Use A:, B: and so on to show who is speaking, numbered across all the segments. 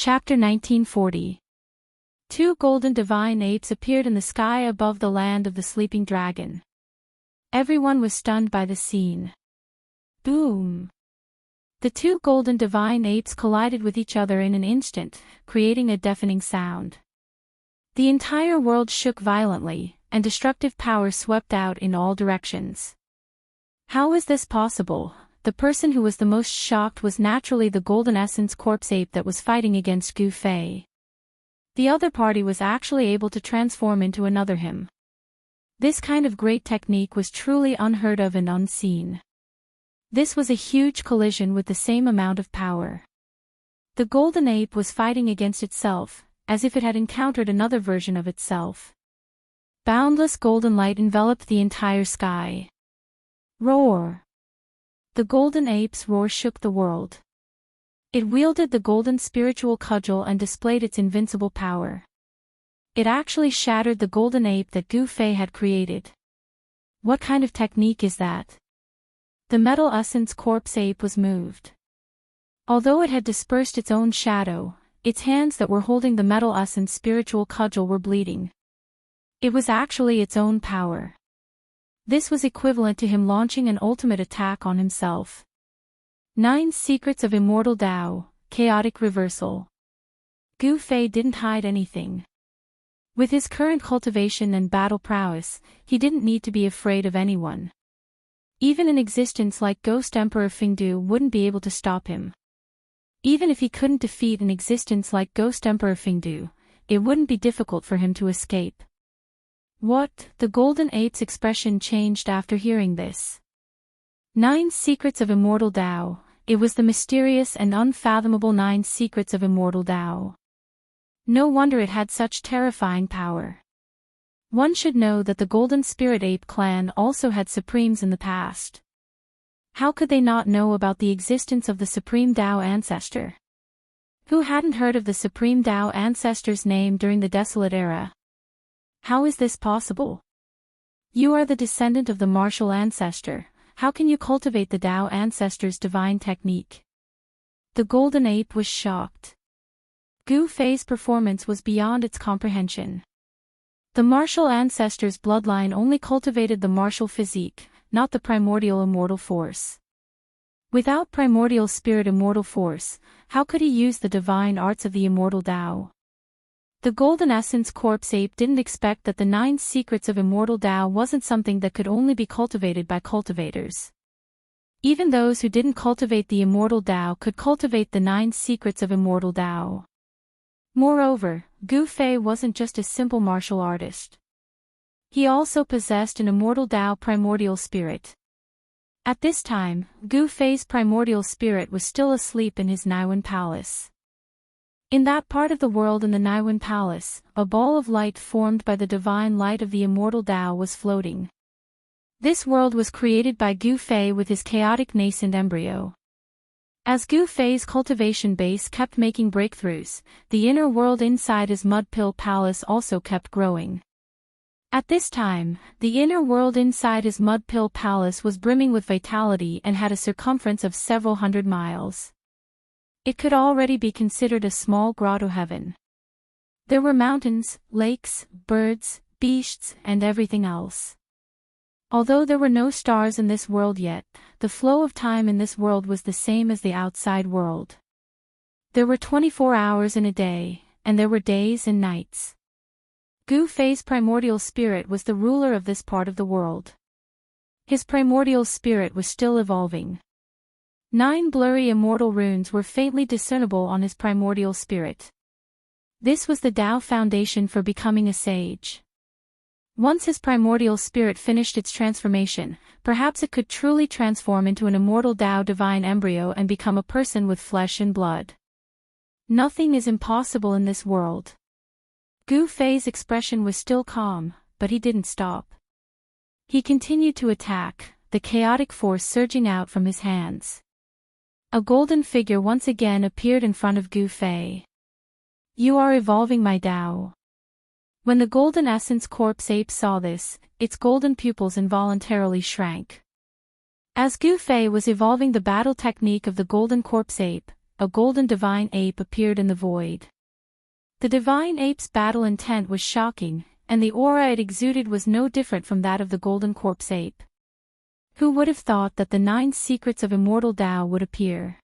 A: Chapter 1940. Two golden divine apes appeared in the sky above the land of the sleeping dragon. Everyone was stunned by the scene. Boom! The two golden divine apes collided with each other in an instant, creating a deafening sound. The entire world shook violently, and destructive power swept out in all directions. How is this possible? The person who was the most shocked was naturally the golden essence corpse ape that was fighting against Gu Fei. The other party was actually able to transform into another him. This kind of great technique was truly unheard of and unseen. This was a huge collision with the same amount of power. The golden ape was fighting against itself, as if it had encountered another version of itself. Boundless golden light enveloped the entire sky. Roar! The golden ape's roar shook the world. It wielded the golden spiritual cudgel and displayed its invincible power. It actually shattered the golden ape that Gu Fei had created. What kind of technique is that? The metal essence corpse ape was moved. Although it had dispersed its own shadow, its hands that were holding the metal essence spiritual cudgel were bleeding. It was actually its own power. This was equivalent to him launching an ultimate attack on himself. 9 Secrets of Immortal Tao, Chaotic Reversal. Gu Fei didn't hide anything. With his current cultivation and battle prowess, he didn't need to be afraid of anyone. Even an existence like Ghost Emperor Fingdu wouldn't be able to stop him. Even if he couldn't defeat an existence like Ghost Emperor Fingdu, it wouldn't be difficult for him to escape. What? The golden ape's expression changed after hearing this. 9 Secrets of Immortal Tao. It was the mysterious and unfathomable 9 Secrets of Immortal Tao. No wonder it had such terrifying power. One should know that the Golden Spirit Ape clan also had supremes in the past. How could they not know about the existence of the Supreme Tao Ancestor? Who hadn't heard of the Supreme Tao Ancestor's name during the Desolate Era? How is this possible? You are the descendant of the martial ancestor. How can you cultivate the Tao Ancestor's divine technique? The golden ape was shocked. Gu Fei's performance was beyond its comprehension. The martial ancestor's bloodline only cultivated the martial physique, not the primordial immortal force. Without primordial spirit immortal force, how could he use the divine arts of the immortal Tao? The golden essence corpse ape didn't expect that the 9 Secrets of Immortal Tao wasn't something that could only be cultivated by cultivators. Even those who didn't cultivate the immortal Tao could cultivate the 9 Secrets of Immortal Tao. Moreover, Gu Fei wasn't just a simple martial artist. He also possessed an immortal Tao primordial spirit. At this time, Gu Fei's primordial spirit was still asleep in his Naiwen Palace. In that part of the world in the Naiwen Palace, a ball of light formed by the divine light of the immortal Tao was floating. This world was created by Gu Fei with his chaotic nascent embryo. As Gu Fei's cultivation base kept making breakthroughs, the inner world inside his mud pill palace also kept growing. At this time, the inner world inside his mud pill palace was brimming with vitality and had a circumference of several hundred miles. It could already be considered a small grotto heaven. There were mountains, lakes, birds, beasts, and everything else. Although there were no stars in this world yet, the flow of time in this world was the same as the outside world. There were 24 hours in a day, and there were days and nights. Gu Fei's primordial spirit was the ruler of this part of the world. His primordial spirit was still evolving. 9 blurry immortal runes were faintly discernible on his primordial spirit. This was the Tao foundation for becoming a sage. Once his primordial spirit finished its transformation, perhaps it could truly transform into an immortal Tao divine embryo and become a person with flesh and blood. Nothing is impossible in this world. Gu Fei's expression was still calm, but he didn't stop. He continued to attack, the chaotic force surging out from his hands. A golden figure once again appeared in front of Gu Fei. You are evolving my Tao. When the golden essence corpse ape saw this, its golden pupils involuntarily shrank. As Gu Fei was evolving the battle technique of the golden corpse ape, a golden divine ape appeared in the void. The divine ape's battle intent was shocking, and the aura it exuded was no different from that of the golden corpse ape. Who would have thought that the 9 secrets of immortal Tao would appear?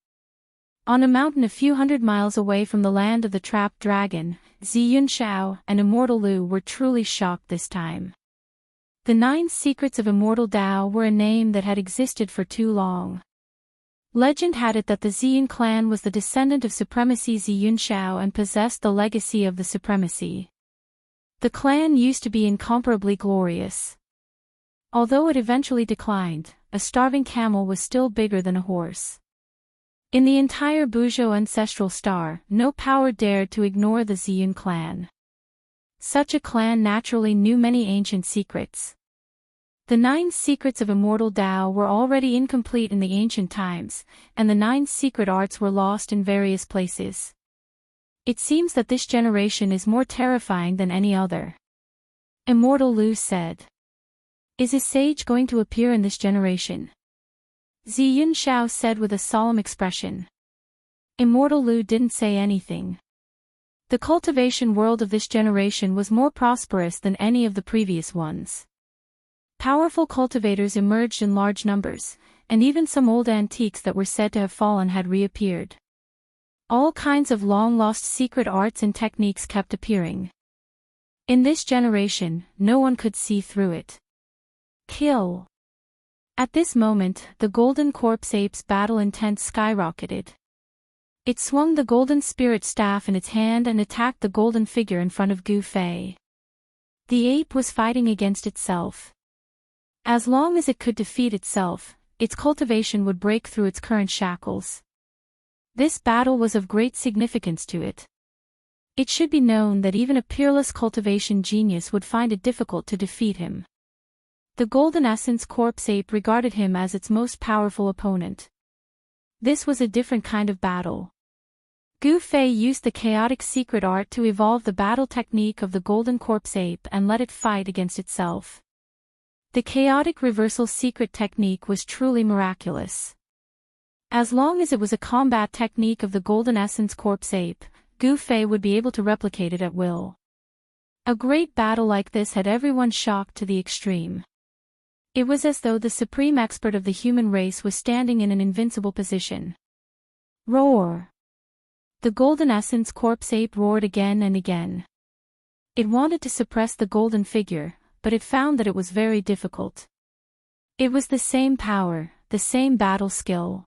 A: On a mountain a few hundred miles away from the land of the trapped dragon, Ziyun Shao and Immortal Lu were truly shocked this time. The 9 secrets of immortal Tao were a name that had existed for too long. Legend had it that the Ziyun clan was the descendant of supremacy Ziyun Shao and possessed the legacy of the supremacy. The clan used to be incomparably glorious. Although it eventually declined, a starving camel was still bigger than a horse. In the entire Buzhou ancestral star, no power dared to ignore the Ziyun clan. Such a clan naturally knew many ancient secrets. The 9 secrets of immortal Tao were already incomplete in the ancient times, and the 9 secret arts were lost in various places. It seems that this generation is more terrifying than any other. Immortal Lu said. Is a sage going to appear in this generation? Ziyun Shao said with a solemn expression. Immortal Lu didn't say anything. The cultivation world of this generation was more prosperous than any of the previous ones. Powerful cultivators emerged in large numbers, and even some old antiques that were said to have fallen had reappeared. All kinds of long-lost secret arts and techniques kept appearing. In this generation, no one could see through it. Kill. At this moment, the golden corpse ape's battle intent skyrocketed. It swung the golden spirit staff in its hand and attacked the golden figure in front of Gu Fei. The ape was fighting against itself. As long as it could defeat itself, its cultivation would break through its current shackles. This battle was of great significance to it. It should be known that even a peerless cultivation genius would find it difficult to defeat him. The Golden Essence Corpse Ape regarded him as its most powerful opponent. This was a different kind of battle. Gu Fei used the chaotic secret art to evolve the battle technique of the Golden Corpse Ape and let it fight against itself. The chaotic reversal secret technique was truly miraculous. As long as it was a combat technique of the Golden Essence Corpse Ape, Gu Fei would be able to replicate it at will. A great battle like this had everyone shocked to the extreme. It was as though the supreme expert of the human race was standing in an invincible position. Roar! The Golden Essence Corpse Ape roared again and again. It wanted to suppress the golden figure, but it found that it was very difficult. It was the same power, the same battle skill.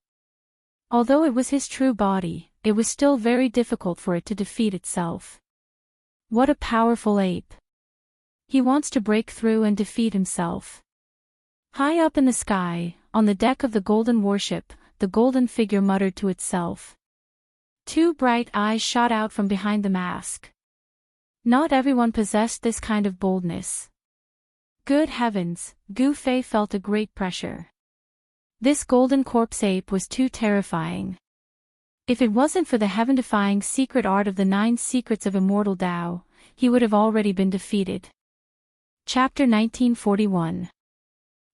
A: Although it was his true body, it was still very difficult for it to defeat itself. What a powerful ape! He wants to break through and defeat himself. High up in the sky, on the deck of the golden warship, the golden figure muttered to itself. 2 bright eyes shot out from behind the mask. Not everyone possessed this kind of boldness. Good heavens, Gu Fei felt a great pressure. This golden corpse ape was too terrifying. If it wasn't for the heaven-defying secret art of the 9 secrets of immortal Tao, he would have already been defeated. Chapter 1941.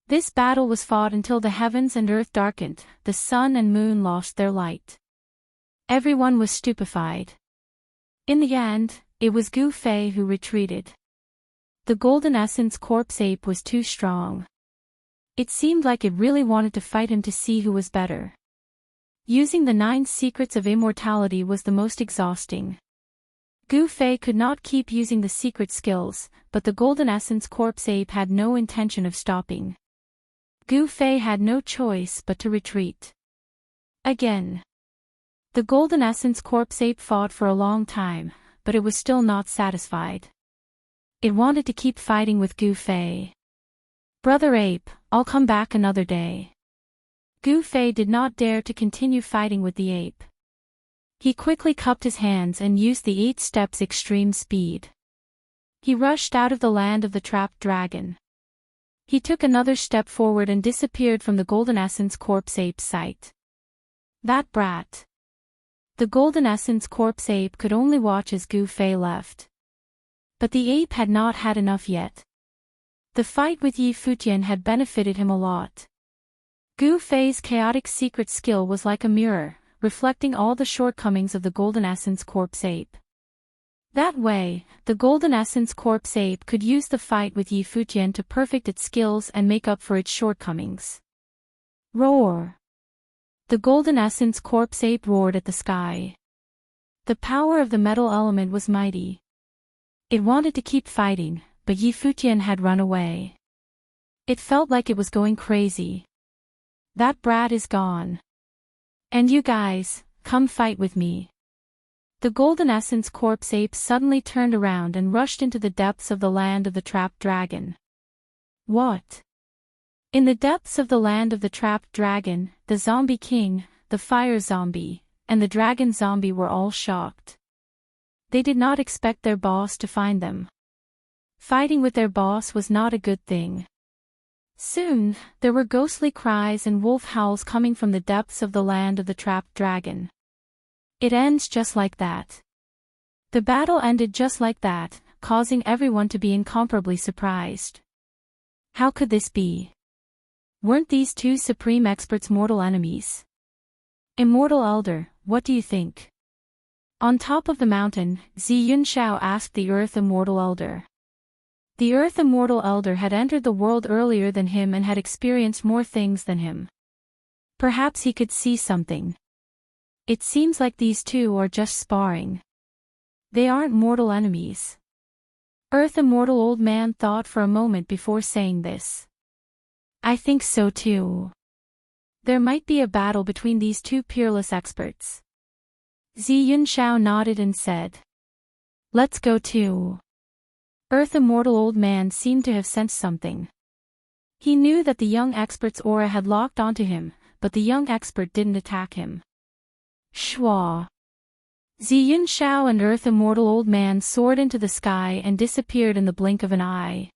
A: This battle was fought until the heavens and earth darkened, the sun and moon lost their light. Everyone was stupefied. In the end, it was Gu Fei who retreated. The Golden Essence Corpse Ape was too strong. It seemed like it really wanted to fight him to see who was better. Using the 9 secrets of immortality was the most exhausting. Gu Fei could not keep using the secret skills, but the Golden Essence Corpse Ape had no intention of stopping. Gu Fei had no choice but to retreat. Again. The Golden Essence Corpse Ape fought for a long time, but it was still not satisfied. It wanted to keep fighting with Gu Fei. Brother Ape, I'll come back another day. Gu Fei did not dare to continue fighting with the ape. He quickly cupped his hands and used the 8 steps extreme speed. He rushed out of the land of the trapped dragon. He took another step forward and disappeared from the Golden Essence Corpse Ape's sight. That brat. The Golden Essence Corpse Ape could only watch as Gu Fei left. But the ape had not had enough yet. The fight with Yi Futian had benefited him a lot. Gu Fei's chaotic secret skill was like a mirror, reflecting all the shortcomings of the Golden Essence Corpse Ape. That way, the Golden Essence Corpse Ape could use the fight with Yi Futian to perfect its skills and make up for its shortcomings. Roar! The Golden Essence Corpse Ape roared at the sky. The power of the metal element was mighty. It wanted to keep fighting, but Yi Futian had run away. It felt like it was going crazy. That brat is gone. And you guys, come fight with me. The Golden Essence Corpse Ape suddenly turned around and rushed into the depths of the land of the trapped dragon. What? In the depths of the land of the trapped dragon, the Zombie King, the Fire Zombie, and the Dragon Zombie were all shocked. They did not expect their boss to find them. Fighting with their boss was not a good thing. Soon, there were ghostly cries and wolf howls coming from the depths of the land of the trapped dragon. It ends just like that. The battle ended just like that, causing everyone to be incomparably surprised. How could this be? Weren't these two supreme experts mortal enemies? Immortal Elder, what do you think? On top of the mountain, Zi Yunxiao asked the Earth Immortal Elder. The Earth Immortal Elder had entered the world earlier than him and had experienced more things than him. Perhaps he could see something. It seems like these two are just sparring. They aren't mortal enemies. Earth Immortal Old Man thought for a moment before saying this. I think so too. There might be a battle between these two peerless experts. Zi Yunxiao nodded and said. Let's go too. Earth Immortal Old Man seemed to have sensed something. He knew that the young expert's aura had locked onto him, but the young expert didn't attack him. Shwa! Zi Yunxiao and Earth Immortal Old Man soared into the sky and disappeared in the blink of an eye.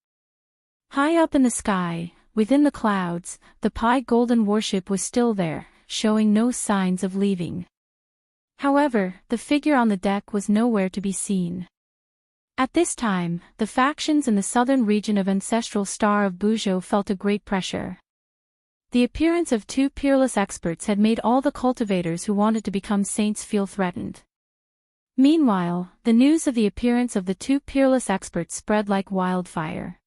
A: High up in the sky, within the clouds, the Pi Golden warship was still there, showing no signs of leaving. However, the figure on the deck was nowhere to be seen. At this time, the factions in the southern region of Ancestral Star of Buzhou felt a great pressure. The appearance of two peerless experts had made all the cultivators who wanted to become saints feel threatened. Meanwhile, the news of the appearance of the two peerless experts spread like wildfire.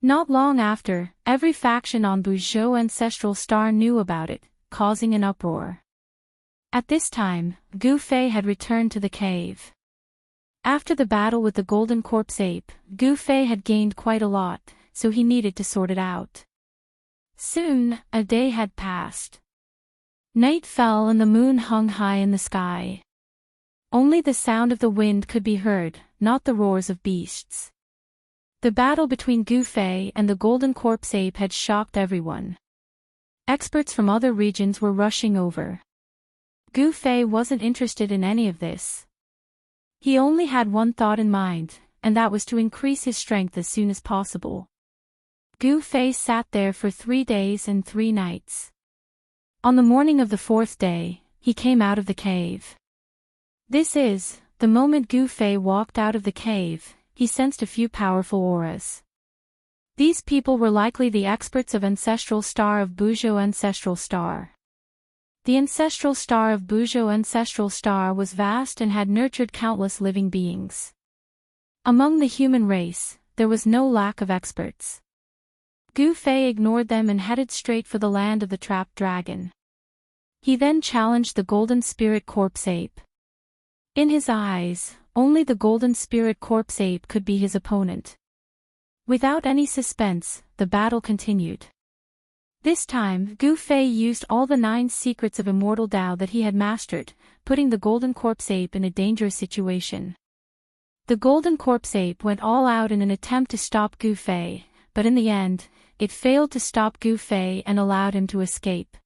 A: Not long after, every faction on Buzhou Ancestral Star knew about it, causing an uproar. At this time, Gu Fei had returned to the cave. After the battle with the Golden Corpse Ape, Gu Fei had gained quite a lot, so he needed to sort it out. Soon, a day had passed. Night fell and the moon hung high in the sky. Only the sound of the wind could be heard, not the roars of beasts. The battle between Gu Fei and the Golden Corpse Ape had shocked everyone. Experts from other regions were rushing over. Gu Fei wasn't interested in any of this. He only had one thought in mind, and that was to increase his strength as soon as possible. Gu Fei sat there for 3 days and 3 nights. On the morning of the 4th day, he came out of the cave. The moment Gu Fei walked out of the cave, he sensed a few powerful auras. These people were likely the experts of Ancestral Star of Buzhou Ancestral Star. The Ancestral Star of Buzhou Ancestral Star was vast and had nurtured countless living beings. Among the human race, there was no lack of experts. Gu Fei ignored them and headed straight for the land of the trapped dragon. He then challenged the Golden Spirit Corpse Ape. In his eyes, only the Golden Spirit Corpse Ape could be his opponent. Without any suspense, the battle continued. This time, Gu Fei used all the 9 secrets of Immortal Tao that he had mastered, putting the Golden Corpse Ape in a dangerous situation. The Golden Corpse Ape went all out in an attempt to stop Gu Fei, but in the end, it failed to stop Gu Fei and allowed him to escape.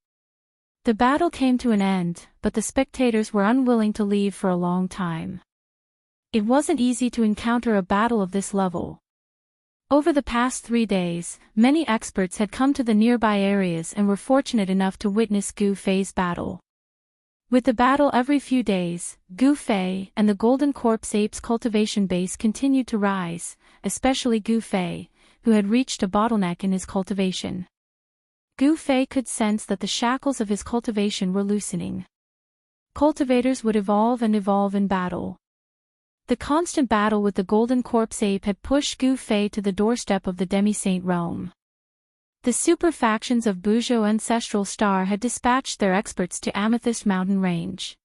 A: The battle came to an end, but the spectators were unwilling to leave for a long time. It wasn't easy to encounter a battle of this level. Over the past 3 days, many experts had come to the nearby areas and were fortunate enough to witness Gu Fei's battle. With the battle every few days, Gu Fei and the Golden Corpse Ape's cultivation base continued to rise, especially Gu Fei, who had reached a bottleneck in his cultivation. Gu Fei could sense that the shackles of his cultivation were loosening. Cultivators would evolve and evolve in battle. The constant battle with the golden corpse ape had pushed Gu Fei to the doorstep of the demi-saint realm. The super factions of Buzhou Ancestral Star had dispatched their experts to Amethyst Mountain Range.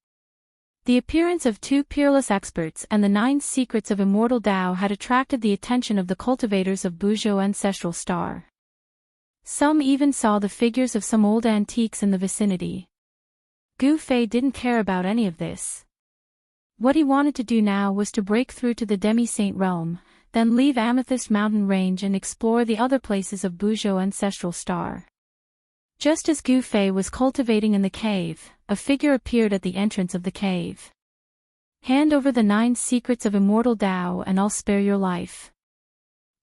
A: The appearance of two peerless experts and the 9 secrets of Immortal Tao had attracted the attention of the cultivators of Buzhou Ancestral Star. Some even saw the figures of some old antiques in the vicinity. Gu Fei didn't care about any of this. What he wanted to do now was to break through to the demi-saint realm, then leave Amethyst Mountain Range and explore the other places of Buzhou Ancestral Star. Just as Gu Fei was cultivating in the cave, a figure appeared at the entrance of the cave. "Hand over the 9 secrets of Immortal Tao and I'll spare your life."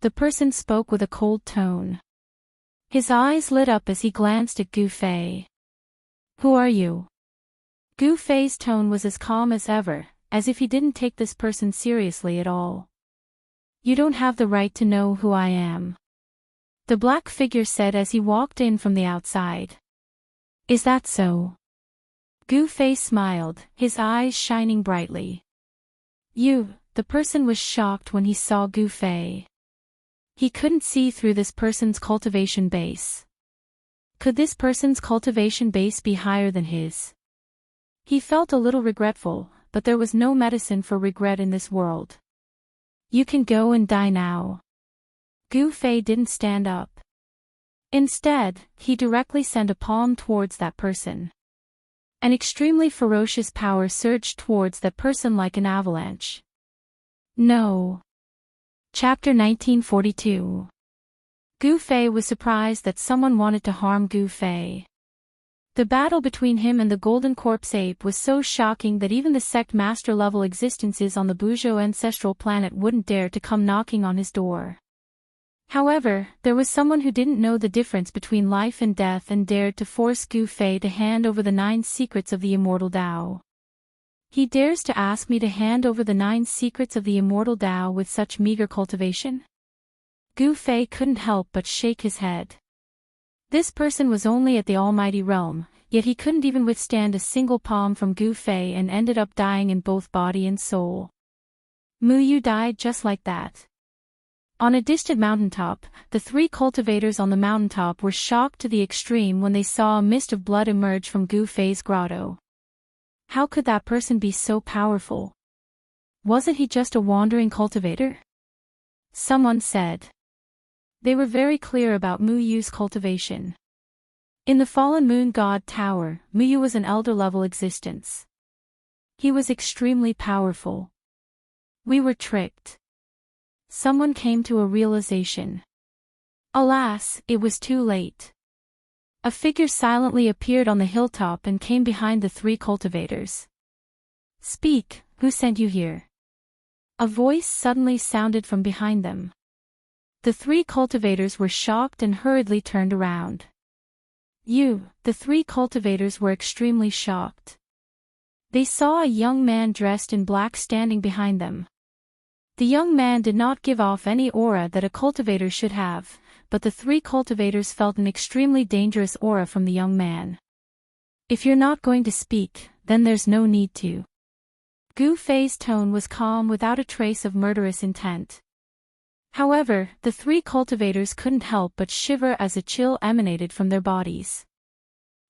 A: The person spoke with a cold tone. His eyes lit up as he glanced at Gu Fei. "Who are you?" Gu Fei's tone was as calm as ever, as if he didn't take this person seriously at all. "You don't have the right to know who I am," the black figure said as he walked in from the outside. "Is that so?" Gu Fei smiled, his eyes shining brightly. The person was shocked when he saw Gu Fei. He couldn't see through this person's cultivation base. Could this person's cultivation base be higher than his? He felt a little regretful, but there was no medicine for regret in this world. "You can go and die now." Gu Fei didn't stand up. Instead, he directly sent a palm towards that person. An extremely ferocious power surged towards that person like an avalanche. No. Chapter 1942. Gu Fei was surprised that someone wanted to harm Gu Fei. The battle between him and the golden corpse ape was so shocking that even the sect master level existences on the Buzhou ancestral planet wouldn't dare to come knocking on his door. However, there was someone who didn't know the difference between life and death and dared to force Gu Fei to hand over the 9 secrets of the Immortal Tao. He dares to ask me to hand over the 9 secrets of the Immortal Tao with such meager cultivation? Gu Fei couldn't help but shake his head. This person was only at the Almighty Realm, yet he couldn't even withstand a single palm from Gu Fei and ended up dying in both body and soul. Mu Yu died just like that. On a distant mountaintop, the 3 cultivators on the mountaintop were shocked to the extreme when they saw a mist of blood emerge from Gu Fei's grotto. How could that person be so powerful? Wasn't he just a wandering cultivator? Someone said. They were very clear about Mu Yu's cultivation. In the fallen moon god tower, Mu Yu was an elder-level existence. He was extremely powerful. We were tricked. Someone came to a realization. Alas, it was too late. A figure silently appeared on the hilltop and came behind the 3 cultivators. "Speak, who sent you here?" A voice suddenly sounded from behind them. The 3 cultivators were shocked and hurriedly turned around. The 3 cultivators were extremely shocked. They saw a young man dressed in black standing behind them. The young man did not give off any aura that a cultivator should have, but the 3 cultivators felt an extremely dangerous aura from the young man. "If you're not going to speak, then there's no need to." Gu Fei's tone was calm without a trace of murderous intent. However, the 3 cultivators couldn't help but shiver as a chill emanated from their bodies.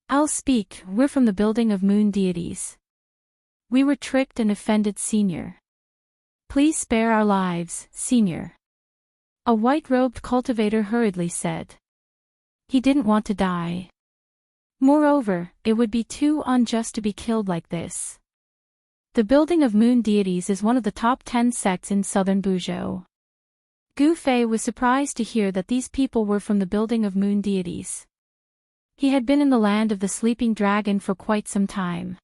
A: "I'll speak, we're from the building of moon deities. We were tricked and offended, Senior. Please spare our lives, Senior." A white-robed cultivator hurriedly said. He didn't want to die. Moreover, it would be too unjust to be killed like this. The building of moon deities is one of the top 10 sects in southern Buzhou. Gu Fei was surprised to hear that these people were from the building of moon deities. He had been in the land of the sleeping dragon for quite some time.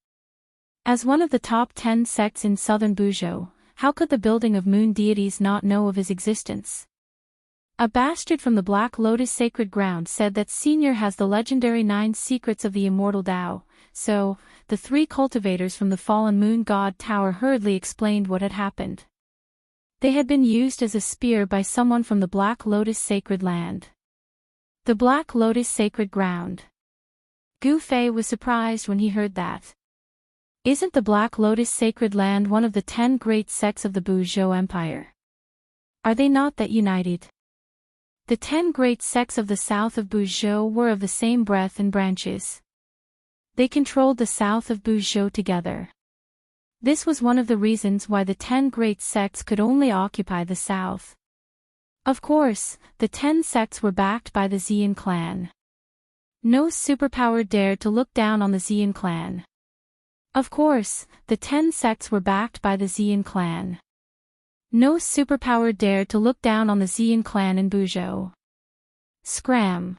A: As one of the top 10 sects in southern Buzhou, how could the building of moon deities not know of his existence? A bastard from the Black Lotus Sacred Ground said that Senior has the legendary 9 secrets of the Immortal Tao, so, the 3 cultivators from the fallen moon god tower hurriedly explained what had happened. They had been used as a spear by someone from the Black Lotus Sacred Land. The Black Lotus Sacred Ground. Gu Fei was surprised when he heard that. Isn't the Black Lotus sacred land one of the 10 great sects of the Buzhou Empire? Are they not that united? The 10 great sects of the south of Buzhou were of the same breadth and branches. They controlled the south of Buzhou together. This was one of the reasons why the 10 great sects could only occupy the south. Of course, the 10 sects were backed by the Xian clan. No superpower dared to look down on the Xian clan. Of course, the 10 sects were backed by the Xian clan. No superpower dared to look down on the Xian clan in Buzhou. Scram!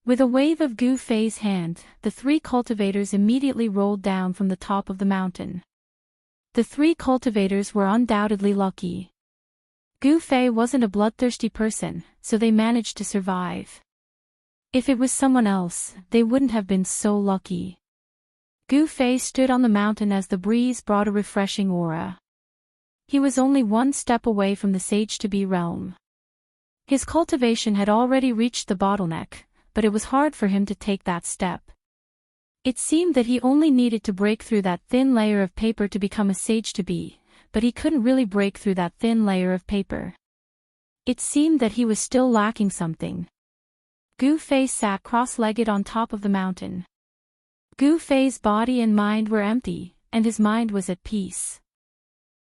A: With a wave of Gu Fei's hand, the 3 cultivators immediately rolled down from the top of the mountain. The 3 cultivators were undoubtedly lucky. Gu Fei wasn't a bloodthirsty person, so they managed to survive. If it was someone else, they wouldn't have been so lucky. Gu Fei stood on the mountain as the breeze brought a refreshing aura. He was only one step away from the sage-to-be realm. His cultivation had already reached the bottleneck, but it was hard for him to take that step. It seemed that he only needed to break through that thin layer of paper to become a sage-to-be, but he couldn't really break through that thin layer of paper. It seemed that he was still lacking something. Gu Fei sat cross-legged on top of the mountain. Gu Fei's body and mind were empty, and his mind was at peace.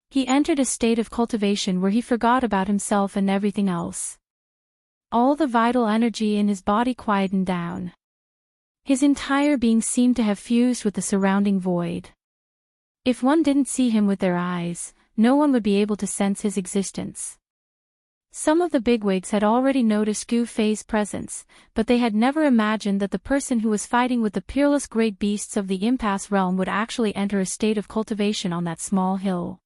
A: He entered a state of cultivation where he forgot about himself and everything else. All the vital energy in his body quietened down. His entire being seemed to have fused with the surrounding void. If one didn't see him with their eyes, no one would be able to sense his existence. Some of the bigwigs had already noticed Gu Fei's presence, but they had never imagined that the person who was fighting with the peerless great beasts of the impasse realm would actually enter a state of cultivation on that small hill.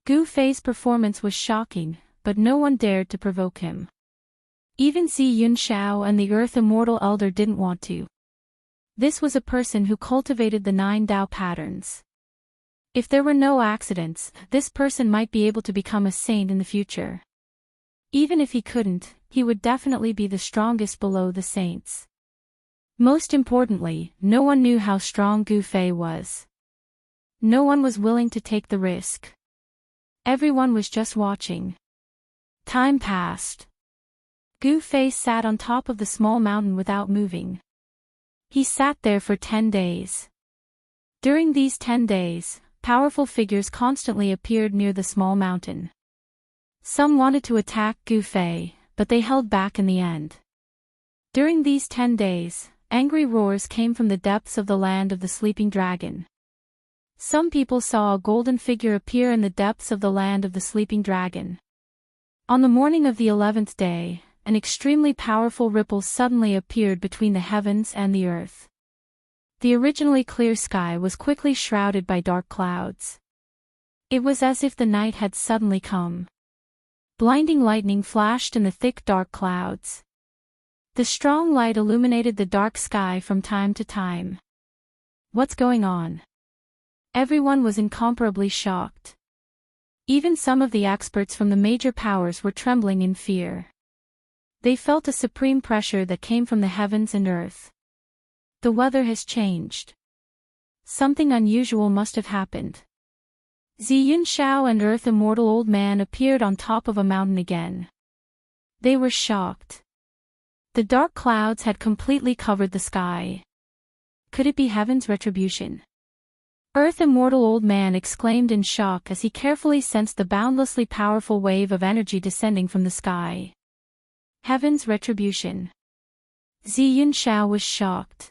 A: Gu Fei's performance was shocking, but no one dared to provoke him. Even Zi Yunxiao and the Earth Immortal Elder didn't want to. This was a person who cultivated the 9 Dao patterns. If there were no accidents, this person might be able to become a saint in the future. Even if he couldn't, he would definitely be the strongest below the saints. Most importantly, no one knew how strong Gu Fei was. No one was willing to take the risk. Everyone was just watching. Time passed. Gu Fei sat on top of the small mountain without moving. He sat there for 10 days. During these 10 days, powerful figures constantly appeared near the small mountain. Some wanted to attack Gu Fei, but they held back in the end. During these 10 days, angry roars came from the depths of the land of the sleeping dragon. Some people saw a golden figure appear in the depths of the land of the sleeping dragon. On the morning of the 11th day, an extremely powerful ripple suddenly appeared between the heavens and the earth. The originally clear sky was quickly shrouded by dark clouds. It was as if the night had suddenly come. Blinding lightning flashed in the thick dark clouds. The strong light illuminated the dark sky from time to time. What's going on? Everyone was incomparably shocked. Even some of the experts from the major powers were trembling in fear. They felt a supreme pressure that came from the heavens and earth. The weather has changed. Something unusual must have happened. Zi Yunxiao and Earth Immortal Old Man appeared on top of a mountain again. They were shocked. The dark clouds had completely covered the sky. Could it be heaven's retribution? Earth Immortal Old Man exclaimed in shock as he carefully sensed the boundlessly powerful wave of energy descending from the sky. Heaven's retribution. Zi Yunxiao was shocked.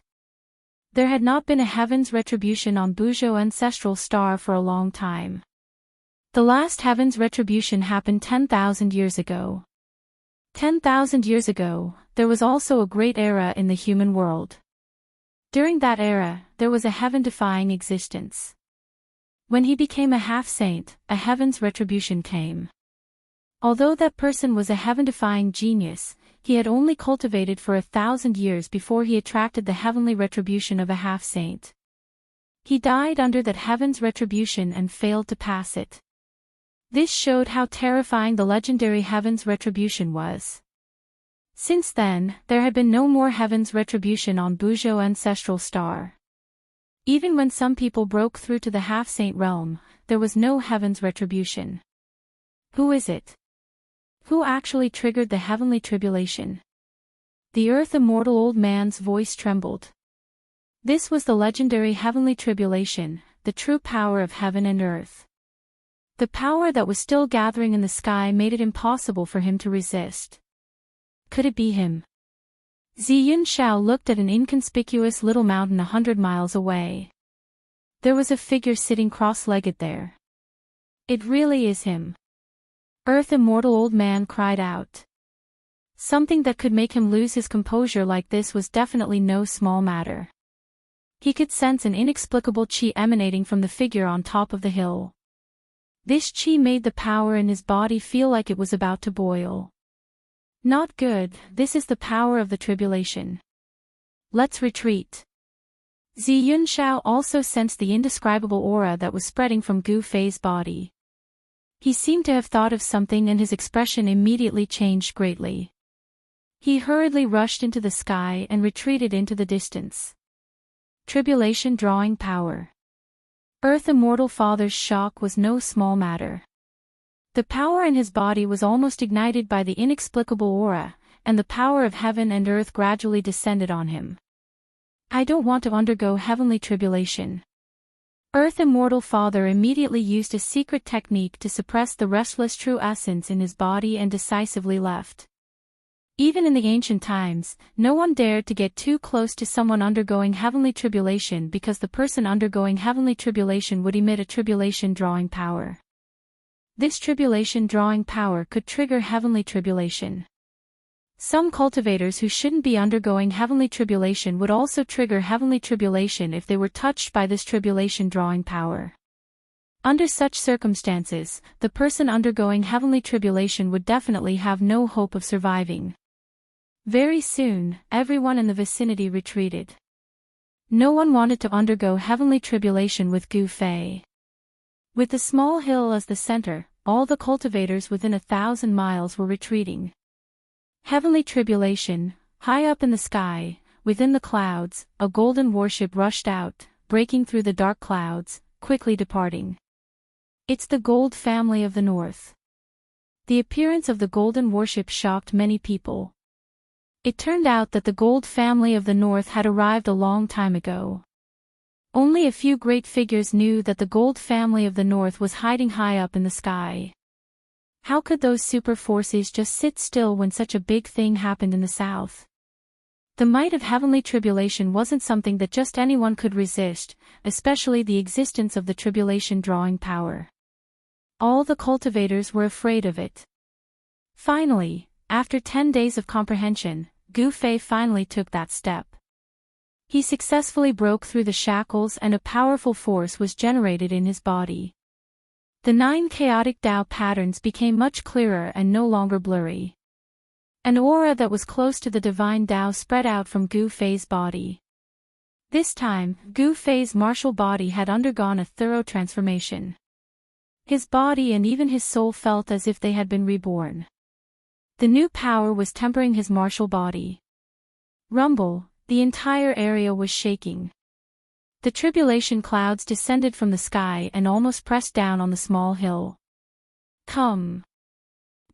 A: There had not been a heaven's retribution on Buzhou Ancestral Star for a long time. The last heaven's retribution happened 10,000 years ago. 10,000 years ago, there was also a great era in the human world. During that era, there was a heaven-defying existence. When he became a half-saint, a heaven's retribution came. Although that person was a heaven-defying genius, he had only cultivated for 1,000 years before he attracted the heavenly retribution of a half-saint. He died under that heaven's retribution and failed to pass it. This showed how terrifying the legendary heaven's retribution was. Since then, there had been no more heaven's retribution on Buzhou Ancestral Star. Even when some people broke through to the half-saint realm, there was no heaven's retribution. Who is it? Who actually triggered the heavenly tribulation? The earth immortal old man's voice trembled. This was the legendary heavenly tribulation, the true power of heaven and earth. The power that was still gathering in the sky made it impossible for him to resist. Could it be him? Ziyun Shao looked at an inconspicuous little mountain 100 miles away. There was a figure sitting cross-legged there. It really is him. Earth immortal old man cried out. Something that could make him lose his composure like this was definitely no small matter. He could sense an inexplicable qi emanating from the figure on top of the hill. This qi made the power in his body feel like it was about to boil. Not good, this is the power of the tribulation. Let's retreat. Ziyun Shao also sensed the indescribable aura that was spreading from Gu Fei's body. He seemed to have thought of something and his expression immediately changed greatly. He hurriedly rushed into the sky and retreated into the distance. Tribulation drawing power. Earth Immortal Father's shock was no small matter. The power in his body was almost ignited by the inexplicable aura, and the power of heaven and earth gradually descended on him. I don't want to undergo heavenly tribulation. Earth Immortal Father immediately used a secret technique to suppress the restless true essence in his body and decisively left. Even in the ancient times, no one dared to get too close to someone undergoing heavenly tribulation because the person undergoing heavenly tribulation would emit a tribulation drawing power. This tribulation drawing power could trigger heavenly tribulation. Some cultivators who shouldn't be undergoing heavenly tribulation would also trigger heavenly tribulation if they were touched by this tribulation drawing power. Under such circumstances, the person undergoing heavenly tribulation would definitely have no hope of surviving. Very soon, everyone in the vicinity retreated. No one wanted to undergo heavenly tribulation with Gu Fei. With the small hill as the center, all the cultivators within 1,000 miles were retreating. Heavenly tribulation, high up in the sky, within the clouds, a golden warship rushed out, breaking through the dark clouds, quickly departing. It's the Gold family of the North. The appearance of the golden warship shocked many people. It turned out that the Gold family of the North had arrived a long time ago. Only a few great figures knew that the Gold family of the North was hiding high up in the sky. How could those super forces just sit still when such a big thing happened in the South? The might of heavenly tribulation wasn't something that just anyone could resist, especially the existence of the tribulation drawing power. All the cultivators were afraid of it. Finally, after 10 days of comprehension, Gu Fei finally took that step. He successfully broke through the shackles and a powerful force was generated in his body. The 9 chaotic Tao patterns became much clearer and no longer blurry. An aura that was close to the divine Tao spread out from Gu Fei's body. This time, Gu Fei's martial body had undergone a thorough transformation. His body and even his soul felt as if they had been reborn. The new power was tempering his martial body. Rumble. The entire area was shaking. The tribulation clouds descended from the sky and almost pressed down on the small hill. Come.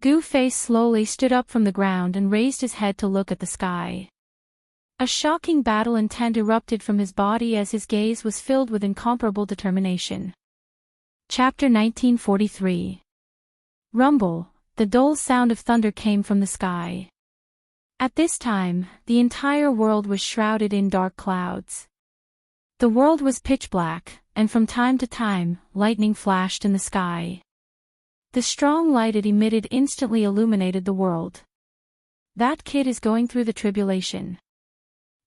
A: Gu Fei slowly stood up from the ground and raised his head to look at the sky. A shocking battle intent erupted from his body as his gaze was filled with incomparable determination. Chapter 1943. Rumble. The dull sound of thunder came from the sky. At this time, the entire world was shrouded in dark clouds. The world was pitch black, and from time to time, lightning flashed in the sky. The strong light it emitted instantly illuminated the world. That kid is going through the tribulation.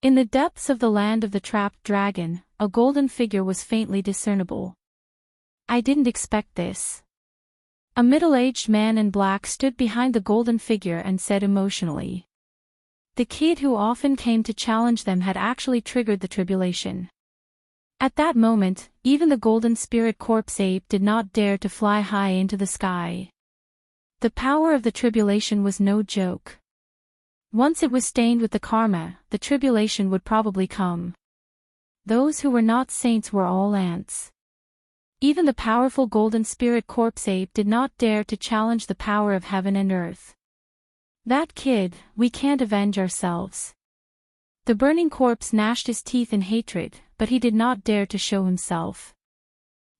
A: In the depths of the land of the trapped dragon, a golden figure was faintly discernible. I didn't expect this. A middle-aged man in black stood behind the golden figure and said emotionally. The kid who often came to challenge them had actually triggered the tribulation. At that moment, even the golden spirit corpse ape did not dare to fly high into the sky. The power of the tribulation was no joke. Once it was stained with the karma, the tribulation would probably come. those who were not saints were all ants. Even the powerful golden spirit corpse ape did not dare to challenge the power of heaven and earth. That kid, we can't avenge ourselves. The burning corpse gnashed his teeth in hatred, but he did not dare to show himself.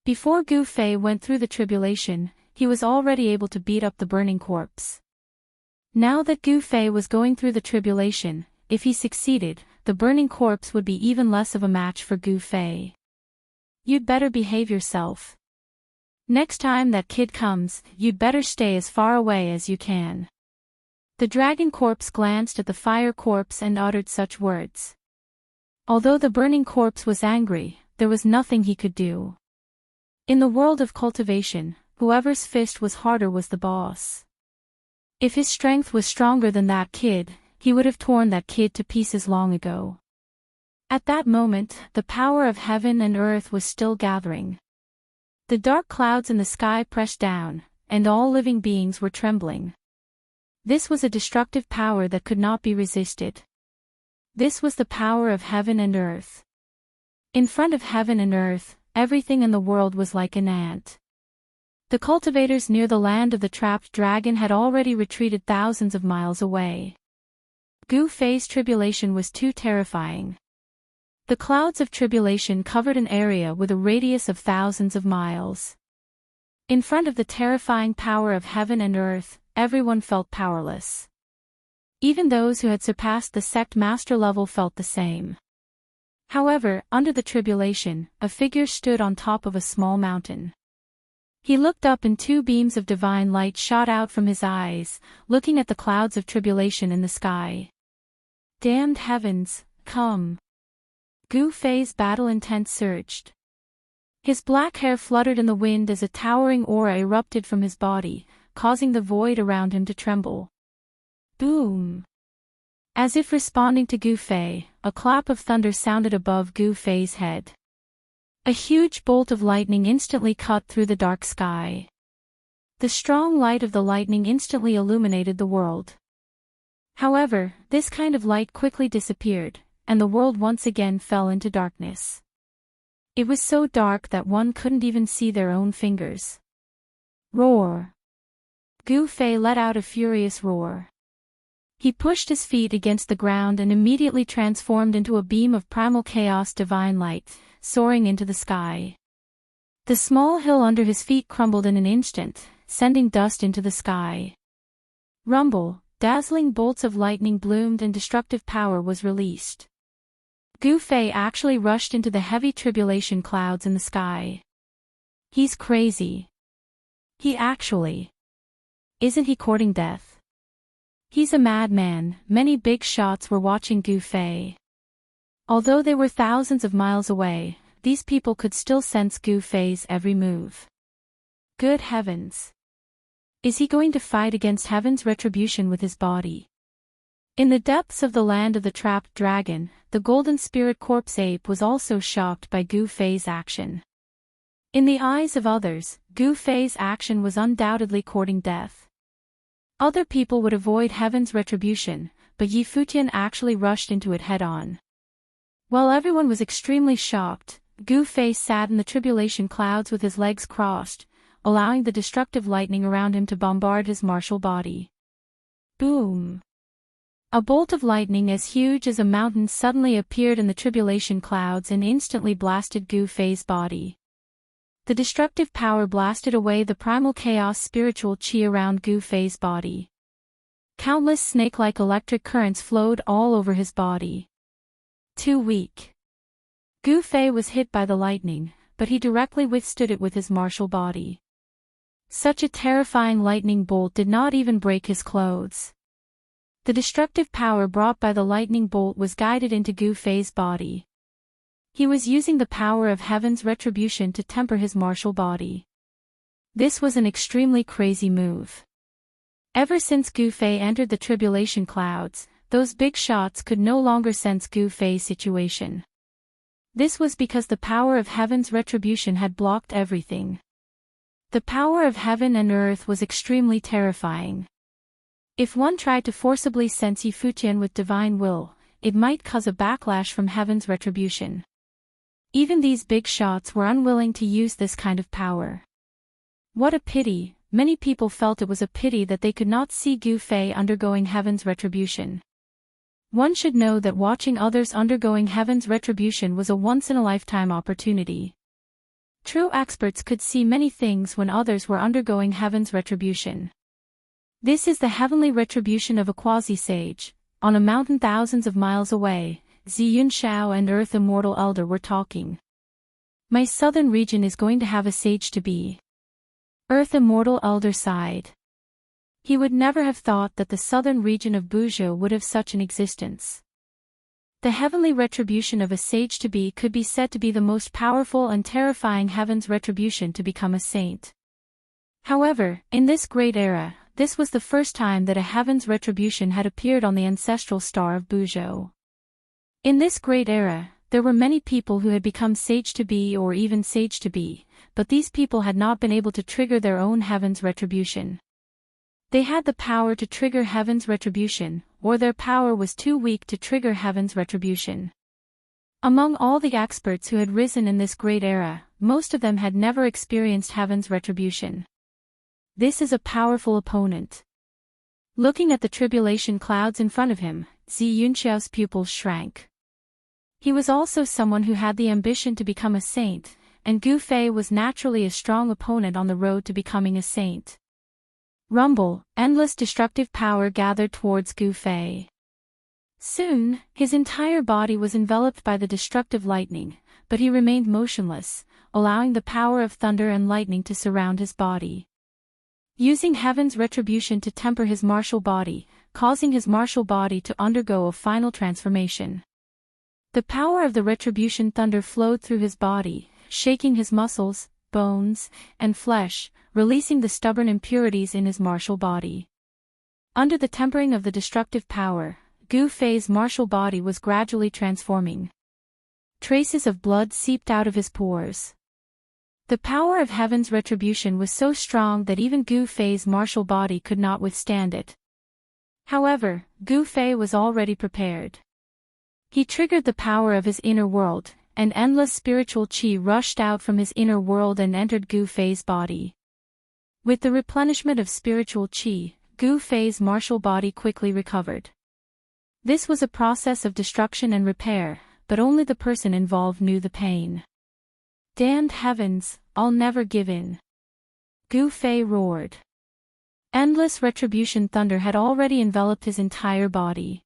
A: Before Gu Fei went through the tribulation, he was already able to beat up the burning corpse. Now that Gu Fei was going through the tribulation, if he succeeded, the burning corpse would be even less of a match for Gu Fei. You'd better behave yourself. Next time that kid comes, you'd better stay as far away as you can. The dragon corpse glanced at the fire corpse and uttered such words. Although the burning corpse was angry, there was nothing he could do. In the world of cultivation, whoever's fist was harder was the boss. If his strength was stronger than that kid, he would have torn that kid to pieces long ago. At that moment, the power of heaven and earth was still gathering. The dark clouds in the sky pressed down, and all living beings were trembling. This was a destructive power that could not be resisted. This was the power of heaven and earth. In front of heaven and earth, everything in the world was like an ant. The cultivators near the land of the trapped dragon had already retreated thousands of miles away. Gu Fei's tribulation was too terrifying. The clouds of tribulation covered an area with a radius of thousands of miles. In front of the terrifying power of heaven and earth, everyone felt powerless. Even those who had surpassed the sect master level felt the same. However, under the tribulation, a figure stood on top of a small mountain. He looked up and two beams of divine light shot out from his eyes, looking at the clouds of tribulation in the sky. Damned heavens, come! Gu Fei's battle intent surged. His black hair fluttered in the wind as a towering aura erupted from his body, causing the void around him to tremble. Boom! As if responding to Gu Fei, a clap of thunder sounded above Gu Fei's head. A huge bolt of lightning instantly cut through the dark sky. The strong light of the lightning instantly illuminated the world. However, this kind of light quickly disappeared, and the world once again fell into darkness. It was so dark that one couldn't even see their own fingers. Roar! Gu Fei let out a furious roar. He pushed his feet against the ground and immediately transformed into a beam of primal chaos divine light, soaring into the sky. The small hill under his feet crumbled in an instant, sending dust into the sky. Rumble, dazzling bolts of lightning bloomed and destructive power was released. Gu Fei actually rushed into the heavy tribulation clouds in the sky. He's crazy. Isn't he courting death? He's a madman. Many big shots were watching Gu Fei. Although they were thousands of miles away, these people could still sense Gu Fei's every move. Good heavens! Is he going to fight against heaven's retribution with his body? In the depths of the land of the trapped dragon, the golden spirit corpse ape was also shocked by Gu Fei's action. In the eyes of others, Gu Fei's action was undoubtedly courting death. Other people would avoid heaven's retribution, but Yi Futian actually rushed into it head-on. While everyone was extremely shocked, Gu Fei sat in the tribulation clouds with his legs crossed, allowing the destructive lightning around him to bombard his martial body. Boom! A bolt of lightning as huge as a mountain suddenly appeared in the tribulation clouds and instantly blasted Gu Fei's body. The destructive power blasted away the primal chaos spiritual chi around Gu Fei's body. Countless snake-like electric currents flowed all over his body. Too weak. Gu Fei was hit by the lightning, but he directly withstood it with his martial body. Such a terrifying lightning bolt did not even break his clothes. The destructive power brought by the lightning bolt was guided into Gu Fei's body. He was using the power of heaven's retribution to temper his martial body. This was an extremely crazy move. Ever since Gu Fei entered the tribulation clouds, those big shots could no longer sense Gu Fei's situation. This was because the power of heaven's retribution had blocked everything. The power of heaven and earth was extremely terrifying. If one tried to forcibly sense Yi Futian with divine will, it might cause a backlash from heaven's retribution. Even these big shots were unwilling to use this kind of power. What a pity! Many people felt it was a pity that they could not see Gu Fei undergoing heaven's retribution. One should know that watching others undergoing heaven's retribution was a once-in-a-lifetime opportunity. True experts could see many things when others were undergoing heaven's retribution. This is the heavenly retribution of a quasi-sage. On a mountain thousands of miles away, Ziyun Shao and Earth Immortal Elder were talking. My southern region is going to have a sage-to-be. Earth Immortal Elder sighed. He would never have thought that the southern region of Buzhou would have such an existence. The heavenly retribution of a sage-to-be could be said to be the most powerful and terrifying heaven's retribution to become a saint. However, in this great era, this was the first time that a heaven's retribution had appeared on the ancestral star of Buzhou. In this great era, there were many people who had become sage-to-be or even sage-to-be, but these people had not been able to trigger their own heaven's retribution. They had the power to trigger heaven's retribution, or their power was too weak to trigger heaven's retribution. Among all the experts who had risen in this great era, most of them had never experienced heaven's retribution. This is a powerful opponent. Looking at the tribulation clouds in front of him, Zi Yunqiao's pupils shrank. He was also someone who had the ambition to become a saint, and Gu Fei was naturally a strong opponent on the road to becoming a saint. Rumble, endless destructive power gathered towards Gu Fei. Soon, his entire body was enveloped by the destructive lightning, but he remained motionless, allowing the power of thunder and lightning to surround his body. Using heaven's retribution to temper his martial body, causing his martial body to undergo a final transformation. The power of the retribution thunder flowed through his body, shaking his muscles, bones, and flesh, releasing the stubborn impurities in his martial body. Under the tempering of the destructive power, Gu Fei's martial body was gradually transforming. Traces of blood seeped out of his pores. The power of heaven's retribution was so strong that even Gu Fei's martial body could not withstand it. However, Gu Fei was already prepared. He triggered the power of his inner world, and endless spiritual qi rushed out from his inner world and entered Gu Fei's body. With the replenishment of spiritual qi, Gu Fei's martial body quickly recovered. This was a process of destruction and repair, but only the person involved knew the pain. Damned heavens, I'll never give in. Gu Fei roared. Endless retribution thunder had already enveloped his entire body.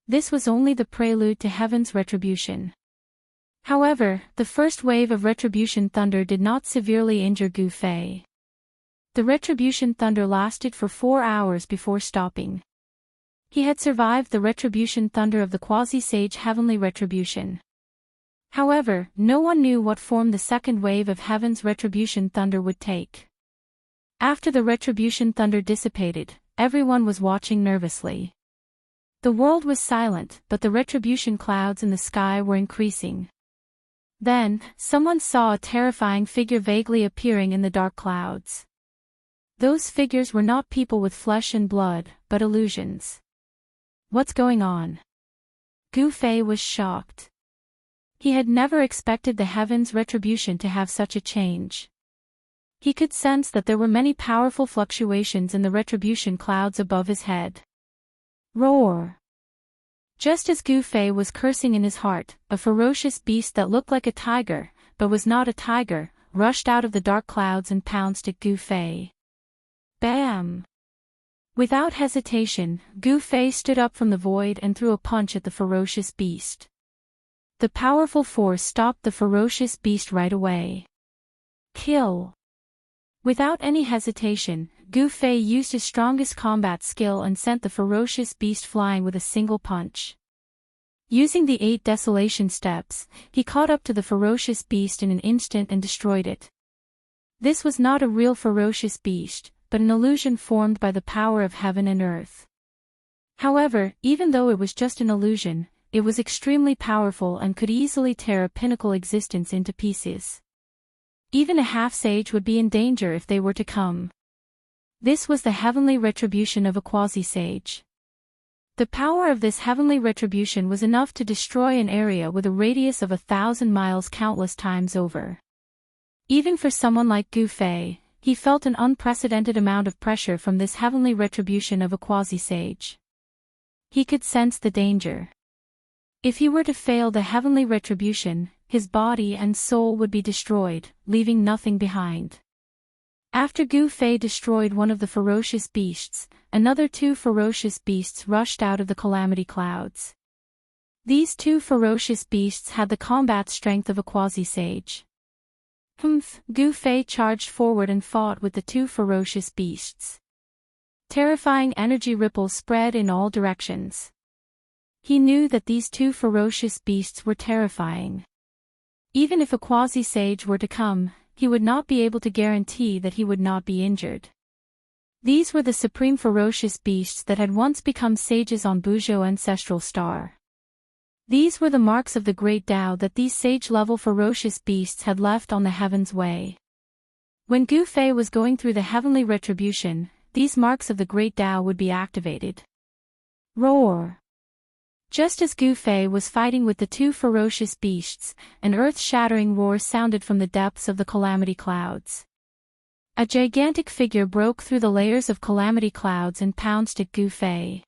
A: This was only the prelude to heaven's retribution. However, the first wave of retribution thunder did not severely injure Gu Fei. The retribution thunder lasted for 4 hours before stopping. He had survived the retribution thunder of the quasi-sage heavenly retribution. However, no one knew what form the second wave of heaven's retribution thunder would take. After the retribution thunder dissipated, everyone was watching nervously. The world was silent, but the retribution clouds in the sky were increasing. Then, someone saw a terrifying figure vaguely appearing in the dark clouds. Those figures were not people with flesh and blood, but illusions. What's going on? Gu Fei was shocked. He had never expected the heaven's retribution to have such a change. He could sense that there were many powerful fluctuations in the retribution clouds above his head. Roar! Just as Gu Fei was cursing in his heart, a ferocious beast that looked like a tiger, but was not a tiger, rushed out of the dark clouds and pounced at Gu Fei. Bam! Without hesitation, Gu Fei stood up from the void and threw a punch at the ferocious beast. The powerful force stopped the ferocious beast right away. Kill! Without any hesitation, Gu Fei used his strongest combat skill and sent the ferocious beast flying with a single punch. Using the 8 desolation steps, he caught up to the ferocious beast in an instant and destroyed it. This was not a real ferocious beast, but an illusion formed by the power of heaven and earth. However, even though it was just an illusion, it was extremely powerful and could easily tear a pinnacle existence into pieces. Even a half-sage would be in danger if they were to come. This was the heavenly retribution of a quasi-sage. The power of this heavenly retribution was enough to destroy an area with a radius of 1,000 miles countless times over. Even for someone like Gu Fei, he felt an unprecedented amount of pressure from this heavenly retribution of a quasi-sage. He could sense the danger. If he were to fail the heavenly retribution, his body and soul would be destroyed, leaving nothing behind. After Gu Fei destroyed one of the ferocious beasts, another 2 ferocious beasts rushed out of the calamity clouds. These 2 ferocious beasts had the combat strength of a quasi-sage. Gu Fei charged forward and fought with the 2 ferocious beasts. Terrifying energy ripples spread in all directions. He knew that these 2 ferocious beasts were terrifying. Even if a quasi-sage were to come, he would not be able to guarantee that he would not be injured. These were the supreme ferocious beasts that had once become sages on Buzhou Ancestral Star. These were the marks of the great Tao that these sage-level ferocious beasts had left on the heaven's way. When Gu Fei was going through the heavenly retribution, these marks of the great Tao would be activated. Roar! Just as Gu Fei was fighting with the 2 ferocious beasts, an earth-shattering roar sounded from the depths of the calamity clouds. A gigantic figure broke through the layers of calamity clouds and pounced at Gu Fei.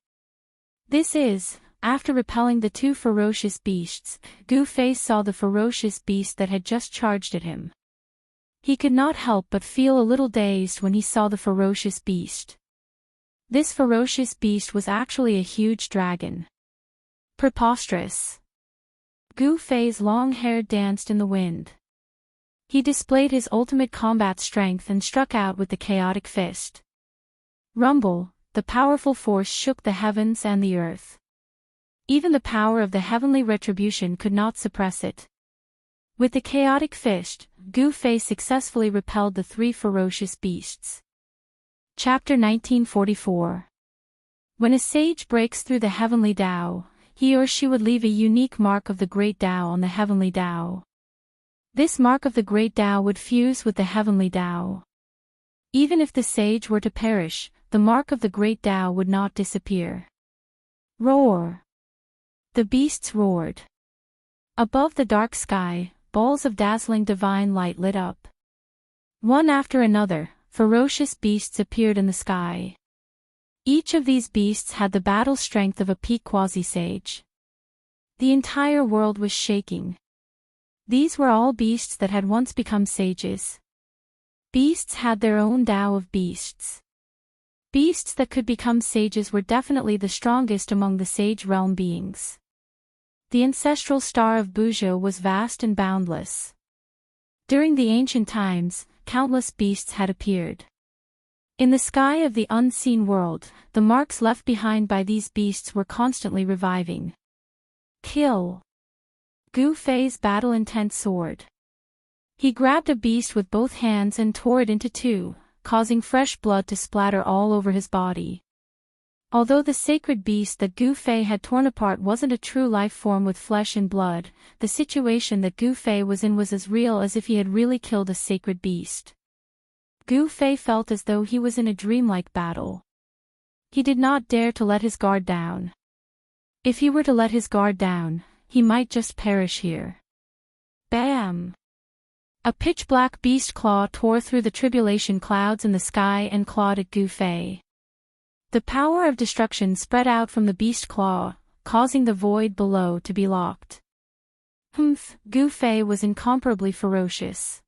A: After repelling the 2 ferocious beasts, Gu Fei saw the ferocious beast that had just charged at him. He could not help but feel a little dazed when he saw the ferocious beast. This ferocious beast was actually a huge dragon. Preposterous. Gu Fei's long hair danced in the wind. He displayed his ultimate combat strength and struck out with the chaotic fist. Rumble, the powerful force shook the heavens and the earth. Even the power of the heavenly retribution could not suppress it. With the chaotic fist, Gu Fei successfully repelled the 3 ferocious beasts. Chapter 1944. When a sage breaks through the heavenly Tao, he or she would leave a unique mark of the great Tao on the heavenly Tao. This mark of the great Tao would fuse with the heavenly Tao. Even if the sage were to perish, the mark of the great Tao would not disappear. Roar! The beasts roared. Above the dark sky, balls of dazzling divine light lit up. One after another, ferocious beasts appeared in the sky. Each of these beasts had the battle strength of a peak quasi-sage. The entire world was shaking. These were all beasts that had once become sages. Beasts had their own Tao of beasts. Beasts that could become sages were definitely the strongest among the sage realm beings. The ancestral star of Buzhou was vast and boundless. During the ancient times, countless beasts had appeared. In the sky of the unseen world, the marks left behind by these beasts were constantly reviving. Kill! Gu Fei's battle-intent soared. He grabbed a beast with both hands and tore it into 2, causing fresh blood to splatter all over his body. Although the sacred beast that Gu Fei had torn apart wasn't a true life form with flesh and blood, the situation that Gu Fei was in was as real as if he had really killed a sacred beast. Gu Fei felt as though he was in a dreamlike battle. He did not dare to let his guard down. If he were to let his guard down, he might just perish here. Bam! A pitch-black beast claw tore through the tribulation clouds in the sky and clawed at Gu Fei. The power of destruction spread out from the beast claw, causing the void below to be locked. Gu Fei was incomparably ferocious.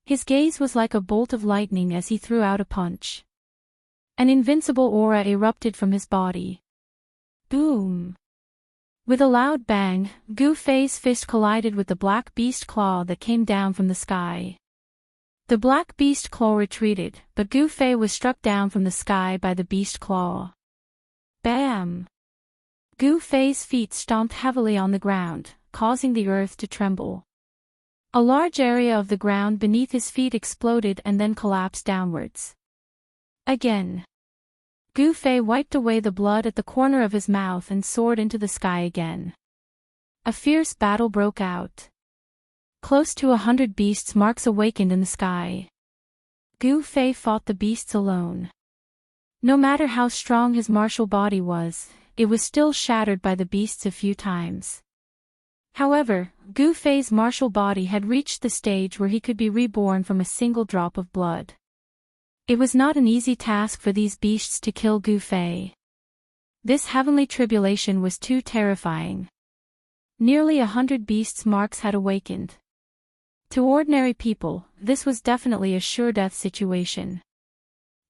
A: His gaze was like a bolt of lightning as he threw out a punch. An invincible aura erupted from his body. Boom! With a loud bang, Gu Fei's fist collided with the black beast claw that came down from the sky. The black beast claw retreated, but Gu Fei was struck down from the sky by the beast claw. Bam! Gu Fei's feet stomped heavily on the ground, causing the earth to tremble. A large area of the ground beneath his feet exploded and then collapsed downwards. Again. Gu Fei wiped away the blood at the corner of his mouth and soared into the sky again. A fierce battle broke out. Close to 100 beasts marks awakened in the sky. Gu Fei fought the beasts alone. No matter how strong his martial body was, it was still shattered by the beasts a few times. However, Gu Fei's martial body had reached the stage where he could be reborn from a single drop of blood. It was not an easy task for these beasts to kill Gu Fei. This heavenly tribulation was too terrifying. Nearly 100 beasts' marks had awakened. To ordinary people, this was definitely a sure-death situation.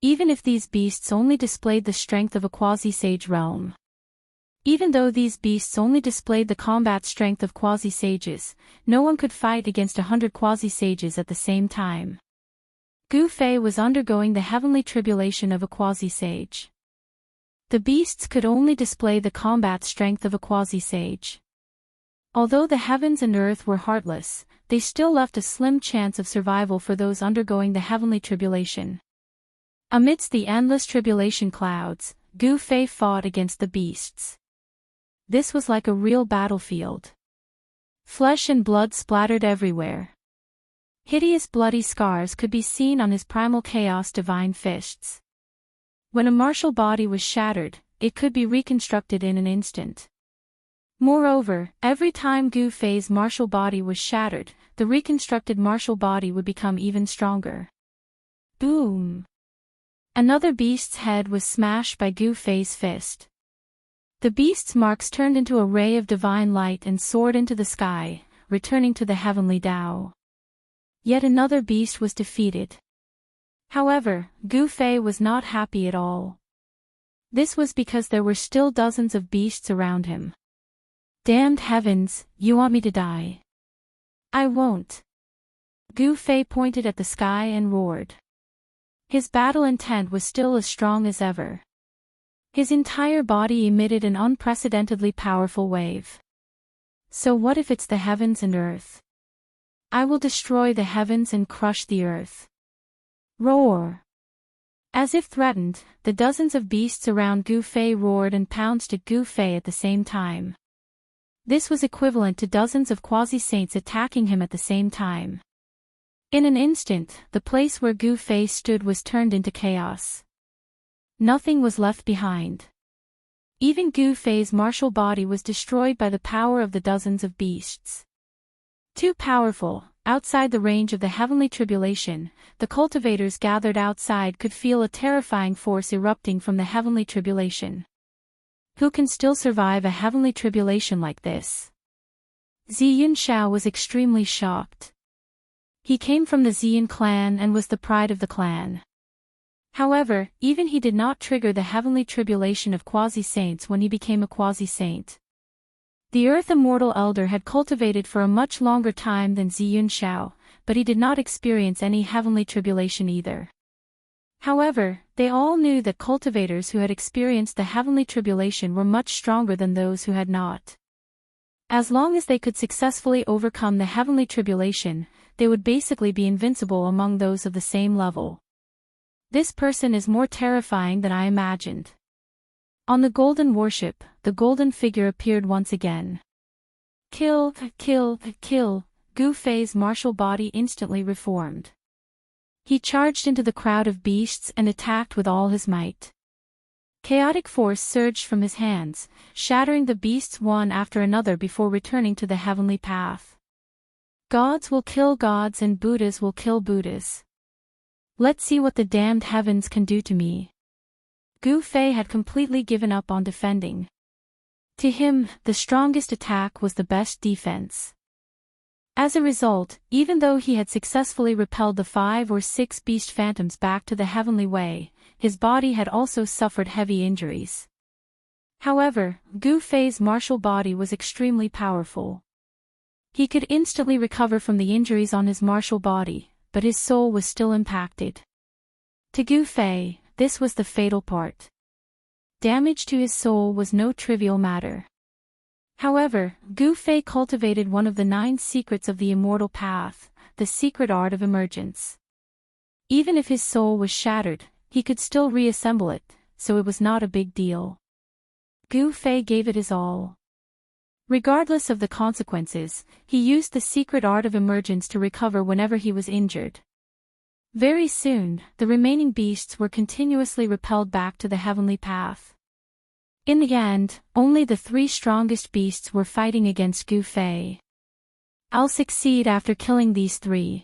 A: Even if these beasts only displayed the strength of a quasi-sage realm. Even though these beasts only displayed the combat strength of quasi-sages, no one could fight against 100 quasi-sages at the same time. Gu Fei was undergoing the heavenly tribulation of a quasi-sage. The beasts could only display the combat strength of a quasi-sage. Although the heavens and earth were heartless, they still left a slim chance of survival for those undergoing the heavenly tribulation. Amidst the endless tribulation clouds, Gu Fei fought against the beasts. This was like a real battlefield. Flesh and blood splattered everywhere. Hideous bloody scars could be seen on his primal chaos divine fists. When a martial body was shattered, it could be reconstructed in an instant. Moreover, every time Gu Fei's martial body was shattered, the reconstructed martial body would become even stronger. Boom! Another beast's head was smashed by Gu Fei's fist. The beast's marks turned into a ray of divine light and soared into the sky, returning to the heavenly Tao. Yet another beast was defeated. However, Gu Fei was not happy at all. This was because there were still dozens of beasts around him. Damned heavens, you want me to die? I won't. Gu Fei pointed at the sky and roared. His battle intent was still as strong as ever. His entire body emitted an unprecedentedly powerful wave. So what if it's the heavens and earth? I will destroy the heavens and crush the earth. Roar! As if threatened, the dozens of beasts around Gu Fei roared and pounced at Gu Fei at the same time. This was equivalent to dozens of quasi-saints attacking him at the same time. In an instant, the place where Gu Fei stood was turned into chaos. Nothing was left behind. Even Gu Fei's martial body was destroyed by the power of the dozens of beasts. Too powerful, outside the range of the heavenly tribulation, the cultivators gathered outside could feel a terrifying force erupting from the heavenly tribulation. Who can still survive a heavenly tribulation like this? Ziyun Shao was extremely shocked. He came from the Ziyun clan and was the pride of the clan. However, even he did not trigger the heavenly tribulation of quasi-saints when he became a quasi-saint. The Earth Immortal Elder had cultivated for a much longer time than Ziyun Shao, but he did not experience any heavenly tribulation either. However, they all knew that cultivators who had experienced the heavenly tribulation were much stronger than those who had not. As long as they could successfully overcome the heavenly tribulation, they would basically be invincible among those of the same level. This person is more terrifying than I imagined. On the golden warship, the golden figure appeared once again. Kill, kill, kill, Gu Fei's martial body instantly reformed. He charged into the crowd of beasts and attacked with all his might. Chaotic force surged from his hands, shattering the beasts one after another before returning to the heavenly path. Gods will kill gods and Buddhas will kill Buddhas. Let's see what the damned heavens can do to me. Gu Fei had completely given up on defending. To him, the strongest attack was the best defense. As a result, even though he had successfully repelled the 5 or 6 beast phantoms back to the heavenly way, his body had also suffered heavy injuries. However, Gu Fei's martial body was extremely powerful. He could instantly recover from the injuries on his martial body, but his soul was still impacted. To Gu Fei, this was the fatal part. Damage to his soul was no trivial matter. However, Gu Fei cultivated one of the 9 secrets of the immortal path, the secret art of emergence. Even if his soul was shattered, he could still reassemble it, so it was not a big deal. Gu Fei gave it his all. Regardless of the consequences, he used the secret art of emergence to recover whenever he was injured. Very soon, the remaining beasts were continuously repelled back to the heavenly path. In the end, only the three strongest beasts were fighting against Gu Fei. "I'll succeed after killing these three."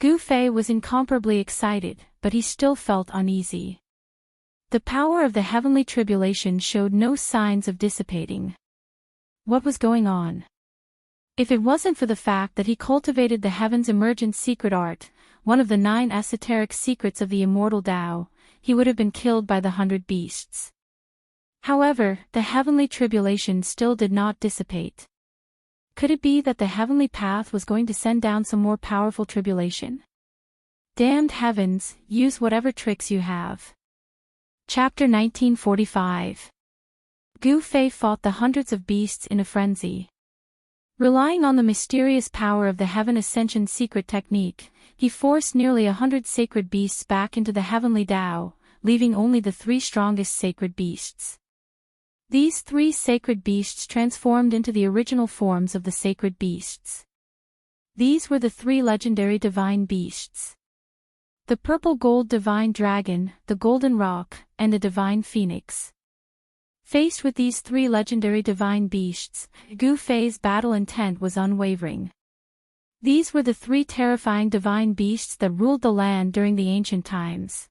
A: Gu Fei was incomparably excited, but he still felt uneasy. The power of the heavenly tribulation showed no signs of dissipating. What was going on? If it wasn't for the fact that he cultivated the heaven's emergent secret art, one of the 9 esoteric secrets of the immortal Tao, he would have been killed by the 100 beasts. However, the heavenly tribulation still did not dissipate. Could it be that the heavenly path was going to send down some more powerful tribulation? Damned heavens, use whatever tricks you have. Chapter 1945. Gu Fei fought the hundreds of beasts in a frenzy. Relying on the mysterious power of the Heaven Ascension secret technique, he forced nearly 100 sacred beasts back into the heavenly Tao, leaving only the 3 strongest sacred beasts. These 3 sacred beasts transformed into the original forms of the sacred beasts. These were the 3 legendary divine beasts: the purple gold divine dragon, the golden roc, and the divine phoenix. Faced with these 3 legendary divine beasts, Gu Fei's battle intent was unwavering. These were the 3 terrifying divine beasts that ruled the land during the ancient times.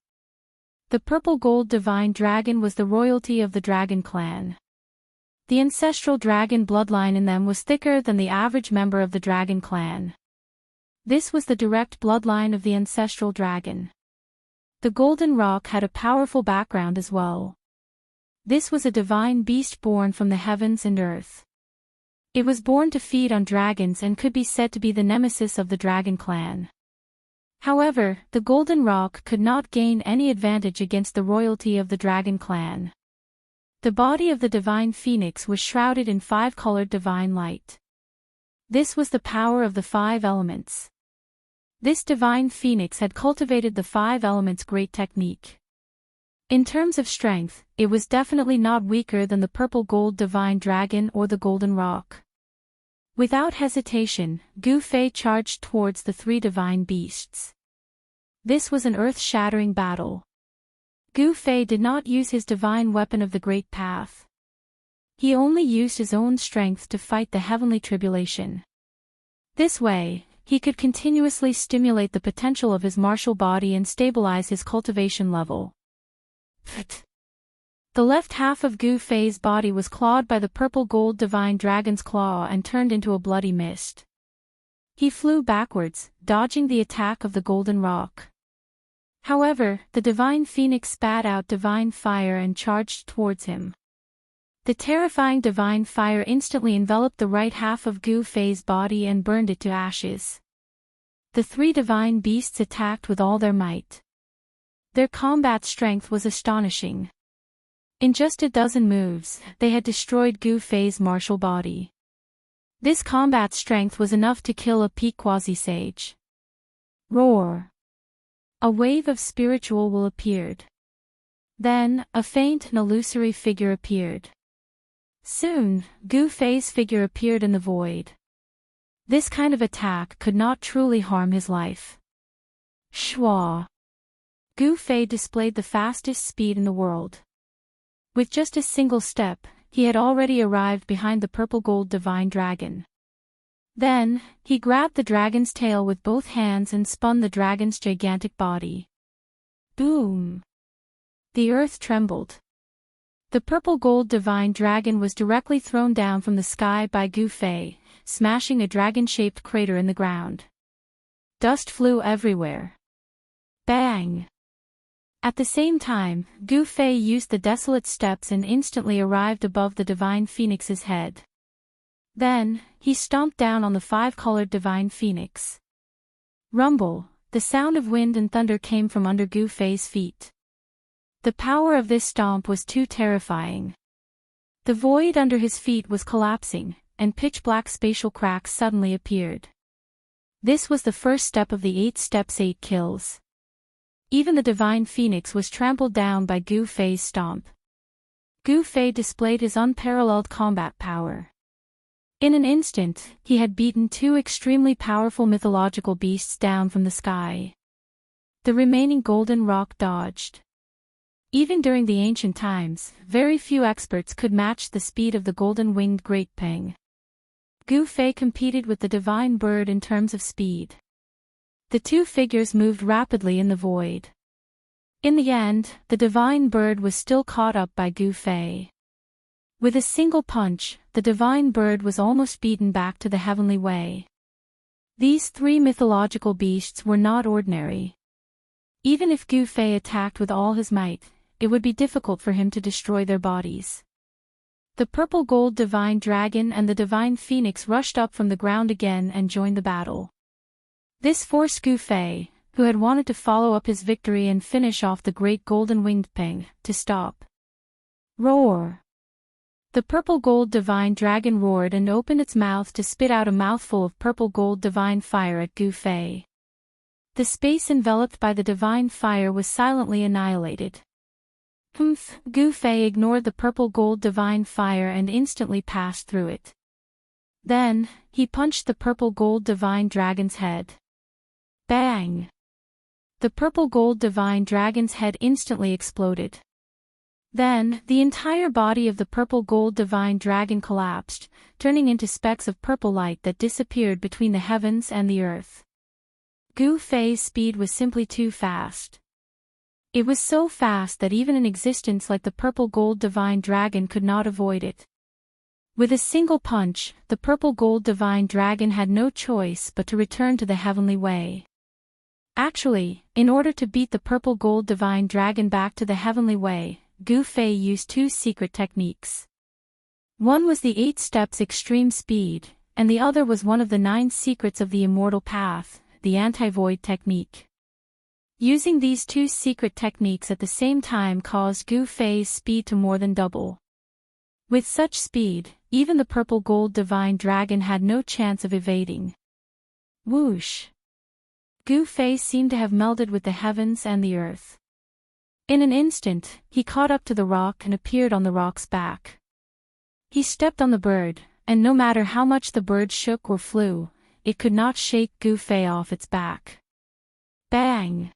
A: The purple gold divine dragon was the royalty of the dragon clan. The ancestral dragon bloodline in them was thicker than the average member of the dragon clan. This was the direct bloodline of the ancestral dragon. The golden roc had a powerful background as well. This was a divine beast born from the heavens and earth. It was born to feed on dragons and could be said to be the nemesis of the dragon clan. However, the golden roc could not gain any advantage against the royalty of the dragon clan. The body of the divine phoenix was shrouded in 5-colored divine light. This was the power of the 5 elements. This divine phoenix had cultivated the 5 elements' great technique. In terms of strength, it was definitely not weaker than the purple gold divine dragon or the golden roc. Without hesitation, Gu Fei charged towards the 3 divine beasts. This was an earth-shattering battle. Gu Fei did not use his divine weapon of the Great Path. He only used his own strength to fight the heavenly tribulation. This way, he could continuously stimulate the potential of his martial body and stabilize his cultivation level. The left half of Gu Fei's body was clawed by the purple gold divine dragon's claw and turned into a bloody mist. He flew backwards, dodging the attack of the golden roc. However, the divine phoenix spat out divine fire and charged towards him. The terrifying divine fire instantly enveloped the right half of Gu Fei's body and burned it to ashes. The 3 divine beasts attacked with all their might. Their combat strength was astonishing. In just a dozen moves, they had destroyed Gu Fei's martial body. This combat strength was enough to kill a peak quasi-sage. Roar! A wave of spiritual will appeared. Then, a faint and illusory figure appeared. Soon, Gu Fei's figure appeared in the void. This kind of attack could not truly harm his life. Shwa! Gu Fei displayed the fastest speed in the world. With just a single step, he had already arrived behind the purple gold divine dragon. Then, he grabbed the dragon's tail with both hands and spun the dragon's gigantic body. Boom! The earth trembled. The purple gold divine dragon was directly thrown down from the sky by Gu Fei, smashing a dragon-shaped crater in the ground. Dust flew everywhere. Bang! At the same time, Gu Fei used the desolate steps and instantly arrived above the divine phoenix's head. Then, he stomped down on the 5-colored divine phoenix. Rumble, the sound of wind and thunder came from under Gu Fei's feet. The power of this stomp was too terrifying. The void under his feet was collapsing, and pitch-black spatial cracks suddenly appeared. This was the first step of the 8 steps 8 kills. Even the divine phoenix was trampled down by Gu Fei's stomp. Gu Fei displayed his unparalleled combat power. In an instant, he had beaten 2 extremely powerful mythological beasts down from the sky. The remaining golden roc dodged. Even during the ancient times, very few experts could match the speed of the golden-winged Great Peng. Gu Fei competed with the divine bird in terms of speed. The two figures moved rapidly in the void. In the end, the divine bird was still caught up by Gu Fei. With a single punch, the divine bird was almost beaten back to the heavenly way. These three mythological beasts were not ordinary. Even if Gu Fei attacked with all his might, it would be difficult for him to destroy their bodies. The purple gold divine dragon and the divine phoenix rushed up from the ground again and joined the battle. This forced Gu Fei, who had wanted to follow up his victory and finish off the great golden-winged Peng, to stop. Roar! The purple gold divine dragon roared and opened its mouth to spit out a mouthful of purple gold divine fire at Gu Fei. The space enveloped by the divine fire was silently annihilated. Gu Fei ignored the purple gold divine fire and instantly passed through it. Then, he punched the purple gold divine dragon's head. Bang! The purple gold divine dragon's head instantly exploded. Then, the entire body of the purple gold divine dragon collapsed, turning into specks of purple light that disappeared between the heavens and the earth. Gu Fei's speed was simply too fast. It was so fast that even an existence like the purple gold divine dragon could not avoid it. With a single punch, the purple gold divine dragon had no choice but to return to the heavenly way. Actually, in order to beat the purple gold divine dragon back to the heavenly way, Gu Fei used two secret techniques. One was the 8 steps extreme speed, and the other was one of the 9 secrets of the immortal path, the anti-void technique. Using these two secret techniques at the same time caused Gu Fei's speed to more than double. With such speed, even the purple gold divine dragon had no chance of evading. Whoosh! Gu Fei seemed to have melded with the heavens and the earth. In an instant, he caught up to the rock and appeared on the rock's back. He stepped on the bird, and no matter how much the bird shook or flew, it could not shake Gu Fei off its back. Bang!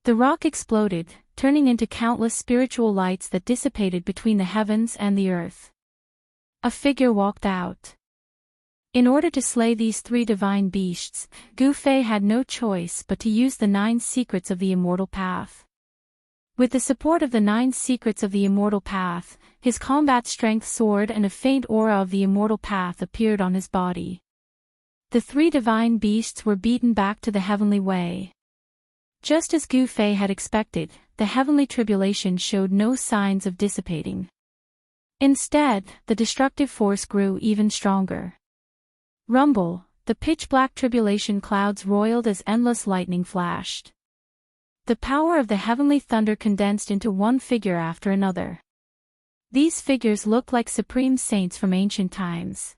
A: The rock exploded, turning into countless spiritual lights that dissipated between the heavens and the earth. A figure walked out. In order to slay these 3 divine beasts, Gu Fei had no choice but to use the 9 secrets of the immortal path. With the support of the 9 secrets of the immortal path, his combat strength soared and a faint aura of the immortal path appeared on his body. The 3 divine beasts were beaten back to the heavenly way. Just as Gu Fei had expected, the heavenly tribulation showed no signs of dissipating. Instead, the destructive force grew even stronger. Rumble, the pitch-black tribulation clouds roiled as endless lightning flashed. The power of the heavenly thunder condensed into one figure after another. These figures looked like supreme saints from ancient times.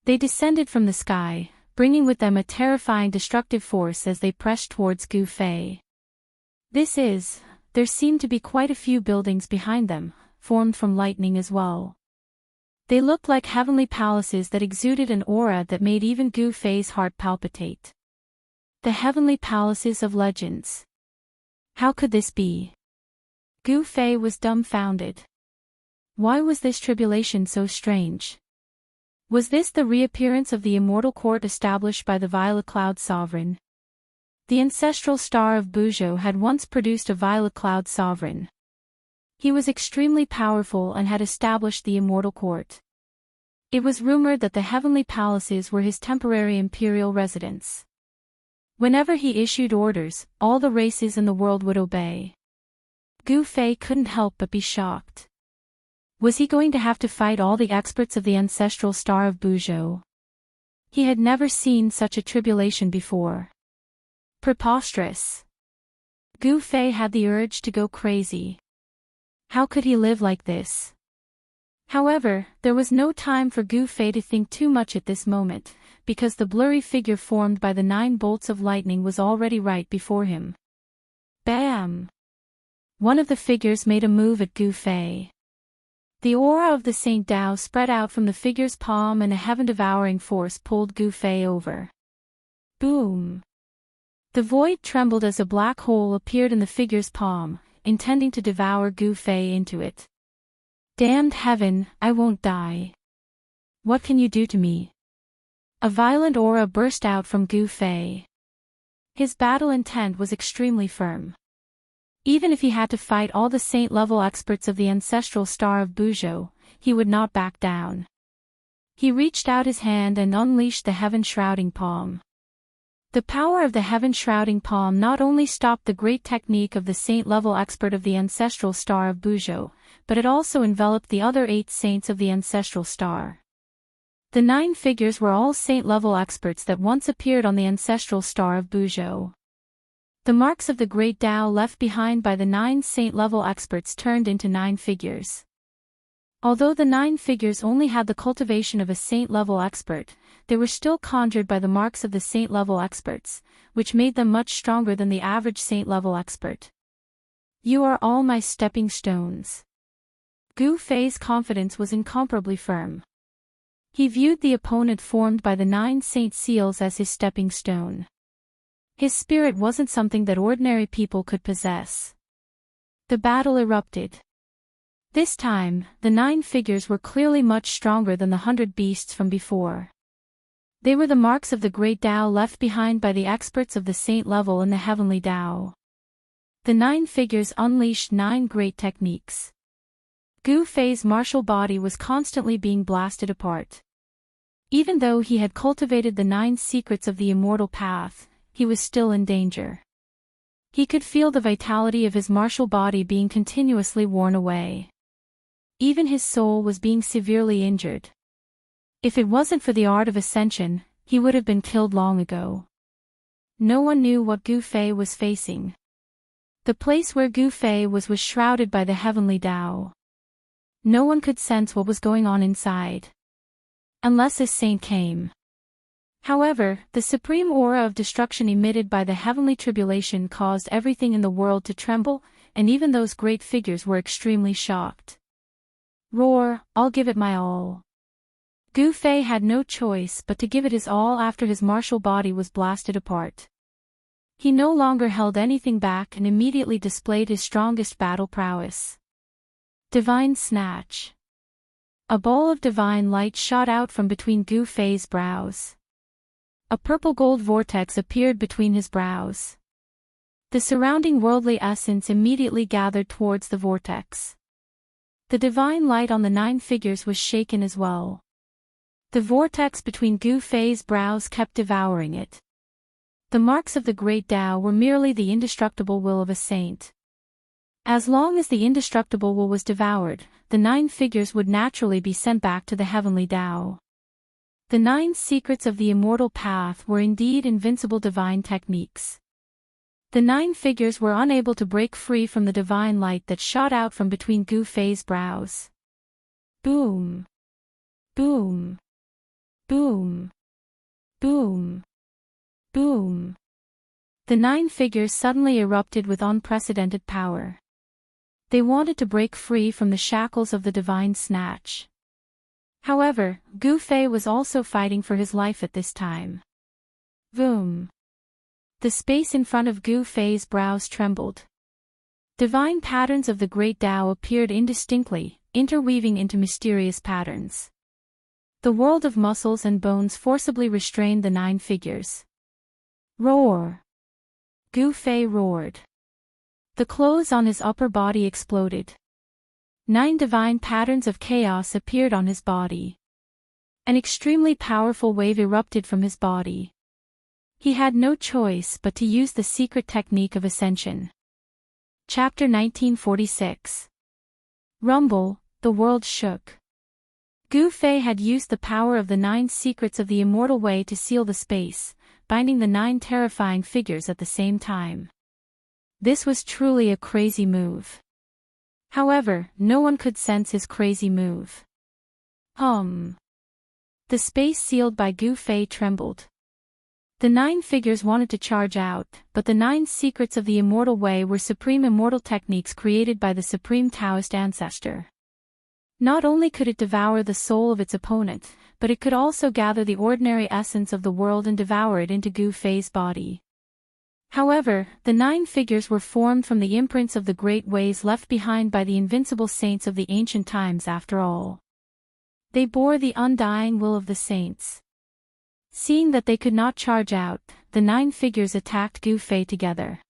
A: They descended from the sky, bringing with them a terrifying destructive force as they pressed towards Gu Fei. There seemed to be quite a few buildings behind them, formed from lightning as well. They looked like heavenly palaces that exuded an aura that made even Gu Fei's heart palpitate. The heavenly palaces of legends. How could this be? Gu Fei was dumbfounded. Why was this tribulation so strange? Was this the reappearance of the immortal court established by the Violet Cloud Sovereign? The ancestral star of Buzhou had once produced a Violet Cloud Sovereign. He was extremely powerful and had established the immortal court. It was rumored that the heavenly palaces were his temporary imperial residence. Whenever he issued orders, all the races in the world would obey. Gu Fei couldn't help but be shocked. Was he going to have to fight all the experts of the ancestral star of Buzhou? He had never seen such a tribulation before. Preposterous. Gu Fei had the urge to go crazy. How could he live like this? However, there was no time for Gu Fei to think too much at this moment, because the blurry figure formed by the 9 bolts of lightning was already right before him. Bam! One of the figures made a move at Gu Fei. The aura of the Saint Dao spread out from the figure's palm and a heaven-devouring force pulled Gu Fei over. Boom! The void trembled as a black hole appeared in the figure's palm, intending to devour Gu Fei into it. Damned heaven, I won't die. What can you do to me? A violent aura burst out from Gu Fei. His battle intent was extremely firm. Even if he had to fight all the saint-level experts of the ancestral star of Buzhou, he would not back down. He reached out his hand and unleashed the heaven-shrouding palm. The power of the heaven-shrouding palm not only stopped the great technique of the saint-level expert of the ancestral star of Buzhou, but it also enveloped the other 8 saints of the ancestral star. The 9 figures were all saint-level experts that once appeared on the ancestral star of Buzhou. The marks of the great Tao left behind by the 9 saint-level experts turned into 9 figures. Although the 9 figures only had the cultivation of a saint-level expert, they were still conjured by the marks of the saint-level experts, which made them much stronger than the average saint-level expert. You are all my stepping stones. Gu Fei's confidence was incomparably firm. He viewed the opponent formed by the 9 saint seals as his stepping stone. His spirit wasn't something that ordinary people could possess. The battle erupted. This time, the 9 figures were clearly much stronger than the 100 beasts from before. They were the marks of the great Tao left behind by the experts of the saint level in the heavenly Tao. The 9 figures unleashed 9 great techniques. Gu Fei's martial body was constantly being blasted apart. Even though he had cultivated the 9 secrets of the immortal path, he was still in danger. He could feel the vitality of his martial body being continuously worn away. Even his soul was being severely injured. If it wasn't for the art of ascension, he would have been killed long ago. No one knew what Gu Fei was facing. The place where Gu Fei was shrouded by the heavenly Tao. No one could sense what was going on inside. Unless a saint came. However, the supreme aura of destruction emitted by the heavenly tribulation caused everything in the world to tremble, and even those great figures were extremely shocked. Roar, I'll give it my all. Gu Fei had no choice but to give it his all after his martial body was blasted apart. He no longer held anything back and immediately displayed his strongest battle prowess. Divine Snatch. A ball of divine light shot out from between Gu Fei's brows. A purple-gold vortex appeared between his brows. The surrounding worldly essence immediately gathered towards the vortex. The divine light on the 9 figures was shaken as well. The vortex between Gu Fei's brows kept devouring it. The marks of the great Tao were merely the indestructible will of a saint. As long as the indestructible will was devoured, the 9 figures would naturally be sent back to the heavenly Tao. The 9 secrets of the immortal path were indeed invincible divine techniques. The 9 figures were unable to break free from the divine light that shot out from between Gu Fei's brows. Boom! Boom! Boom! Boom! Boom! The 9 figures suddenly erupted with unprecedented power. They wanted to break free from the shackles of the divine snatch. However, Gu Fei was also fighting for his life at this time. Boom! The space in front of Gu Fei's brows trembled. Divine patterns of the great Tao appeared indistinctly, interweaving into mysterious patterns. The world of muscles and bones forcibly restrained the 9 figures. Roar! Gu Fei roared. The clothes on his upper body exploded. 9 divine patterns of chaos appeared on his body. An extremely powerful wave erupted from his body. He had no choice but to use the secret technique of ascension. Chapter 1946. Rumble, the world shook. Gu Fei had used the power of the 9 secrets of the immortal way to seal the space, binding the 9 terrifying figures at the same time. This was truly a crazy move. However, no one could sense his crazy move. The space sealed by Gu Fei trembled. The 9 figures wanted to charge out, but the 9 secrets of the immortal way were supreme immortal techniques created by the supreme Taoist ancestor. Not only could it devour the soul of its opponent, but it could also gather the ordinary essence of the world and devour it into Gu Fei's body. However, the 9 figures were formed from the imprints of the great ways left behind by the invincible saints of the ancient times after all. They bore the undying will of the saints. Seeing that they could not charge out, the 9 figures attacked Gu Fei together.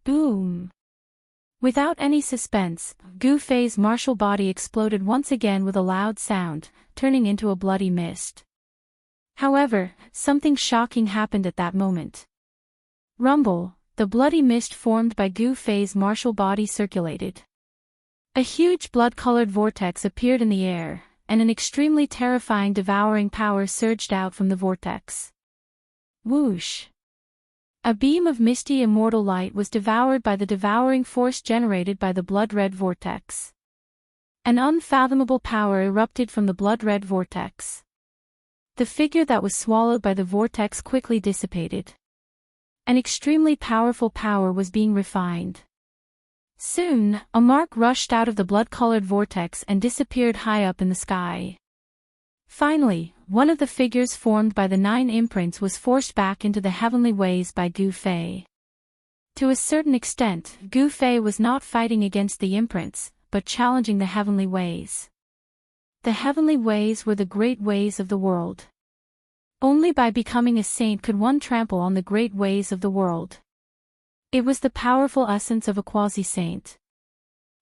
A: Boom! Without any suspense, Gu Fei's martial body exploded once again with a loud sound, turning into a bloody mist. However, something shocking happened at that moment. Rumble, the bloody mist formed by Gu Fei's martial body circulated. A huge blood-colored vortex appeared in the air, and an extremely terrifying devouring power surged out from the vortex. Whoosh! A beam of misty immortal light was devoured by the devouring force generated by the blood-red vortex. An unfathomable power erupted from the blood-red vortex. The figure that was swallowed by the vortex quickly dissipated. An extremely powerful power was being refined. Soon, a mark rushed out of the blood-colored vortex and disappeared high up in the sky. Finally, one of the figures formed by the 9 imprints was forced back into the heavenly ways by Gu Fei. To a certain extent, Gu Fei was not fighting against the imprints, but challenging the heavenly ways. The heavenly ways were the great ways of the world. Only by becoming a saint could one trample on the great ways of the world. It was the powerful essence of a quasi-saint.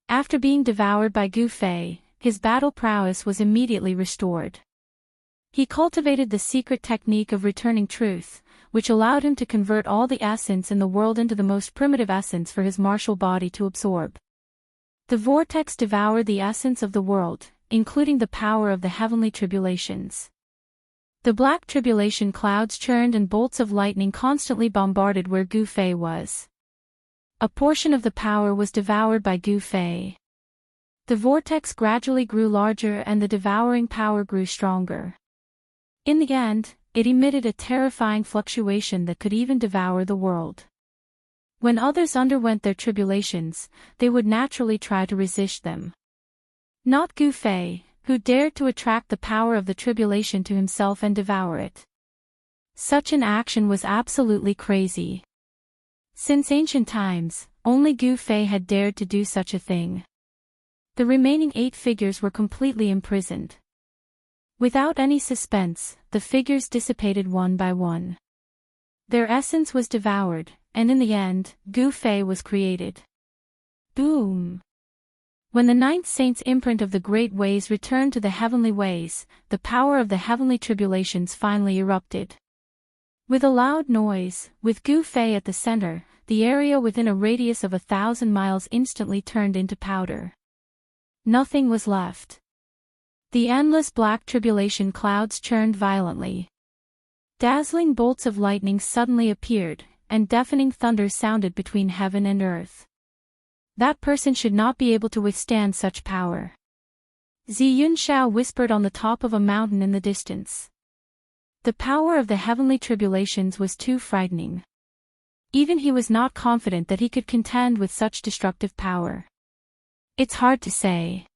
A: After being devoured by Gu Fei, his battle prowess was immediately restored. He cultivated the secret technique of returning truth, which allowed him to convert all the essence in the world into the most primitive essence for his martial body to absorb. The vortex devoured the essence of the world, including the power of the heavenly tribulations. The black tribulation clouds churned and bolts of lightning constantly bombarded where Gu Fei was. A portion of the power was devoured by Gu Fei. The vortex gradually grew larger and the devouring power grew stronger. In the end, it emitted a terrifying fluctuation that could even devour the world. When others underwent their tribulations, they would naturally try to resist them. Not Gu Fei, who dared to attract the power of the tribulation to himself and devour it. Such an action was absolutely crazy. Since ancient times, only Gu Fei had dared to do such a thing. The remaining 8 figures were completely imprisoned. Without any suspense, the figures dissipated one by one. Their essence was devoured, and in the end, Gu Fei was created. Boom! When the 9th saint's imprint of the great ways returned to the heavenly ways, the power of the heavenly tribulations finally erupted. With a loud noise, with Gu Fei at the center, the area within a radius of 1,000 miles instantly turned into powder. Nothing was left. The endless black tribulation clouds churned violently. Dazzling bolts of lightning suddenly appeared, and deafening thunder sounded between heaven and earth. That person should not be able to withstand such power. Zi Yunxiao whispered on the top of a mountain in the distance. The power of the heavenly tribulations was too frightening. Even he was not confident that he could contend with such destructive power. It's hard to say.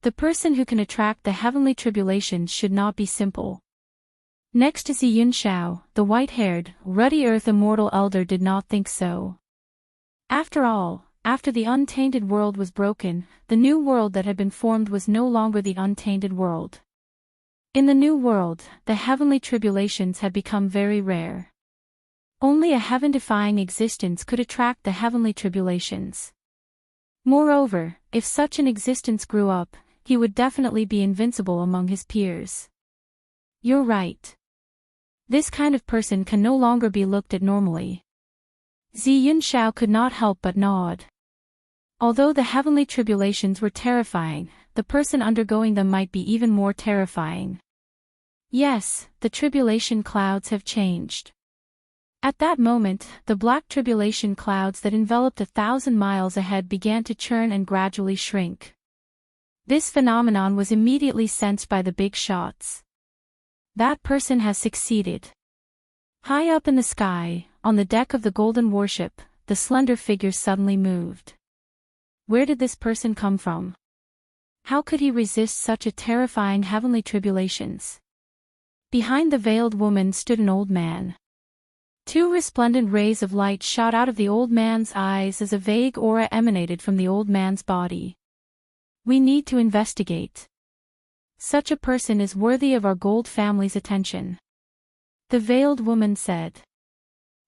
A: The person who can attract the heavenly tribulations should not be simple. Next to Zi Yunxiao, the white-haired, ruddy earth immortal elder did not think so. After all, after the untainted world was broken, the new world that had been formed was no longer the untainted world. In the new world, the heavenly tribulations had become very rare. Only a heaven-defying existence could attract the heavenly tribulations. Moreover, if such an existence grew up, he would definitely be invincible among his peers. You're right. This kind of person can no longer be looked at normally. Zi Yunxiao could not help but nod. Although the heavenly tribulations were terrifying, the person undergoing them might be even more terrifying. Yes, the tribulation clouds have changed. At that moment, the black tribulation clouds that enveloped 1,000 miles ahead began to churn and gradually shrink. This phenomenon was immediately sensed by the big shots. That person has succeeded. High up in the sky, on the deck of the golden warship, the slender figure suddenly moved. Where did this person come from? How could he resist such a terrifying heavenly tribulations? Behind the veiled woman stood an old man. Two resplendent rays of light shot out of the old man's eyes as a vague aura emanated from the old man's body. We need to investigate. Such a person is worthy of our Gold family's attention. The veiled woman said.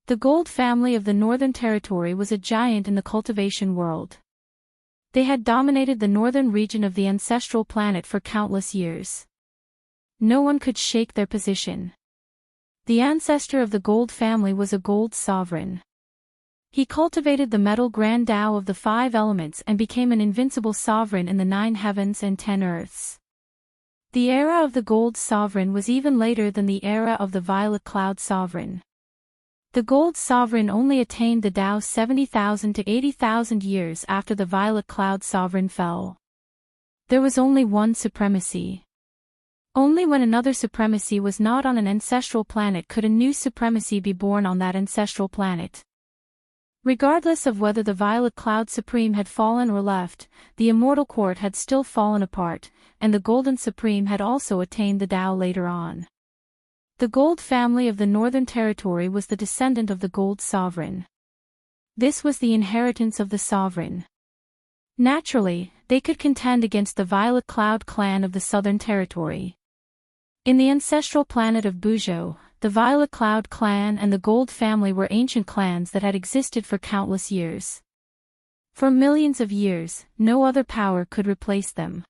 A: The Gold family of the Northern Territory was a giant in the cultivation world. They had dominated the northern region of the ancestral planet for countless years. No one could shake their position. The ancestor of the Gold family was a Gold sovereign. He cultivated the metal grand Tao of the 5 elements and became an invincible sovereign in the 9 heavens and 10 earths. The era of the Gold sovereign was even later than the era of the Violet Cloud sovereign. The Gold sovereign only attained the Tao 70,000 to 80,000 years after the Violet Cloud sovereign fell. There was only one supremacy. Only when another supremacy was not on an ancestral planet could a new supremacy be born on that ancestral planet. Regardless of whether the Violet Cloud Supreme had fallen or left, the Immortal Court had still fallen apart, and the Golden Supreme had also attained the Tao later on. The Gold family of the Northern Territory was the descendant of the Gold sovereign. This was the inheritance of the sovereign. Naturally, they could contend against the Violet Cloud clan of the Southern Territory. In the ancestral planet of Buzhou, the Violet Cloud clan and the Gold family were ancient clans that had existed for countless years. For millions of years, no other power could replace them.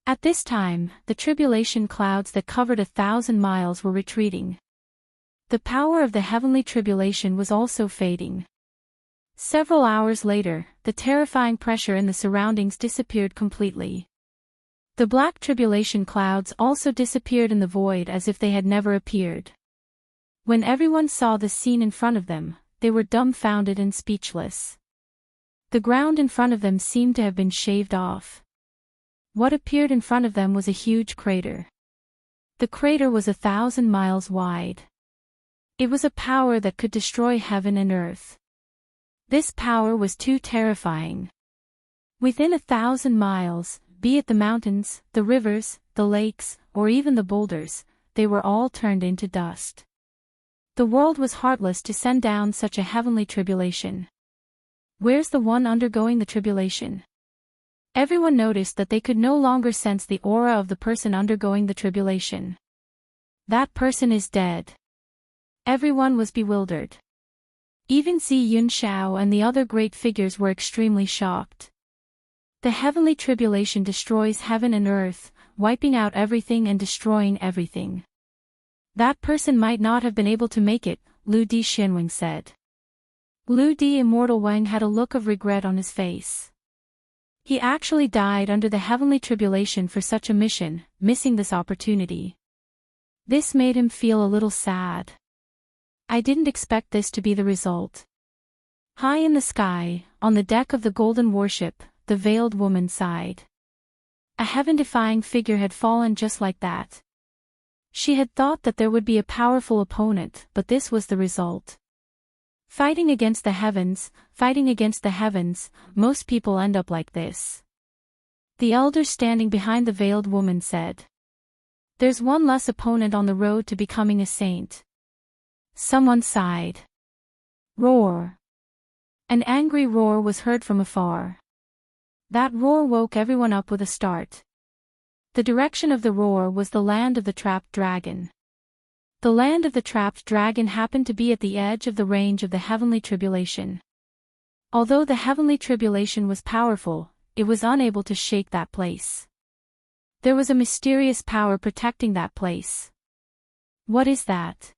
A: At this time, the tribulation clouds that covered 1,000 miles were retreating. The power of the heavenly tribulation was also fading. Several hours later, the terrifying pressure in the surroundings disappeared completely. The black tribulation clouds also disappeared in the void as if they had never appeared. When everyone saw the scene in front of them, they were dumbfounded and speechless. The ground in front of them seemed to have been shaved off. What appeared in front of them was a huge crater. The crater was 1,000 miles wide. It was a power that could destroy heaven and earth. This power was too terrifying. Within 1,000 miles, be it the mountains, the rivers, the lakes, or even the boulders, they were all turned into dust. The world was heartless to send down such a heavenly tribulation. Where's the one undergoing the tribulation? Everyone noticed that they could no longer sense the aura of the person undergoing the tribulation. That person is dead. Everyone was bewildered. Even Zi Yunshao and the other great figures were extremely shocked. The heavenly tribulation destroys heaven and earth, wiping out everything and destroying everything. That person might not have been able to make it, Lu Di Xinwang said. Lu Di Immortal Wang had a look of regret on his face. He actually died under the heavenly tribulation for such a mission, missing this opportunity. This made him feel a little sad. I didn't expect this to be the result. High in the sky, on the deck of the golden warship, the veiled woman sighed. A heaven-defying figure had fallen just like that. She had thought that there would be a powerful opponent, but this was the result. Fighting against the heavens, most people end up like this. The elder standing behind the veiled woman said. There's one less opponent on the road to becoming a saint. Someone sighed. Roar. An angry roar was heard from afar. That roar woke everyone up with a start. The direction of the roar was the land of the trapped dragon. The land of the trapped dragon happened to be at the edge of the range of the heavenly tribulation. Although the heavenly tribulation was powerful, it was unable to shake that place. There was a mysterious power protecting that place. What is that?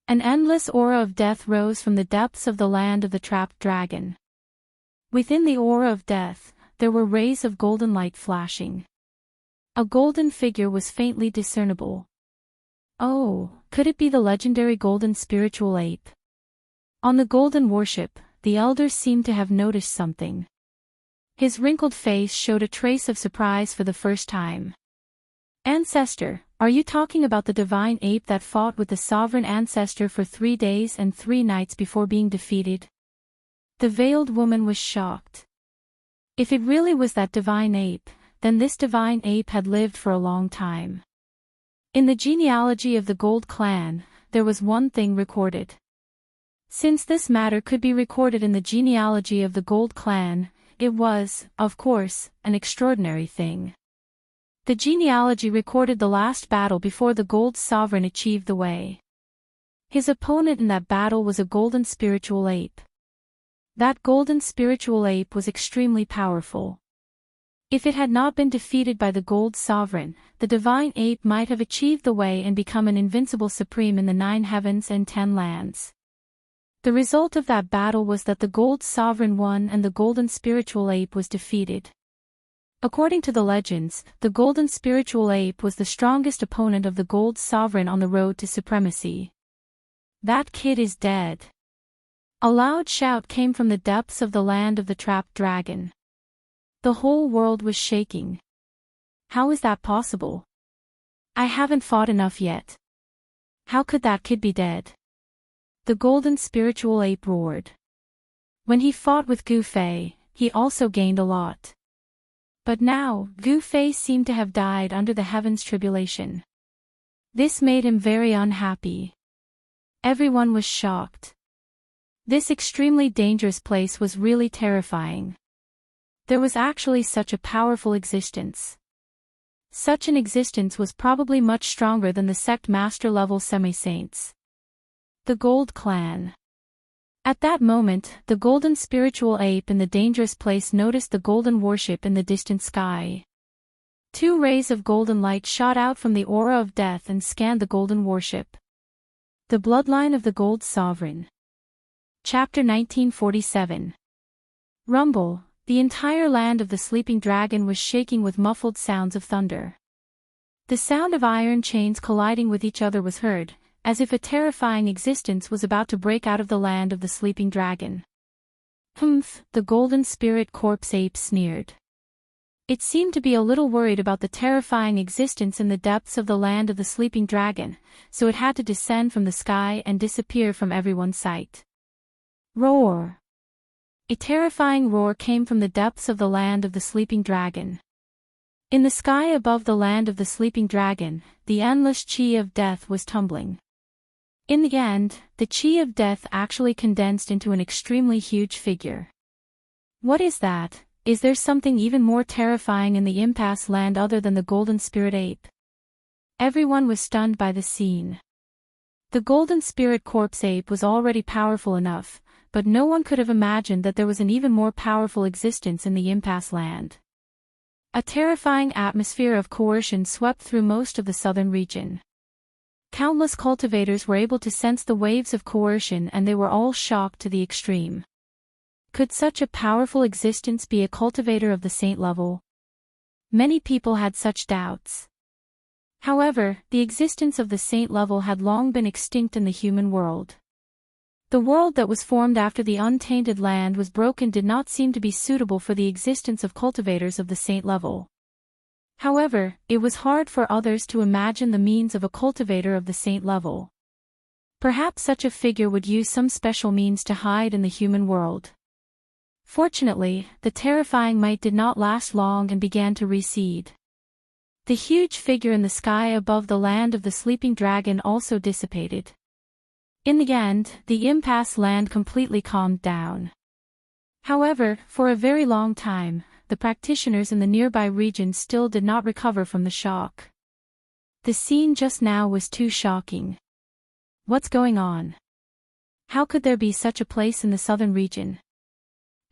A: An endless aura of death rose from the depths of the land of the trapped dragon. Within the aura of death, there were rays of golden light flashing. A golden figure was faintly discernible. Oh, could it be the legendary golden spiritual ape? On the golden warship, the elder seemed to have noticed something. His wrinkled face showed a trace of surprise for the first time. Ancestor, are you talking about the divine ape that fought with the sovereign ancestor for 3 days and 3 nights before being defeated? The veiled woman was shocked. If it really was that divine ape, then this divine ape had lived for a long time. In the genealogy of the Gold clan, there was one thing recorded. Since this matter could be recorded in the genealogy of the Gold Clan, it was, of course, an extraordinary thing. The genealogy recorded the last battle before the Gold Sovereign achieved the way. His opponent in that battle was a golden spiritual ape. That golden spiritual ape was extremely powerful. If it had not been defeated by the Gold Sovereign, the divine ape might have achieved the way and become an invincible supreme in the 9 heavens and 10 lands. The result of that battle was that the Gold Sovereign won and the golden spiritual ape was defeated. According to the legends, the golden spiritual ape was the strongest opponent of the Gold Sovereign on the road to supremacy. That kid is dead. A loud shout came from the depths of the land of the trapped dragon. The whole world was shaking. How is that possible? I haven't fought enough yet. How could that kid be dead? The golden spiritual ape roared. When he fought with Gu Fei, he also gained a lot. But now, Gu Fei seemed to have died under the heavens' tribulation. This made him very unhappy. Everyone was shocked. This extremely dangerous place was really terrifying. There was actually such a powerful existence. Such an existence was probably much stronger than the sect master-level semi-saints. The Gold Clan. At that moment, the golden spiritual ape in the dangerous place noticed the golden worship in the distant sky. 2 rays of golden light shot out from the aura of death and scanned the golden worship. The bloodline of the Gold Sovereign. Chapter 1947. Rumble. The entire land of the sleeping dragon was shaking with muffled sounds of thunder. The sound of iron chains colliding with each other was heard, as if a terrifying existence was about to break out of the land of the sleeping dragon. Humph, the golden spirit corpse ape sneered. It seemed to be a little worried about the terrifying existence in the depths of the land of the sleeping dragon, so it had to descend from the sky and disappear from everyone's sight. Roar! A terrifying roar came from the depths of the land of the sleeping dragon. In the sky above the land of the sleeping dragon, the endless chi of death was tumbling. In the end, the chi of death actually condensed into an extremely huge figure. What is that? Is there something even more terrifying in the impasse land other than the golden spirit ape? Everyone was stunned by the scene. The golden spirit corpse ape was already powerful enough, but no one could have imagined that there was an even more powerful existence in the impasse land. A terrifying atmosphere of coercion swept through most of the southern region. Countless cultivators were able to sense the waves of coercion and they were all shocked to the extreme. Could such a powerful existence be a cultivator of the saint level? Many people had such doubts. However, the existence of the saint level had long been extinct in the human world. The world that was formed after the untainted land was broken did not seem to be suitable for the existence of cultivators of the saint level. However, it was hard for others to imagine the means of a cultivator of the saint level. Perhaps such a figure would use some special means to hide in the human world. Fortunately, the terrifying might did not last long and began to recede. The huge figure in the sky above the land of the sleeping dragon also dissipated. In the end, the impasse land completely calmed down. However, for a very long time, the practitioners in the nearby region still did not recover from the shock. The scene just now was too shocking. What's going on? How could there be such a place in the southern region?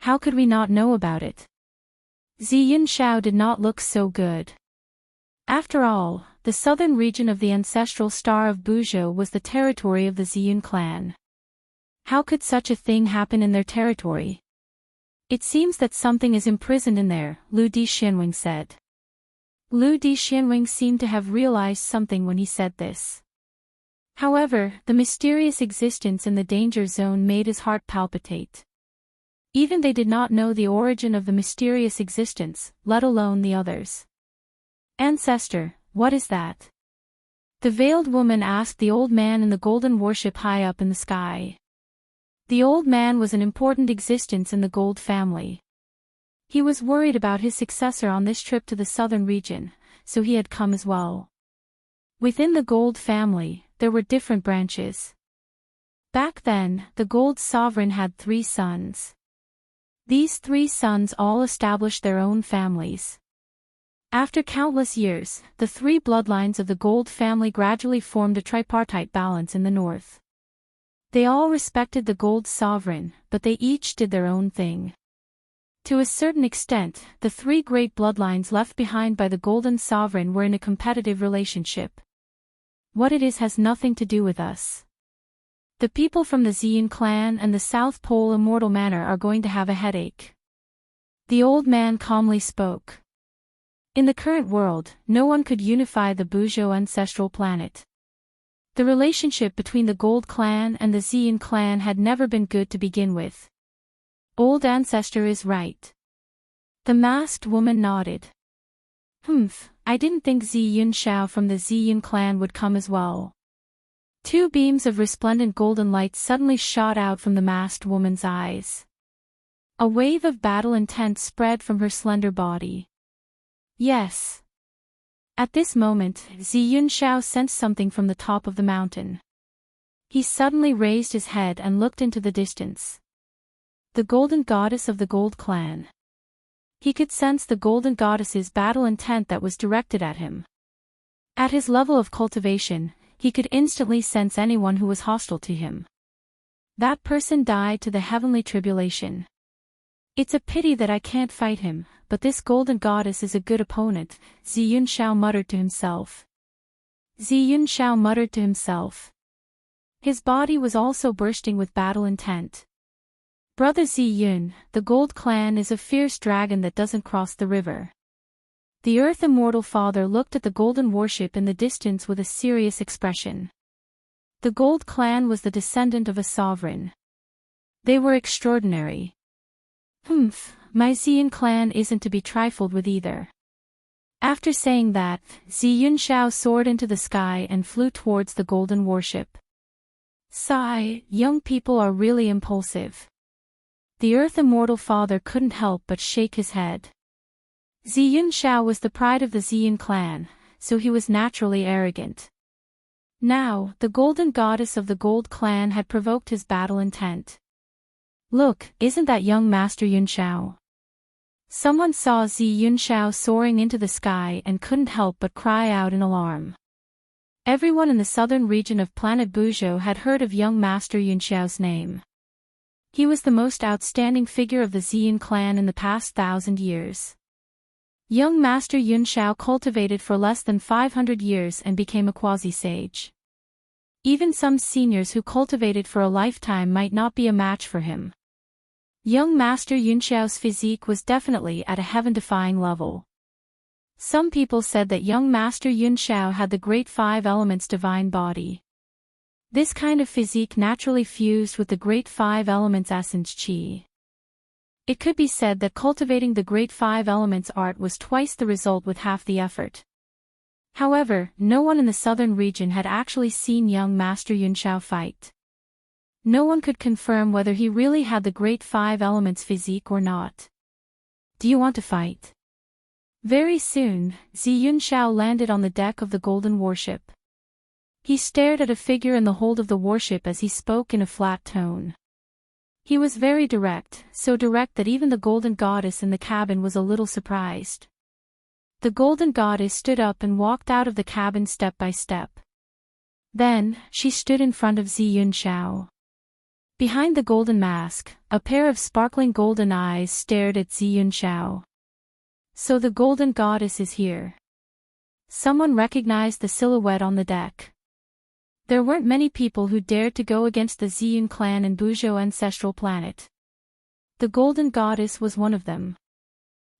A: How could we not know about it? Ziyun Shao did not look so good. After all, the southern region of the ancestral star of Buzhou was the territory of the Ziyun clan. How could such a thing happen in their territory? It seems that something is imprisoned in there, Lu Dixinwing said. Lu Dixinwing seemed to have realized something when he said this. However, the mysterious existence in the danger zone made his heart palpitate. Even they did not know the origin of the mysterious existence, let alone the others. Ancestor, what is that? The veiled woman asked the old man in the golden worship high up in the sky. The old man was an important existence in the Gold family. He was worried about his successor on this trip to the southern region, so he had come as well. Within the Gold family, there were different branches. Back then, the Gold Sovereign had 3 sons. These 3 sons all established their own families. After countless years, the 3 bloodlines of the Gold family gradually formed a tripartite balance in the north. They all respected the Gold Sovereign, but they each did their own thing. To a certain extent, the 3 great bloodlines left behind by the Golden Sovereign were in a competitive relationship. What it is has nothing to do with us. The people from the Xian clan and the South Pole Immortal Manor are going to have a headache. The old man calmly spoke. In the current world, no one could unify the Buzhou ancestral planet. The relationship between the Gold clan and the Xian clan had never been good to begin with. Old ancestor is right. The masked woman nodded. I didn't think Zi Yunxiao from the Xian clan would come as well. 2 beams of resplendent golden light suddenly shot out from the masked woman's eyes. A wave of battle intent spread from her slender body. Yes. At this moment, Zi Yunxiao sensed something from the top of the mountain. He suddenly raised his head and looked into the distance. The golden goddess of the Gold clan. He could sense the golden goddess's battle intent that was directed at him. At his level of cultivation, he could instantly sense anyone who was hostile to him. That person died to the heavenly tribulation. It's a pity that I can't fight him, but this golden goddess is a good opponent, Zi Yunxiao muttered to himself. Zi Yunxiao muttered to himself. His body was also bursting with battle intent. Brother Zi Yun, the Gold clan is a fierce dragon that doesn't cross the river. The Earth Immortal Father looked at the golden warship in the distance with a serious expression. The Gold clan was the descendant of a sovereign. They were extraordinary. My Xian clan isn't to be trifled with either. After saying that, Zi Yunxiao soared into the sky and flew towards the golden warship. Sigh, young people are really impulsive. The Earth Immortal Father couldn't help but shake his head. Zi Yunxiao was the pride of the Xian clan, so he was naturally arrogant. Now, the golden goddess of the Gold clan had provoked his battle intent. Look, isn't that young Master Yunxiao? Someone saw Zi Yunxiao soaring into the sky and couldn't help but cry out in alarm. Everyone in the southern region of planet Buzhou had heard of young Master Yunxiao's name. He was the most outstanding figure of the Xian clan in the past 1,000 years. Young Master Yunxiao cultivated for less than 500 years and became a quasi-sage. Even some seniors who cultivated for a lifetime might not be a match for him. Young Master Yunxiao's physique was definitely at a heaven-defying level. Some people said that young Master Yunxiao had the great 5 elements divine body. This kind of physique naturally fused with the great 5 elements essence qi. It could be said that cultivating the great 5 elements art was twice the result with half the effort. However, no one in the southern region had actually seen young Master Yunxiao fight. No one could confirm whether he really had the great 5 elements physique or not. Do you want to fight? Very soon, Zi Yunxiao landed on the deck of the golden warship. He stared at a figure in the hold of the warship as he spoke in a flat tone. He was very direct, so direct that even the golden goddess in the cabin was a little surprised. The golden goddess stood up and walked out of the cabin step by step. Then, she stood in front of Zi Yunxiao. Behind the golden mask, a pair of sparkling golden eyes stared at Zi Yunxiao. So the golden goddess is here. Someone recognized the silhouette on the deck. There weren't many people who dared to go against the Xian clan in Buzhou ancestral planet. The golden goddess was one of them.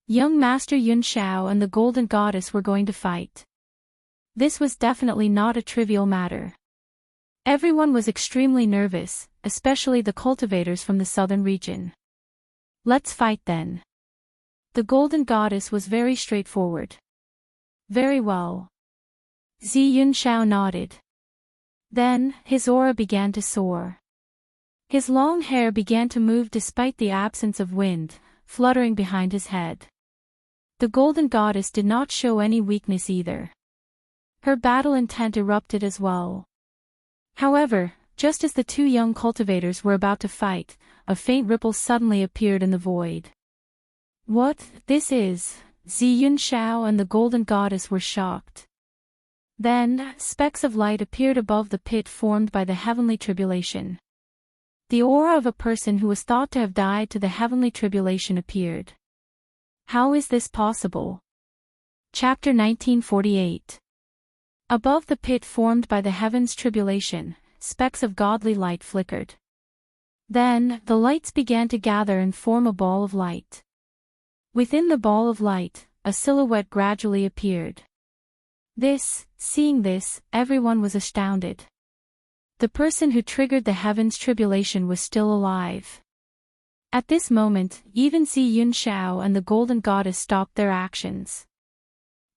A: Young Master Yunxiao and the golden goddess were going to fight. This was definitely not a trivial matter. Everyone was extremely nervous, especially the cultivators from the southern region. Let's fight then. The golden goddess was very straightforward. Very well. Zi Yunxiao nodded. Then, his aura began to soar. His long hair began to move despite the absence of wind, fluttering behind his head. The golden goddess did not show any weakness either. Her battle intent erupted as well. However, Just as the two young cultivators were about to fight, a faint ripple suddenly appeared in the void. What this is? Ziyun Shao and the Golden Goddess were shocked. Then, specks of light appeared above the pit formed by the heavenly tribulation. The aura of a person who was thought to have died to the heavenly tribulation appeared. How is this possible? Chapter 1948. Above the pit formed by the heaven's tribulation, specks of godly light flickered. Then, the lights began to gather and form a ball of light. Within the ball of light, a silhouette gradually appeared. Seeing this, everyone was astounded. The person who triggered the heaven's tribulation was still alive. At this moment, even Ziyun Shao and the Golden Goddess stopped their actions.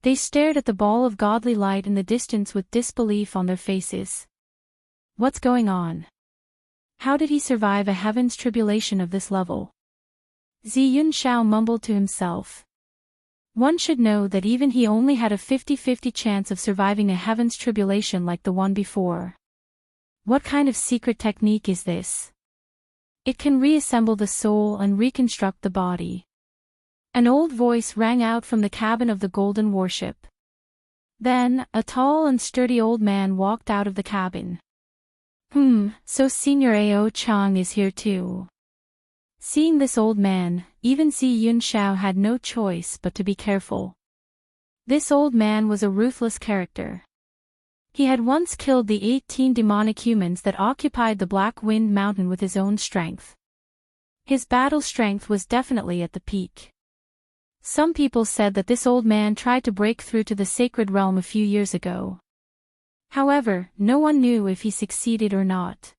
A: They stared at the ball of godly light in the distance with disbelief on their faces. What's going on? How did he survive a heaven's tribulation of this level? Ziyun Shao mumbled to himself. One should know that even he only had a 50-50 chance of surviving a heaven's tribulation like the one before. What kind of secret technique is this? It can reassemble the soul and reconstruct the body. An old voice rang out from the cabin of the Golden Warship. Then, a tall and sturdy old man walked out of the cabin. So Senior Ao Chang is here too. Seeing this old man, even Ziyun Shao had no choice but to be careful. This old man was a ruthless character. He had once killed the 18 demonic humans that occupied the Black Wind Mountain with his own strength. His battle strength was definitely at the peak. Some people said that this old man tried to break through to the sacred realm a few years ago. However, no one knew if he succeeded or not.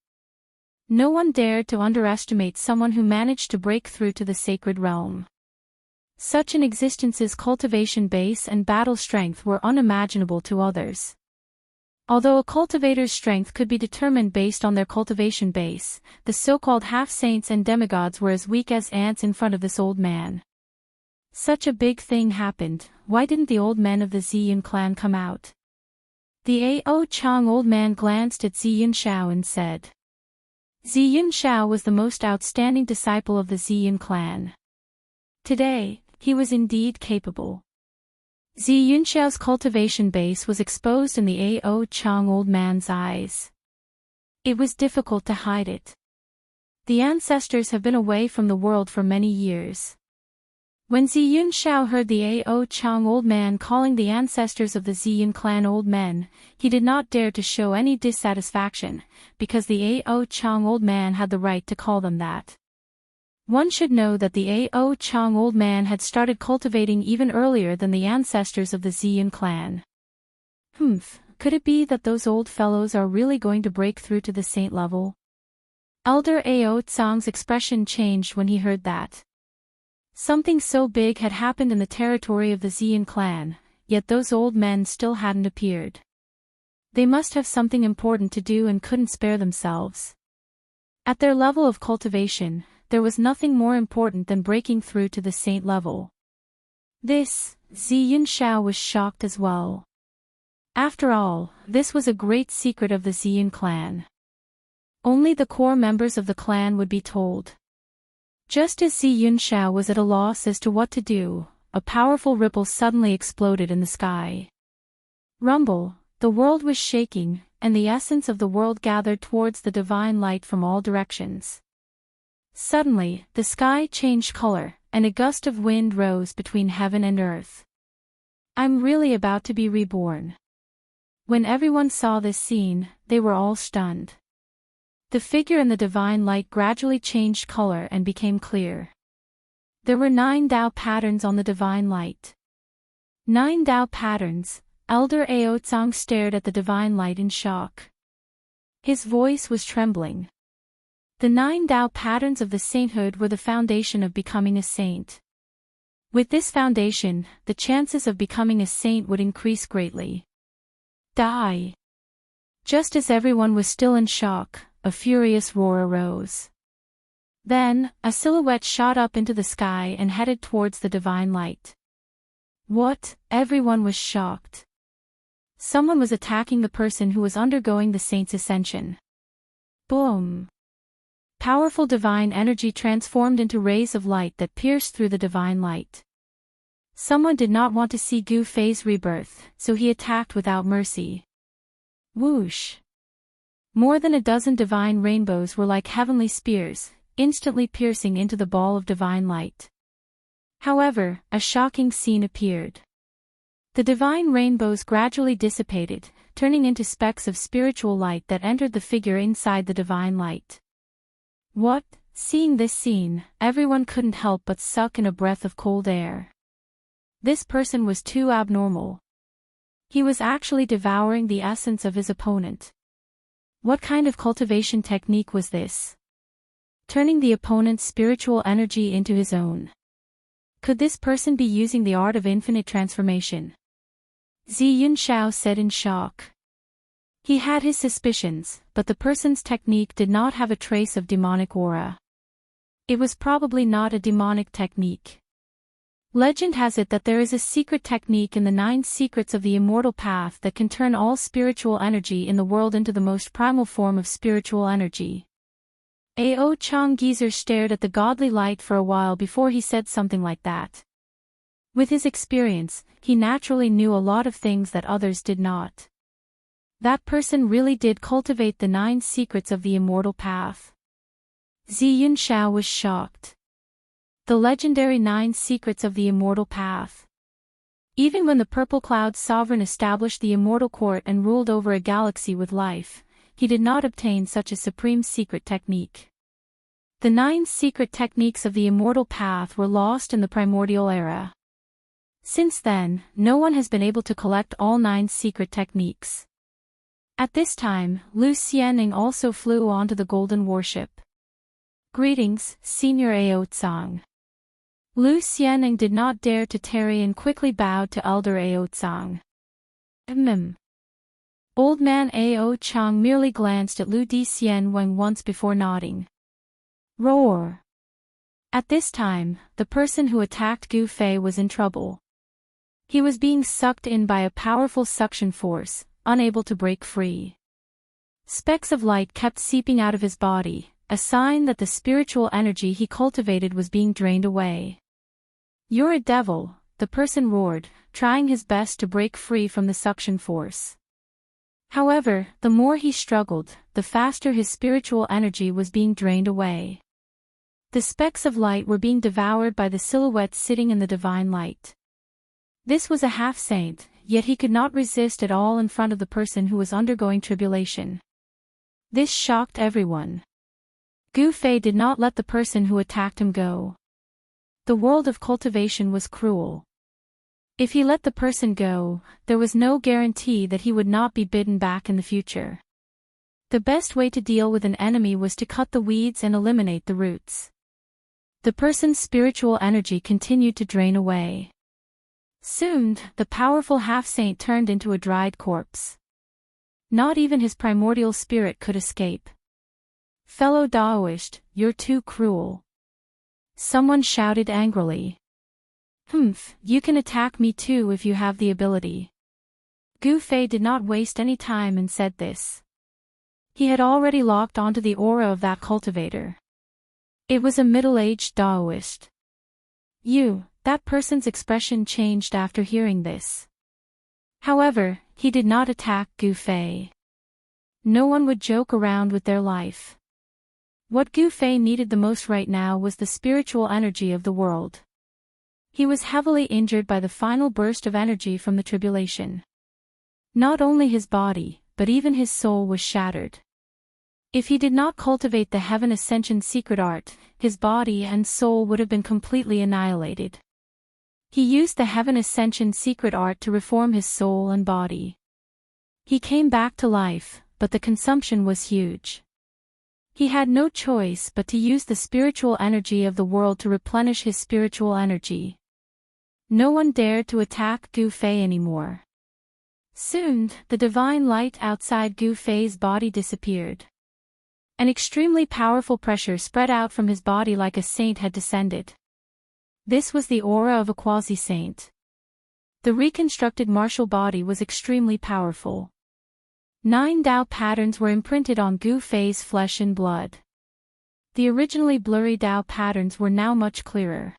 A: No one dared to underestimate someone who managed to break through to the sacred realm. Such an existence's cultivation base and battle strength were unimaginable to others. Although a cultivator's strength could be determined based on their cultivation base, the so-called half-saints and demigods were as weak as ants in front of this old man. Such a big thing happened, why didn't the old men of the Ziyun clan come out? The Ao Chang old man glanced at Ziyun Shao and said. Ziyun Shao was the most outstanding disciple of the Ziyun clan. Today, he was indeed capable. Ziyun Shao's cultivation base was exposed in the Ao Chang old man's eyes. It was difficult to hide it. The ancestors have been away from the world for many years. When Ziyun Shao heard the Ao Chang old man calling the ancestors of the Ziyun clan old men, he did not dare to show any dissatisfaction, because the Ao Chang old man had the right to call them that. One should know that the Ao Chang old man had started cultivating even earlier than the ancestors of the Ziyun clan. Could it be that those old fellows are really going to break through to the saint level? Elder Ao Tsang's expression changed when he heard that. Something so big had happened in the territory of the Ziyun clan, yet those old men still hadn't appeared. They must have something important to do and couldn't spare themselves. At their level of cultivation, there was nothing more important than breaking through to the saint level. Ziyun Shao was shocked as well. After all, this was a great secret of the Ziyun clan. Only the core members of the clan would be told. Just as Ziyun Shao was at a loss as to what to do, a powerful ripple suddenly exploded in the sky. Rumble, the world was shaking, and the essence of the world gathered towards the divine light from all directions. Suddenly, the sky changed color, and a gust of wind rose between heaven and earth. I'm really about to be reborn. When everyone saw this scene, they were all stunned. The figure in the divine light gradually changed color and became clear. There were 9 Dao patterns on the divine light. 9 Dao patterns. Elder Ao Tsang stared at the divine light in shock. His voice was trembling. The 9 Dao patterns of the sainthood were the foundation of becoming a saint. With this foundation, the chances of becoming a saint would increase greatly. Die! Just as everyone was still in shock, a furious roar arose. Then, a silhouette shot up into the sky and headed towards the divine light. What? Everyone was shocked. Someone was attacking the person who was undergoing the saint's ascension. Boom! Powerful divine energy transformed into rays of light that pierced through the divine light. Someone did not want to see Gu Fei's rebirth, so he attacked without mercy. Whoosh! More than a dozen divine rainbows were like heavenly spears, instantly piercing into the ball of divine light. However, a shocking scene appeared. The divine rainbows gradually dissipated, turning into specks of spiritual light that entered the figure inside the divine light. What? Seeing this scene, everyone couldn't help but suck in a breath of cold air. This person was too abnormal. He was actually devouring the essence of his opponent. What kind of cultivation technique was this? Turning the opponent's spiritual energy into his own. Could this person be using the art of infinite transformation? Zi Yunxiao said in shock. He had his suspicions, but the person's technique did not have a trace of demonic aura. It was probably not a demonic technique. Legend has it that there is a secret technique in the 9 secrets of the immortal path that can turn all spiritual energy in the world into the most primal form of spiritual energy. Ao Chang Geezer stared at the godly light for a while before he said something like that. With his experience, he naturally knew a lot of things that others did not. That person really did cultivate the 9 secrets of the immortal path. Zi Yunxiao was shocked. The legendary 9 secrets of the immortal path. Even when the Purple Cloud Sovereign established the immortal court and ruled over a galaxy with life, he did not obtain such a supreme secret technique. The 9 secret techniques of the immortal path were lost in the primordial era. Since then, no one has been able to collect all 9 secret techniques. At this time, Lu Xianning also flew onto the golden warship. Greetings, Senior Ao Tsang. Lu Xianning did not dare to tarry and quickly bowed to Elder Ao Tsang. Old man Ao Chang merely glanced at Lu Xianwang once before nodding. Roar! At this time, the person who attacked Gu Fei was in trouble. He was being sucked in by a powerful suction force, unable to break free. Specks of light kept seeping out of his body, a sign that the spiritual energy he cultivated was being drained away. You're a devil, the person roared, trying his best to break free from the suction force. However, the more he struggled, the faster his spiritual energy was being drained away. The specks of light were being devoured by the silhouette sitting in the divine light. This was a half-saint, yet he could not resist at all in front of the person who was undergoing tribulation. This shocked everyone. Gu Fei did not let the person who attacked him go. The world of cultivation was cruel. If he let the person go, there was no guarantee that he would not be bidden back in the future. The best way to deal with an enemy was to cut the weeds and eliminate the roots. The person's spiritual energy continued to drain away. Soon, the powerful half-saint turned into a dried corpse. Not even his primordial spirit could escape. Fellow Daoist, you're too cruel. Someone shouted angrily. You can attack me too if you have the ability. Gu Fei did not waste any time and said this. He had already locked onto the aura of that cultivator. It was a middle-aged Daoist. That person's expression changed after hearing this. However, he did not attack Gu Fei. No one would joke around with their life. What Gu Fei needed the most right now was the spiritual energy of the world. He was heavily injured by the final burst of energy from the tribulation. Not only his body, but even his soul was shattered. If he did not cultivate the Heaven Ascension secret art, his body and soul would have been completely annihilated. He used the Heaven Ascension secret art to reform his soul and body. He came back to life, but the consumption was huge. He had no choice but to use the spiritual energy of the world to replenish his spiritual energy. No one dared to attack Gu Fei anymore. Soon, the divine light outside Gu Fei's body disappeared. An extremely powerful pressure spread out from his body like a saint had descended. This was the aura of a quasi-saint. The reconstructed martial body was extremely powerful. 9 Dao patterns were imprinted on Gu Fei's flesh and blood. The originally blurry Dao patterns were now much clearer.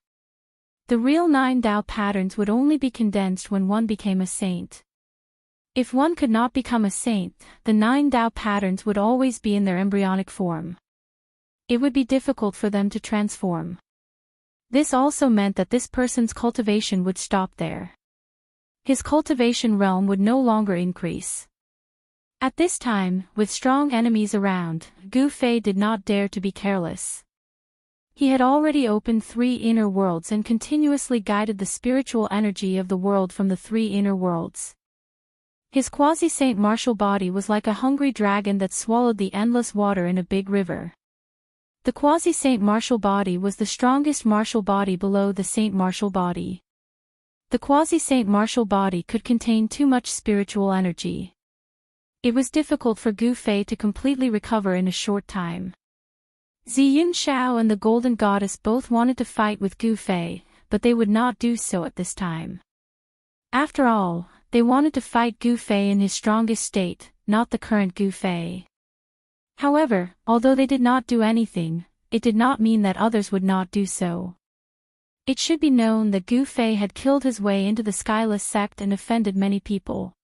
A: The real 9 Dao patterns would only be condensed when one became a saint. If one could not become a saint, the 9 Dao patterns would always be in their embryonic form. It would be difficult for them to transform. This also meant that this person's cultivation would stop there. His cultivation realm would no longer increase. At this time, with strong enemies around, Gu Fei did not dare to be careless. He had already opened 3 inner worlds and continuously guided the spiritual energy of the world from the 3 inner worlds. His quasi-saint martial body was like a hungry dragon that swallowed the endless water in a big river. The quasi-saint martial body was the strongest martial body below the saint martial body. The quasi-saint martial body could contain too much spiritual energy. It was difficult for Gu Fei to completely recover in a short time. Ziyun Shao and the Golden Goddess both wanted to fight with Gu Fei, but they would not do so at this time. After all, they wanted to fight Gu Fei in his strongest state, not the current Gu Fei. However, although they did not do anything, it did not mean that others would not do so. It should be known that Gu Fei had killed his way into the Skyless sect and offended many people.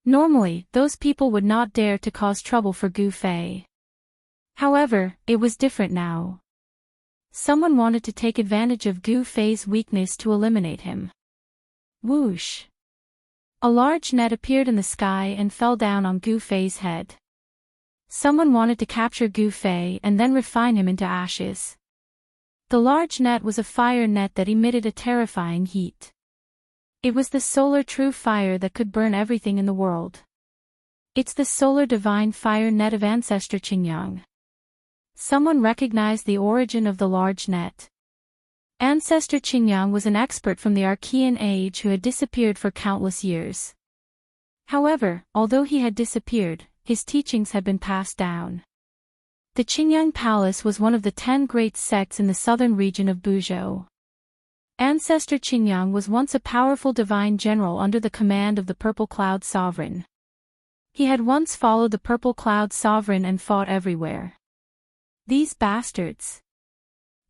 A: Normally, those people would not dare to cause trouble for Gu Fei. However, it was different now. Someone wanted to take advantage of Gu Fei's weakness to eliminate him. Whoosh! A large net appeared in the sky and fell down on Gu Fei's head. Someone wanted to capture Gu Fei and then refine him into ashes. The large net was a fire net that emitted a terrifying heat. It was the solar true fire that could burn everything in the world. It's the solar divine fire net of ancestor Qingyang. Someone recognized the origin of the large net. Ancestor Qingyang was an expert from the Archean age who had disappeared for countless years. However, although he had disappeared, his teachings had been passed down. The Qingyang Palace was one of the 10 great sects in the southern region of Buzhou. Ancestor Qingyang was once a powerful divine general under the command of the Purple Cloud Sovereign. He had once followed the Purple Cloud Sovereign and fought everywhere. These bastards!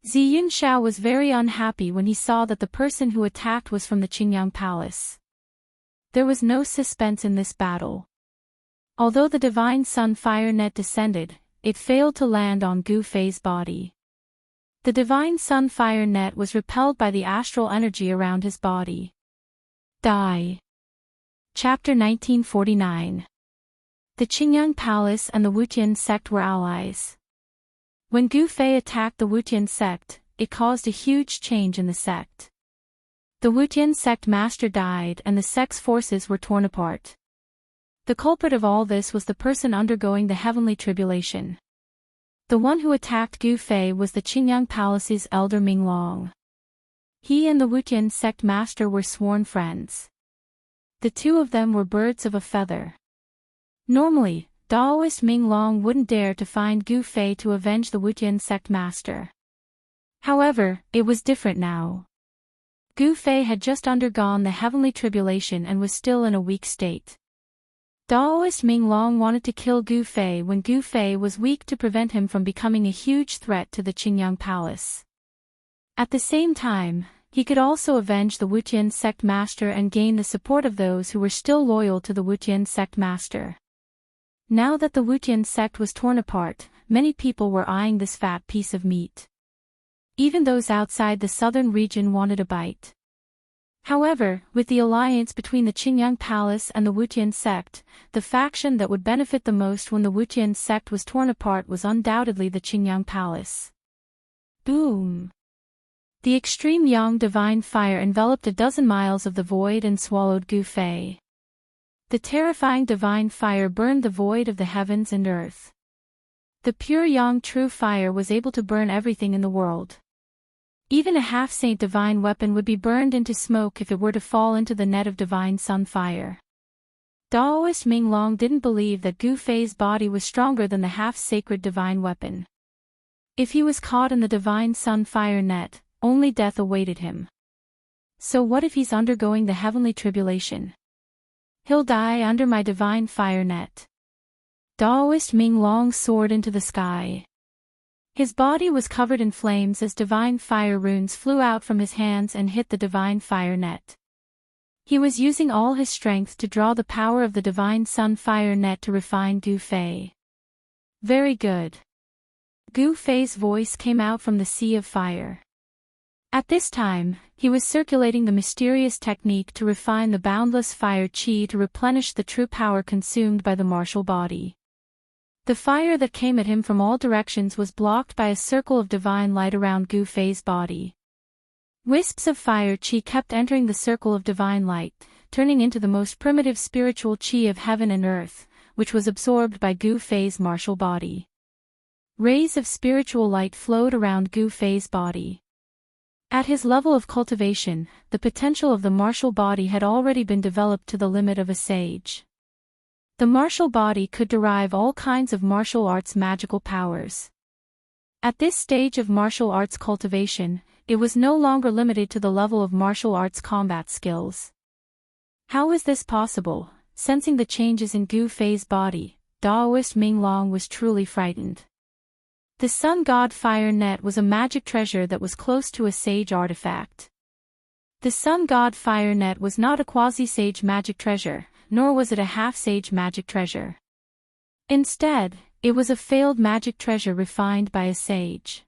A: Ziyun Shao was very unhappy when he saw that the person who attacked was from the Qingyang Palace. There was no suspense in this battle. Although the Divine Sun Fire Net descended, it failed to land on Gu Fei's body. The Divine Sun Fire Net was repelled by the astral energy around his body. Die. Chapter 1949. The Qingyang Palace and the Wutian sect were allies. When Gu Fei attacked the Wutian sect, it caused a huge change in the sect. The Wutian sect master died and the sect's forces were torn apart. The culprit of all this was the person undergoing the heavenly tribulation. The one who attacked Gu Fei was the Qingyang Palace's elder Ming Long. He and the Wutian sect master were sworn friends. The two of them were birds of a feather. Normally, Daoist Ming Long wouldn't dare to find Gu Fei to avenge the Wutian sect master. However, it was different now. Gu Fei had just undergone the heavenly tribulation and was still in a weak state. Daoist Ming Long wanted to kill Gu Fei when Gu Fei was weak to prevent him from becoming a huge threat to the Qingyang Palace. At the same time, he could also avenge the Wutian sect master and gain the support of those who were still loyal to the Wutian sect master. Now that the Wutian sect was torn apart, many people were eyeing this fat piece of meat. Even those outside the southern region wanted a bite. However, with the alliance between the Qingyang Palace and the Wutian sect, the faction that would benefit the most when the Wutian sect was torn apart was undoubtedly the Qingyang Palace. Boom! The extreme yang divine fire enveloped a dozen miles of the void and swallowed Gu Fei. The terrifying divine fire burned the void of the heavens and earth. The pure yang true fire was able to burn everything in the world. Even a half-saint divine weapon would be burned into smoke if it were to fall into the net of divine sun fire. Daoist Ming Long didn't believe that Gu Fei's body was stronger than the half-sacred divine weapon. If he was caught in the divine sun fire net, only death awaited him. So what if he's undergoing the heavenly tribulation? He'll die under my divine fire net. Daoist Ming Long soared into the sky. His body was covered in flames as divine fire runes flew out from his hands and hit the divine fire net. He was using all his strength to draw the power of the divine sun fire net to refine Gu Fei. Very good. Gu Fei's voice came out from the sea of fire. At this time, he was circulating the mysterious technique to refine the boundless fire qi to replenish the true power consumed by the martial body. The fire that came at him from all directions was blocked by a circle of divine light around Gu Fei's body. Wisps of fire qi kept entering the circle of divine light, turning into the most primitive spiritual qi of heaven and earth, which was absorbed by Gu Fei's martial body. Rays of spiritual light flowed around Gu Fei's body. At his level of cultivation, the potential of the martial body had already been developed to the limit of a sage. The martial body could derive all kinds of martial arts magical powers. At this stage of martial arts cultivation, it was no longer limited to the level of martial arts combat skills. How was this possible? Sensing the changes in Gu Fei's body, Daoist Ming Long was truly frightened. The Sun God Fire Net was a magic treasure that was close to a sage artifact. The Sun God Fire Net was not a quasi-sage magic treasure, nor was it a half-sage magic treasure. Instead, it was a failed magic treasure refined by a sage.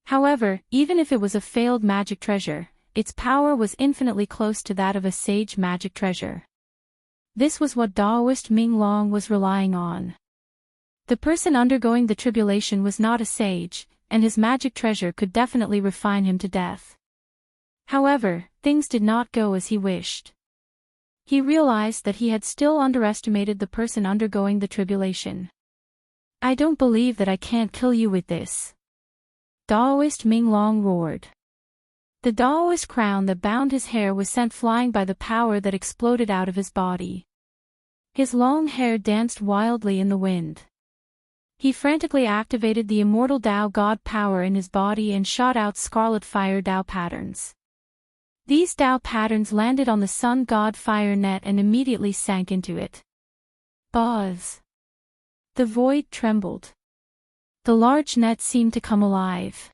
A: However, even if it was a failed magic treasure, its power was infinitely close to that of a sage magic treasure. This was what Daoist Ming Long was relying on. The person undergoing the tribulation was not a sage, and his magic treasure could definitely refine him to death. However, things did not go as he wished. He realized that he had still underestimated the person undergoing the tribulation. I don't believe that I can't kill you with this. Daoist Ming Long roared. The Daoist crown that bound his hair was sent flying by the power that exploded out of his body. His long hair danced wildly in the wind. He frantically activated the immortal Dao God power in his body and shot out scarlet fire Dao patterns. These Dao patterns landed on the Sun God Fire Net and immediately sank into it. Buzz! The void trembled. The large net seemed to come alive.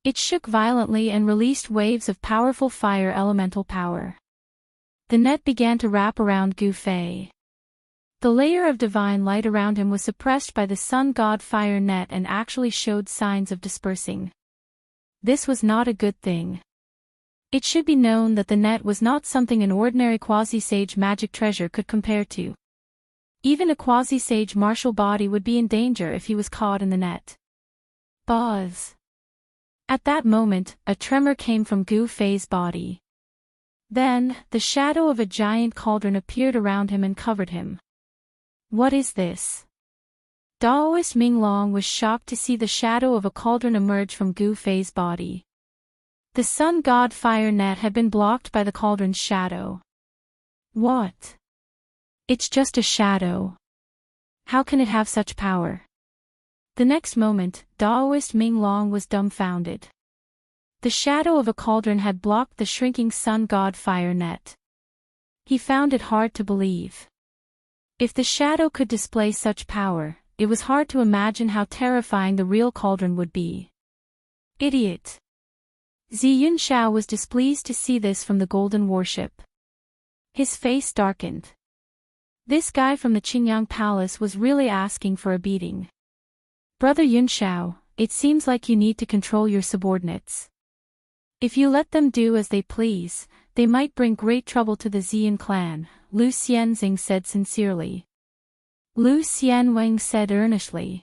A: It shook violently and released waves of powerful fire elemental power. The net began to wrap around Gu Fei. The layer of divine light around him was suppressed by the Sun God Fire Net and actually showed signs of dispersing. This was not a good thing. It should be known that the net was not something an ordinary quasi-sage magic treasure could compare to. Even a quasi-sage martial body would be in danger if he was caught in the net. Buzz! At that moment, a tremor came from Gu Fei's body. Then, the shadow of a giant cauldron appeared around him and covered him. What is this? Daoist Ming Long was shocked to see the shadow of a cauldron emerge from Gu Fei's body. The Sun God Fire Net had been blocked by the cauldron's shadow. What? It's just a shadow. How can it have such power? The next moment, Daoist Ming Long was dumbfounded. The shadow of a cauldron had blocked the shrinking Sun God Fire Net. He found it hard to believe. If the shadow could display such power, it was hard to imagine how terrifying the real cauldron would be. Idiot! Ziyun Shao was displeased to see this from the Golden Warship. His face darkened. This guy from the Qingyang Palace was really asking for a beating. Brother Yun Shao, it seems like you need to control your subordinates. If you let them do as they please, they might bring great trouble to the Ziyun clan, Lu Xianxing said sincerely. Lu Xianwang said earnestly.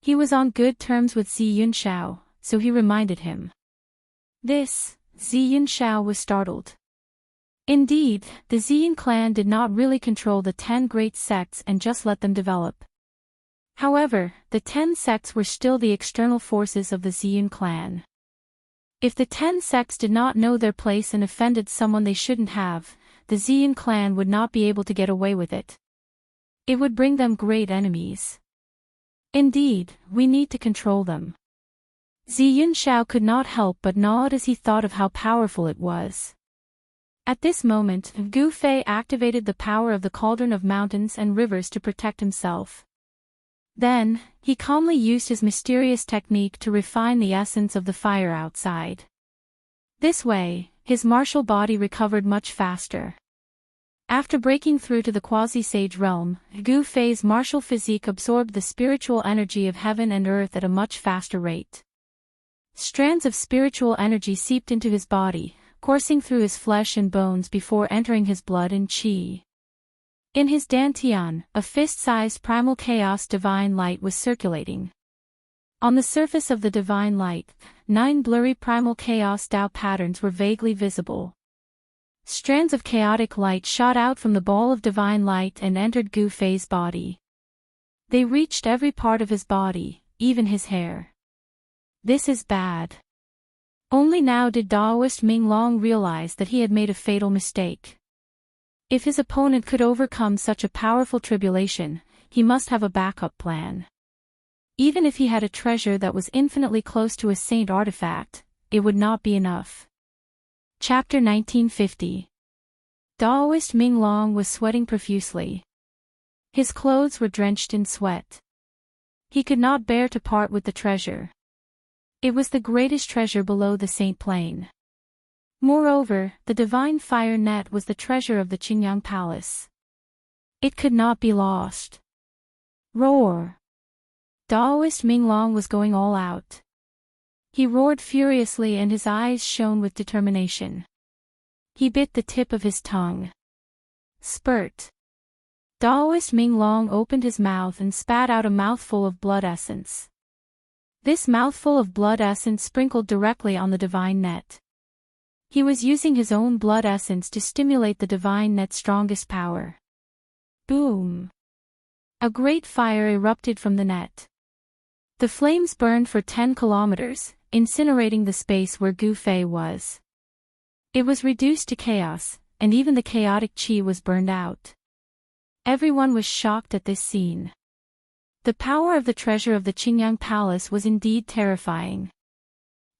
A: He was on good terms with Ziyun Shao, so he reminded him. This, Ziyun Shao was startled. Indeed, the Ziyun clan did not really control the 10 great sects and just let them develop. However, the 10 sects were still the external forces of the Ziyun clan. If the 10 sects did not know their place and offended someone they shouldn't have, the Ziyun clan would not be able to get away with it. It would bring them great enemies. Indeed, we need to control them. Ziyun Shao could not help but nod as he thought of how powerful it was. At this moment, Gu Fei activated the power of the cauldron of mountains and rivers to protect himself. Then, he calmly used his mysterious technique to refine the essence of the fire outside. This way, his martial body recovered much faster. After breaking through to the quasi-sage realm, Gu Fei's martial physique absorbed the spiritual energy of heaven and earth at a much faster rate. Strands of spiritual energy seeped into his body, coursing through his flesh and bones before entering his blood and qi. In his dantian, a fist-sized primal chaos divine light was circulating. On the surface of the divine light, 9 blurry primal chaos Tao patterns were vaguely visible. Strands of chaotic light shot out from the ball of divine light and entered Gu Fei's body. They reached every part of his body, even his hair. This is bad. Only now did Daoist Ming Long realize that he had made a fatal mistake. If his opponent could overcome such a powerful tribulation, he must have a backup plan. Even if he had a treasure that was infinitely close to a saint artifact, it would not be enough. Chapter 1950. Daoist Ming Long was sweating profusely. His clothes were drenched in sweat. He could not bear to part with the treasure. It was the greatest treasure below the Saint Plane. Moreover, the divine fire net was the treasure of the Qingyang Palace. It could not be lost. Roar! Daoist Ming Long was going all out. He roared furiously and his eyes shone with determination. He bit the tip of his tongue. Spurt! Daoist Ming Long opened his mouth and spat out a mouthful of blood essence. This mouthful of blood essence sprinkled directly on the divine net. He was using his own blood essence to stimulate the divine net's strongest power. Boom! A great fire erupted from the net. The flames burned for 10 kilometers, incinerating the space where Gu Fei was. It was reduced to chaos, and even the chaotic qi was burned out. Everyone was shocked at this scene. The power of the treasure of the Qingyang Palace was indeed terrifying.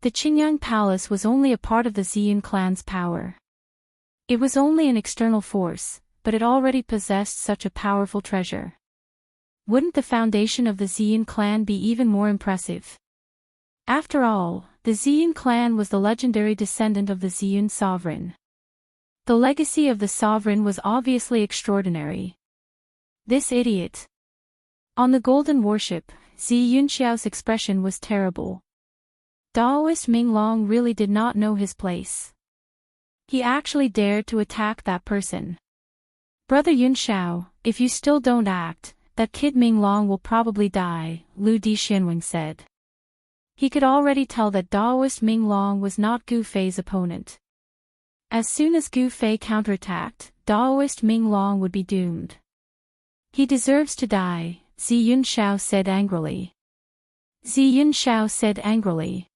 A: The Qingyang Palace was only a part of the Ziyun clan's power. It was only an external force, but it already possessed such a powerful treasure. Wouldn't the foundation of the Ziyun clan be even more impressive? After all, the Ziyun clan was the legendary descendant of the Ziyun sovereign. The legacy of the sovereign was obviously extraordinary. This idiot! On the golden warship, Zi Yunxiao's expression was terrible. Daoist Ming Long really did not know his place. He actually dared to attack that person. Brother Yunxiao, if you still don't act, that kid Ming Long will probably die, Lu Dixianwing said. He could already tell that Daoist Ming Long was not Gu Fei's opponent. As soon as Gu Fei counterattacked, Daoist Ming Long would be doomed. He deserves to die, Zi Yunxiao said angrily. Zi Yunxiao said angrily.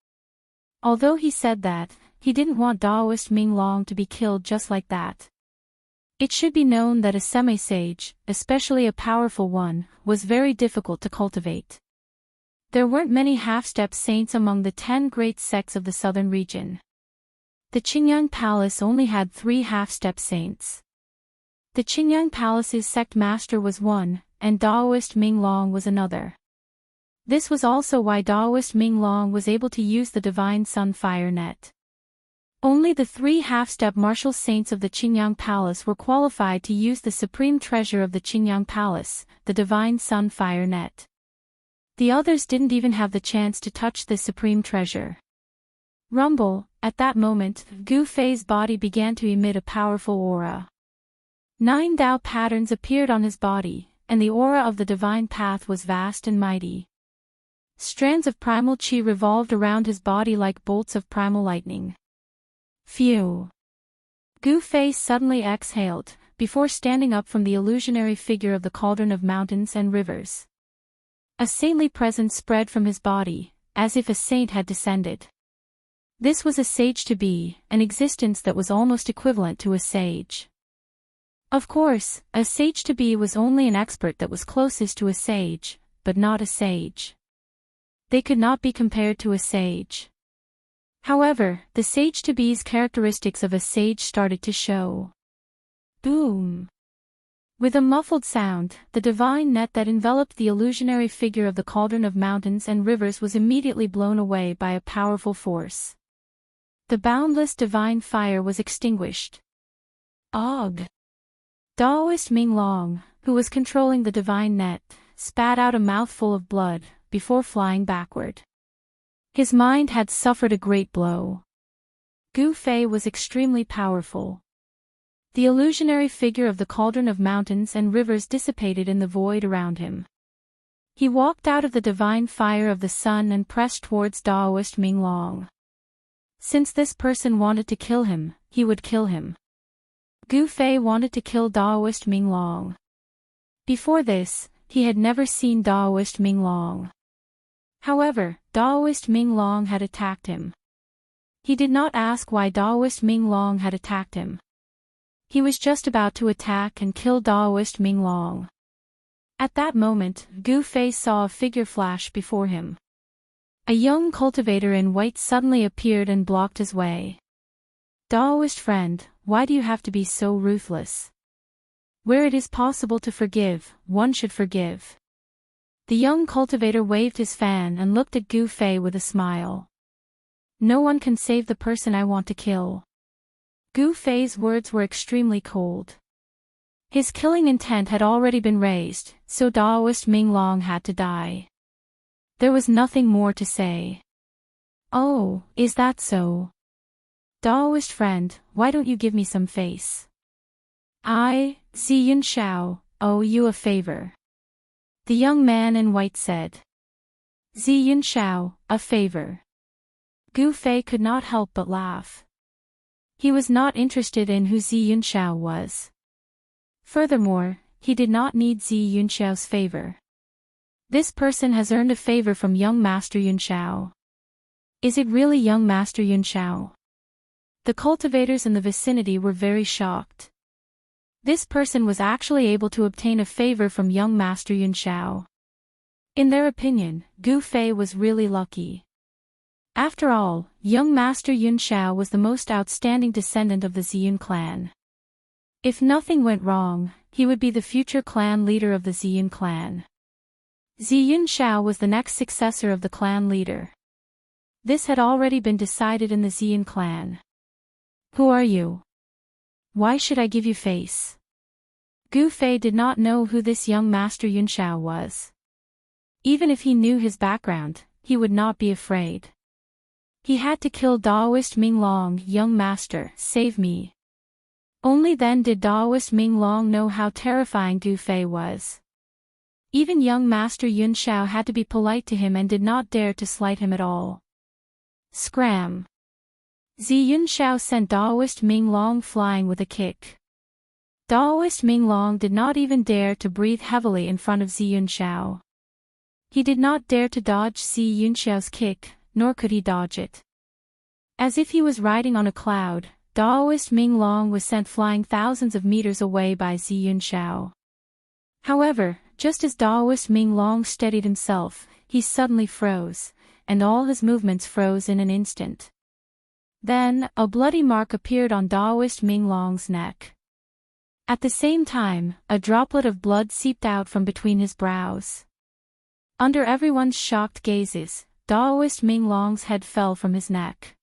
A: Although he said that, he didn't want Daoist Ming Long to be killed just like that. It should be known that a semi-sage, especially a powerful one, was very difficult to cultivate. There weren't many half-step saints among the 10 great sects of the southern region. The Qingyang Palace only had 3 half-step saints. The Qingyang Palace's sect master was one, and Daoist Ming Long was another. This was also why Daoist Ming Long was able to use the divine sun fire net. Only the 3 half-step martial saints of the Qingyang Palace were qualified to use the supreme treasure of the Qingyang Palace, the divine sun fire net. The others didn't even have the chance to touch this supreme treasure. Rumble, at that moment, Gu Fei's body began to emit a powerful aura. 9 Tao patterns appeared on his body, and the aura of the divine path was vast and mighty. Strands of primal qi revolved around his body like bolts of primal lightning. Phew! Gu Fei suddenly exhaled, before standing up from the illusionary figure of the cauldron of mountains and rivers. A saintly presence spread from his body, as if a saint had descended. This was a sage to be, an existence that was almost equivalent to a sage. Of course, a sage to be was only an expert that was closest to a sage, but not a sage. They could not be compared to a sage. However, the sage-to-be's characteristics of a sage started to show. Boom! With a muffled sound, the divine net that enveloped the illusionary figure of the cauldron of mountains and rivers was immediately blown away by a powerful force. The boundless divine fire was extinguished. Og! Daoist Minglong, who was controlling the divine net, spat out a mouthful of blood, before flying backward. His mind had suffered a great blow. Gu Fei was extremely powerful. The illusionary figure of the cauldron of mountains and rivers dissipated in the void around him. He walked out of the divine fire of the sun and pressed towards Daoist Minglong. Since this person wanted to kill him, he would kill him. Gu Fei wanted to kill Daoist Minglong. Before this, he had never seen Daoist Minglong. However, Daoist Minglong had attacked him. He did not ask why Daoist Minglong had attacked him. He was just about to attack and kill Daoist Minglong. At that moment, Gu Fei saw a figure flash before him. A young cultivator in white suddenly appeared and blocked his way. Daoist friend, why do you have to be so ruthless? Where it is possible to forgive, one should forgive. The young cultivator waved his fan and looked at Gu Fei with a smile. No one can save the person I want to kill. Gu Fei's words were extremely cold. His killing intent had already been raised, so Daoist Minglong had to die. There was nothing more to say. Oh, is that so? Daoist friend, why don't you give me some face? I, Ziyun Shao, owe you a favor. The young man in white said. Ziyun Shao, a favor. Gu Fei could not help but laugh. He was not interested in who Ziyun Shao was. Furthermore, he did not need Ziyun Shao's favor. This person has earned a favor from young Master Yun Shao. Is it really young Master Yun Shao? The cultivators in the vicinity were very shocked. This person was actually able to obtain a favor from young Master Yun Shao. In their opinion, Gu Fei was really lucky. After all, young Master Yun Shao was the most outstanding descendant of the Ziyun clan. If nothing went wrong, he would be the future clan leader of the Ziyun clan. Ziyun Shao was the next successor of the clan leader. This had already been decided in the Ziyun clan. Who are you? Why should I give you face? Gu Fei did not know who this young Master Yun Shao was. Even if he knew his background, he would not be afraid. He had to kill Daoist Minglong. Young master, save me. Only then did Daoist Minglong know how terrifying Gu Fei was. Even young Master Yun Shao had to be polite to him and did not dare to slight him at all. Scram! Ziyun Shao sent Daoist Minglong flying with a kick. Daoist Minglong did not even dare to breathe heavily in front of Ziyun Shao. He did not dare to dodge Ziyun Shao's kick, nor could he dodge it. As if he was riding on a cloud, Daoist Minglong was sent flying thousands of meters away by Ziyun Shao. However, just as Daoist Minglong steadied himself, he suddenly froze, and all his movements froze in an instant. Then, a bloody mark appeared on Daoist Minglong's neck. At the same time, a droplet of blood seeped out from between his brows. Under everyone's shocked gazes, Daoist Minglong's head fell from his neck.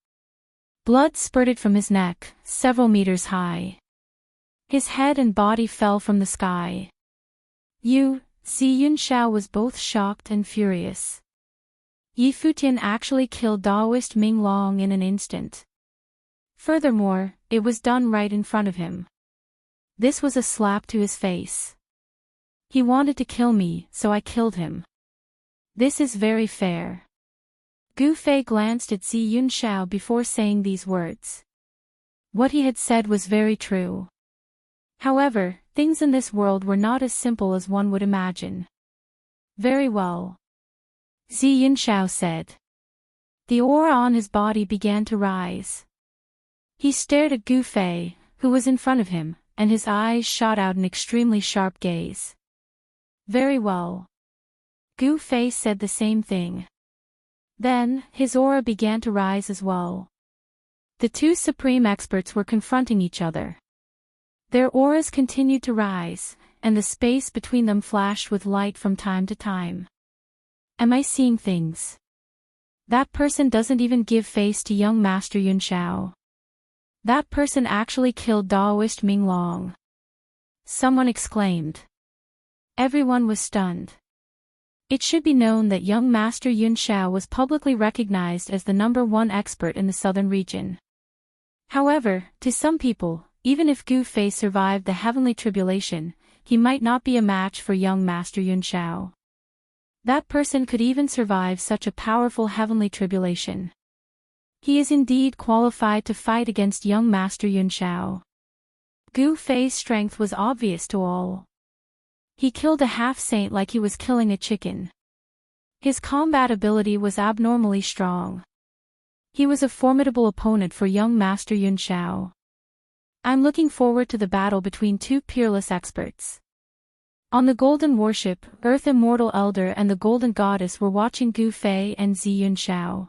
A: Blood spurted from his neck, several meters high. His head and body fell from the sky. Ziyun Shao was both shocked and furious. Yi Futian actually killed Daoist Minglong in an instant. Furthermore, it was done right in front of him. This was a slap to his face. He wanted to kill me, so I killed him. This is very fair. Gu Fei glanced at Ziyun Shao before saying these words. What he had said was very true. However, things in this world were not as simple as one would imagine. Very well. Ziyun Shao said. The aura on his body began to rise. He stared at Gu Fei, who was in front of him, and his eyes shot out an extremely sharp gaze. Very well. Gu Fei said the same thing. Then, his aura began to rise as well. The two supreme experts were confronting each other. Their auras continued to rise, and the space between them flashed with light from time to time. Am I seeing things? That person doesn't even give face to young Master Yun Shao. That person actually killed Daoist Ming Long. Someone exclaimed. Everyone was stunned. It should be known that young Master Yun Shao was publicly recognized as the #1 expert in the southern region. However, to some people, even if Gu Fei survived the heavenly tribulation, he might not be a match for young Master Yun Shao. That person could even survive such a powerful heavenly tribulation. He is indeed qualified to fight against young Master Yun Shao. Gu Fei's strength was obvious to all. He killed a half-saint like he was killing a chicken. His combat ability was abnormally strong. He was a formidable opponent for young Master Yun Shao. I'm looking forward to the battle between two peerless experts. On the Golden Warship, Earth Immortal Elder and the Golden Goddess were watching Gu Fei and Zi Yun Shao.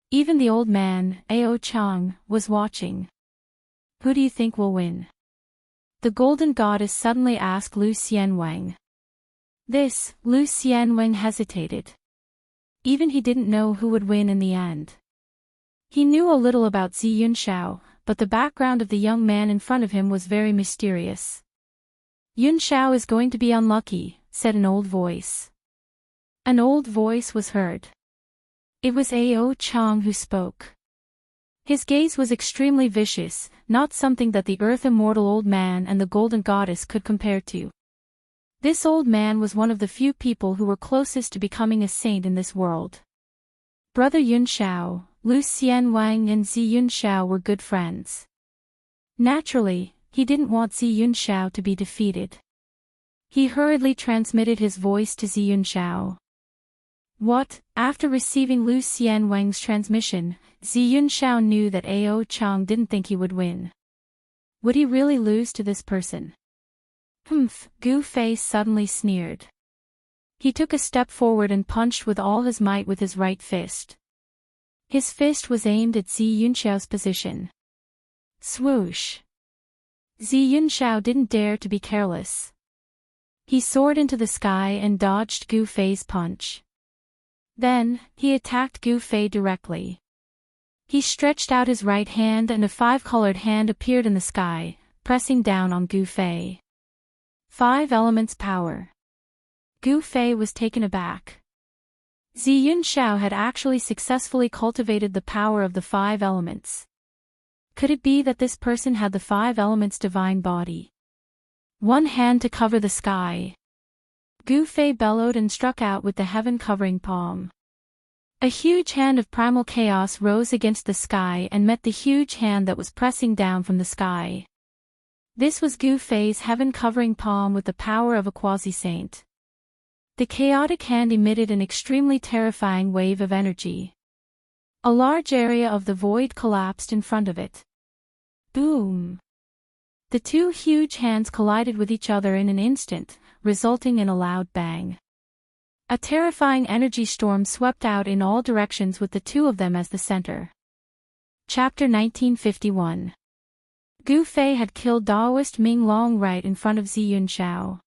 A: Even the old man, Ao Chang, was watching. Who do you think will win? The Golden Goddess suddenly asked Lu Xianwang. Lu Xianwang hesitated. Even he didn't know who would win in the end. He knew a little about Zi Yun Shao, but the background of the young man in front of him was very mysterious. Yun Shao is going to be unlucky, said an old voice. An old voice was heard. It was Ao Chang who spoke. His gaze was extremely vicious, not something that the Earth Immortal Old Man and the Golden Goddess could compare to. This old man was one of the few people who were closest to becoming a saint in this world. Brother Yun Shao, Lu Xianwang and Zi Yun Shao were good friends. Naturally, he didn't want Zi Yun Shao to be defeated. He hurriedly transmitted his voice to Zi Yun Shao. What? After receiving Lu Xianwang's transmission, Zi Yun Shao knew that Ao Chang didn't think he would win. Would he really lose to this person? Gu Fei suddenly sneered. He took a step forward and punched with all his might with his right fist. His fist was aimed at Zi Yun Shao's position. Swoosh! Zi Yun Shao didn't dare to be careless. He soared into the sky and dodged Gu Fei's punch. Then, he attacked Gu Fei directly. He stretched out his right hand and a 5-colored hand appeared in the sky, pressing down on Gu Fei. 5 elements power. Gu Fei was taken aback. Zi Yun Shao had actually successfully cultivated the power of the 5 elements. Could it be that this person had the 5 elements divine body? One hand to cover the sky. Gu Fei bellowed and struck out with the heaven-covering palm. A huge hand of primal chaos rose against the sky and met the huge hand that was pressing down from the sky. This was Gu Fei's heaven-covering palm with the power of a quasi-saint. The chaotic hand emitted an extremely terrifying wave of energy. A large area of the void collapsed in front of it. Boom! The two huge hands collided with each other in an instant, resulting in a loud bang. A terrifying energy storm swept out in all directions with the two of them as the center. Chapter 1951. Gu Fei had killed Daoist Ming Long right in front of Zi Yun Shao.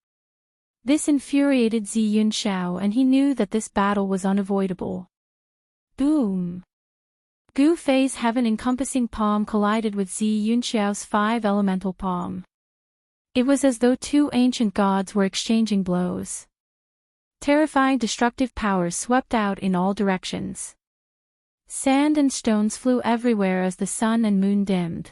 A: This infuriated Zi Yun Shao and he knew that this battle was unavoidable. Boom! Gu Fei's heaven-encompassing palm collided with Zi Yun Shao's 5-elemental palm. It was as though two ancient gods were exchanging blows. Terrifying destructive powers swept out in all directions. Sand and stones flew everywhere as the sun and moon dimmed.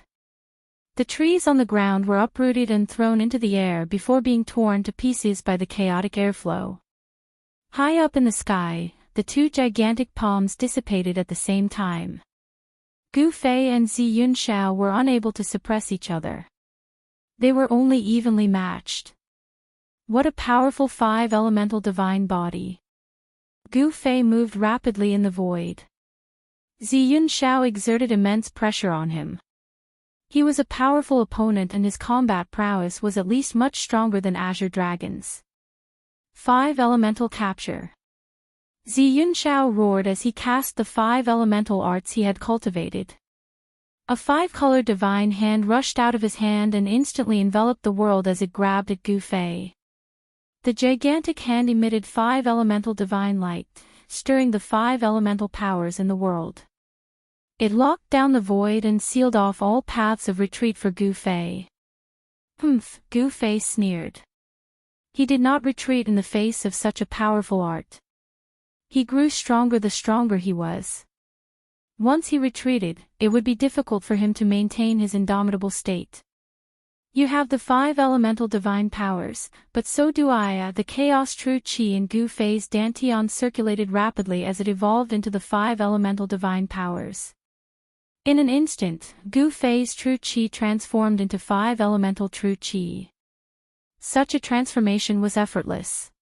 A: The trees on the ground were uprooted and thrown into the air before being torn to pieces by the chaotic airflow. High up in the sky, the two gigantic palms dissipated at the same time. Gu Fei and Zi Yun Shao were unable to suppress each other. They were only evenly matched. What a powerful 5-elemental divine body. Gu Fei moved rapidly in the void. Zi Yun Shao exerted immense pressure on him. He was a powerful opponent and his combat prowess was at least much stronger than Azure Dragon's. 5-elemental capture. Zi Yun Shao roared as he cast the 5 elemental arts he had cultivated. A five-colored divine hand rushed out of his hand and instantly enveloped the world as it grabbed at Gu Fei. The gigantic hand emitted 5 elemental divine light, stirring the 5 elemental powers in the world. It locked down the void and sealed off all paths of retreat for Gu Fei. Humph, Gu Fei sneered. He did not retreat in the face of such a powerful art. He grew stronger the stronger he was. Once he retreated, it would be difficult for him to maintain his indomitable state. You have the 5 elemental divine powers, but so do I. The chaos true chi in Gu Fei's dantian circulated rapidly as it evolved into the 5 elemental divine powers. In an instant, Gu Fei's true chi transformed into 5 elemental true chi. Such a transformation was effortless.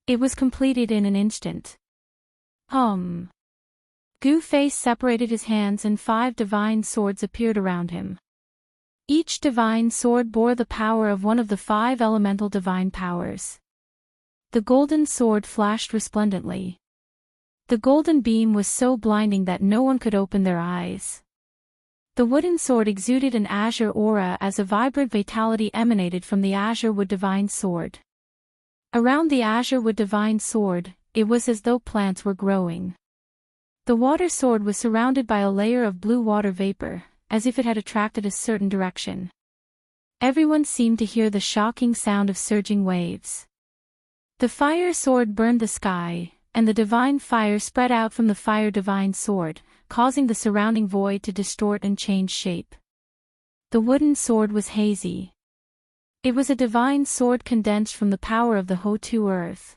A: It was completed in an instant. Gu Fei separated his hands and 5 divine swords appeared around him. Each divine sword bore the power of one of the 5 elemental divine powers. The golden sword flashed resplendently. The golden beam was so blinding that no one could open their eyes. The wooden sword exuded an azure aura as a vibrant vitality emanated from the azure wood divine sword. Around the azure wood divine sword, it was as though plants were growing. The water sword was surrounded by a layer of blue water vapor, as if it had attracted a certain direction. Everyone seemed to hear the shocking sound of surging waves. The fire sword burned the sky, and the divine fire spread out from the fire divine sword, causing the surrounding void to distort and change shape. The wooden sword was hazy. It was a divine sword condensed from the power of the Ho-Tu earth.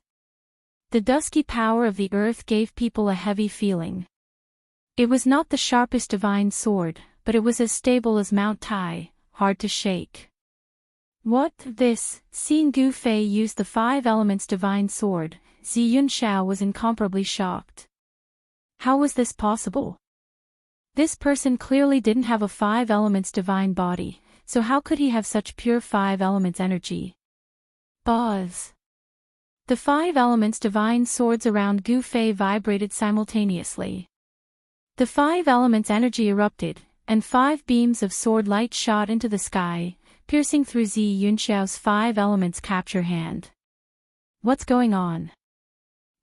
A: The dusky power of the earth gave people a heavy feeling. It was not the sharpest divine sword, but it was as stable as Mount Tai, hard to shake. What, this? Seeing Gu Fei use the 5 elements divine sword, Zi Yunxiao was incomparably shocked. How was this possible? This person clearly didn't have a 5 elements divine body, so how could he have such pure 5 elements energy? Buzz. The 5 elements divine swords around Gu Fei vibrated simultaneously. The 5 elements energy erupted, and 5 beams of sword light shot into the sky, piercing through Zi Yunxiao's 5 elements capture hand. What's going on?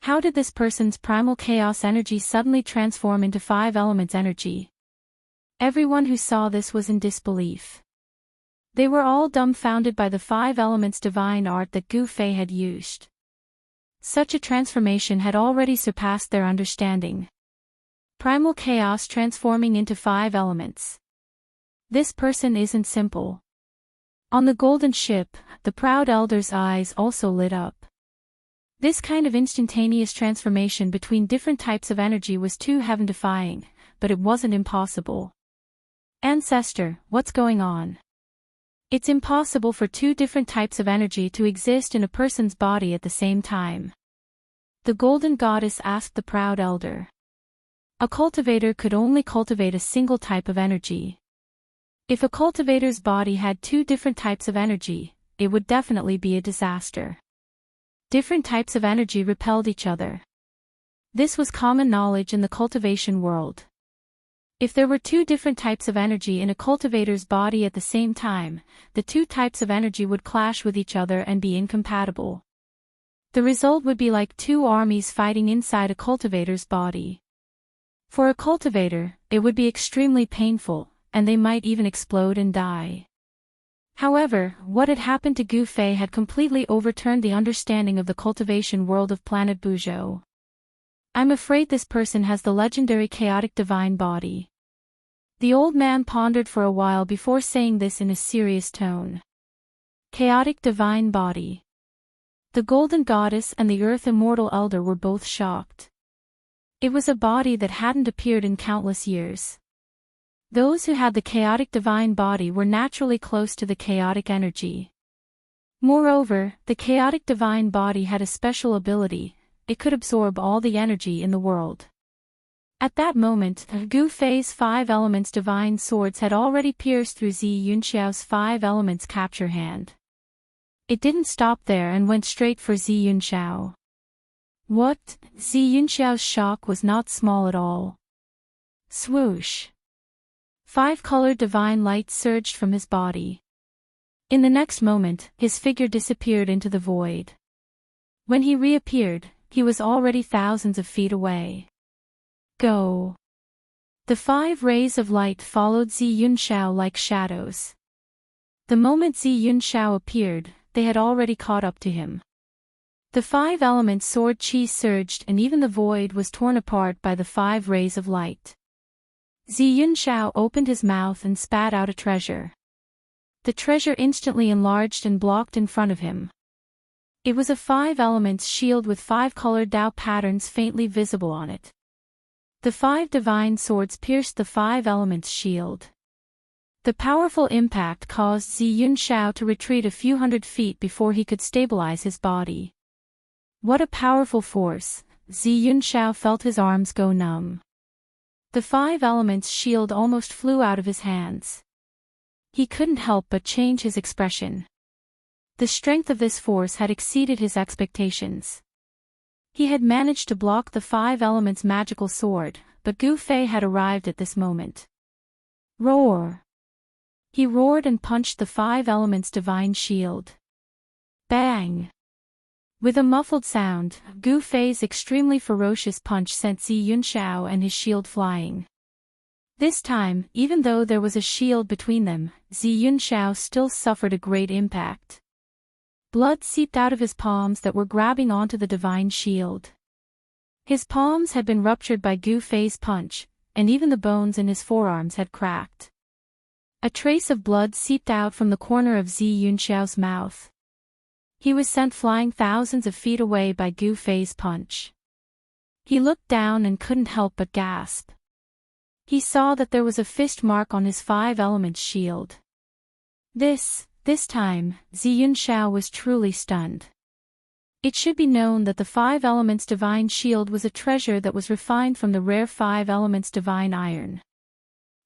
A: How did this person's primal chaos energy suddenly transform into 5 elements energy? Everyone who saw this was in disbelief. They were all dumbfounded by the 5 elements divine art that Gu Fei had used. Such a transformation had already surpassed their understanding. Primal chaos transforming into 5 elements. This person isn't simple. On the golden ship, the proud elder's eyes also lit up. This kind of instantaneous transformation between different types of energy was too heaven-defying, but it wasn't impossible. Ancestor, what's going on? It's impossible for 2 different types of energy to exist in a person's body at the same time. The golden goddess asked the proud elder. A cultivator could only cultivate a single type of energy. If a cultivator's body had 2 different types of energy, it would definitely be a disaster. Different types of energy repelled each other. This was common knowledge in the cultivation world. If there were 2 different types of energy in a cultivator's body at the same time, the 2 types of energy would clash with each other and be incompatible. The result would be like 2 armies fighting inside a cultivator's body. For a cultivator, it would be extremely painful, and they might even explode and die. However, what had happened to Gu Fei had completely overturned the understanding of the cultivation world of planet Buzhou. I'm afraid this person has the legendary chaotic divine body. The old man pondered for a while before saying this in a serious tone. Chaotic divine body. The golden goddess and the earth immortal elder were both shocked. It was a body that hadn't appeared in countless years. Those who had the chaotic divine body were naturally close to the chaotic energy. Moreover, the chaotic divine body had a special ability: it could absorb all the energy in the world. At that moment, Gu Fei's 5 elements divine swords had already pierced through Zi Yunxiao's 5 elements capture hand. It didn't stop there and went straight for Zi Yunxiao. What? Zi Yunxiao's shock was not small at all. Swoosh. 5-colored divine light surged from his body. In the next moment, his figure disappeared into the void. When he reappeared, he was already thousands of feet away. Go! The 5 rays of light followed Zi Yunxiao like shadows. The moment Zi Yunxiao appeared, they had already caught up to him. The 5 elements sword chi surged and even the void was torn apart by the 5 rays of light. Zi Yunxiao opened his mouth and spat out a treasure. The treasure instantly enlarged and blocked in front of him. It was a 5 elements shield with 5-colored Dao patterns faintly visible on it. The 5 divine swords pierced the 5 elements shield. The powerful impact caused Zi Yunxiao to retreat a few hundred feet before he could stabilize his body. What a powerful force! Zi Yunxiao felt his arms go numb. The 5 elements shield almost flew out of his hands. He couldn't help but change his expression. The strength of this force had exceeded his expectations. He had managed to block the 5 elements magical sword, but Gu Fei had arrived at this moment. Roar! He roared and punched the 5 elements divine shield. Bang! With a muffled sound, Gu Fei's extremely ferocious punch sent Zi Yunxiao and his shield flying. This time, even though there was a shield between them, Zi Yunxiao still suffered a great impact. Blood seeped out of his palms that were grabbing onto the divine shield. His palms had been ruptured by Gu Fei's punch, and even the bones in his forearms had cracked. A trace of blood seeped out from the corner of Zi Yunxiao's mouth. He was sent flying thousands of feet away by Gu Fei's punch. He looked down and couldn't help but gasp. He saw that there was a fist mark on his 5 elements shield. This time, Zi Yunxiao was truly stunned. It should be known that the 5 elements divine shield was a treasure that was refined from the rare 5 elements divine iron.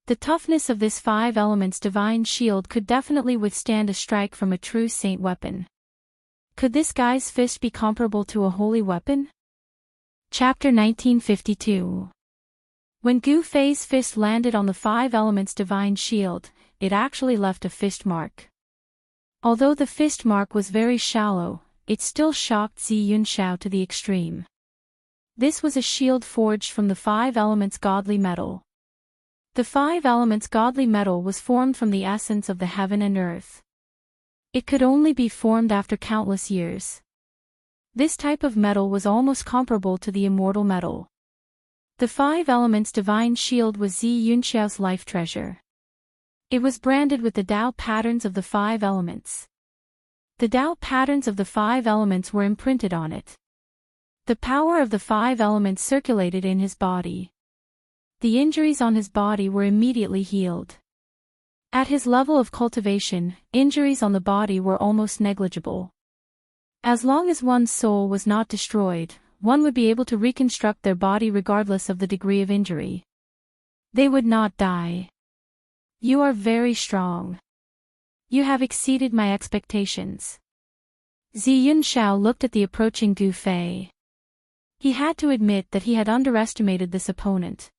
A: The toughness of this 5 elements divine shield could definitely withstand a strike from a true saint weapon. Could this guy's fist be comparable to a holy weapon? Chapter 1952. When Gu Fei's fist landed on the 5 elements divine shield, it actually left a fist mark. Although the fist mark was very shallow, it still shocked Zi Yunxiao to the extreme. This was a shield forged from the 5 elements godly metal. The 5 elements godly metal was formed from the essence of the heaven and earth. It could only be formed after countless years. This type of metal was almost comparable to the immortal metal. The 5 elements divine shield was Zi Yunxiao's life treasure. It was branded with the Dao patterns of the 5 elements. The Dao patterns of the 5 elements were imprinted on it. The power of the 5 elements circulated in his body. The injuries on his body were immediately healed. At his level of cultivation, injuries on the body were almost negligible. As long as one's soul was not destroyed, one would be able to reconstruct their body regardless of the degree of injury. They would not die. You are very strong. You have exceeded my expectations. Zi Yunxiao looked at the approaching Gu Fei. He had to admit that he had underestimated this opponent.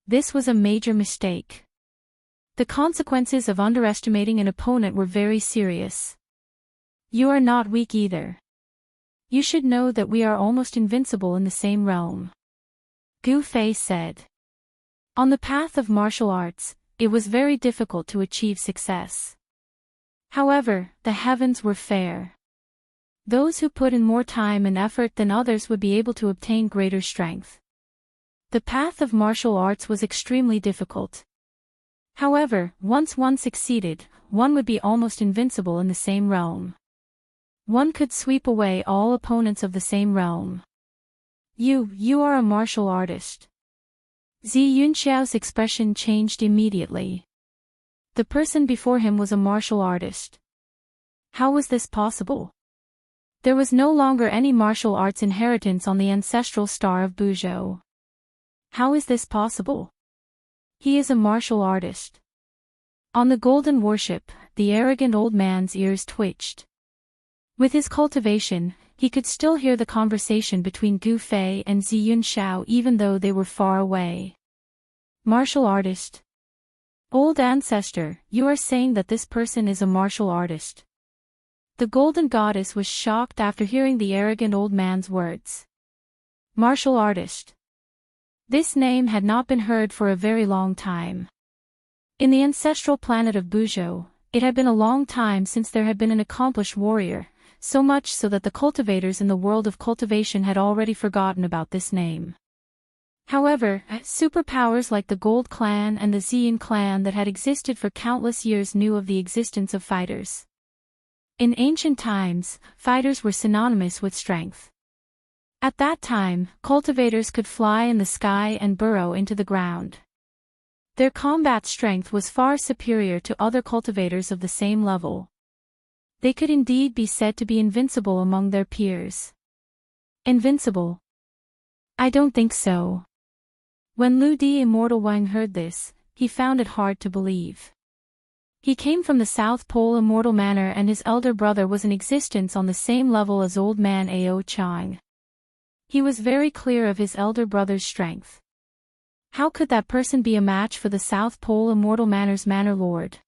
A: This was a major mistake. The consequences of underestimating an opponent were very serious. You are not weak either. You should know that we are almost invincible in the same realm. Gu Fei said. On the path of martial arts, it was very difficult to achieve success. However, the heavens were fair. Those who put in more time and effort than others would be able to obtain greater strength. The path of martial arts was extremely difficult. However, once one succeeded, one would be almost invincible in the same realm. One could sweep away all opponents of the same realm. You are a martial artist. Zi Yunxiao's expression changed immediately. The person before him was a martial artist. How was this possible? There was no longer any martial arts inheritance on the ancestral star of Buzhou. How is this possible? He is a martial artist. On the golden warship, the arrogant old man's ears twitched. With his cultivation, he could still hear the conversation between Gu Fei and Zi Yunxiao even though they were far away. Martial artist. Old ancestor, you are saying that this person is a martial artist. The golden goddess was shocked after hearing the arrogant old man's words. Martial artist. This name had not been heard for a very long time. In the ancestral planet of Bujo, it had been a long time since there had been an accomplished warrior, so much so that the cultivators in the world of cultivation had already forgotten about this name. However, superpowers like the Gold Clan and the Xian clan that had existed for countless years knew of the existence of fighters. In ancient times, fighters were synonymous with strength. At that time, cultivators could fly in the sky and burrow into the ground. Their combat strength was far superior to other cultivators of the same level. They could indeed be said to be invincible among their peers. Invincible? I don't think so. When Lu Di Immortal Wang heard this, he found it hard to believe. He came from the South Pole Immortal Manor and his elder brother was in existence on the same level as old man Ao Chang. He was very clear of his elder brother's strength. How could that person be a match for the South Pole Immortal Manor's Manor Lord?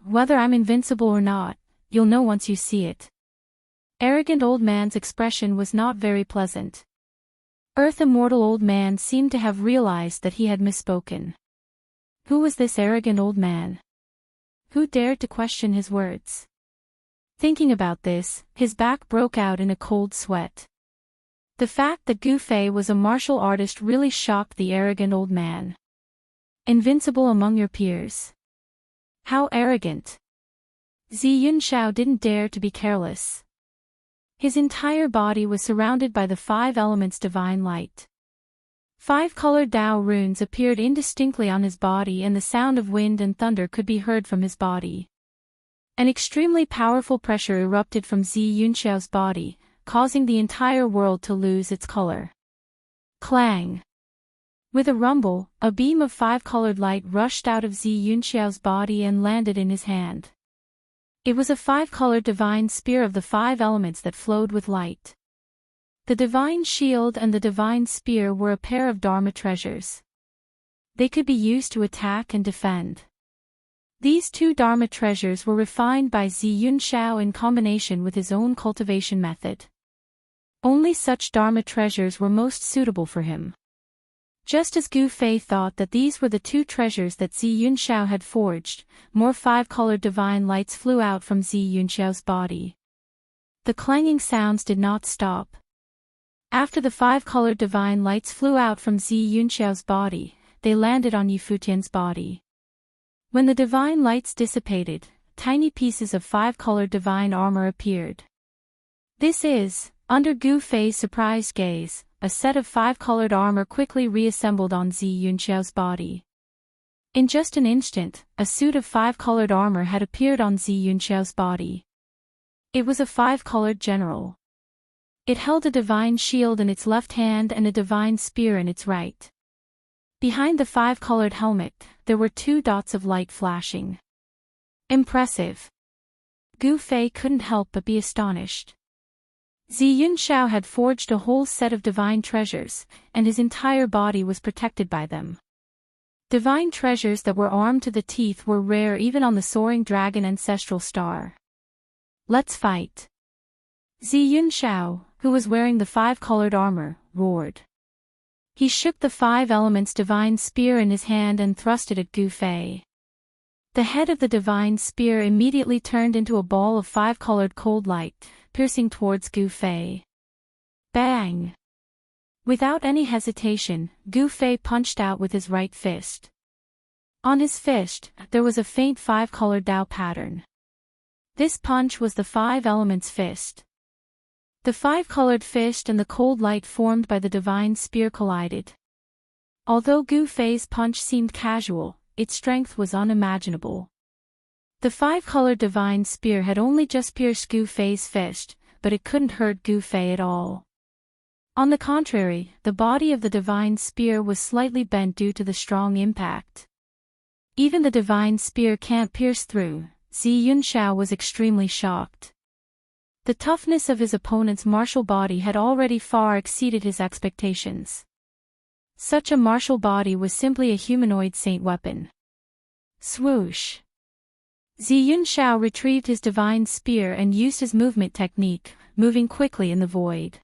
A: Whether I'm invincible or not, you'll know once you see it. Arrogant old man's expression was not very pleasant. Earth Immortal old man seemed to have realized that he had misspoken. Who was this arrogant old man? Who dared to question his words? Thinking about this, his back broke out in a cold sweat. The fact that Gu Fei was a martial artist really shocked the arrogant old man. Invincible among your peers. How arrogant. Zi Yunxiao didn't dare to be careless. His entire body was surrounded by the 5 elements divine light. 5 colored Tao runes appeared indistinctly on his body and the sound of wind and thunder could be heard from his body. An extremely powerful pressure erupted from Zi Yunxiao's body, causing the entire world to lose its color. Clang! With a rumble, a beam of 5-colored light rushed out of Zi Yunxiao's body and landed in his hand. It was a 5-colored divine spear of the 5 elements that flowed with light. The divine shield and the divine spear were a pair of Dharma treasures. They could be used to attack and defend. These 2 Dharma treasures were refined by Zi Yunxiao in combination with his own cultivation method. Only such Dharma treasures were most suitable for him. Just as Gu Fei thought that these were the 2 treasures that Zi Yunxiao had forged, more 5-colored divine lights flew out from Zi Yunxiao's body. The clanging sounds did not stop. After the 5-colored divine lights flew out from Zi Yunxiao's body, they landed on Yi Futian's body. When the divine lights dissipated, tiny pieces of 5-colored divine armor appeared. This is, under Gu Fei's surprised gaze, a set of 5-colored armor quickly reassembled on Zi Yunxiao's body. In just an instant, a suit of 5-colored armor had appeared on Zi Yunxiao's body. It was a 5-colored general. It held a divine shield in its left hand and a divine spear in its right. Behind the 5-colored helmet, there were 2 dots of light flashing. Impressive. Gu Fei couldn't help but be astonished. Zi Yunxiao had forged a whole set of divine treasures, and his entire body was protected by them. Divine treasures that were armed to the teeth were rare even on the soaring dragon ancestral star. Let's fight. Zi Yunxiao, who was wearing the 5-colored armor, roared. He shook the 5 elements divine spear in his hand and thrust it at Gu Fei. The head of the divine spear immediately turned into a ball of 5-colored cold light, piercing towards Gu Fei. Bang! Without any hesitation, Gu Fei punched out with his right fist. On his fist, there was a faint 5-colored Dao pattern. This punch was the 5 elements fist. The 5-colored fist and the cold light formed by the divine spear collided. Although Gu Fei's punch seemed casual, its strength was unimaginable. The 5-colored divine spear had only just pierced Gu Fei's fist, but it couldn't hurt Gu Fei at all. On the contrary, the body of the divine spear was slightly bent due to the strong impact. Even the divine spear can't pierce through. Zi Yunxiao was extremely shocked. The toughness of his opponent's martial body had already far exceeded his expectations. Such a martial body was simply a humanoid saint weapon. Swoosh. Zi Yunxiao retrieved his divine spear and used his movement technique, moving quickly in the void.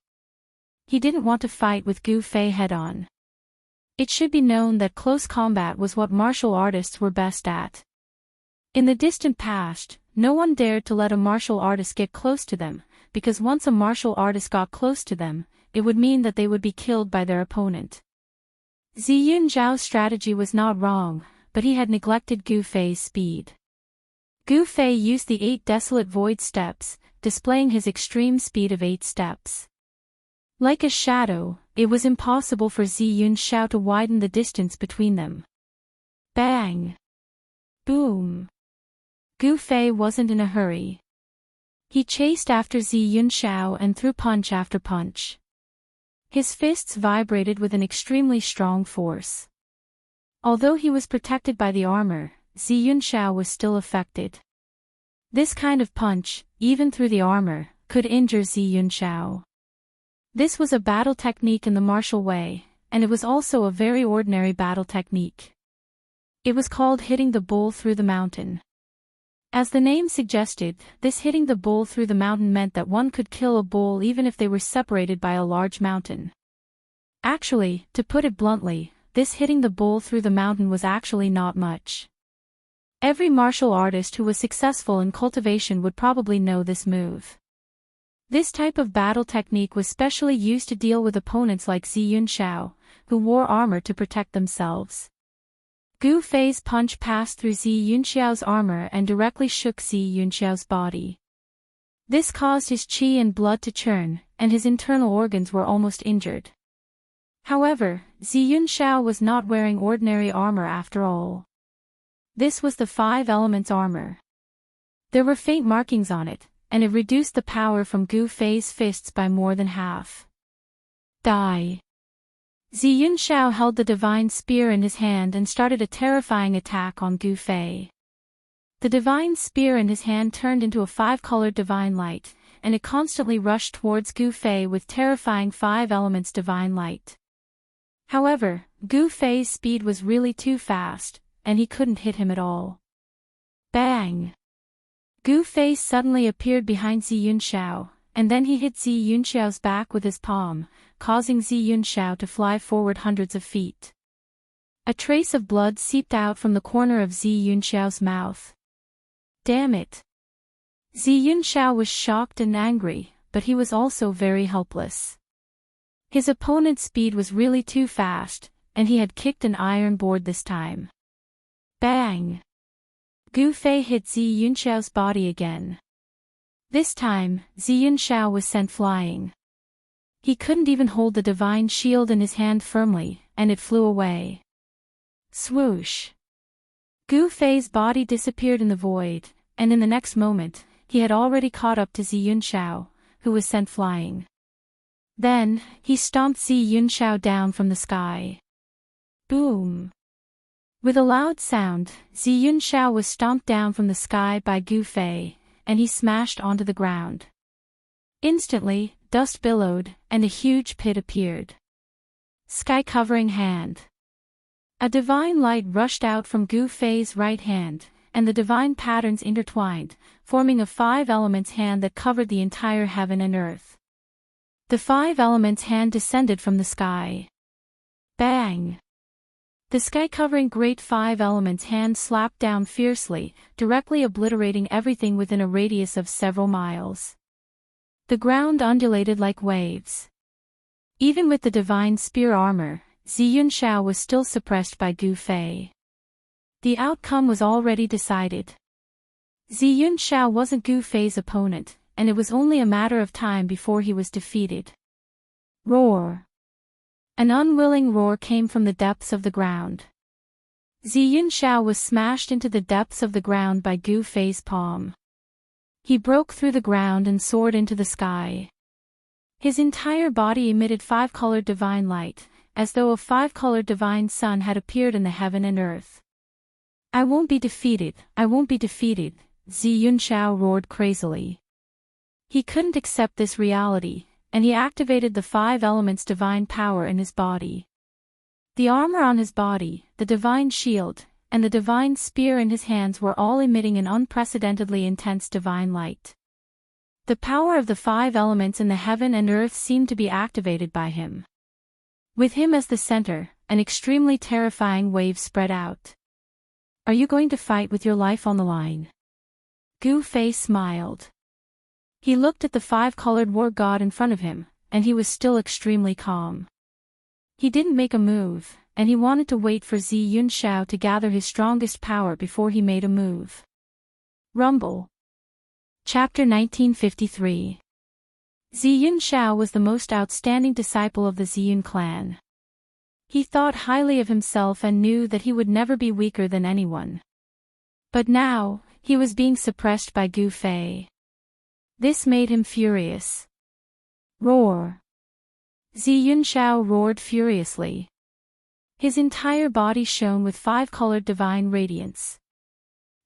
A: He didn't want to fight with Gu Fei head-on. It should be known that close combat was what martial artists were best at. In the distant past, no one dared to let a martial artist get close to them, because once a martial artist got close to them, it would mean that they would be killed by their opponent. Zi Yunxiao's strategy was not wrong, but he had neglected Gu Fei's speed. Gu Fei used the 8 desolate void steps, displaying his extreme speed of 8 steps. Like a shadow, it was impossible for Zi Yunxiao to widen the distance between them. Bang! Boom! Gu Fei wasn't in a hurry. He chased after Zi Yunxiao and threw punch after punch. His fists vibrated with an extremely strong force. Although he was protected by the armor, Zi Yunxiao was still affected. This kind of punch, even through the armor, could injure Zi Yunxiao. This was a battle technique in the martial way, and it was also a very ordinary battle technique. It was called hitting the bull through the mountain. As the name suggested, this hitting the bull through the mountain meant that one could kill a bull even if they were separated by a large mountain. Actually, to put it bluntly, this hitting the bull through the mountain was actually not much. Every martial artist who was successful in cultivation would probably know this move. This type of battle technique was specially used to deal with opponents like Zi Yunxiao, who wore armor to protect themselves. Gu Fei's punch passed through Zi Yunxiao's armor and directly shook Zi Yunxiao's body. This caused his qi and blood to churn, and his internal organs were almost injured. However, Zi Yunxiao was not wearing ordinary armor after all. This was the 5 elements armor. There were faint markings on it, and it reduced the power from Gu Fei's fists by more than half. Die! Zi Yunxiao held the divine spear in his hand and started a terrifying attack on Gu Fei. The divine spear in his hand turned into a 5-colored divine light, and it constantly rushed towards Gu Fei with terrifying 5 elements divine light. However, Gu Fei's speed was really too fast, and he couldn't hit him at all. Bang! Gu Fei suddenly appeared behind Zi Yunxiao, and then he hit Zi Yunxiao's back with his palm, causing Zi Yunxiao to fly forward hundreds of feet. A trace of blood seeped out from the corner of Zi Yunxiao's mouth. Damn it! Zi Yunxiao was shocked and angry, but he was also very helpless. His opponent's speed was really too fast, and he had kicked an iron board this time. Bang! Gu Fei hit Zi Yunxiao's body again. This time, Zi Yunxiao was sent flying. He couldn't even hold the divine shield in his hand firmly, and it flew away. Swoosh! Gu Fei's body disappeared in the void, and in the next moment, he had already caught up to Zi Yunxiao, who was sent flying. Then, he stomped Zi Yunxiao down from the sky. Boom! With a loud sound, Zi Yunxiao was stomped down from the sky by Gu Fei, and he smashed onto the ground. Instantly, dust billowed, and a huge pit appeared. Sky-covering hand. A divine light rushed out from Gu Fei's right hand, and the divine patterns intertwined, forming a 5 elements hand that covered the entire heaven and earth. The 5 elements hand descended from the sky. Bang! The sky-covering great 5 elements hand slapped down fiercely, directly obliterating everything within a radius of several miles. The ground undulated like waves. Even with the divine spear armor, Zi Yunxiao was still suppressed by Gu Fei. The outcome was already decided. Zi Yunxiao wasn't Gu Fei's opponent, and it was only a matter of time before he was defeated. Roar! An unwilling roar came from the depths of the ground. Zi Yunxiao was smashed into the depths of the ground by Gu Fei's palm. He broke through the ground and soared into the sky. His entire body emitted 5-colored divine light, as though a 5-colored divine sun had appeared in the heaven and earth. I won't be defeated, I won't be defeated, Zi Yunxiao roared crazily. He couldn't accept this reality, and he activated the 5 elements divine power in his body. The armor on his body, the divine shield, and the divine spear in his hands were all emitting an unprecedentedly intense divine light. The power of the 5 elements in the heaven and earth seemed to be activated by him. With him as the center, an extremely terrifying wave spread out. "Are you going to fight with your life on the line?" Gu Fei smiled. He looked at the 5-colored war god in front of him, and he was still extremely calm. He didn't make a move, and he wanted to wait for Zi Yunxiao to gather his strongest power before he made a move. Rumble. Chapter 1953. Zi Yunxiao was the most outstanding disciple of the Ziyun clan. He thought highly of himself and knew that he would never be weaker than anyone. But now, he was being suppressed by Gu Fei. This made him furious. Roar. Zi Yunxiao roared furiously. His entire body shone with 5-colored divine radiance.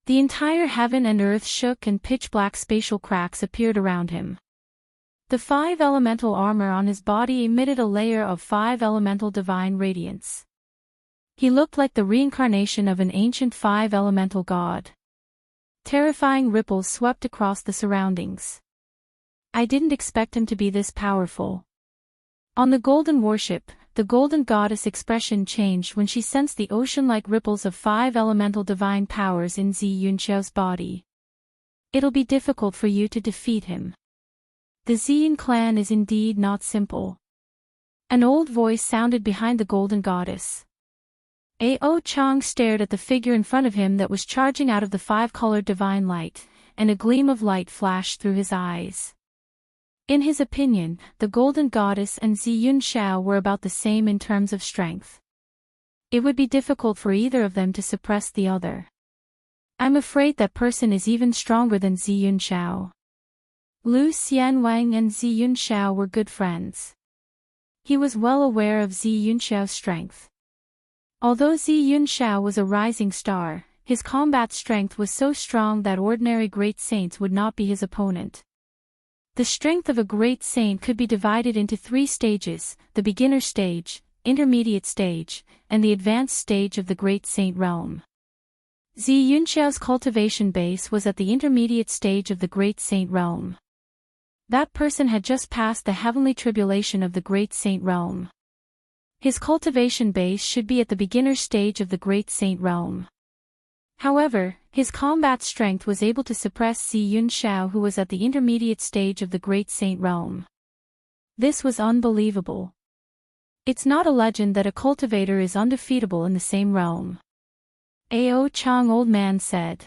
A: The entire heaven and earth shook and pitch-black spatial cracks appeared around him. The 5 elemental armor on his body emitted a layer of 5 elemental divine radiance. He looked like the reincarnation of an ancient 5 elemental god. Terrifying ripples swept across the surroundings. I didn't expect him to be this powerful. On the golden warship, the golden goddess expression changed when she sensed the ocean-like ripples of 5 elemental divine powers in Zi Yunxiao's body. It'll be difficult for you to defeat him. The Ziyun clan is indeed not simple. An old voice sounded behind the golden goddess. Ao Chang stared at the figure in front of him that was charging out of the 5-colored divine light, and a gleam of light flashed through his eyes. In his opinion, the golden goddess and Zi Yunxiao were about the same in terms of strength. It would be difficult for either of them to suppress the other. I'm afraid that person is even stronger than Zi Yunxiao. Lu Xianwang and Zi Yunxiao were good friends. He was well aware of Zi Yunxiao's strength. Although Zi Yunxiao was a rising star, his combat strength was so strong that ordinary great saints would not be his opponent. The strength of a great saint could be divided into 3 stages, the beginner stage, intermediate stage, and the advanced stage of the great saint realm. Zi Yunxiao's cultivation base was at the intermediate stage of the great saint realm. That person had just passed the heavenly tribulation of the great saint realm. His cultivation base should be at the beginner stage of the great saint realm. However, his combat strength was able to suppress Zi Yunxiao, who was at the intermediate stage of the great saint realm. This was unbelievable. It's not a legend that a cultivator is undefeatable in the same realm. Ao Chang old man said.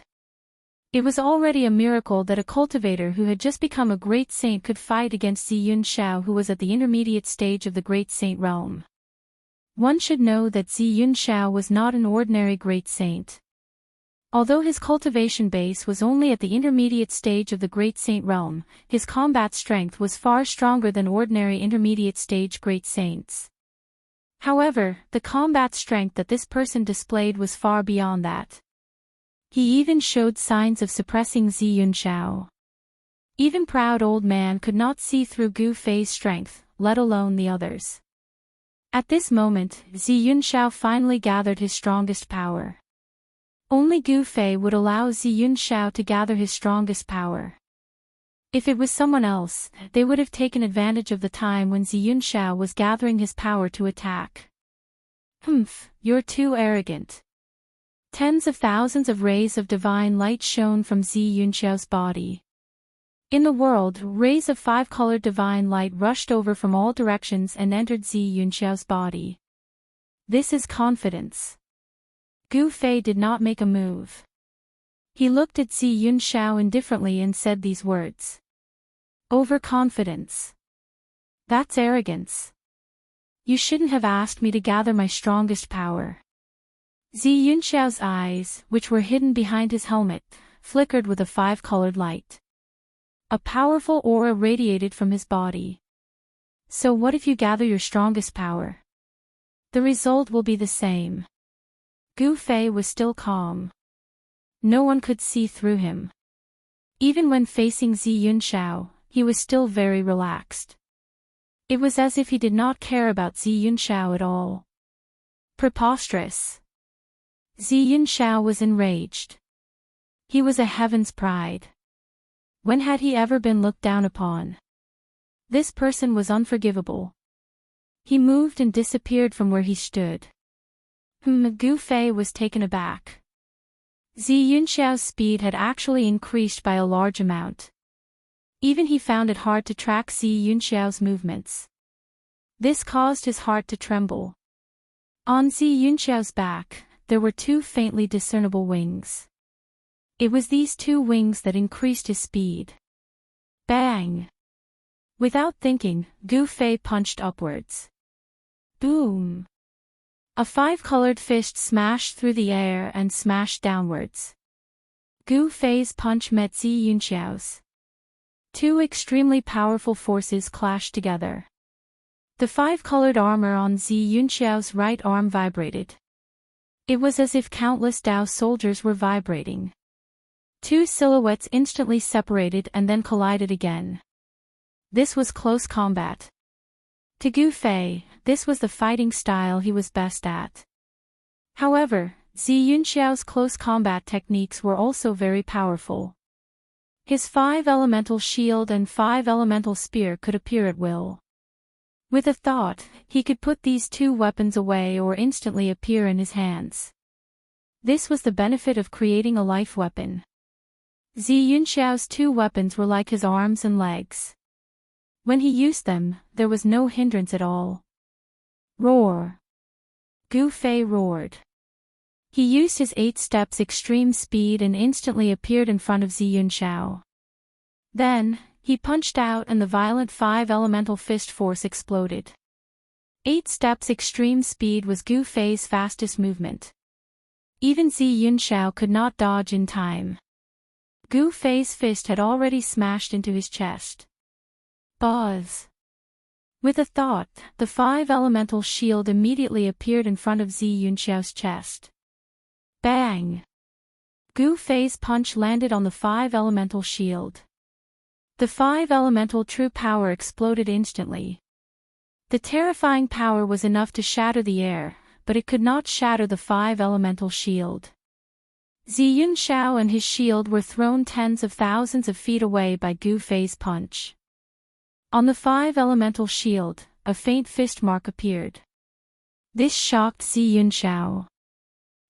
A: It was already a miracle that a cultivator who had just become a great saint could fight against Zi Yunxiao, who was at the intermediate stage of the great saint realm. One should know that Zi Yunxiao was not an ordinary great saint. Although his cultivation base was only at the intermediate stage of the great saint realm, his combat strength was far stronger than ordinary intermediate stage great saints. However, the combat strength that this person displayed was far beyond that. He even showed signs of suppressing Zi Yunxiao. Even proud old man could not see through Gu Fei's strength, let alone the others. At this moment, Zi Yunxiao finally gathered his strongest power. Only Gu Fei would allow Zi Yunxiao to gather his strongest power. If it was someone else, they would have taken advantage of the time when Zi Yunxiao was gathering his power to attack. Humph, you're too arrogant. Tens of thousands of rays of divine light shone from Zi Yunxiao's body. In the world, rays of 5-colored divine light rushed over from all directions and entered Zi Yunxiao's body. This is confidence. Gu Fei did not make a move. He looked at Zi Yunxiao indifferently and said these words. Overconfidence. That's arrogance. You shouldn't have asked me to gather my strongest power. Zi Yunxiao's eyes, which were hidden behind his helmet, flickered with a 5-colored light. A powerful aura radiated from his body. So what if you gather your strongest power? The result will be the same. Gu Fei was still calm. No one could see through him. Even when facing Zi Yunxiao, he was still very relaxed. It was as if he did not care about Zi Yunxiao at all. Preposterous. Zi Yunxiao was enraged. He was a heaven's pride. When had he ever been looked down upon? This person was unforgivable. He moved and disappeared from where he stood. Gu Fei was taken aback. Zi Yunxiao's speed had actually increased by a large amount. Even he found it hard to track Zi Yunxiao's movements. This caused his heart to tremble. On Zi Yunxiao's back, there were two faintly discernible wings. It was these two wings that increased his speed. Bang! Without thinking, Gu Fei punched upwards. Boom! A five-colored fist smashed through the air and smashed downwards. Gu Fei's punch met Zi Yunxiao's. Two extremely powerful forces clashed together. The five-colored armor on Zi Yunxiao's right arm vibrated. It was as if countless Dao soldiers were vibrating. Two silhouettes instantly separated and then collided again. This was close combat. To Gu Fei, this was the fighting style he was best at. However, Zi Yunxiao's close combat techniques were also very powerful. His five-elemental shield and five-elemental spear could appear at will. With a thought, he could put these two weapons away or instantly appear in his hands. This was the benefit of creating a life weapon. Zi Yunxiao's two weapons were like his arms and legs. When he used them, there was no hindrance at all. Roar! Gu Fei roared. He used his 8 steps extreme speed and instantly appeared in front of Zi Yunxiao. Then, he punched out and the violent 5-elemental fist force exploded. 8 steps extreme speed was Gu Fei's fastest movement. Even Zi Yunxiao could not dodge in time. Gu Fei's fist had already smashed into his chest. Buzz! With a thought, the 5-elemental shield immediately appeared in front of Zi Yunxiao's chest. Bang! Gu Fei's punch landed on the 5-elemental shield. The 5-elemental true power exploded instantly. The terrifying power was enough to shatter the air, but it could not shatter the 5-elemental shield. Zi Yunxiao and his shield were thrown tens of thousands of feet away by Gu Fei's punch. On the 5-elemental shield, a faint fist mark appeared. This shocked Zi Yunxiao.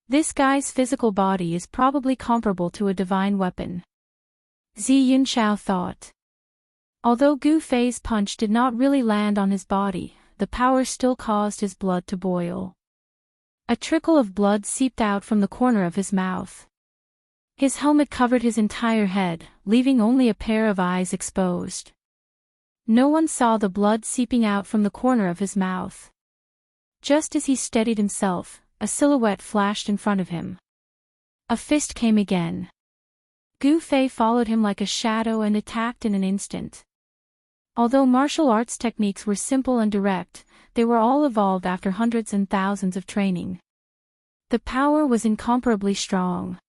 A: This guy's physical body is probably comparable to a divine weapon. Zi Yunxiao thought. Although Gu Fei's punch did not really land on his body, the power still caused his blood to boil. A trickle of blood seeped out from the corner of his mouth. His helmet covered his entire head, leaving only a pair of eyes exposed. No one saw the blood seeping out from the corner of his mouth. Just as he steadied himself, a silhouette flashed in front of him. A fist came again. Gu Fei followed him like a shadow and attacked in an instant. Although martial arts techniques were simple and direct, they were all evolved after hundreds and thousands of training. The power was incomparably strong.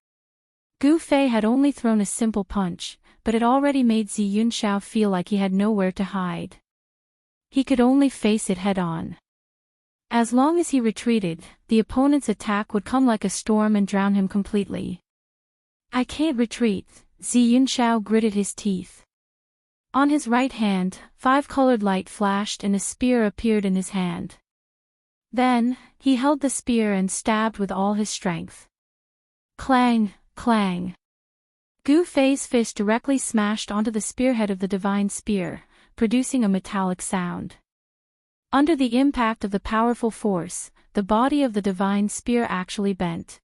A: Gu Fei had only thrown a simple punch, but it already made Zi Yunxiao feel like he had nowhere to hide. He could only face it head-on. As long as he retreated, the opponent's attack would come like a storm and drown him completely. I can't retreat, Zi Yunxiao gritted his teeth. On his right hand, 5-colored light flashed and a spear appeared in his hand. Then, he held the spear and stabbed with all his strength. Clang, clang. Gu Fei's fist directly smashed onto the spearhead of the divine spear, producing a metallic sound. Under the impact of the powerful force, the body of the divine spear actually bent.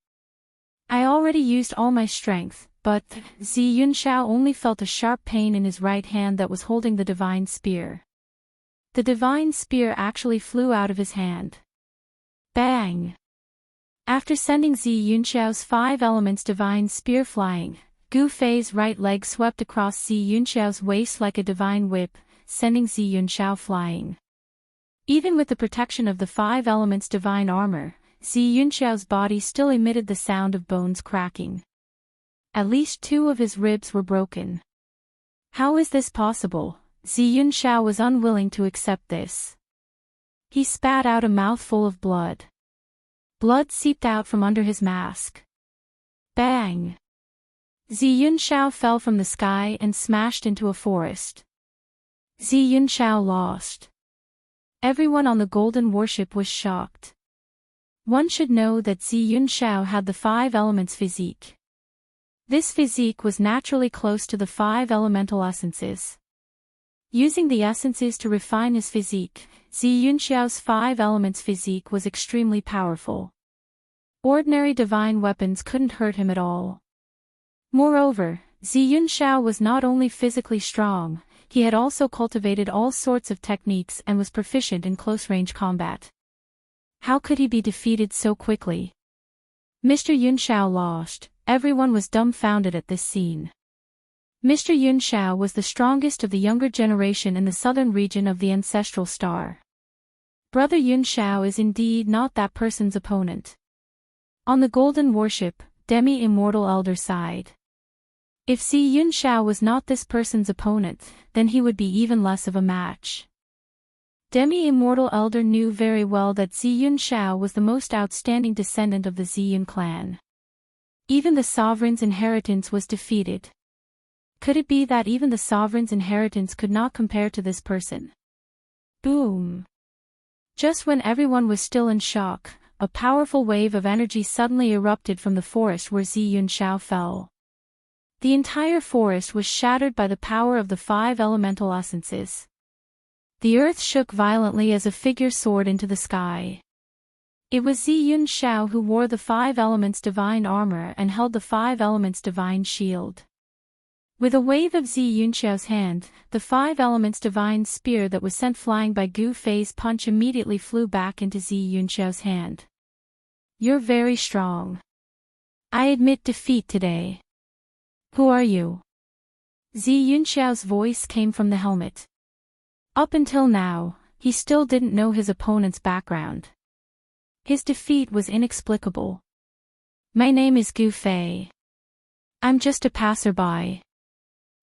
A: I already used all my strength, but Zi Yunxiao only felt a sharp pain in his right hand that was holding the divine spear. The divine spear actually flew out of his hand. Bang! After sending Zi Yunxiao's 5 elements divine spear flying, Gu Fei's right leg swept across Zi Yunxiao's waist like a divine whip, sending Zi Yunxiao flying. Even with the protection of the 5 elements divine armor, Zi Yunxiao's body still emitted the sound of bones cracking. At least 2 of his ribs were broken. How is this possible? Zi Yunxiao was unwilling to accept this. He spat out a mouthful of blood. Blood seeped out from under his mask. Bang! Zi Yunxiao fell from the sky and smashed into a forest. Zi Yunxiao lost. Everyone on the Golden Warship was shocked. One should know that Zi Yunxiao had the 5 elements physique. This physique was naturally close to the 5 elemental essences. Using the essences to refine his physique, Zi Yunxiao's 5 elements physique was extremely powerful. Ordinary divine weapons couldn't hurt him at all. Moreover, Zi Yunxiao was not only physically strong, he had also cultivated all sorts of techniques and was proficient in close-range combat. How could he be defeated so quickly? Mr. Yunxiao lost. Everyone was dumbfounded at this scene. Mr. Yunxiao was the strongest of the younger generation in the southern region of the ancestral star. Brother Yunxiao is indeed not that person's opponent. On the Golden Warship, Immortal Elder sighed. If Zi Yunxiao was not this person's opponent, then he would be even less of a match. Immortal Elder knew very well that Zi Yunxiao was the most outstanding descendant of the Ziyun clan. Even the sovereign's inheritance was defeated. Could it be that even the sovereign's inheritance could not compare to this person? Boom! Just when everyone was still in shock, a powerful wave of energy suddenly erupted from the forest where Zi Yunxiao fell. The entire forest was shattered by the power of the 5 elemental essences. The earth shook violently as a figure soared into the sky. It was Zi Yunxiao who wore the 5 elements divine armor and held the 5 elements divine shield. With a wave of Zi Yunxiao's hand, the 5 elements divine spear that was sent flying by Gu Fei's punch immediately flew back into Zi Yunxiao's hand. You're very strong. I admit defeat today. Who are you? Zi Yunxiao's voice came from the helmet. Up until now, he still didn't know his opponent's background. His defeat was inexplicable. My name is Gu Fei. I'm just a passerby.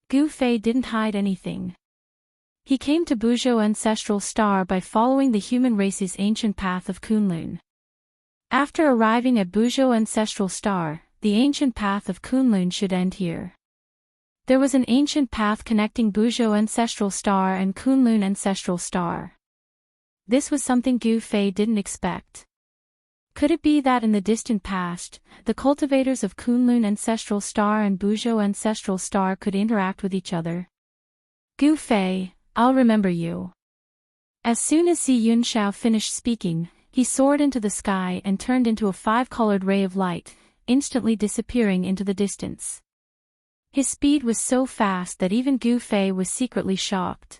A: Gu Fei didn't hide anything. He came to Buzhou Ancestral Star by following the human race's ancient path of Kunlun. After arriving at Buzhou Ancestral Star, the ancient path of Kunlun should end here. There was an ancient path connecting Buzhou Ancestral Star and Kunlun Ancestral Star. This was something Gu Fei didn't expect. Could it be that in the distant past, the cultivators of Kunlun Ancestral Star and Buzhou Ancestral Star could interact with each other? Gu Fei, I'll remember you. As soon as Zi Yunxiao finished speaking, he soared into the sky and turned into a 5-colored ray of light, instantly disappearing into the distance. His speed was so fast that even Gu Fei was secretly shocked.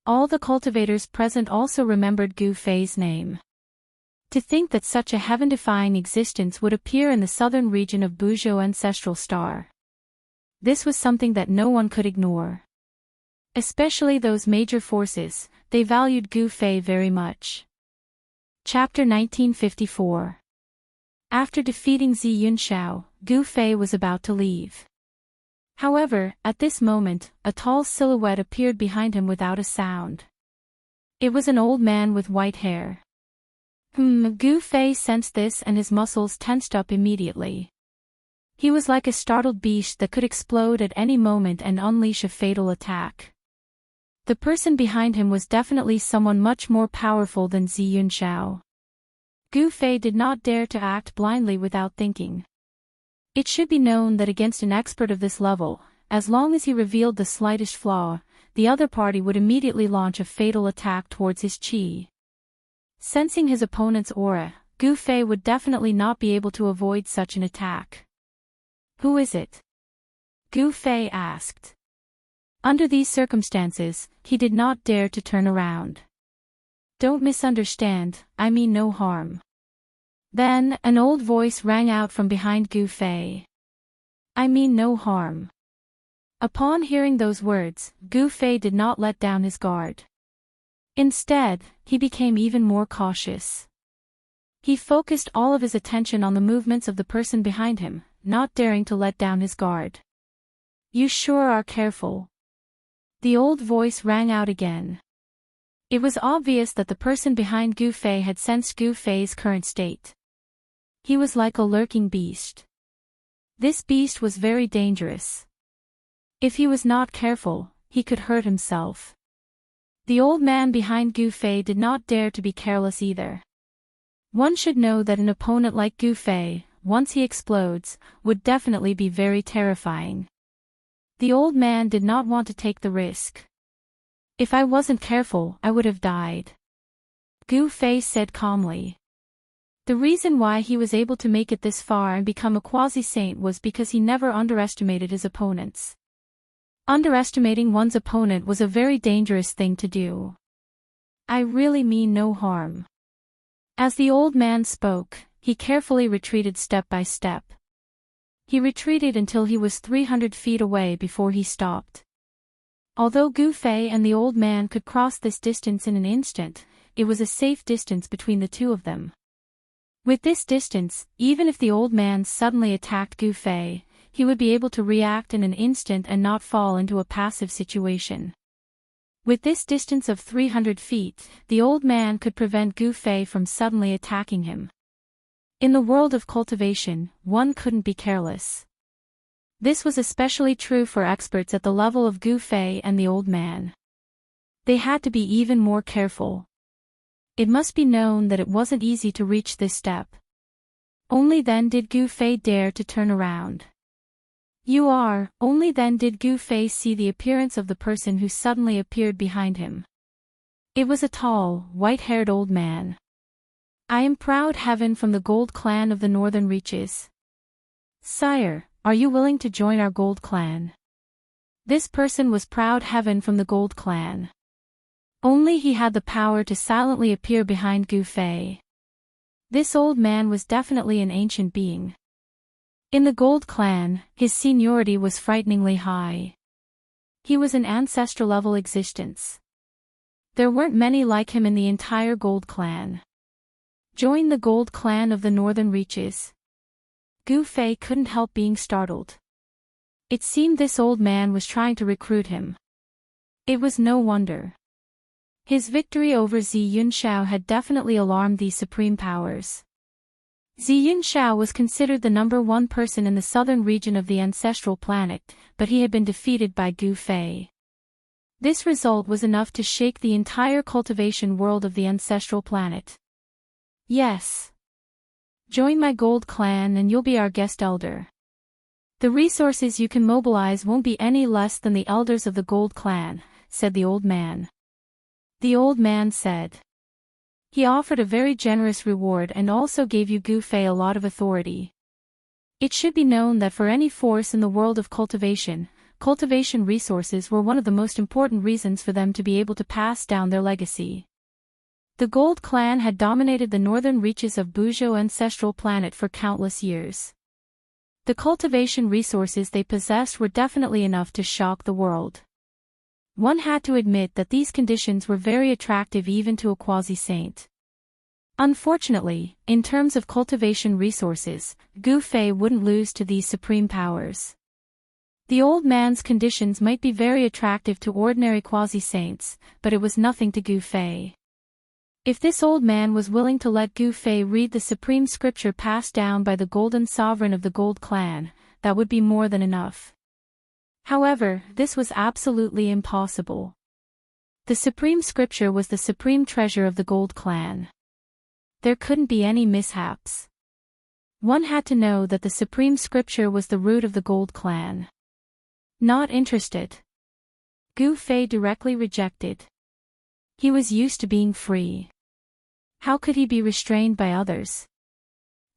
A: All the cultivators present also remembered Gu Fei's name. To think that such a heaven-defying existence would appear in the southern region of Buzhou Ancestral Star. This was something that no one could ignore. Especially those major forces, they valued Gu Fei very much. Chapter 1954. After defeating Zi Yunxiao, Gu Fei was about to leave. However, at this moment, a tall silhouette appeared behind him without a sound. It was an old man with white hair. Gu Fei sensed this and his muscles tensed up immediately. He was like a startled beast that could explode at any moment and unleash a fatal attack. The person behind him was definitely someone much more powerful than Zi Yunxiao. Gu Fei did not dare to act blindly without thinking. It should be known that against an expert of this level, as long as he revealed the slightest flaw, the other party would immediately launch a fatal attack towards his qi. Sensing his opponent's aura, Gu Fei would definitely not be able to avoid such an attack. Who is it? Gu Fei asked. Under these circumstances, he did not dare to turn around. Don't misunderstand, I mean no harm. Then, an old voice rang out from behind Gu Fei. I mean no harm. Upon hearing those words, Gu Fei did not let down his guard. Instead, he became even more cautious. He focused all of his attention on the movements of the person behind him, not daring to let down his guard. You sure are careful. The old voice rang out again. It was obvious that the person behind Gu Fei had sensed Gu Fei's current state. He was like a lurking beast. This beast was very dangerous. If he was not careful, he could hurt himself. The old man behind Gu Fei did not dare to be careless either. One should know that an opponent like Gu Fei, once he explodes, would definitely be very terrifying. The old man did not want to take the risk. If I wasn't careful, I would have died, Gu Fei said calmly. The reason why he was able to make it this far and become a quasi-saint was because he never underestimated his opponents. Underestimating one's opponent was a very dangerous thing to do. I really mean no harm. As the old man spoke, he carefully retreated step by step. He retreated until he was 300 feet away before he stopped. Although Gu Fei and the old man could cross this distance in an instant, it was a safe distance between the two of them. With this distance, even if the old man suddenly attacked Gu Fei, he would be able to react in an instant and not fall into a passive situation. With this distance of 300 feet, the old man could prevent Gu Fei from suddenly attacking him. In the world of cultivation, one couldn't be careless. This was especially true for experts at the level of Gu Fei and the old man. They had to be even more careful. It must be known that it wasn't easy to reach this step. Only then did Gu Fei dare to turn around. Only then did Gu Fei see the appearance of the person who suddenly appeared behind him. It was a tall, white-haired old man. I am Proud Heaven from the Gold Clan of the Northern Reaches. Sire, are you willing to join our Gold Clan? This person was Proud Heaven from the Gold Clan. Only he had the power to silently appear behind Gu Fei. This old man was definitely an ancient being. In the Gold Clan, his seniority was frighteningly high. He was an ancestor-level existence. There weren't many like him in the entire Gold Clan. Join the Gold Clan of the Northern Reaches. Gu Fei couldn't help being startled. It seemed this old man was trying to recruit him. It was no wonder. His victory over Zi Yunxiao had definitely alarmed these supreme powers. Zi Yunxiao was considered the #1 person in the southern region of the ancestral planet, but he had been defeated by Gu Fei. This result was enough to shake the entire cultivation world of the ancestral planet. Yes. Join my Gold Clan and you'll be our guest elder. The resources you can mobilize won't be any less than the elders of the Gold Clan, said the old man. The old man said. He offered a very generous reward and also gave Gu Fei a lot of authority. It should be known that for any force in the world of cultivation resources were one of the most important reasons for them to be able to pass down their legacy. The Gold Clan had dominated the northern reaches of Buzhou ancestral planet for countless years. The cultivation resources they possessed were definitely enough to shock the world. One had to admit that these conditions were very attractive even to a quasi-saint. Unfortunately, in terms of cultivation resources, Gu Fei wouldn't lose to these supreme powers. The old man's conditions might be very attractive to ordinary quasi-saints, but it was nothing to Gu Fei. If this old man was willing to let Gu Fei read the supreme scripture passed down by the Golden Sovereign of the Gold Clan, that would be more than enough. However, this was absolutely impossible. The supreme scripture was the supreme treasure of the Gold Clan. There couldn't be any mishaps. One had to know that the supreme scripture was the root of the Gold Clan. Not interested. Gu Fei directly rejected. He was used to being free. How could he be restrained by others?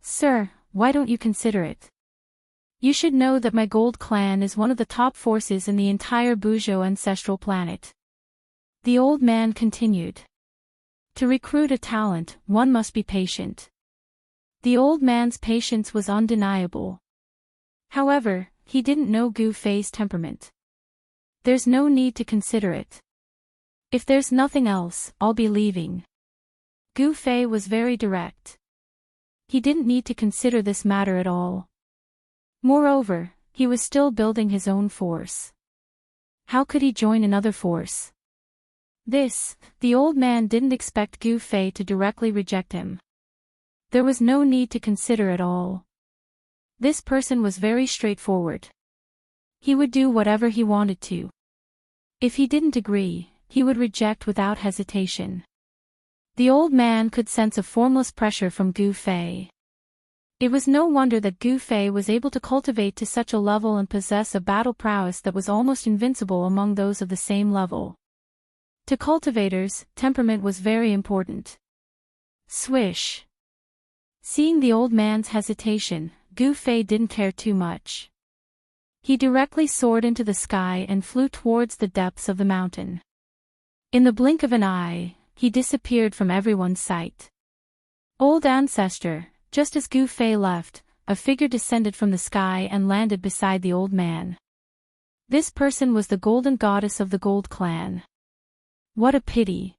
A: Sir, why don't you consider it? You should know that my Gold Clan is one of the top forces in the entire Buzhou ancestral planet. The old man continued. To recruit a talent, one must be patient. The old man's patience was undeniable. However, he didn't know Gu Fei's temperament. There's no need to consider it. If there's nothing else, I'll be leaving. Gu Fei was very direct. He didn't need to consider this matter at all. Moreover, he was still building his own force. How could he join another force? The old man didn't expect Gu Fei to directly reject him. There was no need to consider at all. This person was very straightforward. He would do whatever he wanted to. If he didn't agree, he would reject without hesitation. The old man could sense a formless pressure from Gu Fei. It was no wonder that Gu Fei was able to cultivate to such a level and possess a battle prowess that was almost invincible among those of the same level. To cultivators, temperament was very important. Swish. Seeing the old man's hesitation, Gu Fei didn't care too much. He directly soared into the sky and flew towards the depths of the mountain. In the blink of an eye, he disappeared from everyone's sight. Old ancestor, just as Gu Fei left, a figure descended from the sky and landed beside the old man. This person was the golden goddess of the Gold Clan. What a pity.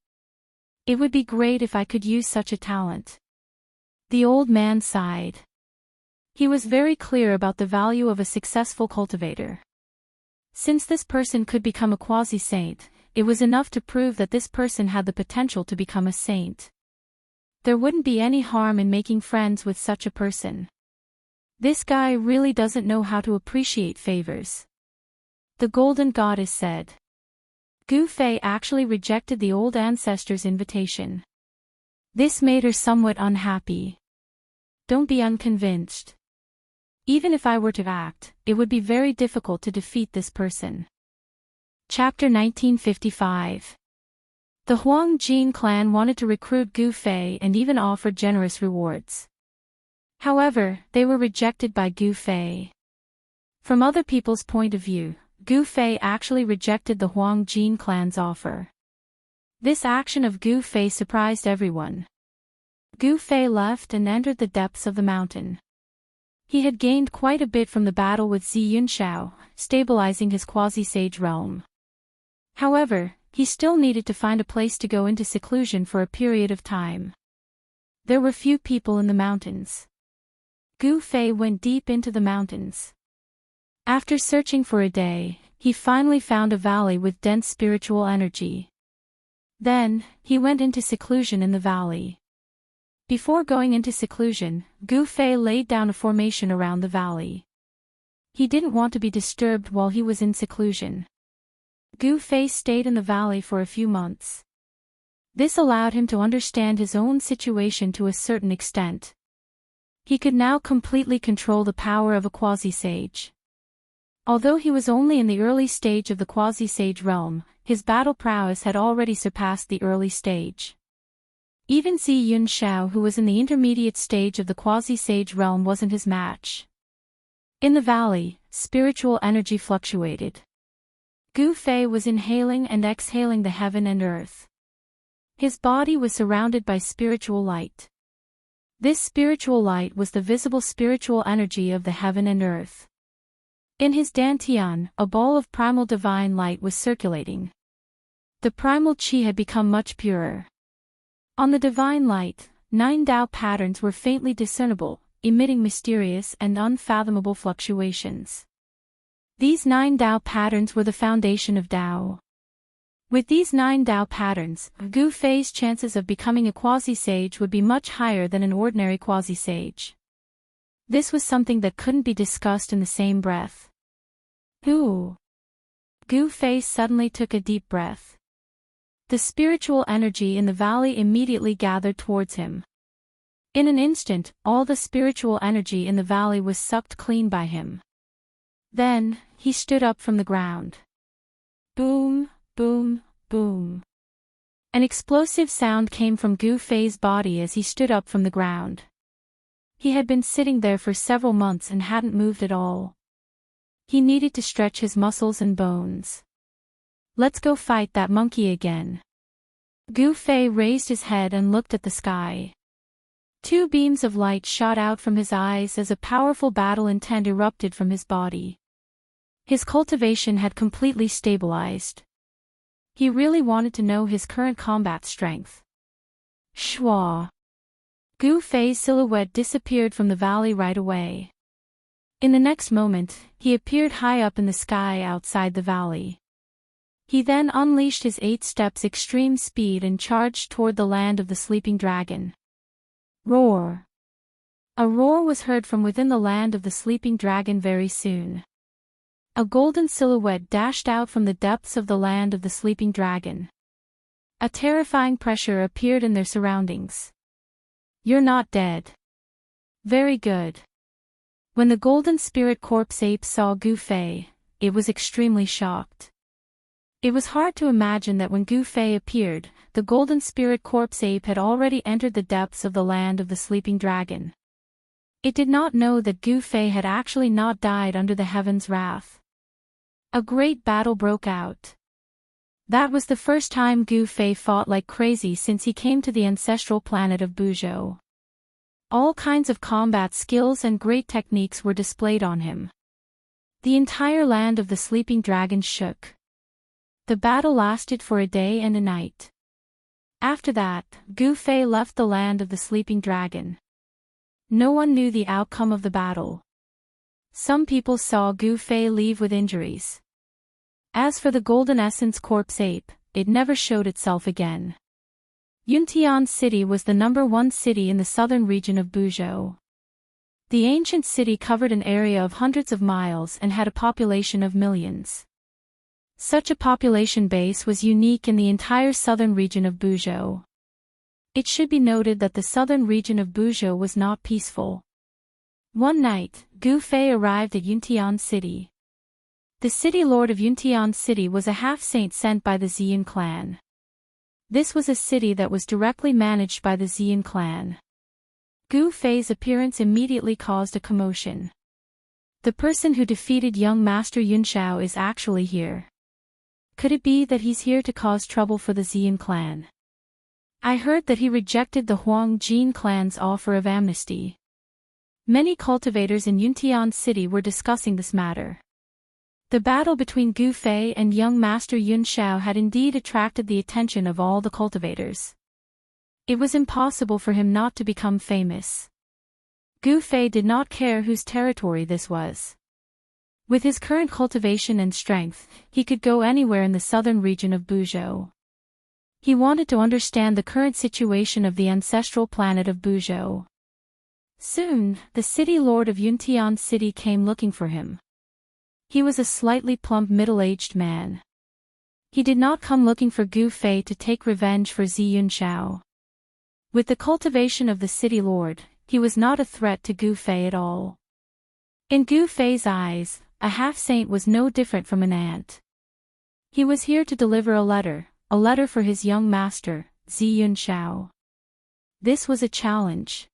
A: It would be great if I could use such a talent. The old man sighed. He was very clear about the value of a successful cultivator. Since this person could become a quasi-saint, it was enough to prove that this person had the potential to become a saint. There wouldn't be any harm in making friends with such a person. This guy really doesn't know how to appreciate favors. The golden goddess said. Gu Fei actually rejected the old ancestor's invitation. This made her somewhat unhappy. Don't be unconvinced. Even if I were to act, it would be very difficult to defeat this person. Chapter 1955. The Huang Jin clan wanted to recruit Gu Fei and even offered generous rewards. However, they were rejected by Gu Fei. From other people's point of view, Gu Fei actually rejected the Huang Jin clan's offer. This action of Gu Fei surprised everyone. Gu Fei left and entered the depths of the mountain. He had gained quite a bit from the battle with Zi Yunxiao, stabilizing his quasi-sage realm. However, he still needed to find a place to go into seclusion for a period of time. There were few people in the mountains. Gu Fei went deep into the mountains. After searching for a day, he finally found a valley with dense spiritual energy. Then, he went into seclusion in the valley. Before going into seclusion, Gu Fei laid down a formation around the valley. He didn't want to be disturbed while he was in seclusion. Gu Fei stayed in the valley for a few months. This allowed him to understand his own situation to a certain extent. He could now completely control the power of a quasi-sage. Although he was only in the early stage of the quasi-sage realm, his battle prowess had already surpassed the early stage. Even Zi Yunxiao, who was in the intermediate stage of the quasi-sage realm, wasn't his match. In the valley, spiritual energy fluctuated. Gu Fei was inhaling and exhaling the heaven and earth. His body was surrounded by spiritual light. This spiritual light was the visible spiritual energy of the heaven and earth. In his dantian, a ball of primal divine light was circulating. The primal qi had become much purer. On the divine light, 9 Tao patterns were faintly discernible, emitting mysterious and unfathomable fluctuations. These 9 Tao patterns were the foundation of Tao. With these 9 Tao patterns, Gu Fei's chances of becoming a quasi-sage would be much higher than an ordinary quasi-sage. This was something that couldn't be discussed in the same breath. Ooh! Gu Fei suddenly took a deep breath. The spiritual energy in the valley immediately gathered towards him. In an instant, all the spiritual energy in the valley was sucked clean by him. Then, he stood up from the ground. Boom, boom, boom. An explosive sound came from Gu Fei's body as he stood up from the ground. He had been sitting there for several months and hadn't moved at all. He needed to stretch his muscles and bones. Let's go fight that monkey again. Gu Fei raised his head and looked at the sky. 2 beams of light shot out from his eyes as a powerful battle intent erupted from his body. His cultivation had completely stabilized. He really wanted to know his current combat strength. Shwa! Gu Fei's silhouette disappeared from the valley right away. In the next moment, he appeared high up in the sky outside the valley. He then unleashed his 8 steps extreme speed and charged toward the land of the sleeping dragon. Roar! A roar was heard from within the land of the sleeping dragon very soon. A golden silhouette dashed out from the depths of the land of the sleeping dragon. A terrifying pressure appeared in their surroundings. "You're not dead." "Very good." When the golden spirit corpse ape saw Gu Fei, it was extremely shocked. It was hard to imagine that when Gu Fei appeared, the golden spirit corpse ape had already entered the depths of the land of the sleeping dragon. It did not know that Gu Fei had actually not died under the heaven's wrath. A great battle broke out. That was the first time Gu Fei fought like crazy since he came to the ancestral planet of Buzhou. All kinds of combat skills and great techniques were displayed on him. The entire land of the sleeping dragon shook. The battle lasted for a day and a night. After that, Gu Fei left the land of the sleeping dragon. No one knew the outcome of the battle. Some people saw Gu Fei leave with injuries. As for the golden essence corpse ape, it never showed itself again. Yuntian City was the #1 city in the southern region of Buzhou. The ancient city covered an area of hundreds of miles and had a population of millions. Such a population base was unique in the entire southern region of Buzhou. It should be noted that the southern region of Buzhou was not peaceful. One night, Gu Fei arrived at Yuntian City. The city lord of Yuntian City was a half-saint sent by the Ziyun clan. This was a city that was directly managed by the Ziyun clan. Gu Fei's appearance immediately caused a commotion. The person who defeated young Master Yunxiao is actually here. Could it be that he's here to cause trouble for the Ziyun clan? I heard that he rejected the Huang Jin clan's offer of amnesty. Many cultivators in Yuntian City were discussing this matter. The battle between Gu Fei and young Master Yunxiao had indeed attracted the attention of all the cultivators. It was impossible for him not to become famous. Gu Fei did not care whose territory this was. With his current cultivation and strength, he could go anywhere in the southern region of Buzhou. He wanted to understand the current situation of the ancestral planet of Buzhou. Soon, the city lord of Yuntian City came looking for him. He was a slightly plump middle-aged man. He did not come looking for Gu Fei to take revenge for Zi Yunxiao. With the cultivation of the city lord, he was not a threat to Gu Fei at all. In Gu Fei's eyes, a half-saint was no different from an ant. He was here to deliver a letter for his young master, Zi Yunxiao. This was a challenge.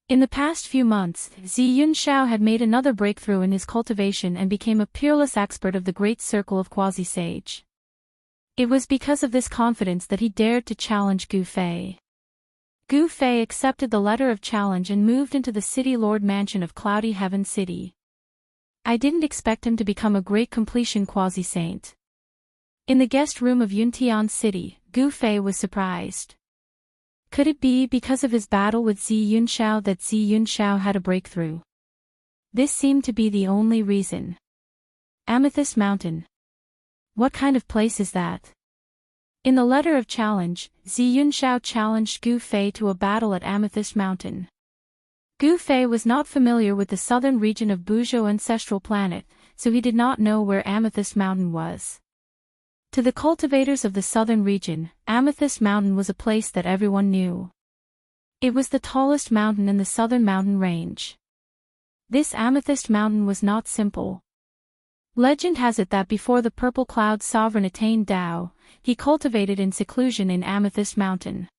A: In the past few months, Zi Yunxiao had made another breakthrough in his cultivation and became a peerless expert of the great circle of quasi-sage. It was because of this confidence that he dared to challenge Gu Fei. Gu Fei accepted the letter of challenge and moved into the city lord mansion of Cloudy Heaven City. I didn't expect him to become a great completion quasi-saint. In the guest room of Yuntian City, Gu Fei was surprised. Could it be because of his battle with Zi Yunxiao that Zi Yunxiao had a breakthrough? This seemed to be the only reason. Amethyst Mountain. What kind of place is that? In the letter of challenge, Zi Yunxiao challenged Gu Fei to a battle at Amethyst Mountain. Gu Fei was not familiar with the southern region of Buzhou ancestral planet, so he did not know where Amethyst Mountain was. To the cultivators of the southern region, Amethyst Mountain was a place that everyone knew. It was the tallest mountain in the southern mountain range. This Amethyst Mountain was not simple. Legend has it that before the Purple Cloud Sovereign attained Tao, he cultivated in seclusion in Amethyst Mountain.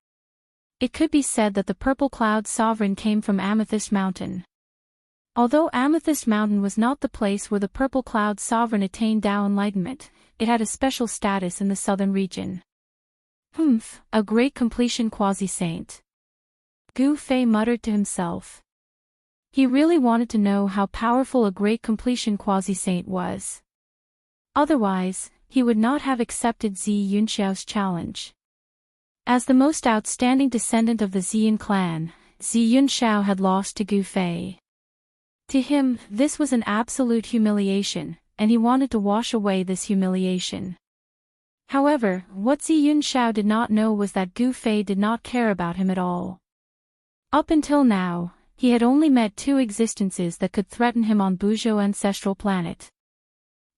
A: It could be said that the Purple Cloud Sovereign came from Amethyst Mountain. Although Amethyst Mountain was not the place where the Purple Cloud Sovereign attained Tao enlightenment, it had a special status in the southern region. A great completion quasi-saint. Gu Fei muttered to himself. He really wanted to know how powerful a great completion quasi-saint was. Otherwise, he would not have accepted Zi Yunxiao's challenge. As the most outstanding descendant of the Ziyun clan, Zi Yunxiao had lost to Gu Fei. To him, this was an absolute humiliation, and he wanted to wash away this humiliation. However, what Zi Yunxiao did not know was that Gu Fei did not care about him at all. Up until now, he had only met two existences that could threaten him on Buzhou ancestral planet.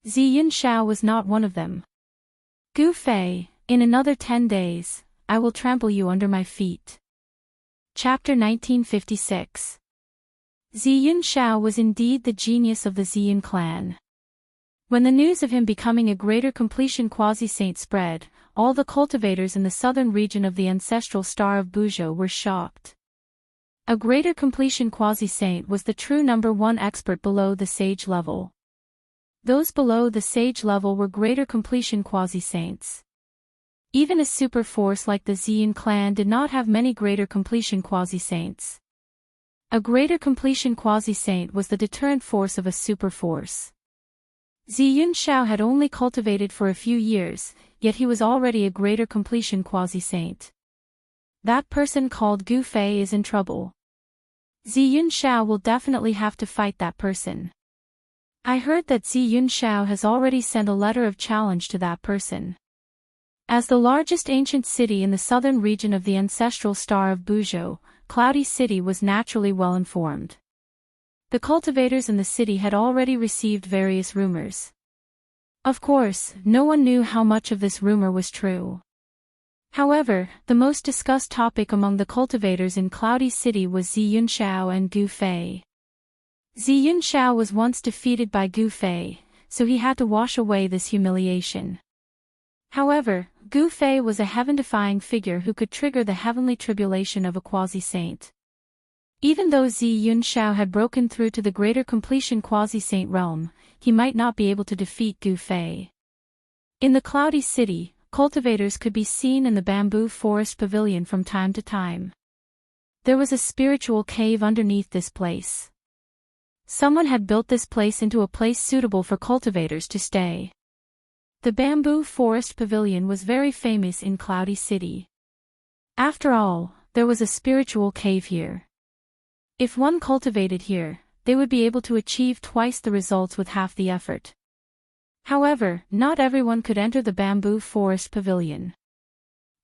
A: Ziyun Shao was not one of them. Gu Fei, in another 10 days, I will trample you under my feet. Chapter 1956. Ziyun Shao was indeed the genius of the Ziyun clan. When the news of him becoming a greater completion quasi-saint spread, all the cultivators in the southern region of the ancestral star of Buzhou were shocked. A greater completion quasi-saint was the true number one expert below the sage level. Those below the sage level were greater completion quasi-saints. Even a super force like the Ziyun clan did not have many greater completion quasi-saints. A greater completion quasi-saint was the deterrent force of a super force. Ziyun Shao had only cultivated for a few years, yet he was already a greater completion quasi-saint. That person called Gu Fei is in trouble. Ziyun Shao will definitely have to fight that person. I heard that Ziyun Shao has already sent a letter of challenge to that person. As the largest ancient city in the southern region of the ancestral star of Buzhou, Cloudy City was naturally well informed. The cultivators in the city had already received various rumors. Of course, no one knew how much of this rumor was true. However, the most discussed topic among the cultivators in Cloudy City was Ziyun Shao and Gu Fei. Ziyun Shao was once defeated by Gu Fei, so he had to wash away this humiliation. However, Gu Fei was a heaven-defying figure who could trigger the heavenly tribulation of a quasi-saint. Even though Ziyun Shao had broken through to the greater completion quasi-saint realm, he might not be able to defeat Gu Fei. In the Cloudy City, cultivators could be seen in the bamboo forest pavilion from time to time. There was a spiritual cave underneath this place. Someone had built this place into a place suitable for cultivators to stay. The bamboo forest pavilion was very famous in Cloudy City. After all, there was a spiritual cave here. If one cultivated here, they would be able to achieve twice the results with half the effort. However, not everyone could enter the bamboo forest pavilion.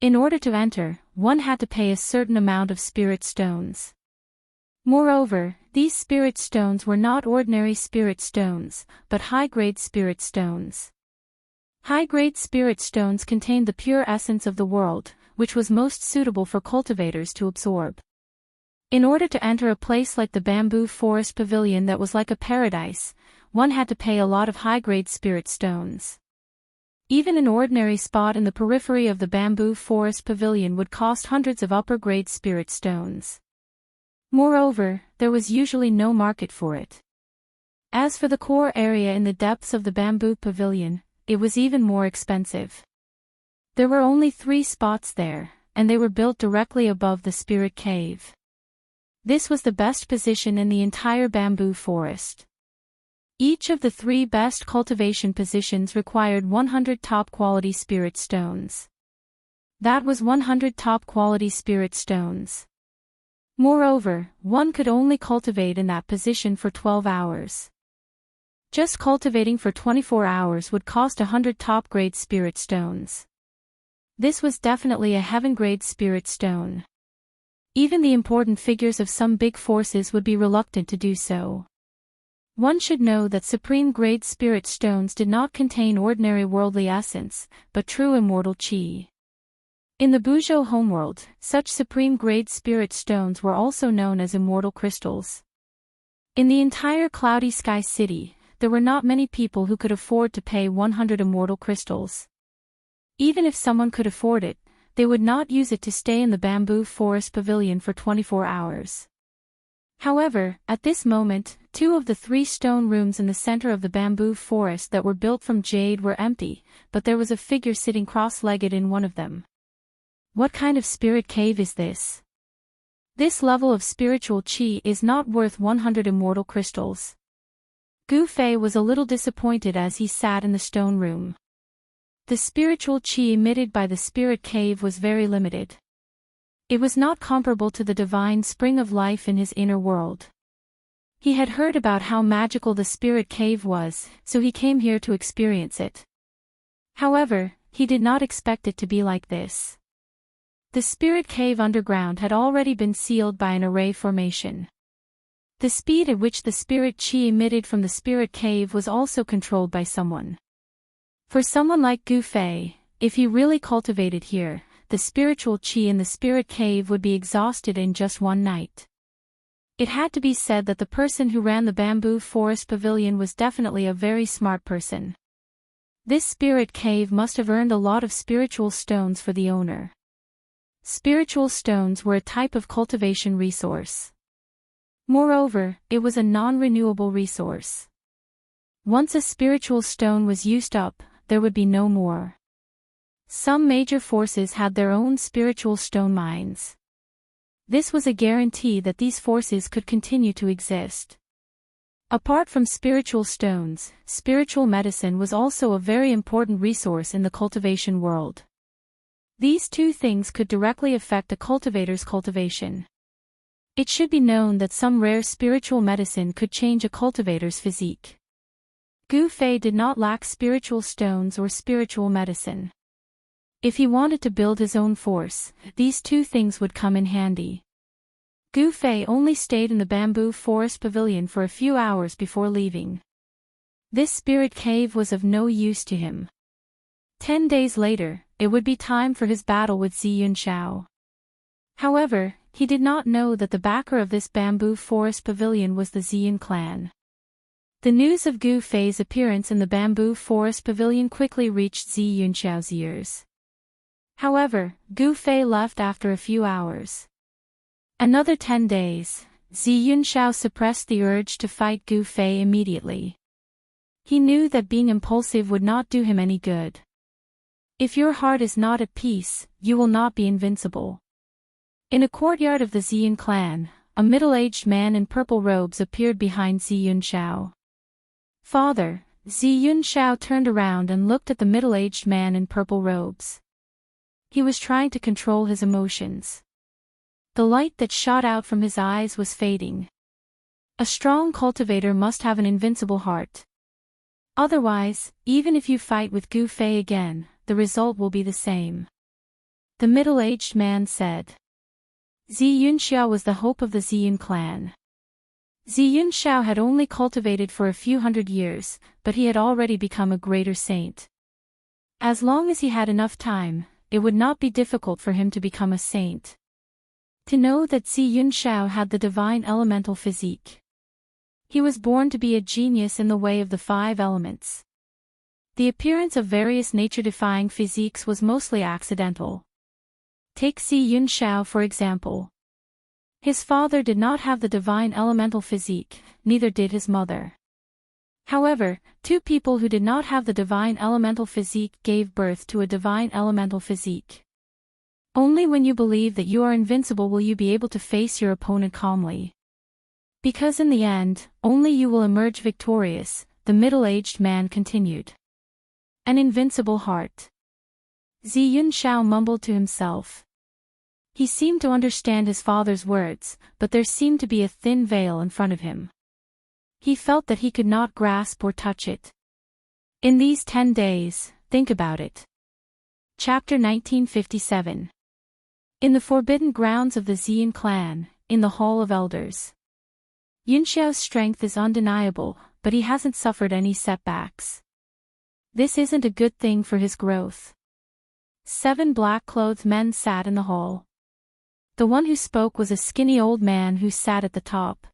A: In order to enter, one had to pay a certain amount of spirit stones. Moreover, these spirit stones were not ordinary spirit stones, but high-grade spirit stones. High-grade spirit stones contained the pure essence of the world, which was most suitable for cultivators to absorb. In order to enter a place like the bamboo forest pavilion that was like a paradise, one had to pay a lot of high-grade spirit stones. Even an ordinary spot in the periphery of the bamboo forest pavilion would cost hundreds of upper-grade spirit stones. Moreover, there was usually no market for it. As for the core area in the depths of the bamboo pavilion, it was even more expensive. There were only 3 spots there, and they were built directly above the spirit cave. This was the best position in the entire bamboo forest. Each of the 3 best cultivation positions required 100 top-quality spirit stones. That was 100 top-quality spirit stones. Moreover, one could only cultivate in that position for 12 hours. Just cultivating for 24 hours would cost 100 top-grade spirit stones. This was definitely a heaven-grade spirit stone. Even the important figures of some big forces would be reluctant to do so. One should know that supreme-grade spirit stones did not contain ordinary worldly essence, but true immortal qi. In the Buzhou homeworld, such supreme-grade spirit stones were also known as immortal crystals. In the entire Cloudy Sky City, there were not many people who could afford to pay 100 immortal crystals. Even if someone could afford it, they would not use it to stay in the bamboo forest pavilion for 24 hours. However, at this moment, 2 of the 3 stone rooms in the center of the bamboo forest that were built from jade were empty, but there was a figure sitting cross-legged in one of them. What kind of spirit cave is this? This level of spiritual qi is not worth 100 immortal crystals. Gu Fei was a little disappointed as he sat in the stone room. The spiritual qi emitted by the spirit cave was very limited. It was not comparable to the divine spring of life in his inner world. He had heard about how magical the spirit cave was, so he came here to experience it. However, he did not expect it to be like this. The spirit cave underground had already been sealed by an array formation. The speed at which the spirit chi emitted from the spirit cave was also controlled by someone. For someone like Gu Fei, if he really cultivated here, the spiritual chi in the spirit cave would be exhausted in just one night. It had to be said that the person who ran the bamboo forest pavilion was definitely a very smart person. This spirit cave must have earned a lot of spiritual stones for the owner. Spiritual stones were a type of cultivation resource. Moreover, it was a non-renewable resource. Once a spiritual stone was used up, there would be no more. Some major forces had their own spiritual stone mines. This was a guarantee that these forces could continue to exist. Apart from spiritual stones, spiritual medicine was also a very important resource in the cultivation world. These two things could directly affect a cultivator's cultivation. It should be known that some rare spiritual medicine could change a cultivator's physique. Gu Fei did not lack spiritual stones or spiritual medicine. If he wanted to build his own force, these two things would come in handy. Gu Fei only stayed in the bamboo forest pavilion for a few hours before leaving. This spirit cave was of no use to him. 10 days later, it would be time for his battle with Zi Yunxiao. However, he did not know that the backer of this bamboo forest pavilion was the Ziyun clan. The news of Gu Fei's appearance in the bamboo forest pavilion quickly reached Zi Yunxiao's ears. However, Gu Fei left after a few hours. Another 10 days, Zi Yunxiao suppressed the urge to fight Gu Fei immediately. He knew that being impulsive would not do him any good. If your heart is not at peace, you will not be invincible. In a courtyard of the Ziyun clan, a middle-aged man in purple robes appeared behind Zi Yunxiao. "Father," Zi Yunxiao turned around and looked at the middle-aged man in purple robes. He was trying to control his emotions. The light that shot out from his eyes was fading. A strong cultivator must have an invincible heart. Otherwise, even if you fight with Gu Fei again, the result will be the same. The middle-aged man said. Zi Yunxiao was the hope of the Ziyun clan. Zi Yunxiao had only cultivated for a few hundred years, but he had already become a greater saint. As long as he had enough time, it would not be difficult for him to become a saint. To know that Zi Yunxiao had the divine elemental physique. He was born to be a genius in the way of the 5 elements. The appearance of various nature-defying physiques was mostly accidental. Take Zi Yunxiao for example. His father did not have the divine elemental physique, neither did his mother. However, 2 people who did not have the divine elemental physique gave birth to a divine elemental physique. Only when you believe that you are invincible will you be able to face your opponent calmly. Because in the end, only you will emerge victorious, the middle-aged man continued. An invincible heart. Zi Yunxiao mumbled to himself. He seemed to understand his father's words, but there seemed to be a thin veil in front of him. He felt that he could not grasp or touch it. In these 10 days, think about it. Chapter 1957. In the forbidden grounds of the Ziyun clan, in the Hall of Elders. Yunxiao's strength is undeniable, but he hasn't suffered any setbacks. This isn't a good thing for his growth. 7 black-clothed men sat in the hall. The one who spoke was a skinny old man who sat at the top.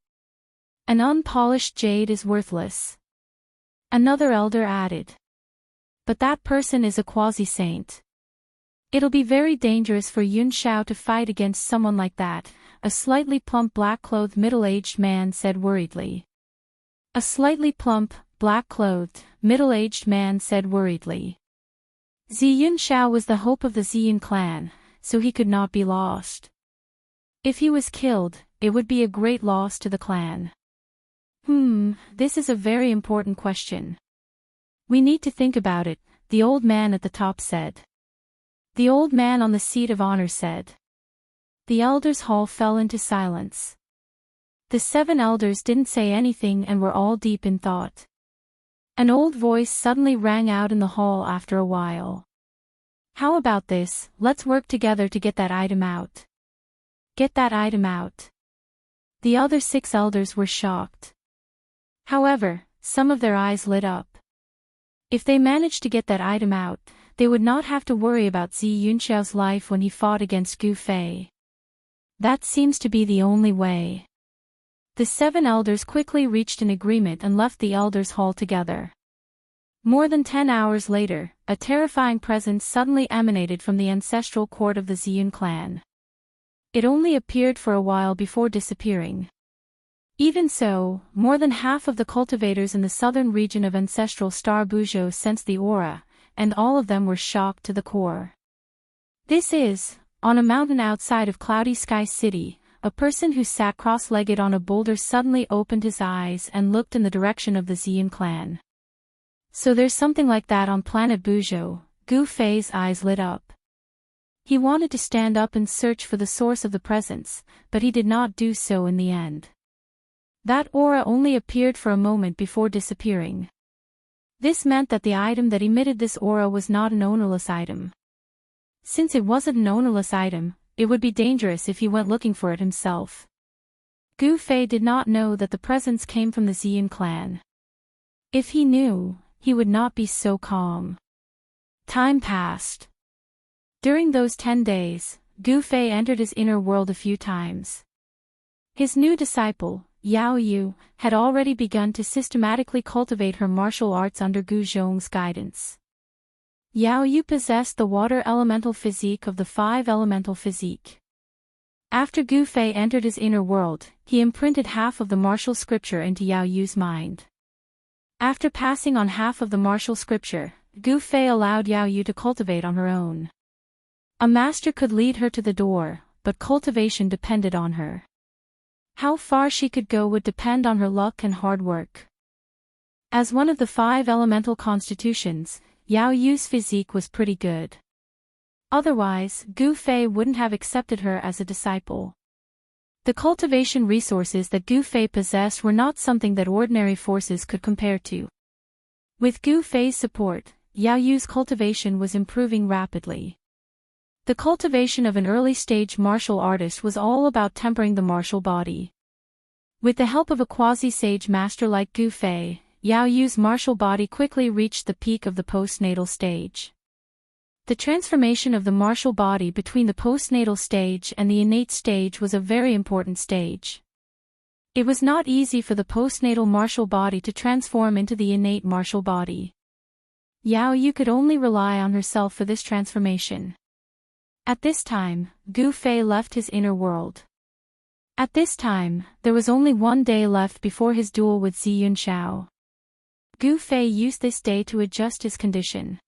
A: An unpolished jade is worthless. Another elder added. But that person is a quasi-saint. It'll be very dangerous for Yunxiao to fight against someone like that, a slightly plump black-clothed middle-aged man said worriedly. A slightly plump, black-clothed, middle-aged man said worriedly. Zi Yunxiao was the hope of the Ziyun clan, so he could not be lost. If he was killed, it would be a great loss to the clan. This is a very important question. We need to think about it, the old man at the top said. The old man on the seat of honor said. The elders' hall fell into silence. The 7 elders didn't say anything and were all deep in thought. An old voice suddenly rang out in the hall after a while. How about this, let's work together to get that item out. Get that item out. The other 6 elders were shocked. However, some of their eyes lit up. If they managed to get that item out, they would not have to worry about Zi Yunxiao's life when he fought against Gu Fei. That seems to be the only way. The 7 elders quickly reached an agreement and left the elders' hall together. More than 10 hours later, a terrifying presence suddenly emanated from the ancestral court of the Ziyun clan. It only appeared for a while before disappearing. Even so, more than half of the cultivators in the southern region of ancestral Star Buzhou sensed the aura, and all of them were shocked to the core. This is, on a mountain outside of Cloudy Sky City, a person who sat cross-legged on a boulder suddenly opened his eyes and looked in the direction of the Ziyun clan. So there's something like that on planet Buzhou. Gu Fei's eyes lit up. He wanted to stand up and search for the source of the presence, but he did not do so in the end. That aura only appeared for a moment before disappearing. This meant that the item that emitted this aura was not an ownerless item. Since it wasn't an ownerless item, it would be dangerous if he went looking for it himself. Gu Fei did not know that the presence came from the Ziyun clan. If he knew, he would not be so calm. Time passed. During those 10 days, Gu Fei entered his inner world a few times. His new disciple, Yao Yu, had already begun to systematically cultivate her martial arts under Gu Zhong's guidance. Yao Yu possessed the water elemental physique of the 5 elemental physique. After Gu Fei entered his inner world, he imprinted half of the martial scripture into Yao Yu's mind. After passing on half of the martial scripture, Gu Fei allowed Yao Yu to cultivate on her own. A master could lead her to the door, but cultivation depended on her. How far she could go would depend on her luck and hard work. As one of the 5 elemental constitutions, Yao Yu's physique was pretty good. Otherwise, Gu Fei wouldn't have accepted her as a disciple. The cultivation resources that Gu Fei possessed were not something that ordinary forces could compare to. With Gu Fei's support, Yao Yu's cultivation was improving rapidly. The cultivation of an early-stage martial artist was all about tempering the martial body. With the help of a quasi-sage master like Gu Fei, Yao Yu's martial body quickly reached the peak of the postnatal stage. The transformation of the martial body between the postnatal stage and the innate stage was a very important stage. It was not easy for the postnatal martial body to transform into the innate martial body. Yao Yu could only rely on herself for this transformation. At this time, Gu Fei left his inner world. At this time, there was only 1 day left before his duel with Zi Yunxiao. Gu Fei used this day to adjust his condition.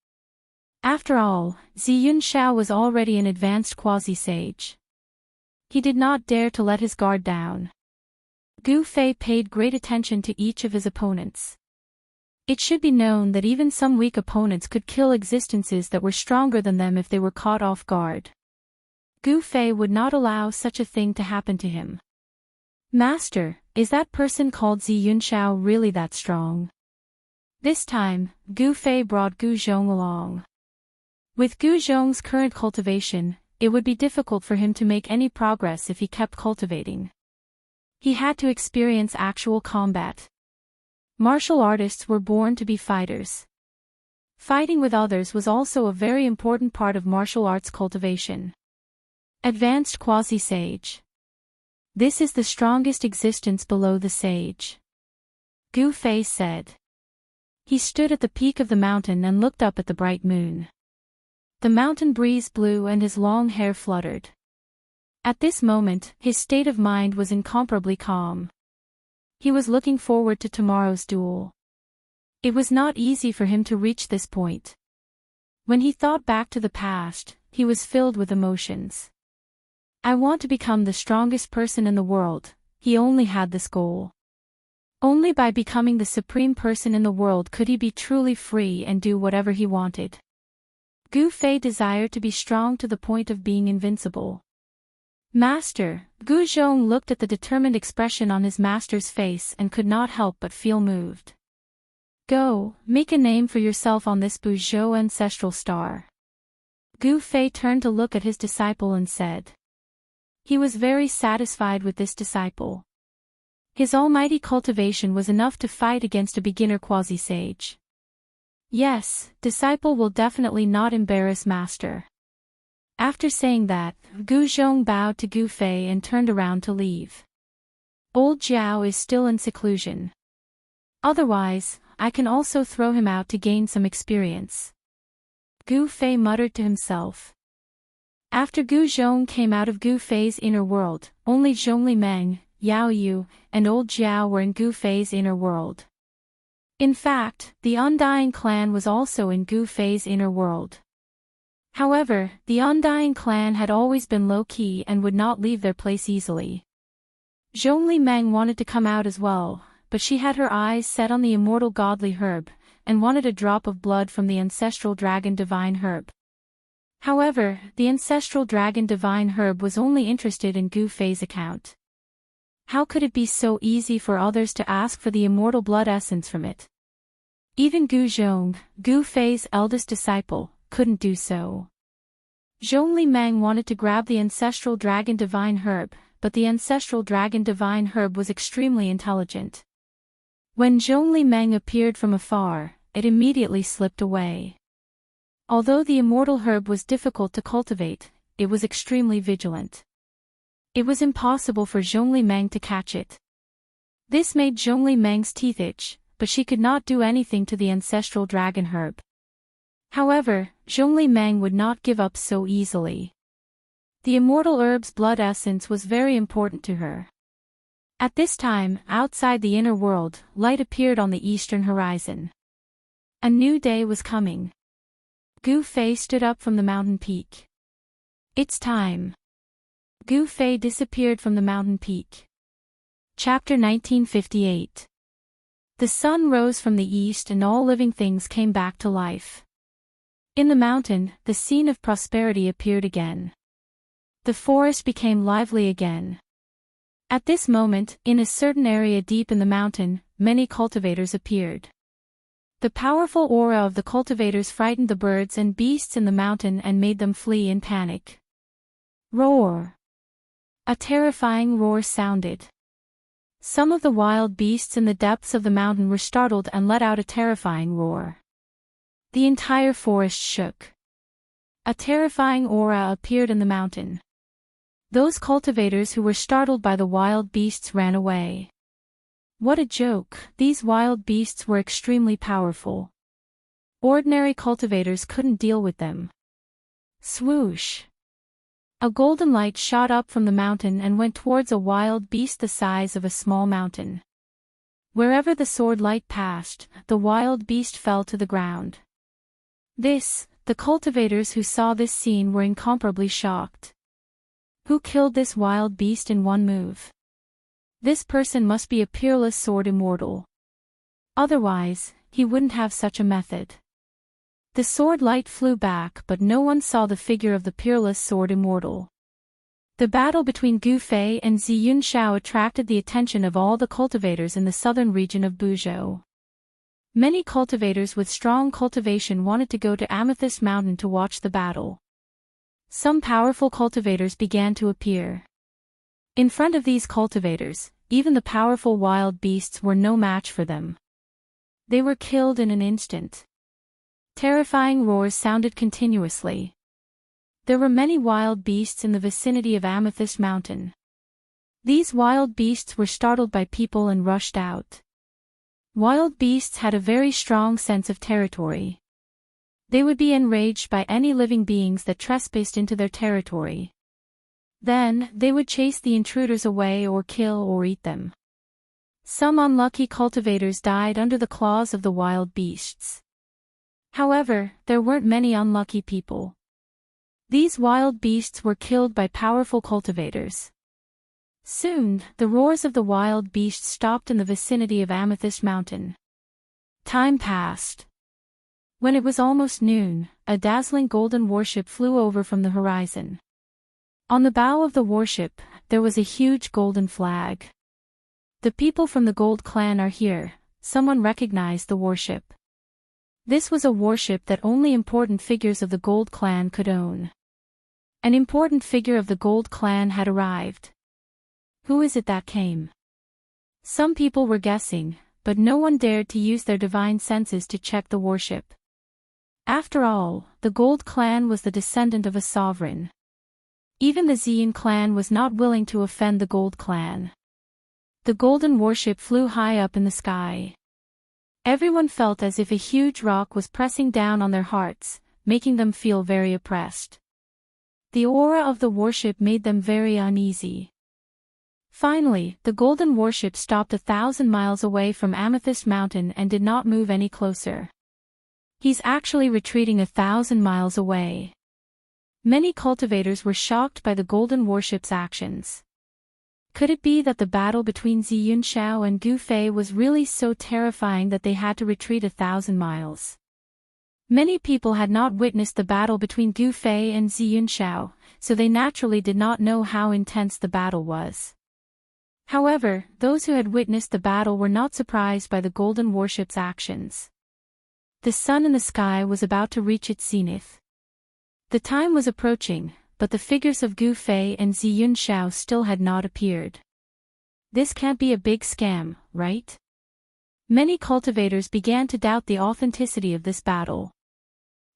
A: After all, Zi Yunxiao was already an advanced quasi-sage. He did not dare to let his guard down. Gu Fei paid great attention to each of his opponents. It should be known that even some weak opponents could kill existences that were stronger than them if they were caught off guard. Gu Fei would not allow such a thing to happen to him. Master, is that person called Zi Yunxiao really that strong? This time, Gu Fei brought Gu Zhong along. With Gu Zhong's current cultivation, it would be difficult for him to make any progress if he kept cultivating. He had to experience actual combat. Martial artists were born to be fighters. Fighting with others was also a very important part of martial arts cultivation. Advanced quasi-sage. This is the strongest existence below the sage. Gu Fei said. He stood at the peak of the mountain and looked up at the bright moon. The mountain breeze blew and his long hair fluttered. At this moment, his state of mind was incomparably calm. He was looking forward to tomorrow's duel. It was not easy for him to reach this point. When he thought back to the past, he was filled with emotions. I want to become the strongest person in the world. He only had this goal. Only by becoming the supreme person in the world could he be truly free and do whatever he wanted. Gu Fei desired to be strong to the point of being invincible. Master, Gu Zhong looked at the determined expression on his master's face and could not help but feel moved. Go, make a name for yourself on this Buzhou ancestral star. Gu Fei turned to look at his disciple and said. He was very satisfied with this disciple. His almighty cultivation was enough to fight against a beginner quasi-sage. Yes, disciple will definitely not embarrass master. After saying that, Gu Zhong bowed to Gu Fei and turned around to leave. Old Jiao is still in seclusion. Otherwise, I can also throw him out to gain some experience. Gu Fei muttered to himself. After Gu Zhong came out of Gu Fei's inner world, only Zhongli Meng, Yao Yu, and Old Jiao were in Gu Fei's inner world. In fact, the Undying clan was also in Gu Fei's inner world. However, the Undying clan had always been low-key and would not leave their place easily. Zhongli Meng wanted to come out as well, but she had her eyes set on the immortal godly herb, and wanted a drop of blood from the ancestral dragon divine herb. However, the ancestral dragon divine herb was only interested in Gu Fei's account. How could it be so easy for others to ask for the immortal blood essence from it? Even Gu Zhong, Gu Fei's eldest disciple, couldn't do so. Zhongli Meng wanted to grab the ancestral dragon divine herb, but the ancestral dragon divine herb was extremely intelligent. When Zhongli Meng appeared from afar, it immediately slipped away. Although the immortal herb was difficult to cultivate, it was extremely vigilant. It was impossible for Zhongli Meng to catch it. This made Zhongli Meng's teeth itch, but she could not do anything to the ancestral dragon herb. However, Zhongli Meng would not give up so easily. The immortal herb's blood essence was very important to her. At this time, outside the inner world, light appeared on the eastern horizon. A new day was coming. Gu Fei stood up from the mountain peak. It's time. Gu Fei disappeared from the mountain peak. Chapter 1958. The sun rose from the east and all living things came back to life. In the mountain, the scene of prosperity appeared again. The forest became lively again. At this moment, in a certain area deep in the mountain, many cultivators appeared. The powerful aura of the cultivators frightened the birds and beasts in the mountain and made them flee in panic. Roar! A terrifying roar sounded. Some of the wild beasts in the depths of the mountain were startled and let out a terrifying roar. The entire forest shook. A terrifying aura appeared in the mountain. Those cultivators who were startled by the wild beasts ran away. What a joke, these wild beasts were extremely powerful. Ordinary cultivators couldn't deal with them. Swoosh! A golden light shot up from the mountain and went towards a wild beast the size of a small mountain. Wherever the sword light passed, the wild beast fell to the ground. The cultivators who saw this scene were incomparably shocked. Who killed this wild beast in one move? This person must be a peerless sword immortal. Otherwise, he wouldn't have such a method. The sword light flew back but no one saw the figure of the peerless sword immortal. The battle between Gu Fei and Ziyun Shao attracted the attention of all the cultivators in the southern region of Buzhou. Many cultivators with strong cultivation wanted to go to Amethyst Mountain to watch the battle. Some powerful cultivators began to appear. In front of these cultivators, even the powerful wild beasts were no match for them. They were killed in an instant. Terrifying roars sounded continuously. There were many wild beasts in the vicinity of Amethyst Mountain. These wild beasts were startled by people and rushed out. Wild beasts had a very strong sense of territory. They would be enraged by any living beings that trespassed into their territory. Then, they would chase the intruders away or kill or eat them. Some unlucky cultivators died under the claws of the wild beasts. However, there weren't many unlucky people. These wild beasts were killed by powerful cultivators. Soon, the roars of the wild beasts stopped in the vicinity of Amethyst Mountain. Time passed. When it was almost noon, a dazzling golden warship flew over from the horizon. On the bow of the warship, there was a huge golden flag. The people from the Gold Clan are here, someone recognized the warship. This was a warship that only important figures of the Gold Clan could own. An important figure of the Gold Clan had arrived. Who is it that came? Some people were guessing, but no one dared to use their divine senses to check the worship. After all, the Gold clan was the descendant of a sovereign. Even the Xian clan was not willing to offend the Gold clan. The golden worship flew high up in the sky. Everyone felt as if a huge rock was pressing down on their hearts, making them feel very oppressed. The aura of the worship made them very uneasy. Finally, the golden worship stopped 1,000 miles away from Amethyst Mountain and did not move any closer. He's actually retreating 1,000 miles away. Many cultivators were shocked by the golden worship's actions. Could it be that the battle between Zi Yunxiao and Gu Fei was really so terrifying that they had to retreat 1,000 miles? Many people had not witnessed the battle between Gu Fei and Zi Yunxiao, so they naturally did not know how intense the battle was. However, those who had witnessed the battle were not surprised by the golden worship's actions. The sun in the sky was about to reach its zenith. The time was approaching, but the figures of Gu Fei and Zi Yunxiao still had not appeared. This can't be a big scam, right? Many cultivators began to doubt the authenticity of this battle.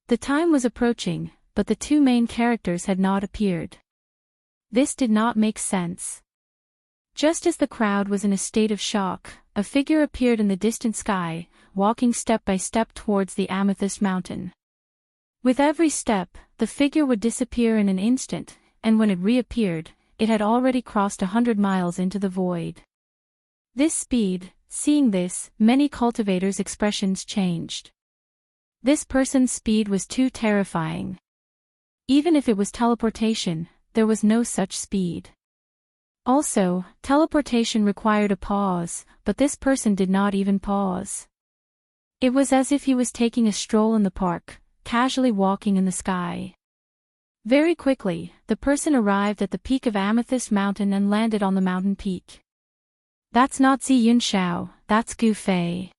A: The time was approaching, but the two main characters had not appeared. This did not make sense. Just as the crowd was in a state of shock, a figure appeared in the distant sky, walking step by step towards the Amethyst Mountain. With every step, the figure would disappear in an instant, and when it reappeared, it had already crossed 100 miles into the void. This speed, seeing this, many cultivators' expressions changed. This person's speed was too terrifying. Even if it was teleportation, there was no such speed. Also, teleportation required a pause, but this person did not even pause. It was as if he was taking a stroll in the park, casually walking in the sky. Very quickly, the person arrived at the peak of Amethyst Mountain and landed on the mountain peak. That's not Zi Yunxiao, that's Gu Fei.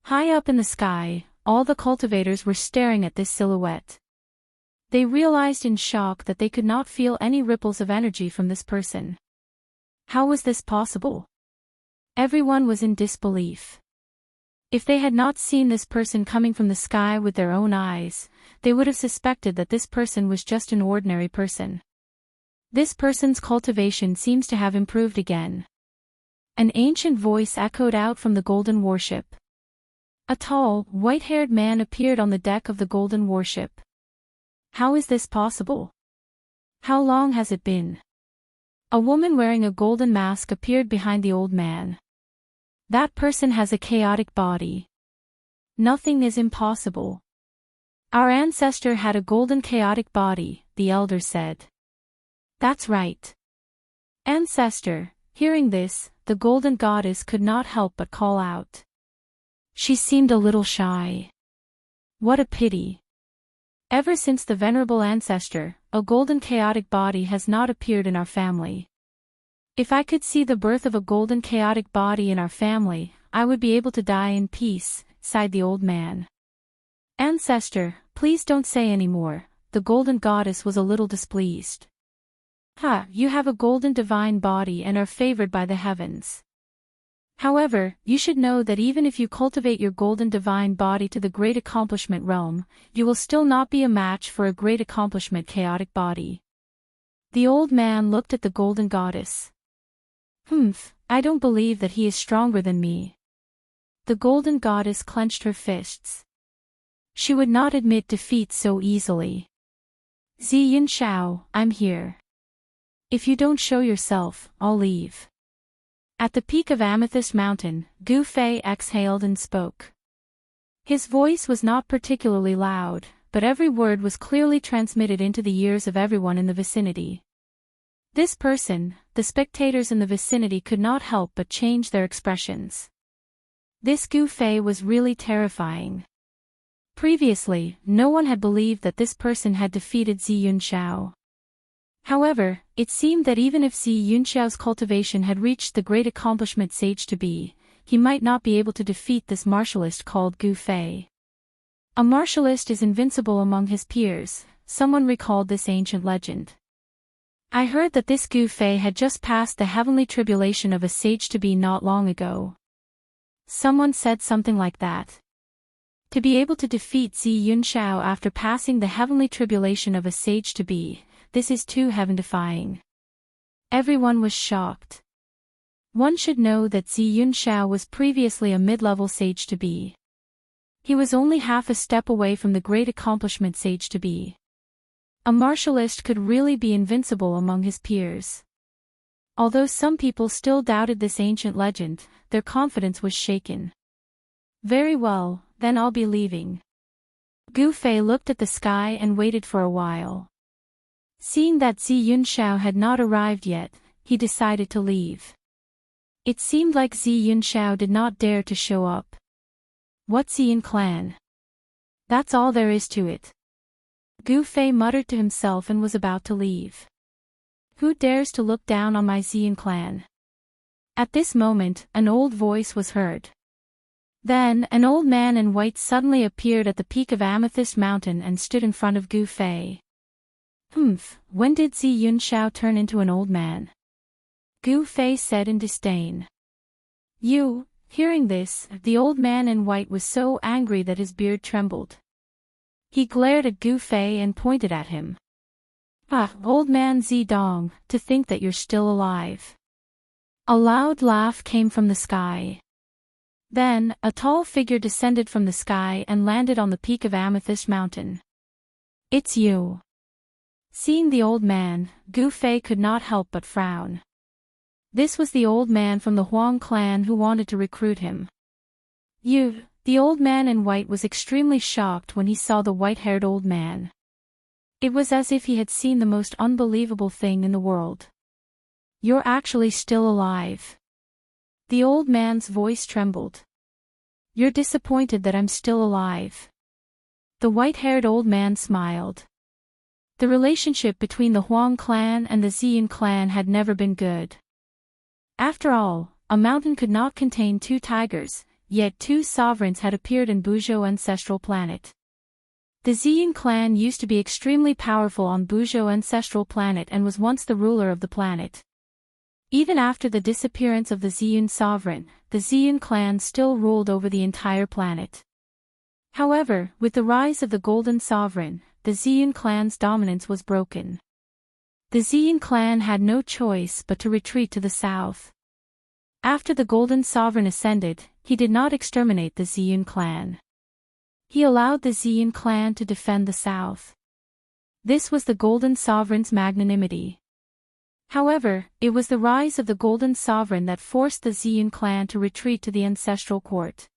A: High up in the sky, all the cultivators were staring at this silhouette. They realized in shock that they could not feel any ripples of energy from this person. How was this possible? Everyone was in disbelief. If they had not seen this person coming from the sky with their own eyes, they would have suspected that this person was just an ordinary person. This person's cultivation seems to have improved again. An ancient voice echoed out from the golden warship. A tall, white-haired man appeared on the deck of the golden warship. How is this possible? How long has it been? A woman wearing a golden mask appeared behind the old man. That person has a chaotic body. Nothing is impossible. Our ancestor had a golden chaotic body, the elder said. That's right. Ancestor, hearing this, the golden goddess could not help but call out. She seemed a little shy. What a pity. Ever since the venerable ancestor, a golden chaotic body has not appeared in our family. If I could see the birth of a golden chaotic body in our family, I would be able to die in peace, sighed the old man. Ancestor, please don't say any more, the golden goddess was a little displeased. You have a golden divine body and are favored by the heavens. However, you should know that even if you cultivate your golden divine body to the great accomplishment realm, you will still not be a match for a great accomplishment chaotic body. The old man looked at the golden goddess. I don't believe that he is stronger than me. The golden goddess clenched her fists. She would not admit defeat so easily. Zi Yunxiao, I'm here. If you don't show yourself, I'll leave. At the peak of Amethyst Mountain, Gu Fei exhaled and spoke. His voice was not particularly loud, but every word was clearly transmitted into the ears of everyone in the vicinity. This person, the spectators in the vicinity could not help but change their expressions. This Gu Fei was really terrifying. Previously, no one had believed that this person had defeated Zi Yunxiao. However, it seemed that even if Zi Yunxiao's cultivation had reached the great accomplishment sage to be, he might not be able to defeat this martialist called Gu Fei. A martialist is invincible among his peers, someone recalled this ancient legend. I heard that this Gu Fei had just passed the heavenly tribulation of a sage-to-be not long ago. Someone said something like that. To be able to defeat Zi Yunxiao after passing the heavenly tribulation of a sage-to-be, this is too heaven-defying. Everyone was shocked. One should know that Zi Yunxiao was previously a mid-level sage-to-be. He was only half a step away from the great accomplishment sage-to-be. A martialist could really be invincible among his peers. Although some people still doubted this ancient legend, their confidence was shaken. Very well, then I'll be leaving. Gu Fei looked at the sky and waited for a while. Seeing that Zi Yunxiao had not arrived yet, he decided to leave. It seemed like Zi Yunxiao did not dare to show up. What's Yin clan? That's all there is to it. Gu Fei muttered to himself and was about to leave. Who dares to look down on my Yin clan? At this moment, an old voice was heard. Then, an old man in white suddenly appeared at the peak of Amethyst Mountain and stood in front of Gu Fei. When did Zi Yunxiao turn into an old man? Gu Fei said in disdain. Hearing this, the old man in white was so angry that his beard trembled. He glared at Gu Fei and pointed at him. Old man Zidong, to think that you're still alive. A loud laugh came from the sky. Then, a tall figure descended from the sky and landed on the peak of Amethyst Mountain. It's you. Seeing the old man, Gu Fei could not help but frown. This was the old man from the Huang clan who wanted to recruit him. The old man in white was extremely shocked when he saw the white-haired old man. It was as if he had seen the most unbelievable thing in the world. You're actually still alive. The old man's voice trembled. You're disappointed that I'm still alive. The white-haired old man smiled. The relationship between the Huang clan and the Ziyin clan had never been good. After all, a mountain could not contain two tigers, yet two sovereigns had appeared in Buzhou ancestral planet. The Ziyin clan used to be extremely powerful on Buzhou ancestral planet and was once the ruler of the planet. Even after the disappearance of the Ziyun sovereign, the Ziyun clan still ruled over the entire planet. However, with the rise of the Golden Sovereign, the Ziyun clan's dominance was broken. The Ziyun clan had no choice but to retreat to the south. After the Golden Sovereign ascended, he did not exterminate the Ziyun clan. He allowed the Ziyun clan to defend the south. This was the Golden Sovereign's magnanimity. However, it was the rise of the Golden Sovereign that forced the Ziyun clan to retreat to the ancestral court.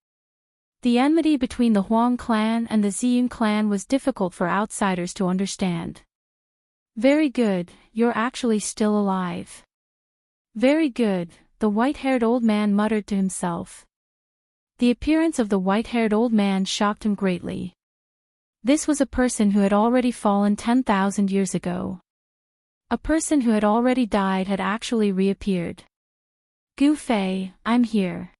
A: The enmity between the Huang clan and the Ziyun clan was difficult for outsiders to understand. Very good, you're actually still alive. Very good, the white-haired old man muttered to himself. The appearance of the white-haired old man shocked him greatly. This was a person who had already fallen 10,000 years ago. A person who had already died had actually reappeared. Gu Fei, I'm here.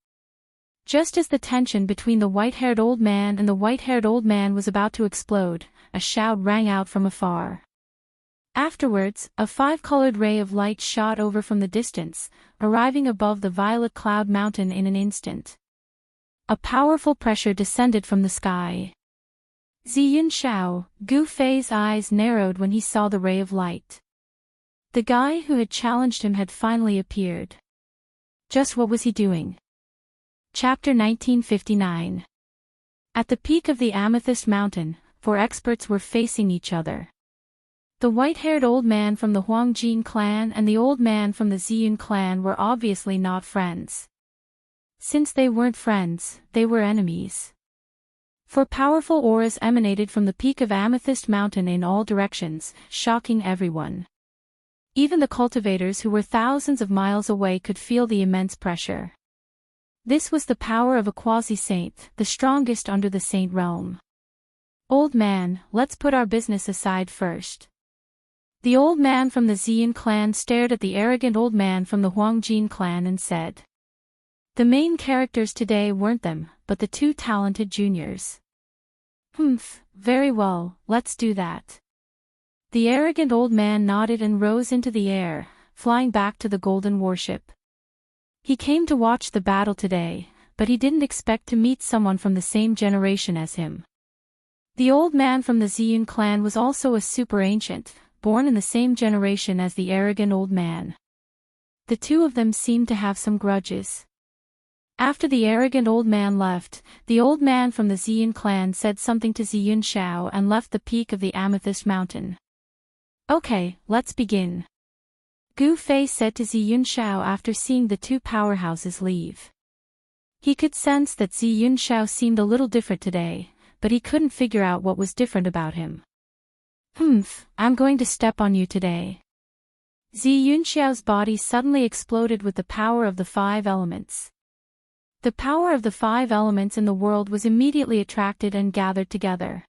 A: Just as the tension between the white-haired old man and the white-haired old man was about to explode, a shout rang out from afar. Afterwards, a five-colored ray of light shot over from the distance, arriving above the violet cloud mountain in an instant. A powerful pressure descended from the sky. Zi Yunxiao, Gu Fei's eyes narrowed when he saw the ray of light. The guy who had challenged him had finally appeared. Just what was he doing? Chapter 1959. At the peak of the Amethyst Mountain, four experts were facing each other. The white-haired old man from the Huangjin clan and the old man from the Ziyun clan were obviously not friends. Since they weren't friends, they were enemies. For powerful auras emanated from the peak of Amethyst Mountain in all directions, shocking everyone. Even the cultivators who were thousands of miles away could feel the immense pressure. This was the power of a quasi-saint, the strongest under the saint realm. Old man, let's put our business aside first. The old man from the Ziyun clan stared at the arrogant old man from the Huangjin clan and said. The main characters today weren't them, but the two talented juniors. Very well, let's do that. The arrogant old man nodded and rose into the air, flying back to the golden warship. He came to watch the battle today, but he didn't expect to meet someone from the same generation as him. The old man from the Ziyun clan was also a super ancient, born in the same generation as the arrogant old man. The two of them seemed to have some grudges. After the arrogant old man left, the old man from the Ziyun clan said something to Ziyun Xiao and left the peak of the Amethyst Mountain. Okay, let's begin. Gu Fei said to Ziyun Xiao after seeing the two powerhouses leave. He could sense that Ziyun Xiao seemed a little different today, but he couldn't figure out what was different about him. I'm going to step on you today. Ziyun Xiao's body suddenly exploded with the power of the 5 elements. The power of the 5 elements in the world was immediately attracted and gathered together.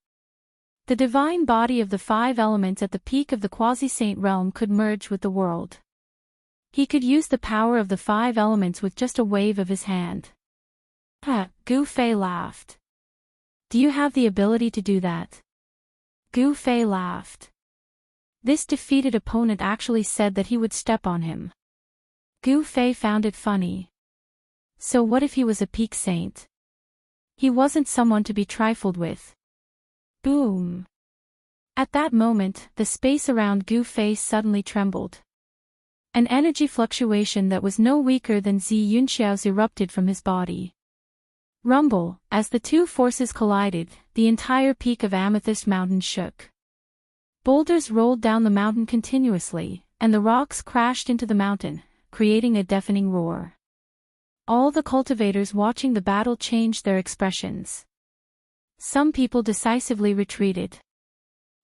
A: The divine body of the 5 elements at the peak of the quasi-saint realm could merge with the world. He could use the power of the 5 elements with just a wave of his hand. Gu Fei laughed. Do you have the ability to do that? Gu Fei laughed. This defeated opponent actually said that he would step on him. Gu Fei found it funny. So what if he was a peak saint? He wasn't someone to be trifled with. Boom! At that moment, the space around Gu Fei suddenly trembled. An energy fluctuation that was no weaker than Ziyun Xiao's erupted from his body. Rumble, as the two forces collided, the entire peak of Amethyst Mountain shook. Boulders rolled down the mountain continuously, and the rocks crashed into the mountain, creating a deafening roar. All the cultivators watching the battle changed their expressions. Some people decisively retreated.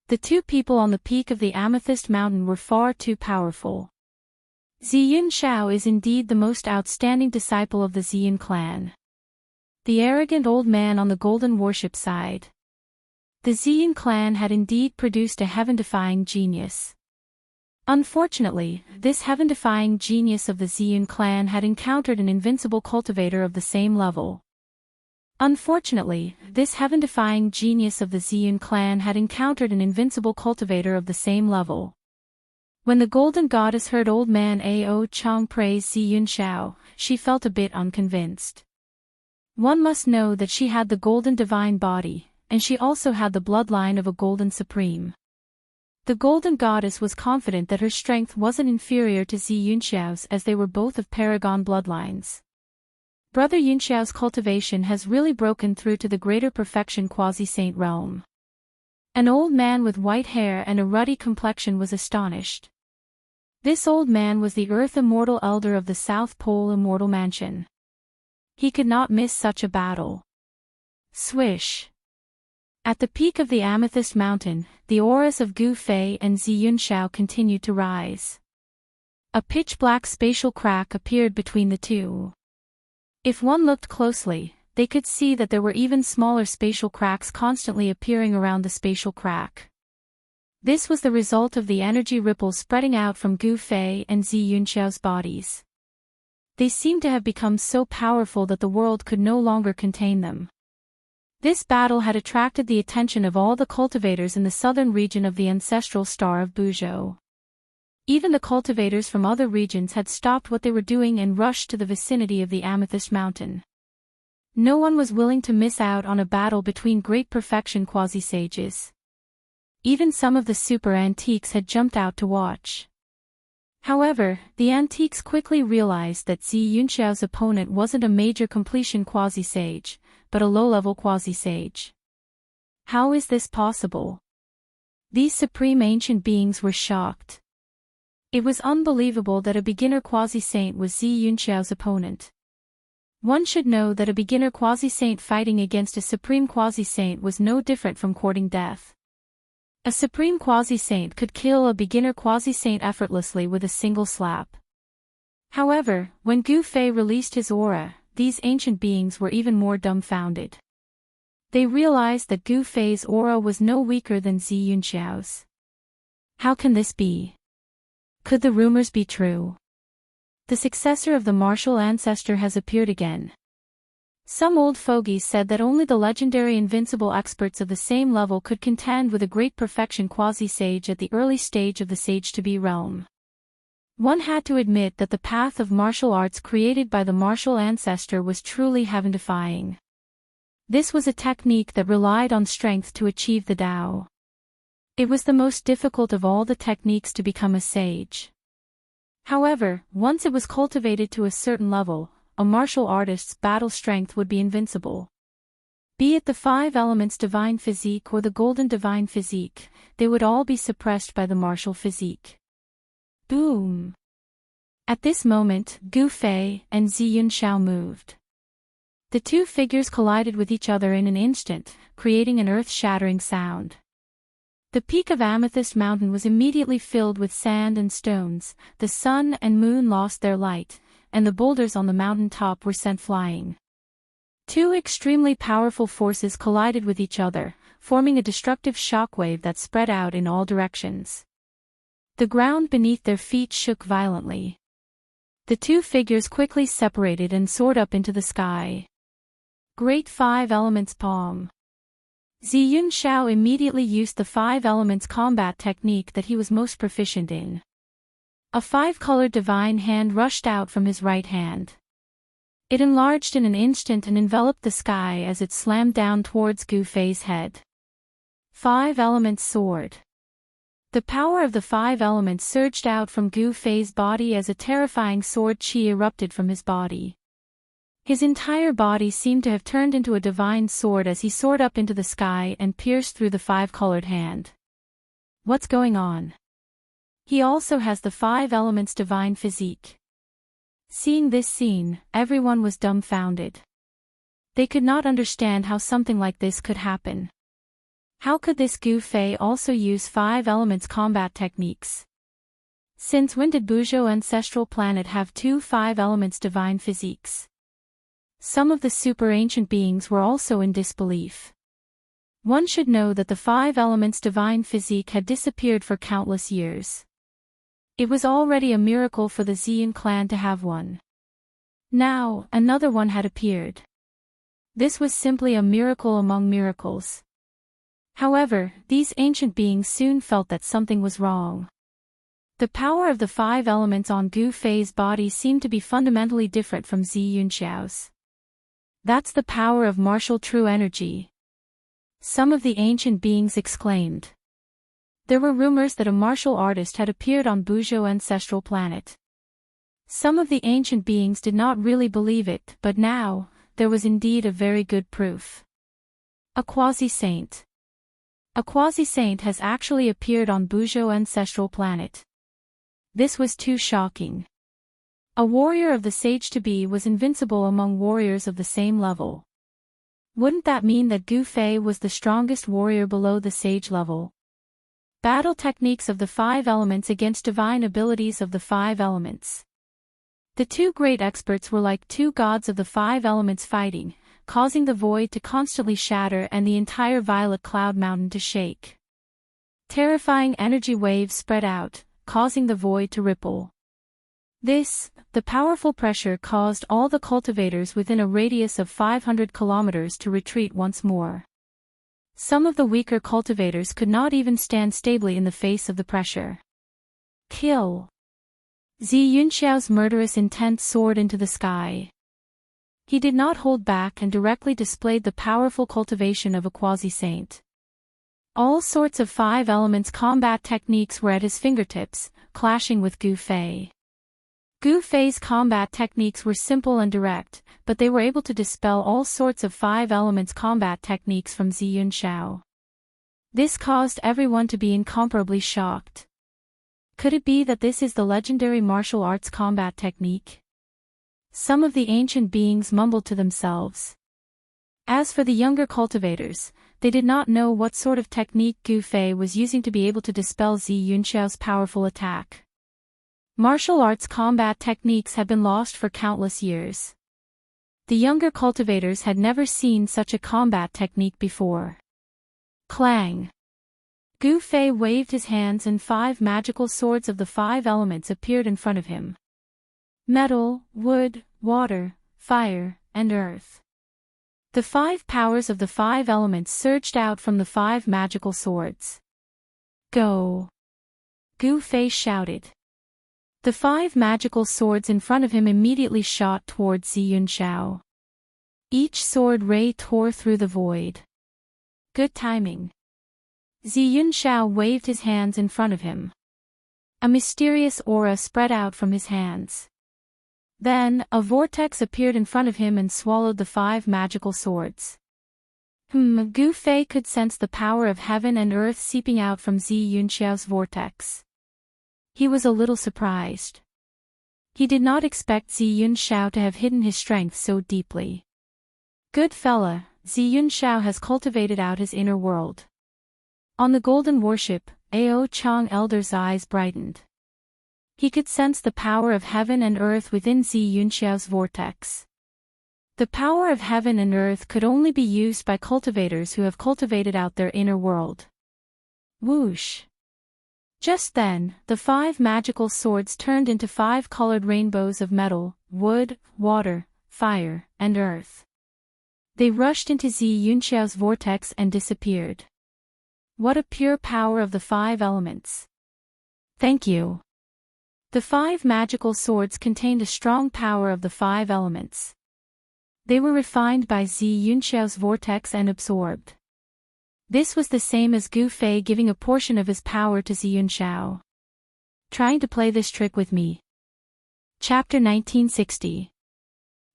A: The two people on the peak of the Amethyst Mountain were far too powerful. Ziyun Xiao is indeed the most outstanding disciple of the Ziyun clan. The arrogant old man on the golden warship side. The Ziyun clan had indeed produced a heaven-defying genius. Unfortunately, this heaven-defying genius of the Ziyun clan had encountered an invincible cultivator of the same level. Unfortunately, this heaven-defying genius of the Ziyun clan had encountered an invincible cultivator of the same level. When the golden goddess heard old man Ao Chang praise Ziyun Xiao, she felt a bit unconvinced. One must know that she had the golden divine body, and she also had the bloodline of a golden supreme. The golden goddess was confident that her strength wasn't inferior to Ziyun Xiao's as they were both of paragon bloodlines. Brother Yun Xiao's cultivation has really broken through to the greater perfection quasi-saint realm. An old man with white hair and a ruddy complexion was astonished. This old man was the Earth Immortal Elder of the South Pole Immortal Mansion. He could not miss such a battle. Swish! At the peak of the Amethyst Mountain, the auras of Gu Fei and Ziyun Xiao continued to rise. A pitch-black spatial crack appeared between the two. If one looked closely, they could see that there were even smaller spatial cracks constantly appearing around the spatial crack. This was the result of the energy ripples spreading out from Gu Fei and Ziyun Xiao's bodies. They seemed to have become so powerful that the world could no longer contain them. This battle had attracted the attention of all the cultivators in the southern region of the ancestral star of Buzhou. Even the cultivators from other regions had stopped what they were doing and rushed to the vicinity of the Amethyst Mountain. No one was willing to miss out on a battle between great perfection quasi-sages. Even some of the super antiques had jumped out to watch. However, the antiques quickly realized that Ziyun Xiao's opponent wasn't a major completion quasi-sage, but a low-level quasi-sage. How is this possible? These supreme ancient beings were shocked. It was unbelievable that a beginner quasi-saint was Ziyun Xiao's opponent. One should know that a beginner quasi-saint fighting against a supreme quasi-saint was no different from courting death. A supreme quasi-saint could kill a beginner quasi-saint effortlessly with a single slap. However, when Gu Fei released his aura, these ancient beings were even more dumbfounded. They realized that Gu Fei's aura was no weaker than Ziyun Xiao's. How can this be? Could the rumors be true? The successor of the martial ancestor has appeared again. Some old fogies said that only the legendary invincible experts of the same level could contend with a great perfection quasi-sage at the early stage of the sage-to-be realm. One had to admit that the path of martial arts created by the martial ancestor was truly heaven-defying. This was a technique that relied on strength to achieve the Tao. It was the most difficult of all the techniques to become a sage. However, once it was cultivated to a certain level, a martial artist's battle strength would be invincible. Be it the 5 elements divine physique or the golden divine physique, they would all be suppressed by the martial physique. Boom! At this moment, Gu Fei and Ziyun Xiao moved. The two figures collided with each other in an instant, creating an earth-shattering sound. The peak of Amethyst Mountain was immediately filled with sand and stones, the sun and moon lost their light, and the boulders on the mountain top were sent flying. Two extremely powerful forces collided with each other, forming a destructive shockwave that spread out in all directions. The ground beneath their feet shook violently. The two figures quickly separated and soared up into the sky. Great 5 Elements Palm. Ziyun Xiao immediately used the 5 Elements combat technique that he was most proficient in. A 5-colored divine hand rushed out from his right hand. It enlarged in an instant and enveloped the sky as it slammed down towards Gu Fei's head. 5 Elements Sword. The power of the 5 elements surged out from Gu Fei's body as a terrifying sword chi erupted from his body. His entire body seemed to have turned into a divine sword as he soared up into the sky and pierced through the 5-colored hand. What's going on? He also has the 5 elements divine physique. Seeing this scene, everyone was dumbfounded. They could not understand how something like this could happen. How could this Gu Fei also use 5 elements combat techniques? Since when did Buzhou ancestral planet have 2 5 elements divine physiques? Some of the super ancient beings were also in disbelief. One should know that the 5 elements divine physique had disappeared for countless years. It was already a miracle for the Ziyun clan to have one. Now, another one had appeared. This was simply a miracle among miracles. However, these ancient beings soon felt that something was wrong. The power of the 5 elements on Gu Fei's body seemed to be fundamentally different from Ziyun Xiao's. That's the power of martial true energy. Some of the ancient beings exclaimed. There were rumors that a martial artist had appeared on Buzhou ancestral planet. Some of the ancient beings did not really believe it, but now, there was indeed a very good proof. A quasi-saint. A quasi-saint has actually appeared on Buzhou ancestral planet. This was too shocking. A warrior of the sage-to-be was invincible among warriors of the same level. Wouldn't that mean that Gu Fei was the strongest warrior below the sage level? Battle techniques of the 5 elements against divine abilities of the 5 elements. The two great experts were like two gods of the 5 elements fighting, causing the void to constantly shatter and the entire violet cloud mountain to shake. Terrifying energy waves spread out, causing the void to ripple. The powerful pressure caused all the cultivators within a radius of 500 kilometers to retreat once more. Some of the weaker cultivators could not even stand stably in the face of the pressure. Kill! Ziyun Xiao's murderous intent soared into the sky. He did not hold back and directly displayed the powerful cultivation of a quasi-saint. All sorts of 5 elements combat techniques were at his fingertips, clashing with Gu Fei. Gu Fei's combat techniques were simple and direct, but they were able to dispel all sorts of 5 elements combat techniques from Ziyun Xiao. This caused everyone to be incomparably shocked. Could it be that this is the legendary martial arts combat technique? Some of the ancient beings mumbled to themselves. As for the younger cultivators, they did not know what sort of technique Gu Fei was using to be able to dispel Ziyun Xiao's powerful attack. Martial arts combat techniques had been lost for countless years. The younger cultivators had never seen such a combat technique before. Clang! Gu Fei waved his hands and 5 magical swords of the 5 elements appeared in front of him. Metal, wood, water, fire, and earth. The 5 powers of the 5 elements surged out from the 5 magical swords. Go! Gu Fei shouted. The 5 magical swords in front of him immediately shot towards Zi Yunxiao. Each sword ray tore through the void. Good timing. Zi Yunxiao waved his hands in front of him. A mysterious aura spread out from his hands. Then, a vortex appeared in front of him and swallowed the 5 magical swords. Gu Fei could sense the power of heaven and earth seeping out from Zi Yunxiao's vortex. He was a little surprised. He did not expect Zi Yunxiao to have hidden his strength so deeply. Good fella, Zi Yunxiao has cultivated out his inner world. On the golden warship, Ao Chang Elder's eyes brightened. He could sense the power of heaven and earth within Zi Yunxiao's vortex. The power of heaven and earth could only be used by cultivators who have cultivated out their inner world. Whoosh! Just then, the 5 magical swords turned into 5 colored rainbows of metal, wood, water, fire, and earth. They rushed into Zi Yunxiao's vortex and disappeared. What a pure power of the 5 elements! Thank you. The 5 magical swords contained a strong power of the 5 elements. They were refined by Zi Yunxiao's vortex and absorbed. This was the same as Gu Fei giving a portion of his power to Zi Yunxiao. Trying to play this trick with me. Chapter 1960.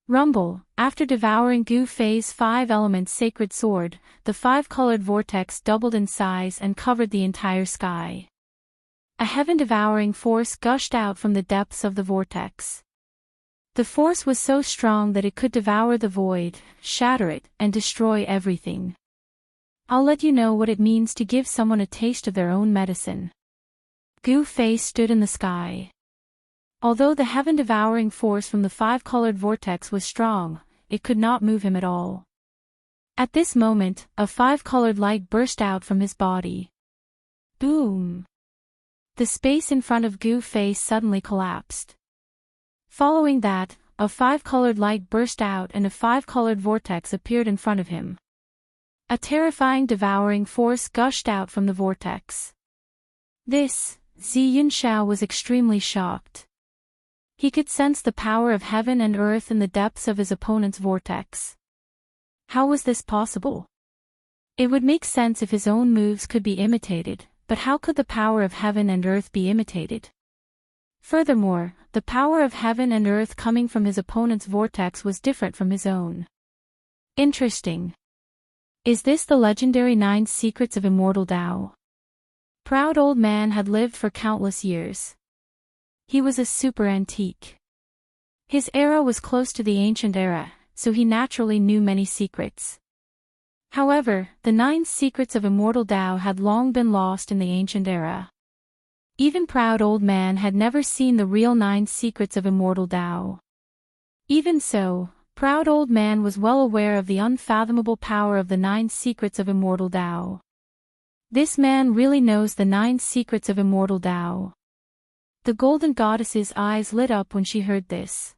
A: Rumble. After devouring Gu Fei's 5 elements sacred sword, the 5-colored vortex doubled in size and covered the entire sky. A heaven-devouring force gushed out from the depths of the vortex. The force was so strong that it could devour the void, shatter it, and destroy everything. I'll let you know what it means to give someone a taste of their own medicine. Gu Fei stood in the sky. Although the heaven-devouring force from the 5-colored vortex was strong, it could not move him at all. At this moment, a 5-colored light burst out from his body. Boom! The space in front of Gu Fei suddenly collapsed. Following that, a 5-colored light burst out and a 5-colored vortex appeared in front of him. A terrifying devouring force gushed out from the vortex. Zi Yunxiao was extremely shocked. He could sense the power of heaven and earth in the depths of his opponent's vortex. How was this possible? It would make sense if his own moves could be imitated, but how could the power of heaven and earth be imitated? Furthermore, the power of heaven and earth coming from his opponent's vortex was different from his own. Interesting. Is this the legendary 9 secrets of Immortal Tao? Proud Old Man had lived for countless years. He was a super antique. His era was close to the ancient era, so he naturally knew many secrets. However, the 9 secrets of Immortal Tao had long been lost in the ancient era. Even Proud Old Man had never seen the real 9 secrets of Immortal Tao. Even so, Proud Old Man was well aware of the unfathomable power of the 9 secrets of Immortal Tao. This man really knows the 9 secrets of Immortal Tao. The Golden Goddess's eyes lit up when she heard this.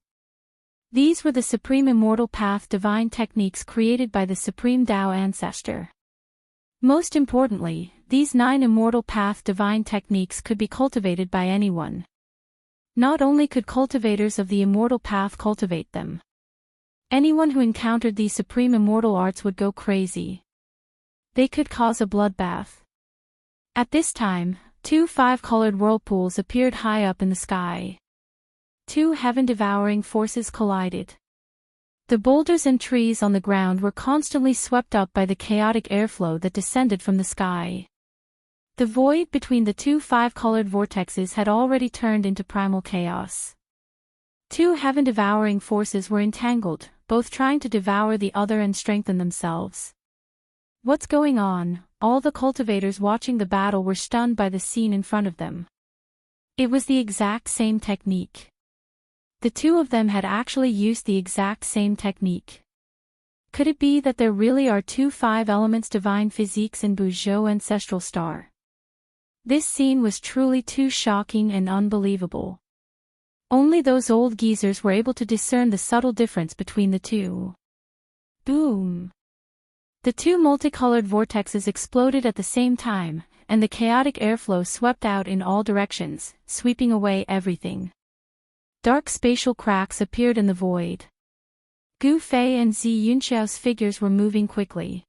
A: These were the Supreme Immortal Path divine techniques created by the Supreme Tao Ancestor. Most importantly, these 9 Immortal Path divine techniques could be cultivated by anyone. Not only could cultivators of the Immortal Path cultivate them. Anyone who encountered these Supreme Immortal Arts would go crazy. They could cause a bloodbath. At this time, 2 5-colored whirlpools appeared high up in the sky. 2 heaven-devouring forces collided. The boulders and trees on the ground were constantly swept up by the chaotic airflow that descended from the sky. The void between the 2 5-colored vortexes had already turned into primal chaos. 2 heaven-devouring forces were entangled, both trying to devour the other and strengthen themselves. What's going on? All the cultivators watching the battle were stunned by the scene in front of them. It was the exact same technique. The 2 of them had actually used the exact same technique. Could it be that there really are 2 5-elements divine physiques in Buzhou Ancestral Star? This scene was truly too shocking and unbelievable. Only those old geezers were able to discern the subtle difference between the 2. Boom! The two multicolored vortexes exploded at the same time, and the chaotic airflow swept out in all directions, sweeping away everything. Dark spatial cracks appeared in the void. Gu Fei and Zi Yunxiao's figures were moving *quickly.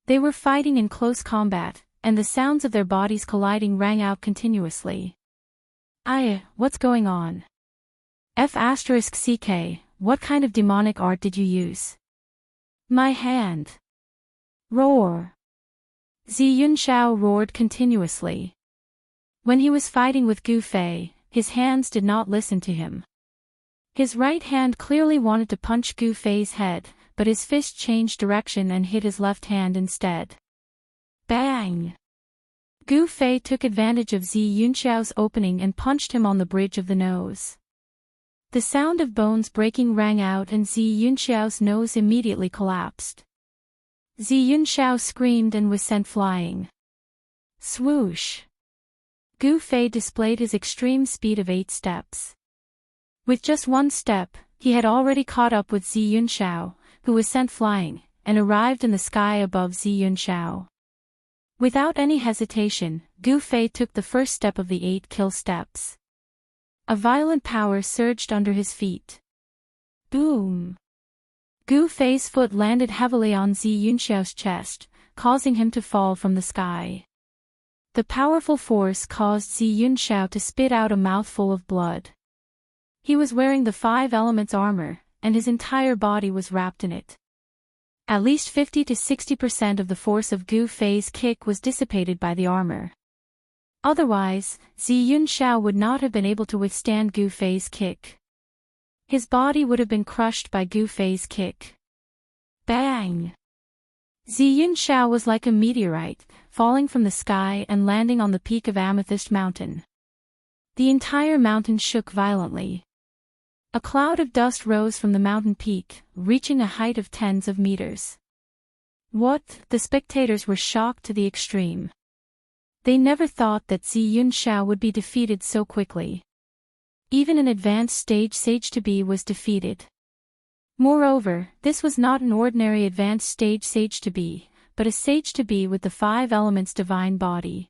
A: They were fighting in close combat, and the sounds of their bodies colliding rang out continuously. What's going on? F***CK, what kind of demonic art did you use? My hand. Roar. Zi Yunxiao roared continuously. When he was fighting with Gu Fei, his hands did not listen to him. His right hand clearly wanted to punch Gu Fei's head, but his fist changed direction and hit his left hand instead. Bang! Gu Fei took advantage of Zi Yunxiao's opening and punched him on the bridge of the nose. The sound of bones breaking rang out and Zi Yunxiao's nose immediately collapsed. Zi Yunxiao screamed and was sent flying. Swoosh! Gu Fei displayed his extreme speed of 8 steps. With just 1 step, he had already caught up with Zi Yunxiao, who was sent flying, and arrived in the sky above Zi Yunxiao. Without any hesitation, Gu Fei took the first step of the 8 kill steps. A violent power surged under his feet. Boom! Gu Fei's foot landed heavily on Zi Yunxiao's chest, causing him to fall from the sky. The powerful force caused Zi Yunxiao to spit out a mouthful of blood. He was wearing the 5 elements armor, and his entire body was wrapped in it. At least 50 to 60% of the force of Gu Fei's kick was dissipated by the armor. Otherwise, Zi Yunxiao would not have been able to withstand Gu Fei's kick. His body would have been crushed by Gu Fei's kick. Bang! Zi Yunxiao was like a meteorite, falling from the sky and landing on the peak of Amethyst Mountain. The entire mountain shook violently. A cloud of dust rose from the mountain peak, reaching a height of tens of meters. What? The spectators were shocked to the extreme. They never thought that Zi Yunxiao would be defeated so quickly. Even an advanced stage sage to be was defeated. Moreover, this was not an ordinary advanced stage sage to be, but a sage to be with the 5 elements divine body.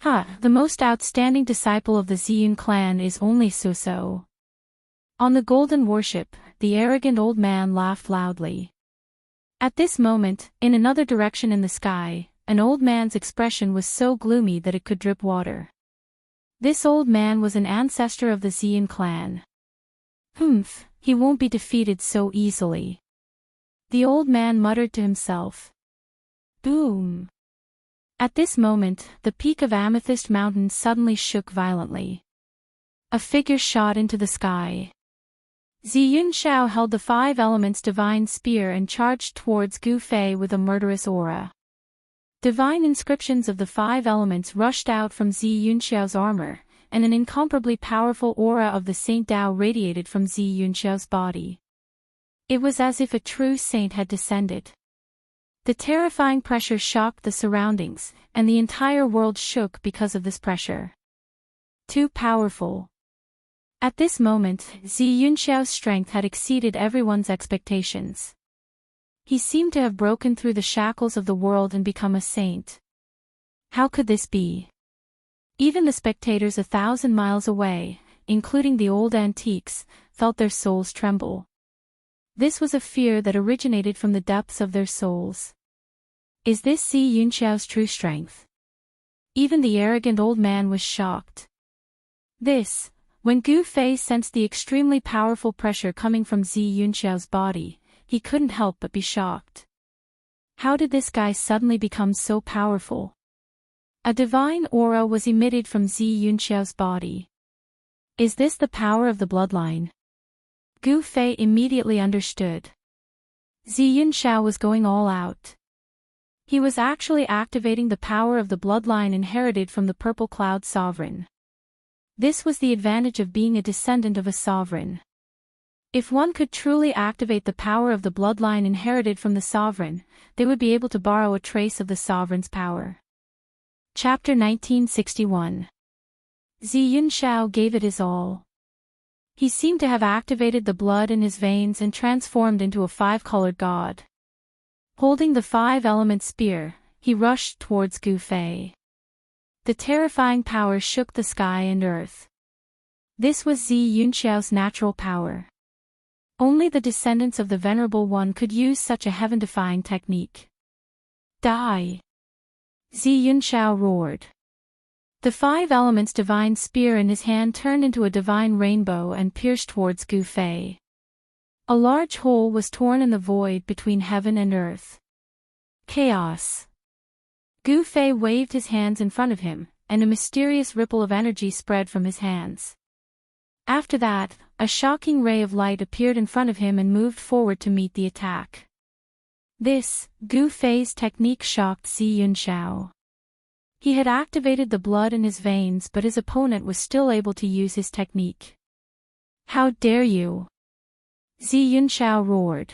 A: The most outstanding disciple of the Ziyun clan is only so. On the golden warship, the arrogant old man laughed loudly. At this moment, in another direction in the sky, an old man's expression was so gloomy that it could drip water. This old man was an ancestor of the Ziyun clan. He won't be defeated so easily. The old man muttered to himself. Boom! At this moment, the peak of Amethyst Mountain suddenly shook violently. A figure shot into the sky. Zi Yunxiao held the 5 elements divine spear and charged towards Gu Fei with a murderous aura. Divine inscriptions of the 5 elements rushed out from Zi Yunxiao's armor, and an incomparably powerful aura of the Saint Tao radiated from Zi Yunxiao's body. It was as if a true saint had descended. The terrifying pressure shocked the surroundings, and the entire world shook because of this pressure. Too powerful. At this moment, Zi Yunxiao's strength had exceeded everyone's expectations. He seemed to have broken through the shackles of the world and become a saint. How could this be? Even the spectators 1,000 miles away, including the old antiques, felt their souls tremble. This was a fear that originated from the depths of their souls. Is this Zi Yunxiao's true strength? Even the arrogant old man was shocked. When Gu Fei sensed the extremely powerful pressure coming from Zi Yunxiao's body, he couldn't help but be shocked. How did this guy suddenly become so powerful? A divine aura was emitted from Zi Yunxiao's body. Is this the power of the bloodline? Gu Fei immediately understood. Zi Yunxiao was going all out. He was actually activating the power of the bloodline inherited from the Purple Cloud Sovereign. This was the advantage of being a descendant of a sovereign. If one could truly activate the power of the bloodline inherited from the sovereign, they would be able to borrow a trace of the sovereign's power. Chapter 1961. Zi Yunxiao gave it his all. He seemed to have activated the blood in his veins and transformed into a five-colored god. Holding the five-element spear, he rushed towards Gu Fei. The terrifying power shook the sky and earth. This was Zi Yunxiao's natural power. Only the descendants of the Venerable One could use such a heaven-defying technique. Die! Zi Yunxiao roared. The five elements' divine spear in his hand turned into a divine rainbow and pierced towards Gu Fei. A large hole was torn in the void between heaven and earth. Chaos. Gu Fei waved his hands in front of him, and a mysterious ripple of energy spread from his hands. After that, a shocking ray of light appeared in front of him and moved forward to meet the attack. This, Gu Fei's technique shocked Zi Yunxiao. He had activated the blood in his veins, but his opponent was still able to use his technique. How dare you! Zi Yunxiao roared.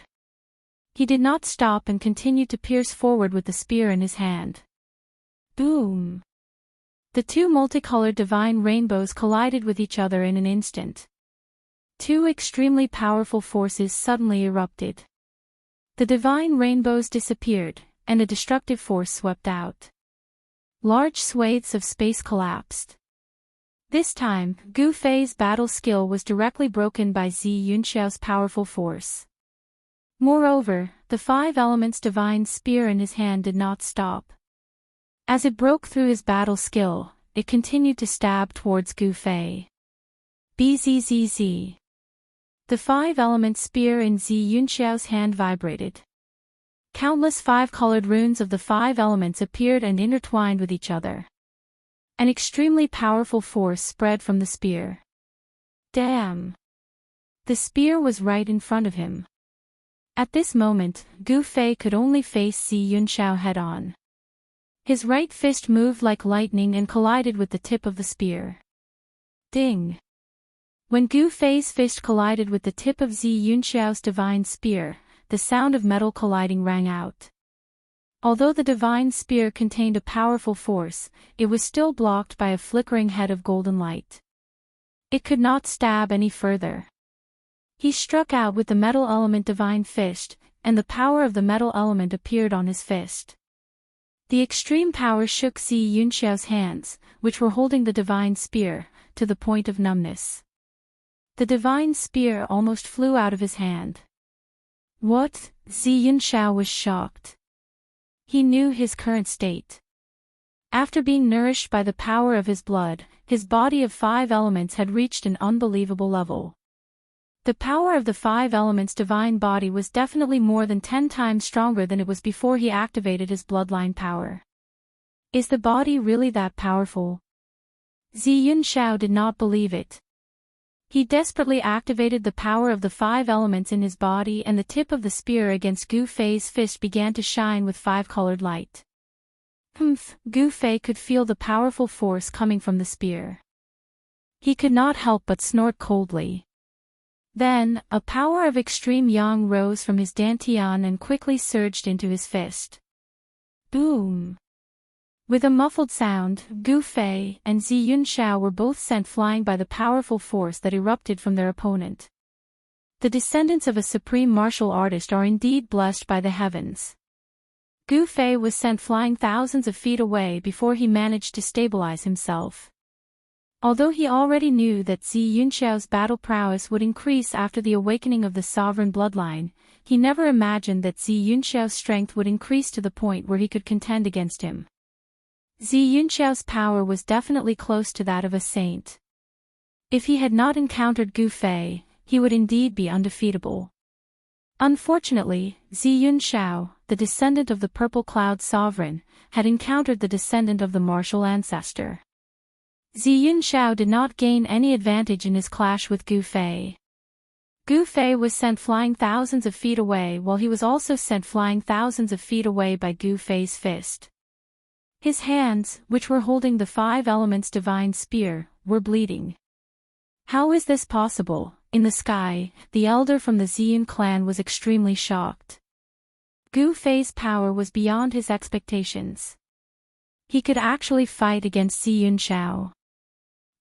A: He did not stop and continued to pierce forward with the spear in his hand. Boom! The two multicolored divine rainbows collided with each other in an instant. Two extremely powerful forces suddenly erupted. The divine rainbows disappeared, and a destructive force swept out. Large swathes of space collapsed. This time, Gu Fei's battle skill was directly broken by Zi Yunxiao's powerful force. Moreover, the five elements' divine spear in his hand did not stop. As it broke through his battle skill, it continued to stab towards Gu Fei. Bzzz. The five-element spear in Zi Yunxiao's hand vibrated. Countless five-colored runes of the five elements appeared and intertwined with each other. An extremely powerful force spread from the spear. Damn! The spear was right in front of him. At this moment, Gu Fei could only face Zi Yunxiao head-on. His right fist moved like lightning and collided with the tip of the spear. Ding! When Gu Fei's fist collided with the tip of Zi Yunxiao's divine spear, the sound of metal colliding rang out. Although the divine spear contained a powerful force, it was still blocked by a flickering head of golden light. It could not stab any further. He struck out with the metal element divine fist, and the power of the metal element appeared on his fist. The extreme power shook Zi Yunxiao's hands, which were holding the divine spear, to the point of numbness. The divine spear almost flew out of his hand. What? Zi Yunxiao was shocked. He knew his current state. After being nourished by the power of his blood, his body of five elements had reached an unbelievable level. The power of the five elements' divine body was definitely more than 10 times stronger than it was before he activated his bloodline power. Is the body really that powerful? Zi Yunxiao did not believe it. He desperately activated the power of the five elements in his body, and the tip of the spear against Gu Fei's fist began to shine with five-colored light. Gu Fei could feel the powerful force coming from the spear. He could not help but snort coldly. Then, a power of extreme yang rose from his dantian and quickly surged into his fist. Boom! With a muffled sound, Gu Fei and Zi Yunxiao were both sent flying by the powerful force that erupted from their opponent. The descendants of a supreme martial artist are indeed blessed by the heavens. Gu Fei was sent flying thousands of feet away before he managed to stabilize himself. Although he already knew that Zi Yunxiao's battle prowess would increase after the awakening of the sovereign bloodline, he never imagined that Zi Yunxiao's strength would increase to the point where he could contend against him. Zi Yunxiao's power was definitely close to that of a saint. If he had not encountered Gu Fei, he would indeed be undefeatable. Unfortunately, Zi Yunxiao, the descendant of the Purple Cloud Sovereign, had encountered the descendant of the martial ancestor. Zi Yunxiao did not gain any advantage in his clash with Gu Fei. Gu Fei was sent flying thousands of feet away, while he was also sent flying thousands of feet away by Gu Fei's fist. His hands, which were holding the five elements' divine spear, were bleeding. How is this possible? In the sky, the elder from the Ziyun clan was extremely shocked. Gu Fei's power was beyond his expectations. He could actually fight against Zi Yunxiao.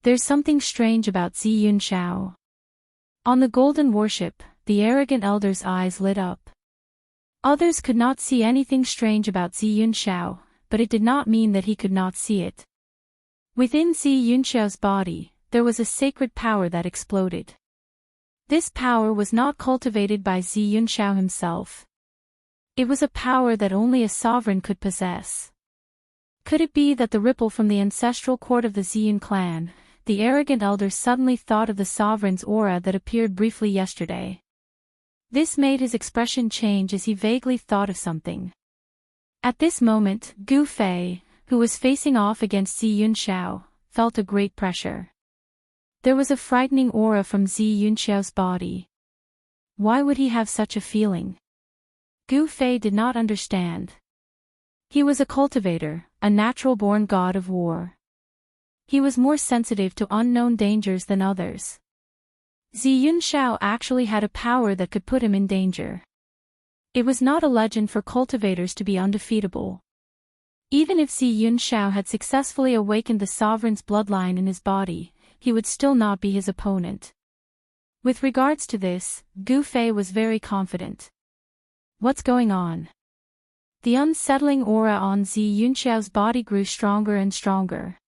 A: There's something strange about Zi Yunxiao. On the golden warship, the arrogant elder's eyes lit up. Others could not see anything strange about Zi Yunxiao, but it did not mean that he could not see it. Within Zi Yunxiao's body, there was a sacred power that exploded. This power was not cultivated by Zi Yunxiao himself. It was a power that only a sovereign could possess. Could it be that the ripple from the ancestral court of the Ziyun clan? The arrogant elder suddenly thought of the sovereign's aura that appeared briefly yesterday. This made his expression change as he vaguely thought of something. At this moment, Gu Fei, who was facing off against Zi Yunxiao, felt a great pressure. There was a frightening aura from Zi Yunxiao's body. Why would he have such a feeling? Gu Fei did not understand. He was a cultivator, a natural-born god of war. He was more sensitive to unknown dangers than others. Zi Yunxiao actually had a power that could put him in danger. It was not a legend for cultivators to be undefeatable. Even if Zi Yunxiao had successfully awakened the sovereign's bloodline in his body, he would still not be his opponent. With regards to this, Gu Fei was very confident. What's going on? The unsettling aura on Zi Yunxiao's body grew stronger and stronger.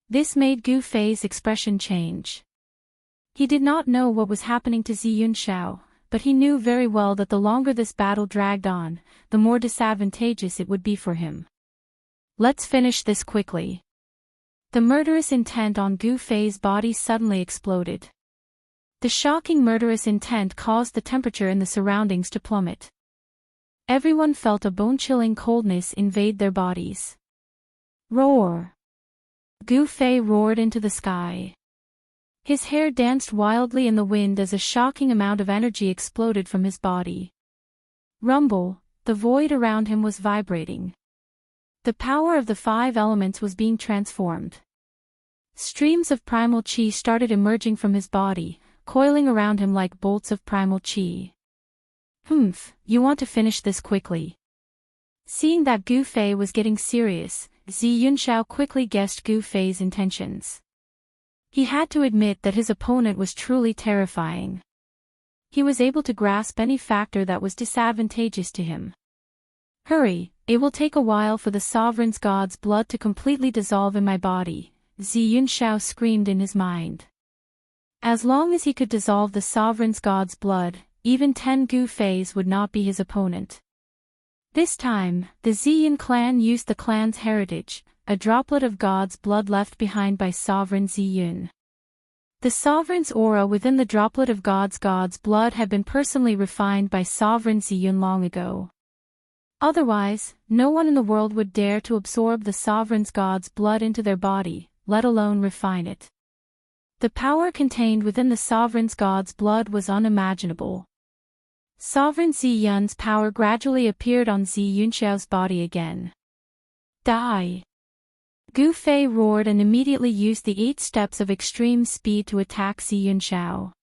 A: This made Gu Fei's expression change. He did not know what was happening to Zi Yunxiao, but he knew very well that the longer this battle dragged on, the more disadvantageous it would be for him. Let's finish this quickly. The murderous intent on Gu Fei's body suddenly exploded. The shocking murderous intent caused the temperature in the surroundings to plummet. Everyone felt a bone-chilling coldness invade their bodies. Roar! Gu Fei roared into the sky. His hair danced wildly in the wind as a shocking amount of energy exploded from his body. Rumble, the void around him was vibrating. The power of the 5 elements was being transformed. Streams of primal qi started emerging from his body, coiling around him like bolts of primal qi. You want to finish this quickly. Seeing that Gu Fei was getting serious, Zi Yunxiao quickly guessed Gu Fei's intentions. He had to admit that his opponent was truly terrifying. He was able to grasp any factor that was disadvantageous to him. Hurry, it will take a while for the sovereign's god's blood to completely dissolve in my body, Zi Yunxiao screamed in his mind. As long as he could dissolve the sovereign's god's blood, even 10 Gu Feis would not be his opponent. This time, the Ziyun clan used the clan's heritage, a droplet of God's blood left behind by Sovereign Ziyun. The Sovereign's aura within the droplet of God's blood had been personally refined by Sovereign Ziyun long ago. Otherwise, no one in the world would dare to absorb the Sovereign's God's blood into their body, let alone refine it. The power contained within the Sovereign's God's blood was unimaginable. Sovereign Ziyun's power gradually appeared on Zi Yunxiao's body again. Die! Gu Fei roared and immediately used the 8 steps of extreme speed to attack Zi Yunxiao.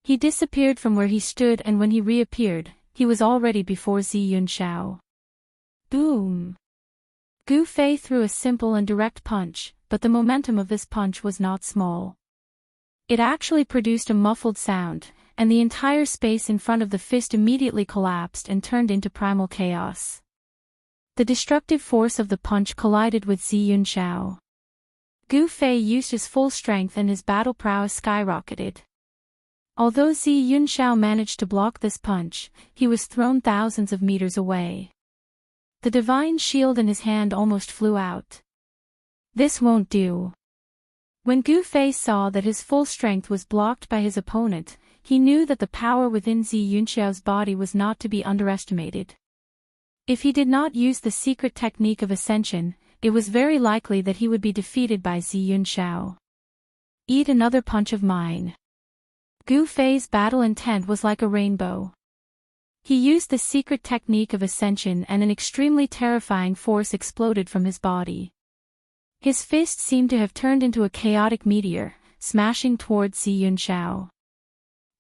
A: He disappeared from where he stood, and when he reappeared, he was already before Zi Yunxiao. Boom! Gu Fei threw a simple and direct punch, but the momentum of this punch was not small. It actually produced a muffled sound, and the entire space in front of the fist immediately collapsed and turned into primal chaos. The destructive force of the punch collided with Zi Yunxiao. Gu Fei used his full strength and his battle prowess skyrocketed. Although Zi Yunxiao managed to block this punch, he was thrown thousands of meters away. The divine shield in his hand almost flew out. This won't do. When Gu Fei saw that his full strength was blocked by his opponent, he knew that the power within Zi Yunxiao's body was not to be underestimated. If he did not use the secret technique of ascension, it was very likely that he would be defeated by Zi Yunxiao. Eat another punch of mine. Gu Fei's battle intent was like a rainbow. He used the secret technique of ascension, and an extremely terrifying force exploded from his body. His fist seemed to have turned into a chaotic meteor, smashing towards Zi Yunxiao.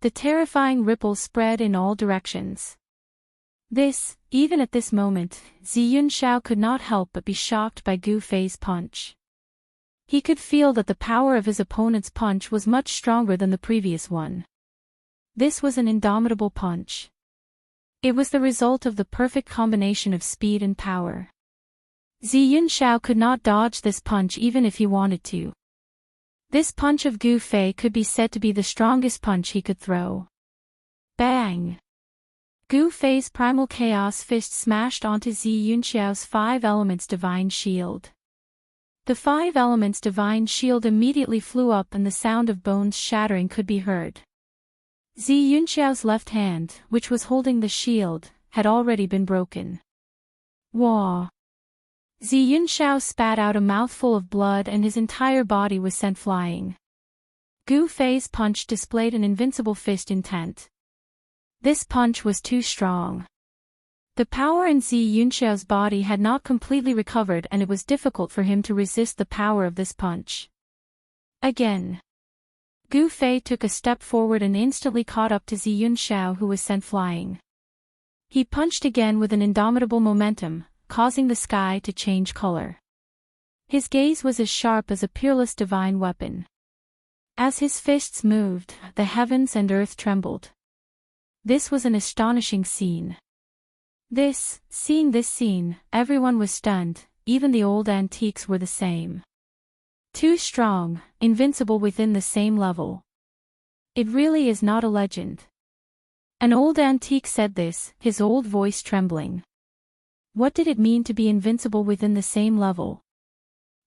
A: The terrifying ripples spread in all directions. Even at this moment, Zi Yunxiao could not help but be shocked by Gu Fei's punch. He could feel that the power of his opponent's punch was much stronger than the previous one. This was an indomitable punch. It was the result of the perfect combination of speed and power. Zhi Yunxiao could not dodge this punch even if he wanted to. This punch of Gu Fei could be said to be the strongest punch he could throw. Bang! Gu Fei's primal chaos fist smashed onto Zhi Yunxiao's 5 elements divine shield. The 5 elements divine shield immediately flew up and the sound of bones shattering could be heard. Zhi Yunxiao's left hand, which was holding the shield, had already been broken. Wah! Zhi Yunxiao spat out a mouthful of blood and his entire body was sent flying. Gu Fei's punch displayed an invincible fist intent. This punch was too strong. The power in Zhi Yunxiao's body had not completely recovered and it was difficult for him to resist the power of this punch. Again. Gu Fei took a step forward and instantly caught up to Zhi Yunxiao, who was sent flying. He punched again with an indomitable momentum, causing the sky to change color. His gaze was as sharp as a peerless divine weapon. As his fists moved, the heavens and earth trembled. This was an astonishing scene. Seeing this scene, everyone was stunned, even the old antiques were the same. Too strong, invincible within the same level. It really is not a legend. An old antique said this, his old voice trembling. What did it mean to be invincible within the same level?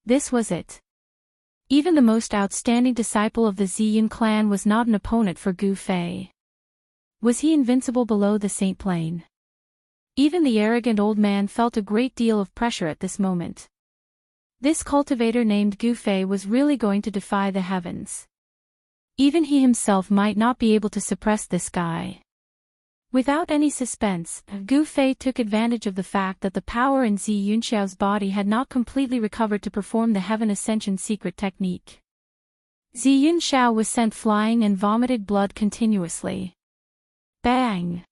A: This was it. Even the most outstanding disciple of the Ziyun clan was not an opponent for Gu Fei. Was he invincible below the Saint Plane? Even the arrogant old man felt a great deal of pressure at this moment. This cultivator named Gu Fei was really going to defy the heavens. Even he himself might not be able to suppress this guy. Without any suspense, Gu Fei took advantage of the fact that the power in Zhi Yunxiao's body had not completely recovered to perform the Heaven Ascension secret technique. Zhi Yunxiao was sent flying and vomited blood continuously. Bang!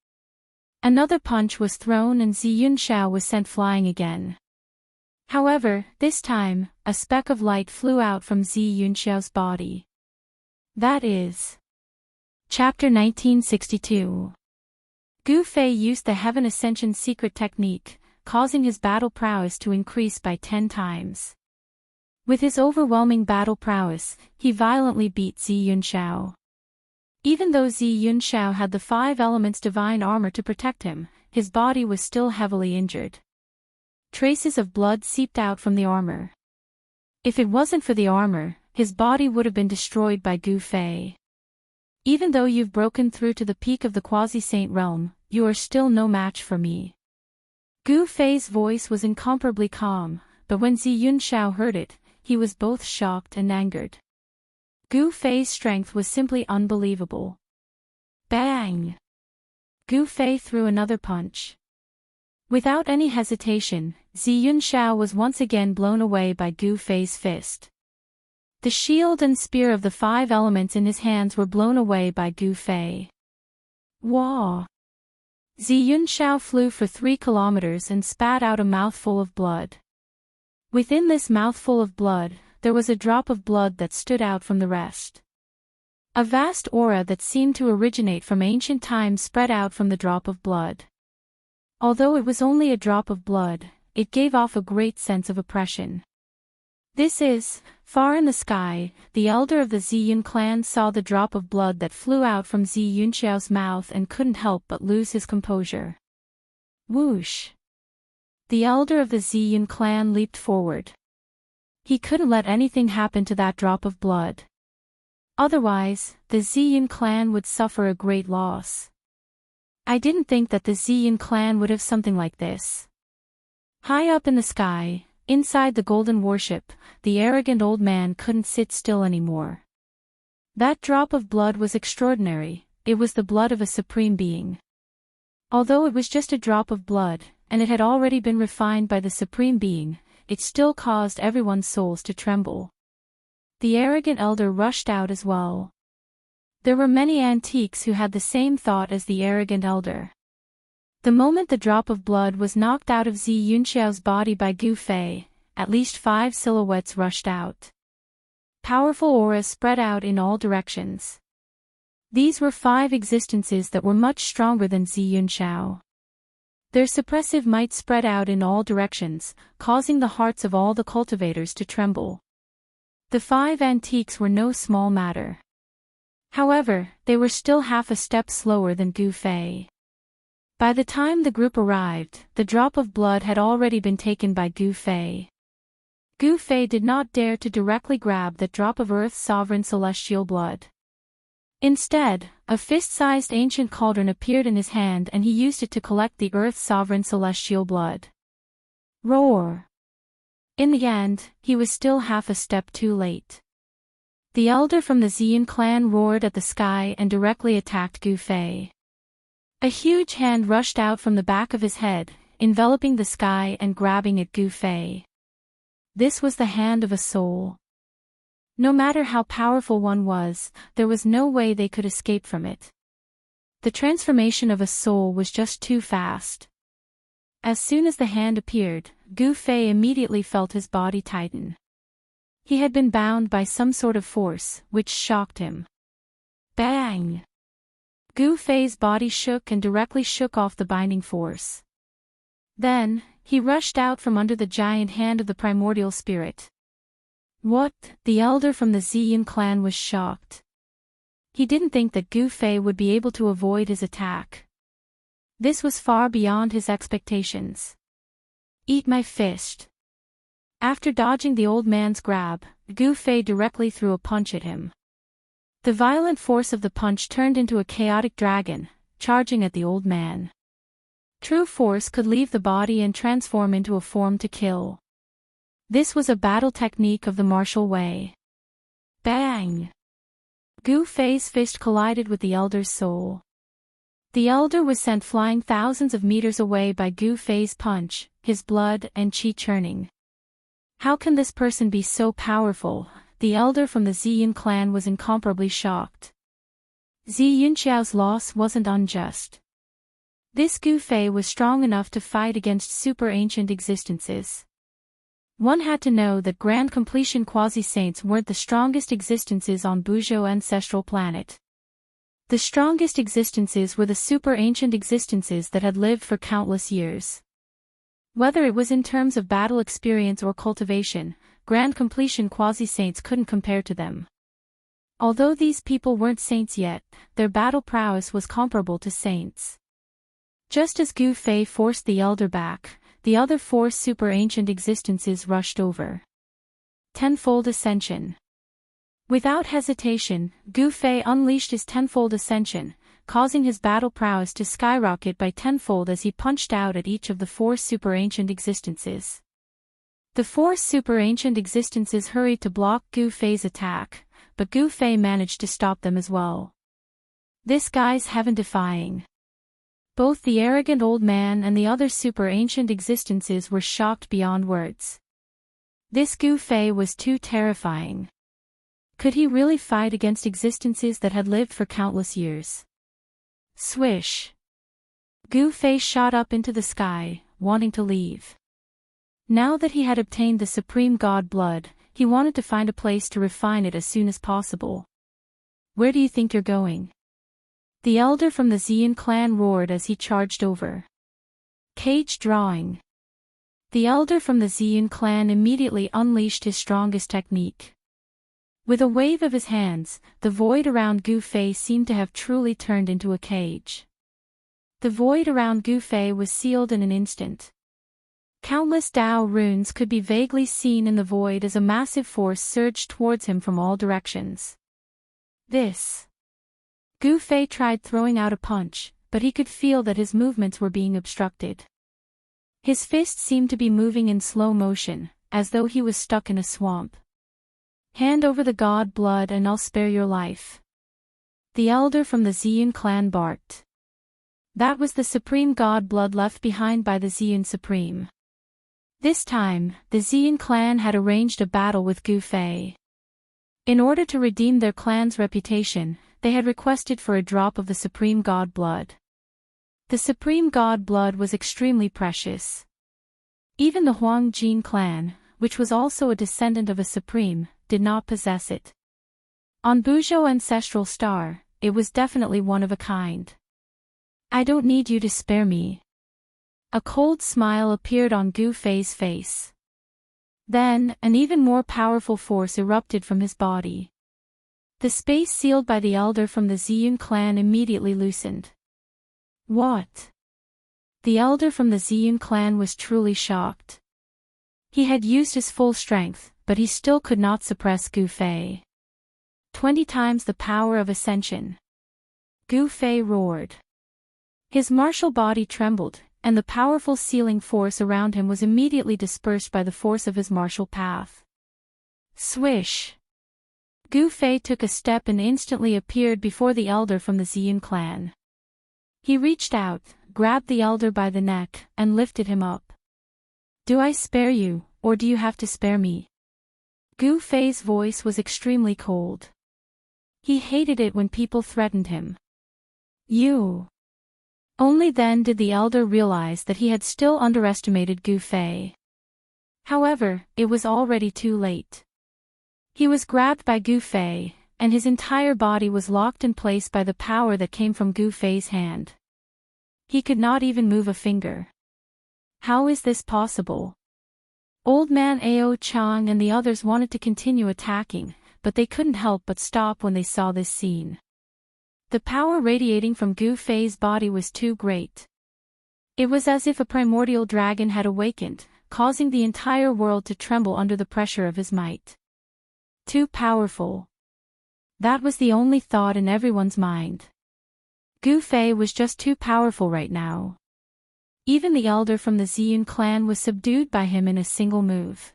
A: Another punch was thrown and Zhi Yunxiao was sent flying again. However, this time, a speck of light flew out from Zhi Yunxiao's body. That is. Chapter 1962. Gu Fei used the Heaven Ascension secret technique, causing his battle prowess to increase by 10 times. With his overwhelming battle prowess, he violently beat Zhi Yunxiao. Even though Zhi Yunxiao had the 5 elements divine armor to protect him, his body was still heavily injured. Traces of blood seeped out from the armor. If it wasn't for the armor, his body would have been destroyed by Gu Fei. Even though you've broken through to the peak of the quasi-saint realm, you are still no match for me. Gu Fei's voice was incomparably calm, but when Zhi Yunxiao heard it, he was both shocked and angered. Gu Fei's strength was simply unbelievable. Bang! Gu Fei threw another punch. Without any hesitation, Zhi Yunxiao was once again blown away by Gu Fei's fist. The shield and spear of the 5 elements in his hands were blown away by Gu Fei. Wah! Zhi Yunxiao flew for 3 kilometers and spat out a mouthful of blood. Within this mouthful of blood, there was a drop of blood that stood out from the rest. A vast aura that seemed to originate from ancient times spread out from the drop of blood. Although it was only a drop of blood, it gave off a great sense of oppression. Far in the sky, the elder of the Ziyun clan saw the drop of blood that flew out from Zhi Yunxiao's mouth and couldn't help but lose his composure. Whoosh! The elder of the Ziyun clan leaped forward. He couldn't let anything happen to that drop of blood. Otherwise, the Ziyun clan would suffer a great loss. I didn't think that the Ziyun clan would have something like this. High up in the sky, inside the golden warship, the arrogant old man couldn't sit still anymore. That drop of blood was extraordinary, it was the blood of a supreme being. Although it was just a drop of blood, and it had already been refined by the supreme being, it still caused everyone's souls to tremble. The arrogant elder rushed out as well. There were many antiques who had the same thought as the arrogant elder. The moment the drop of blood was knocked out of Zhi Yunxiao's body by Gu Fei, at least 5 silhouettes rushed out. Powerful auras spread out in all directions. These were 5 existences that were much stronger than Ziyunshao. Their suppressive might spread out in all directions, causing the hearts of all the cultivators to tremble. The 5 antiques were no small matter. However, they were still half a step slower than Gu Fei. By the time the group arrived, the drop of blood had already been taken by Gu Fei. Gu Fei did not dare to directly grab that drop of Earth's sovereign celestial blood. Instead, a fist-sized ancient cauldron appeared in his hand and he used it to collect the Earth's sovereign celestial blood. Roar! In the end, he was still half a step too late. The elder from the Ziyun clan roared at the sky and directly attacked Gu Fei. A huge hand rushed out from the back of his head, enveloping the sky and grabbing at Gu Fei. This was the hand of a soul. No matter how powerful one was, there was no way they could escape from it. The transformation of a soul was just too fast. As soon as the hand appeared, Gu Fei immediately felt his body tighten. He had been bound by some sort of force, which shocked him. Bang! Gu Fei's body shook and directly shook off the binding force. Then, he rushed out from under the giant hand of the primordial spirit. What? The elder from the Ziyun clan was shocked. He didn't think that Gu Fei would be able to avoid his attack. This was far beyond his expectations. Eat my fist. After dodging the old man's grab, Gu Fei directly threw a punch at him. The violent force of the punch turned into a chaotic dragon, charging at the old man. True force could leave the body and transform into a form to kill. This was a battle technique of the martial way. Bang! Gu Fei's fist collided with the elder's soul. The elder was sent flying thousands of meters away by Gu Fei's punch, his blood and qi churning. How can this person be so powerful? The elder from the Ziyun clan was incomparably shocked. Ziyunxiao's loss wasn't unjust. This Gu Fei was strong enough to fight against super ancient existences. One had to know that grand completion quasi-saints weren't the strongest existences on Buzhou ancestral planet. The strongest existences were the super ancient existences that had lived for countless years. Whether it was in terms of battle experience or cultivation, grand completion quasi-saints couldn't compare to them. Although these people weren't saints yet, their battle prowess was comparable to saints. Just as Gu Fei forced the elder back, the other 4 super ancient existences rushed over. Tenfold Ascension. Without hesitation, Gu Fei unleashed his tenfold ascension, causing his battle prowess to skyrocket by tenfold as he punched out at each of the 4 super ancient existences. The 4 super ancient existences hurried to block Gu Fei's attack, but Gu Fei managed to stop them as well. This guy's heaven-defying. Both the arrogant old man and the other super ancient existences were shocked beyond words. This Gu Fei was too terrifying. Could he really fight against existences that had lived for countless years? Swish! Gu Fei shot up into the sky, wanting to leave. Now that he had obtained the supreme god blood, he wanted to find a place to refine it as soon as possible. Where do you think you're going? The elder from the Ziyun clan roared as he charged over. Cage drawing. The elder from the Ziyun clan immediately unleashed his strongest technique. With a wave of his hands, the void around Gu Fei seemed to have truly turned into a cage. The void around Gu Fei was sealed in an instant. Countless Dao runes could be vaguely seen in the void as a massive force surged towards him from all directions. Gu Fei tried throwing out a punch, but he could feel that his movements were being obstructed. His fist seemed to be moving in slow motion, as though he was stuck in a swamp. Hand over the god blood and I'll spare your life. The elder from the Ziyun clan barked. That was the supreme god blood left behind by the Ziyun Supreme. This time, the Ziyun clan had arranged a battle with Gu Fei. In order to redeem their clan's reputation, they had requested for a drop of the supreme god blood. The supreme god blood was extremely precious. Even the Huang Jin clan, which was also a descendant of a supreme, did not possess it. On Buzhou Ancestral Star, it was definitely one of a kind. I don't need you to spare me. A cold smile appeared on Gu Fei's face. Then, an even more powerful force erupted from his body. The space sealed by the elder from the Ziyun clan immediately loosened. What? The elder from the Ziyun clan was truly shocked. He had used his full strength, but he still could not suppress Gu Fei. 20 times the power of ascension. Gu Fei roared. His martial body trembled, and the powerful sealing force around him was immediately dispersed by the force of his martial path. Swish! Gu Fei took a step and instantly appeared before the elder from the Ziyun clan. He reached out, grabbed the elder by the neck, and lifted him up. Do I spare you, or do you have to spare me? Gu Fei's voice was extremely cold. He hated it when people threatened him. You. Only then did the elder realize that he had still underestimated Gu Fei. However, it was already too late. He was grabbed by Gu Fei, and his entire body was locked in place by the power that came from Gu Fei's hand. He could not even move a finger. How is this possible? Old Man Ao Chang and the others wanted to continue attacking, but they couldn't help but stop when they saw this scene. The power radiating from Gu Fei's body was too great. It was as if a primordial dragon had awakened, causing the entire world to tremble under the pressure of his might. Too powerful. That was the only thought in everyone's mind. Gu Fei was just too powerful right now. Even the elder from the Ziyun clan was subdued by him in a single move.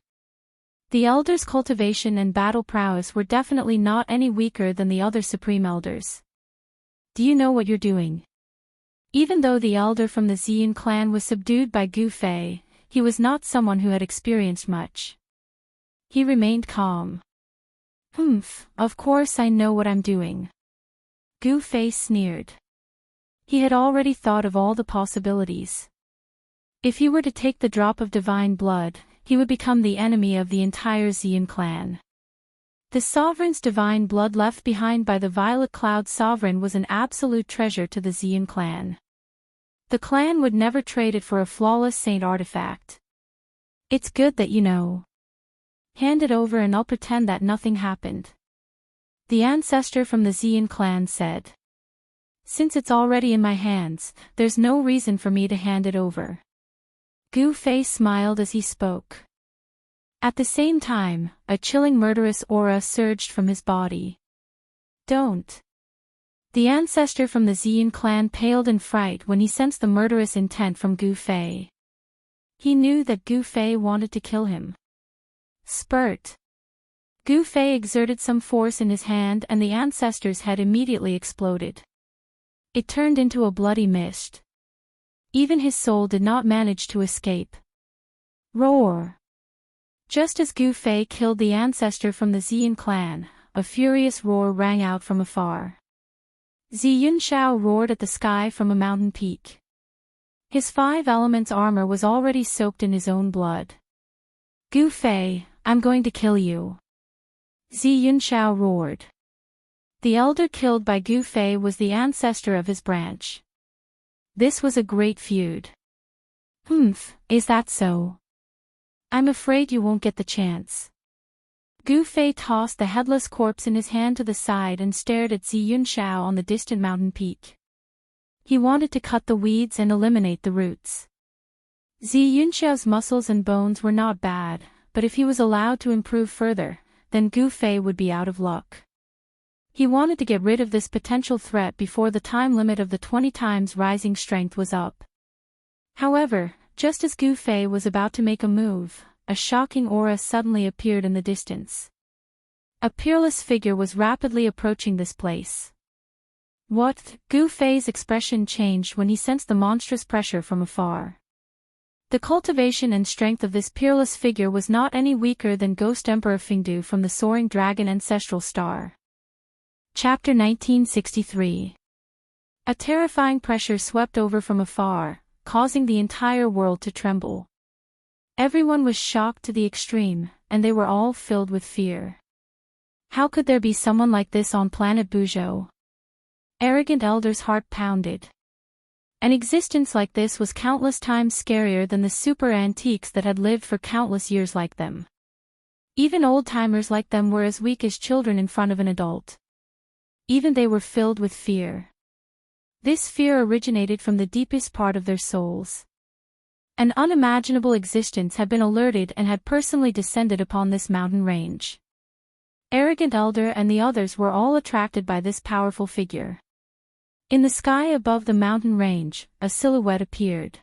A: The elder's cultivation and battle prowess were definitely not any weaker than the other supreme elders. Do you know what you're doing? Even though the elder from the Ziyun clan was subdued by Gu Fei, he was not someone who had experienced much. He remained calm. Of course I know what I'm doing. Gu Fei sneered. He had already thought of all the possibilities. If he were to take the drop of divine blood, he would become the enemy of the entire Ziyun clan. The sovereign's divine blood left behind by the Violet Cloud sovereign was an absolute treasure to the Ziyun clan. The clan would never trade it for a flawless saint artifact. It's good that you know. Hand it over and I'll pretend that nothing happened. The ancestor from the Ziyun clan said. Since it's already in my hands, there's no reason for me to hand it over. Gu Fei smiled as he spoke. At the same time, a chilling murderous aura surged from his body. Don't. The ancestor from the Ziyun clan paled in fright when he sensed the murderous intent from Gu Fei. He knew that Gu Fei wanted to kill him. Spurt. Gu Fei exerted some force in his hand and the ancestor's head immediately exploded. It turned into a bloody mist. Even his soul did not manage to escape. Roar! Just as Gu Fei killed the ancestor from the Ziyun clan, a furious roar rang out from afar. Ziyun Shao roared at the sky from a mountain peak. His 5 elements armor was already soaked in his own blood. Gu Fei, I'm going to kill you. Ziyun Shao roared. The elder killed by Gu Fei was the ancestor of his branch. This was a great feud. Is that so? I'm afraid you won't get the chance. Gu Fei tossed the headless corpse in his hand to the side and stared at Ziyun Shao on the distant mountain peak. He wanted to cut the weeds and eliminate the roots. Ziyun Shao's muscles and bones were not bad, but if he was allowed to improve further, then Gu Fei would be out of luck. He wanted to get rid of this potential threat before the time limit of the 20 times rising strength was up. However, just as Gu Fei was about to make a move, a shocking aura suddenly appeared in the distance. A peerless figure was rapidly approaching this place. What? Gu Fei's expression changed when he sensed the monstrous pressure from afar. The cultivation and strength of this peerless figure was not any weaker than Ghost Emperor Fingdu from the Soaring Dragon Ancestral Star. Chapter 1963. A terrifying pressure swept over from afar, causing the entire world to tremble. Everyone was shocked to the extreme, and they were all filled with fear. How could there be someone like this on planet Buzhou? Arrogant elder's heart pounded. An existence like this was countless times scarier than the super antiques that had lived for countless years like them. Even old-timers like them were as weak as children in front of an adult. Even they were filled with fear. This fear originated from the deepest part of their souls. An unimaginable existence had been alerted and had personally descended upon this mountain range. Arrogant elder and the others were all attracted by this powerful figure. In the sky above the mountain range, a silhouette appeared.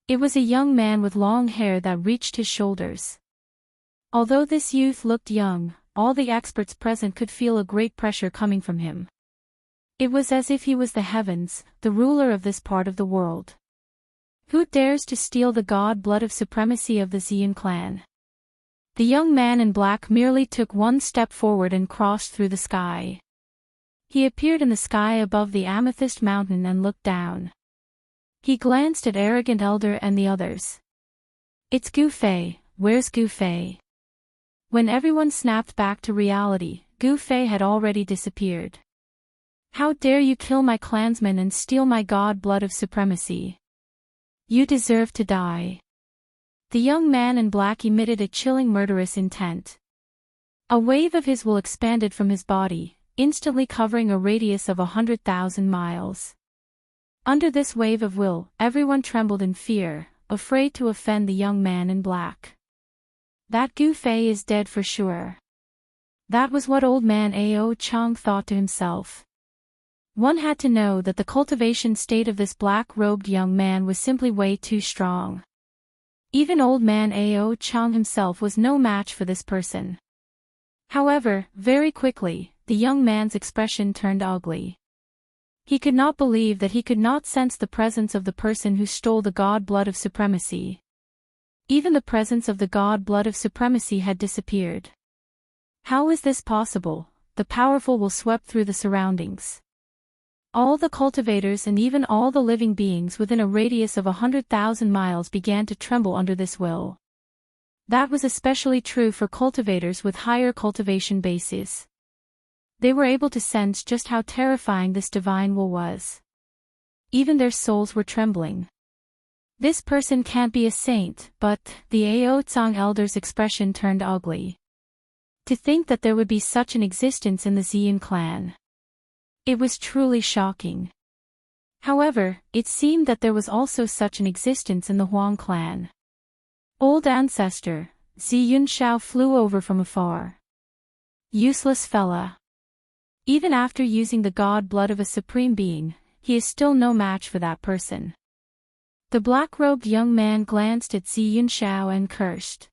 A: It was a young man with long hair that reached his shoulders. Although this youth looked young, all the experts present could feel a great pressure coming from him. It was as if he was the heavens, the ruler of this part of the world. Who dares to steal the god blood of supremacy of the Xian clan? The young man in black merely took one step forward and crossed through the sky. He appeared in the sky above the amethyst mountain and looked down. He glanced at Arrogant Elder and the others. "It's Gu Fei, where's Gu Fei?" When everyone snapped back to reality, Gu Fei had already disappeared. "How dare you kill my clansmen and steal my god blood of supremacy? You deserve to die." The young man in black emitted a chilling murderous intent. A wave of his will expanded from his body, instantly covering a radius of 100,000 miles. Under this wave of will, everyone trembled in fear, afraid to offend the young man in black. That Gu Fei is dead for sure. That was what old man Ao Chang thought to himself. One had to know that the cultivation state of this black-robed young man was simply way too strong. Even old man Ao Chang himself was no match for this person. However, very quickly, the young man's expression turned ugly. He could not believe that he could not sense the presence of the person who stole the god blood of supremacy. Even the presence of the god blood of supremacy had disappeared. How is this possible? The powerful will swept through the surroundings. All the cultivators and even all the living beings within a radius of 100,000 miles began to tremble under this will. That was especially true for cultivators with higher cultivation bases. They were able to sense just how terrifying this divine will was. Even their souls were trembling. This person can't be a saint, but the Ao Tsang elder's expression turned ugly. To think that there would be such an existence in the Xian clan. It was truly shocking. However, it seemed that there was also such an existence in the Huang clan. Old ancestor, Zi Yunxiao flew over from afar. Useless fella. Even after using the god blood of a supreme being, he is still no match for that person. The black-robed young man glanced at Zi Yunxiao and cursed.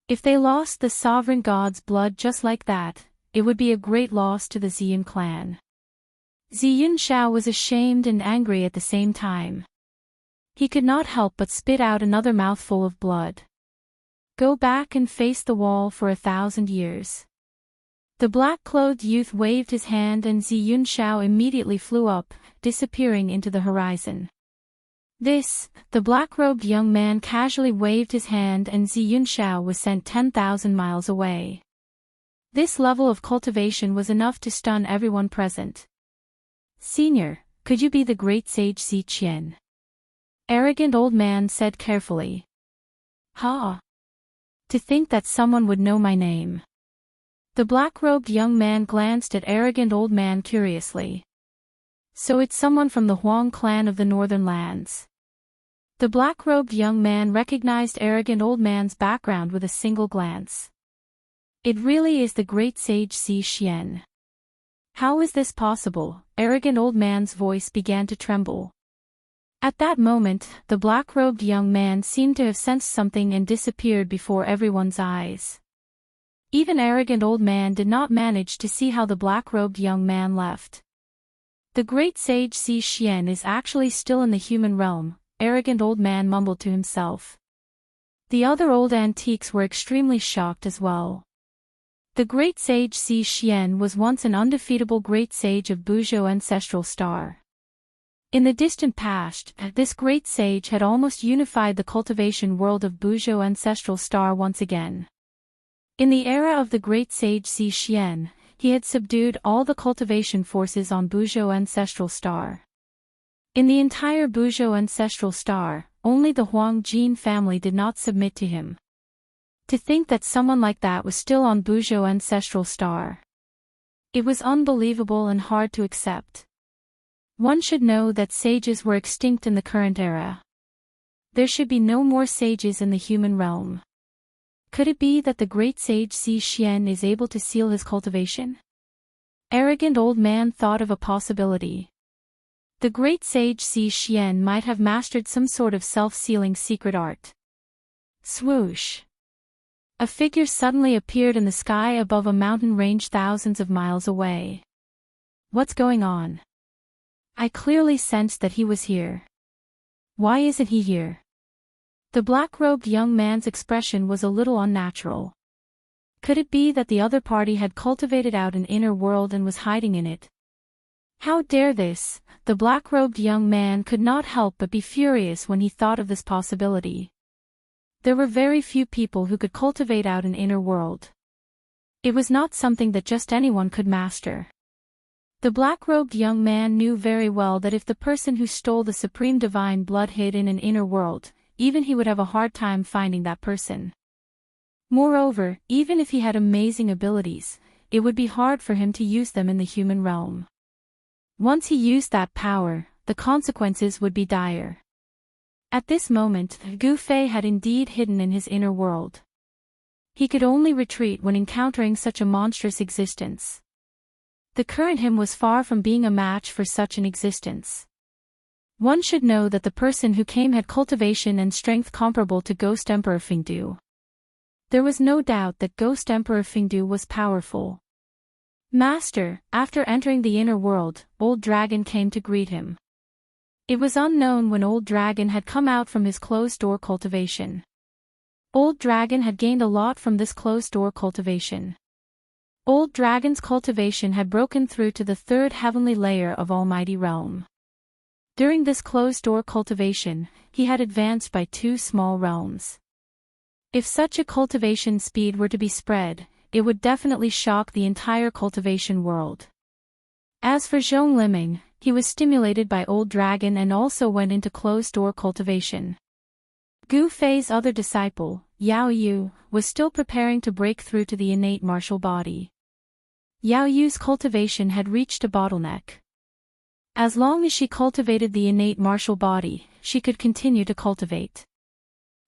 A: If they lost the sovereign god's blood just like that, it would be a great loss to the Xian clan. Zi Yunxiao was ashamed and angry at the same time. He could not help but spit out another mouthful of blood. Go back and face the wall for 1,000 years. The black-clothed youth waved his hand and Zi Yunxiao immediately flew up, disappearing into the horizon. The black-robed young man casually waved his hand and Zi Yunxiao was sent 10,000 miles away. This level of cultivation was enough to stun everyone present. "Senior, could you be the great sage Xi Qian?" Arrogant old man said carefully. "Ha! To think that someone would know my name." The black-robed young man glanced at arrogant old man curiously. So it's someone from the Huang clan of the northern lands. The black-robed young man recognized arrogant old man's background with a single glance. It really is the great sage Xi Qian. How is this possible? Arrogant old man's voice began to tremble. At that moment, the black-robed young man seemed to have sensed something and disappeared before everyone's eyes. Even arrogant old man did not manage to see how the black-robed young man left. The great sage Xi Qian is actually still in the human realm, arrogant old man mumbled to himself. The other old antiques were extremely shocked as well. The great sage Xi Qian was once an undefeatable great sage of Buzhou ancestral star. In the distant past, this great sage had almost unified the cultivation world of Buzhou ancestral star once again. In the era of the great sage Xi Qian, he had subdued all the cultivation forces on Buzhou ancestral star. In the entire Buzhou ancestral star, only the Huang Jin family did not submit to him. To think that someone like that was still on Buzhou ancestral star. It was unbelievable and hard to accept. One should know that sages were extinct in the current era. There should be no more sages in the human realm. Could it be that the great sage Xi Xian is able to seal his cultivation? Arrogant old man thought of a possibility. The great sage Xi Xian might have mastered some sort of self-sealing secret art. Swoosh! A figure suddenly appeared in the sky above a mountain range thousands of miles away. What's going on? I clearly sensed that he was here. Why isn't he here? The black-robed young man's expression was a little unnatural. Could it be that the other party had cultivated out an inner world and was hiding in it? How dare this? The black-robed young man could not help but be furious when he thought of this possibility. There were very few people who could cultivate out an inner world. It was not something that just anyone could master. The black-robed young man knew very well that if the person who stole the supreme divine blood hid in an inner world, even he would have a hard time finding that person. Moreover, even if he had amazing abilities, it would be hard for him to use them in the human realm. Once he used that power, the consequences would be dire. At this moment, Gu Fei had indeed hidden in his inner world. He could only retreat when encountering such a monstrous existence. The current him was far from being a match for such an existence. One should know that the person who came had cultivation and strength comparable to Ghost Emperor Fingdu. There was no doubt that Ghost Emperor Fingdu was powerful. Master, after entering the inner world, Old Dragon came to greet him. It was unknown when Old Dragon had come out from his closed-door cultivation. Old Dragon had gained a lot from this closed-door cultivation. Old Dragon's cultivation had broken through to the third heavenly layer of Almighty Realm. During this closed-door cultivation, he had advanced by 2 small realms. If such a cultivation speed were to be spread, it would definitely shock the entire cultivation world. As for Zhong Liming, he was stimulated by Old Dragon and also went into closed-door cultivation. Gu Fei's other disciple, Yao Yu, was still preparing to break through to the innate martial body. Yao Yu's cultivation had reached a bottleneck. As long as she cultivated the innate martial body, she could continue to cultivate.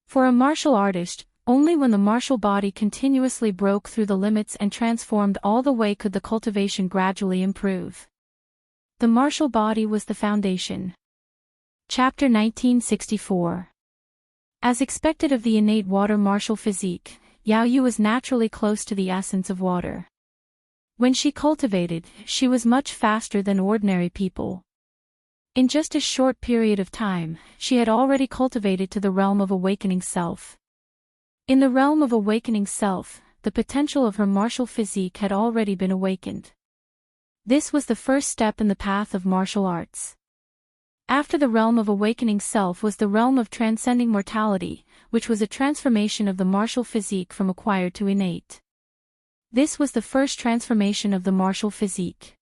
A: For a martial artist, only when the martial body continuously broke through the limits and transformed all the way could the cultivation gradually improve. The martial body was the foundation. Chapter 1964. As expected of the innate water martial physique, Yao Yu was naturally close to the essence of water. When she cultivated, she was much faster than ordinary people. In just a short period of time, she had already cultivated to the realm of awakening self. In the realm of awakening self, the potential of her martial physique had already been awakened. This was the first step in the path of martial arts. After the realm of awakening self was the realm of transcending mortality, which was a transformation of the martial physique from acquired to innate. This was the first transformation of the martial physique.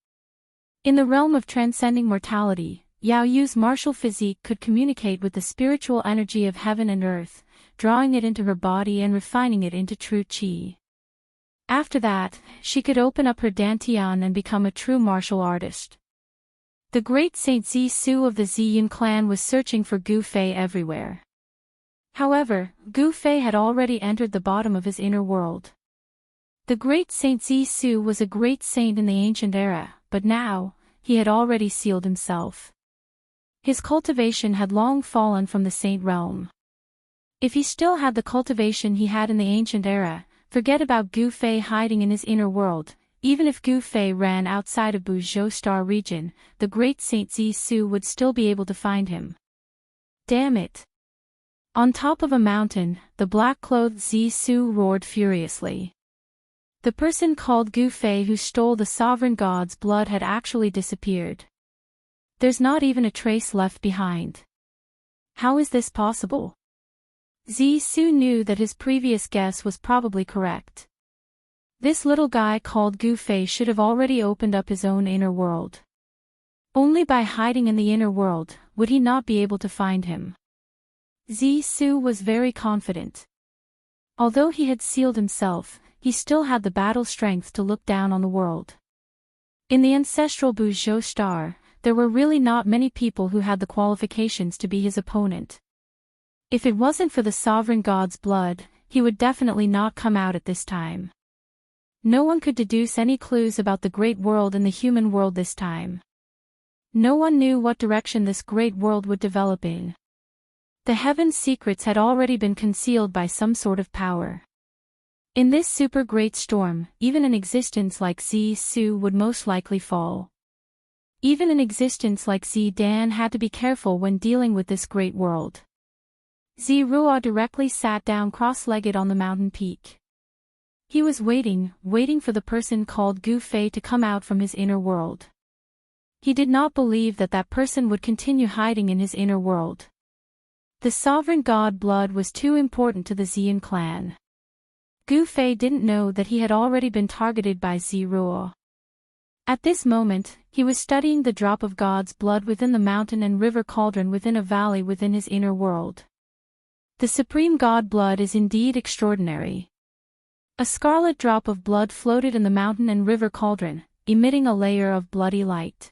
A: In the realm of transcending mortality, Yao Yu's martial physique could communicate with the spiritual energy of heaven and earth, drawing it into her body and refining it into true qi. After that, she could open up her dantian and become a true martial artist. The great Saint Zi Su of the Ziyun clan was searching for Gu Fei everywhere. However, Gu Fei had already entered the bottom of his inner world. The great Saint Zi Su was a great saint in the ancient era, but now, he had already sealed himself. His cultivation had long fallen from the saint realm. If he still had the cultivation he had in the ancient era, forget about Gu Fei hiding in his inner world. Even if Gu Fei ran outside of Buzhou Star region, the great Saint Zi Su would still be able to find him. Damn it! On top of a mountain, the black-clothed Zi Su roared furiously. The person called Gu Fei who stole the sovereign god's blood had actually disappeared. There's not even a trace left behind. How is this possible? Zi Su knew that his previous guess was probably correct. This little guy called Gu Fei should have already opened up his own inner world. Only by hiding in the inner world would he not be able to find him. Su was very confident. Although he had sealed himself, he still had the battle strength to look down on the world. In the ancestral Buzhou star, there were really not many people who had the qualifications to be his opponent. If it wasn't for the sovereign god's blood, he would definitely not come out at this time. No one could deduce any clues about the great world and the human world this time. No one knew what direction this great world would develop in. The heaven's secrets had already been concealed by some sort of power. In this super great storm, even an existence like Su would most likely fall. Even an existence like Dan had to be careful when dealing with this great world. Ruo directly sat down cross-legged on the mountain peak. He was waiting for the person called Gu Fei to come out from his inner world. He did not believe that that person would continue hiding in his inner world. The sovereign god blood was too important to the Xian clan. Gu Fei didn't know that he had already been targeted by Ruo. At this moment, he was studying the drop of God's blood within the mountain and river cauldron within a valley within his inner world. The supreme God blood is indeed extraordinary. A scarlet drop of blood floated in the mountain and river cauldron, emitting a layer of bloody light.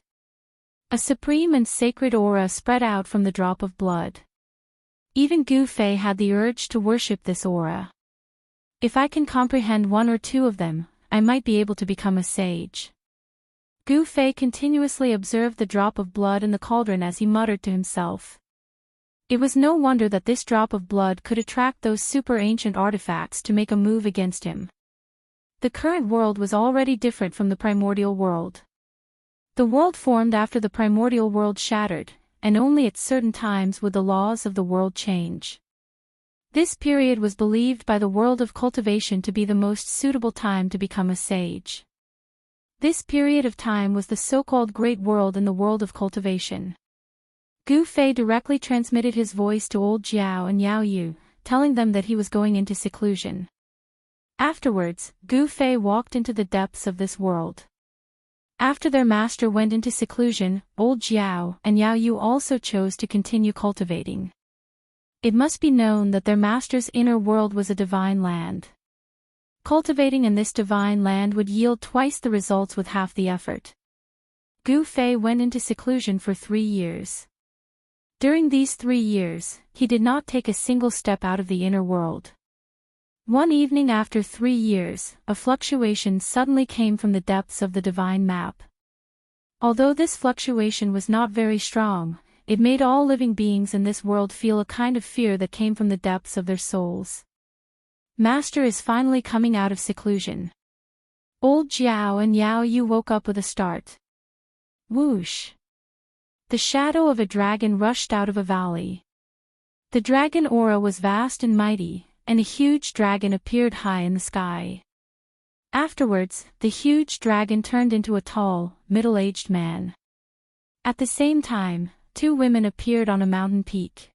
A: A supreme and sacred aura spread out from the drop of blood. Even Gu Fei had the urge to worship this aura. If I can comprehend one or two of them, I might be able to become a sage. Gu Fei continuously observed the drop of blood in the cauldron as he muttered to himself. It was no wonder that this drop of blood could attract those super ancient artifacts to make a move against him. The current world was already different from the primordial world. The world formed after the primordial world shattered, and only at certain times would the laws of the world change. This period was believed by the world of cultivation to be the most suitable time to become a sage. This period of time was the so-called Great World in the world of cultivation. Gu Fei directly transmitted his voice to Old Jiao and Yao Yu, telling them that he was going into seclusion. Afterwards, Gu Fei walked into the depths of this world. After their master went into seclusion, Old Jiao and Yao Yu also chose to continue cultivating. It must be known that their master's inner world was a divine land. Cultivating in this divine land would yield twice the results with half the effort. Gu Fei went into seclusion for 3 years. During these 3 years, he did not take a single step out of the inner world. One evening after 3 years, a fluctuation suddenly came from the depths of the divine map. Although this fluctuation was not very strong, it made all living beings in this world feel a kind of fear that came from the depths of their souls. Master is finally coming out of seclusion. Old Jiao and Yao Yu woke up with a start. Whoosh! The shadow of a dragon rushed out of a valley. The dragon aura was vast and mighty, and a huge dragon appeared high in the sky. Afterwards, the huge dragon turned into a tall, middle-aged man. At the same time, 2 women appeared on a mountain peak.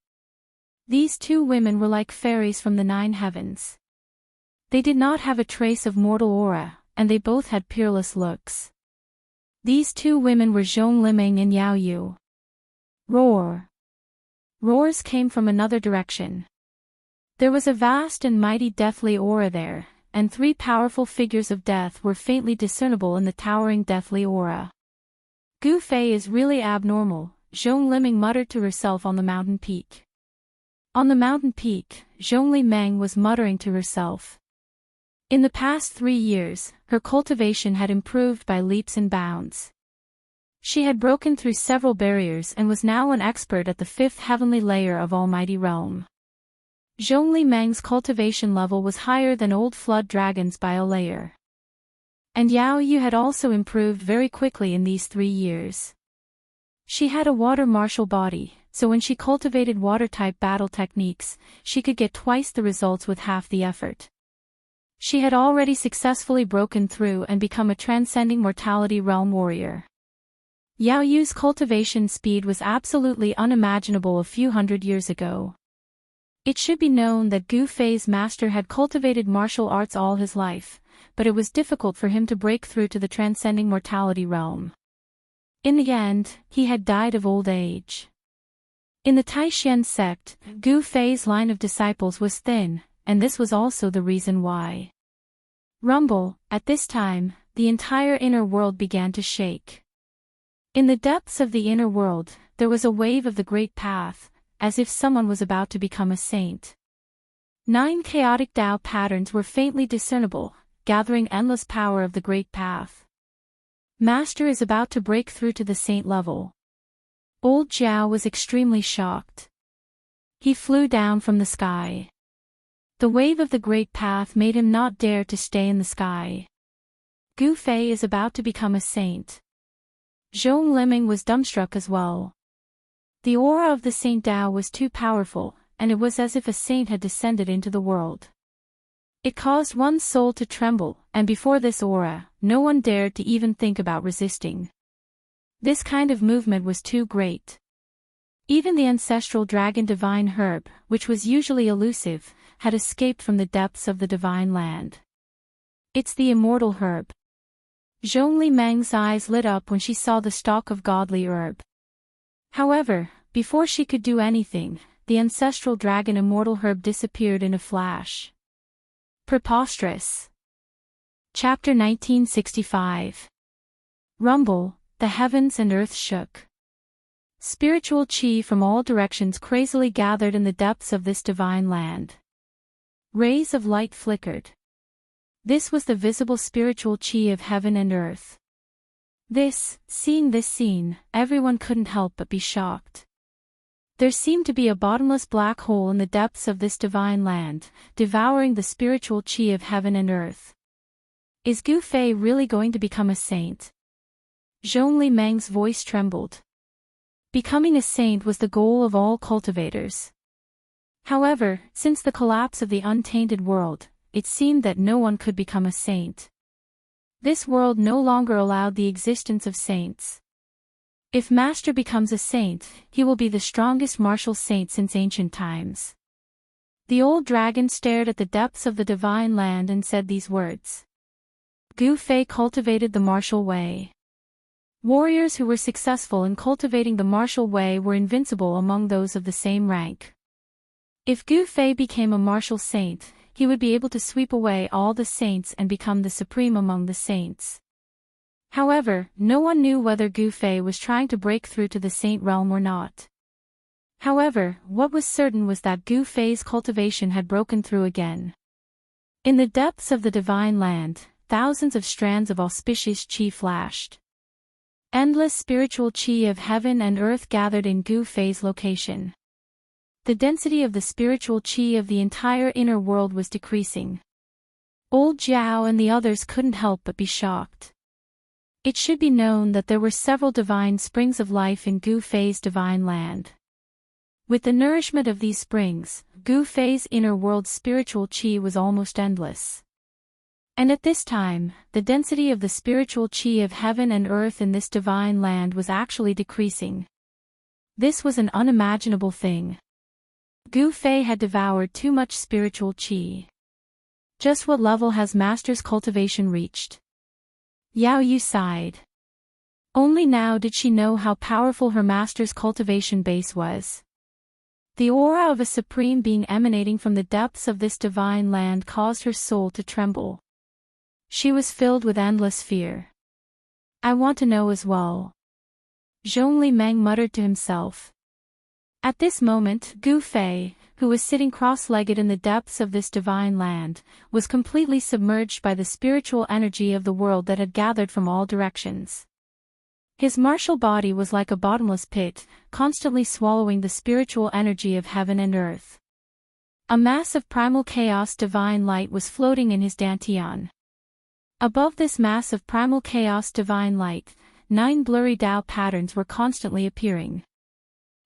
A: These 2 women were like fairies from the 9 heavens. They did not have a trace of mortal aura, and they both had peerless looks. These 2 women were Zhong Liming and Yao Yu. Roar! Roars came from another direction. There was a vast and mighty deathly aura there, and 3 powerful figures of death were faintly discernible in the towering deathly aura. Gu Fei is really abnormal, Zhong Liming muttered to herself on the mountain peak. On the mountain peak, Zhong Liming was muttering to herself. In the past 3 years, her cultivation had improved by leaps and bounds. She had broken through several barriers and was now an expert at the 5th heavenly layer of Almighty Realm. Zhong Liming's cultivation level was higher than old flood dragons by a layer. And Yao Yu had also improved very quickly in these 3 years. She had a water martial body, so when she cultivated water-type battle techniques, she could get twice the results with half the effort. She had already successfully broken through and become a transcending mortality realm warrior. Yao Yu's cultivation speed was absolutely unimaginable a few hundred years ago. It should be known that Gu Fei's master had cultivated martial arts all his life, but it was difficult for him to break through to the transcending mortality realm. In the end, he had died of old age. In the Taishan sect, Gu Fei's line of disciples was thin, and this was also the reason why. Rumble, at this time, the entire inner world began to shake. In the depths of the inner world, there was a wave of the great path, as if someone was about to become a saint. 9 chaotic Tao patterns were faintly discernible, gathering endless power of the great path. Master is about to break through to the saint level. Old Jiao was extremely shocked. He flew down from the sky. The wave of the great path made him not dare to stay in the sky. Gu Fei is about to become a saint. Zhong Liming was dumbstruck as well. The aura of the Saint Tao was too powerful, and it was as if a saint had descended into the world. It caused one's soul to tremble, and before this aura, no one dared to even think about resisting. This kind of movement was too great. Even the ancestral dragon divine herb, which was usually elusive, had escaped from the depths of the divine land. It's the immortal herb. Zhongli Meng's eyes lit up when she saw the stalk of godly herb. However, before she could do anything, the ancestral dragon immortal herb disappeared in a flash. Preposterous. Chapter 1965. Rumble, the heavens and earth shook. Spiritual chi from all directions crazily gathered in the depths of this divine land. Rays of light flickered. This was the visible spiritual chi of heaven and earth. Seeing this scene, everyone couldn't help but be shocked. There seemed to be a bottomless black hole in the depths of this divine land, devouring the spiritual chi of heaven and earth. Is Gu Fei really going to become a saint? Zhongli Meng's voice trembled. Becoming a saint was the goal of all cultivators. However, since the collapse of the untainted world, it seemed that no one could become a saint. This world no longer allowed the existence of saints. If Master becomes a saint, he will be the strongest martial saint since ancient times. The old dragon stared at the depths of the divine land and said these words. Gu Fei cultivated the martial way. Warriors who were successful in cultivating the martial way were invincible among those of the same rank. If Gu Fei became a martial saint, he would be able to sweep away all the saints and become the supreme among the saints. However, no one knew whether Gu Fei was trying to break through to the saint realm or not. However, what was certain was that Gu Fei's cultivation had broken through again. In the depths of the divine land, thousands of strands of auspicious chi flashed. Endless spiritual chi of heaven and earth gathered in Gu Fei's location. The density of the spiritual chi of the entire inner world was decreasing. Old Jiao and the others couldn't help but be shocked. It should be known that there were several divine springs of life in Gu Fei's divine land. With the nourishment of these springs, Gu Fei's inner world's spiritual chi was almost endless. And at this time, the density of the spiritual chi of heaven and earth in this divine land was actually decreasing. This was an unimaginable thing. Gu Fei had devoured too much spiritual chi. Just what level has Master's cultivation reached? Yao Yu sighed. Only now did she know how powerful her Master's cultivation base was. The aura of a supreme being emanating from the depths of this divine land caused her soul to tremble. She was filled with endless fear. I want to know as well. Zhongli Meng muttered to himself. At this moment, Gu Fei, who was sitting cross-legged in the depths of this divine land, was completely submerged by the spiritual energy of the world that had gathered from all directions. His martial body was like a bottomless pit, constantly swallowing the spiritual energy of heaven and earth. A mass of primal chaos divine light was floating in his dantian. Above this mass of primal chaos divine light, 9 blurry Tao patterns were constantly appearing.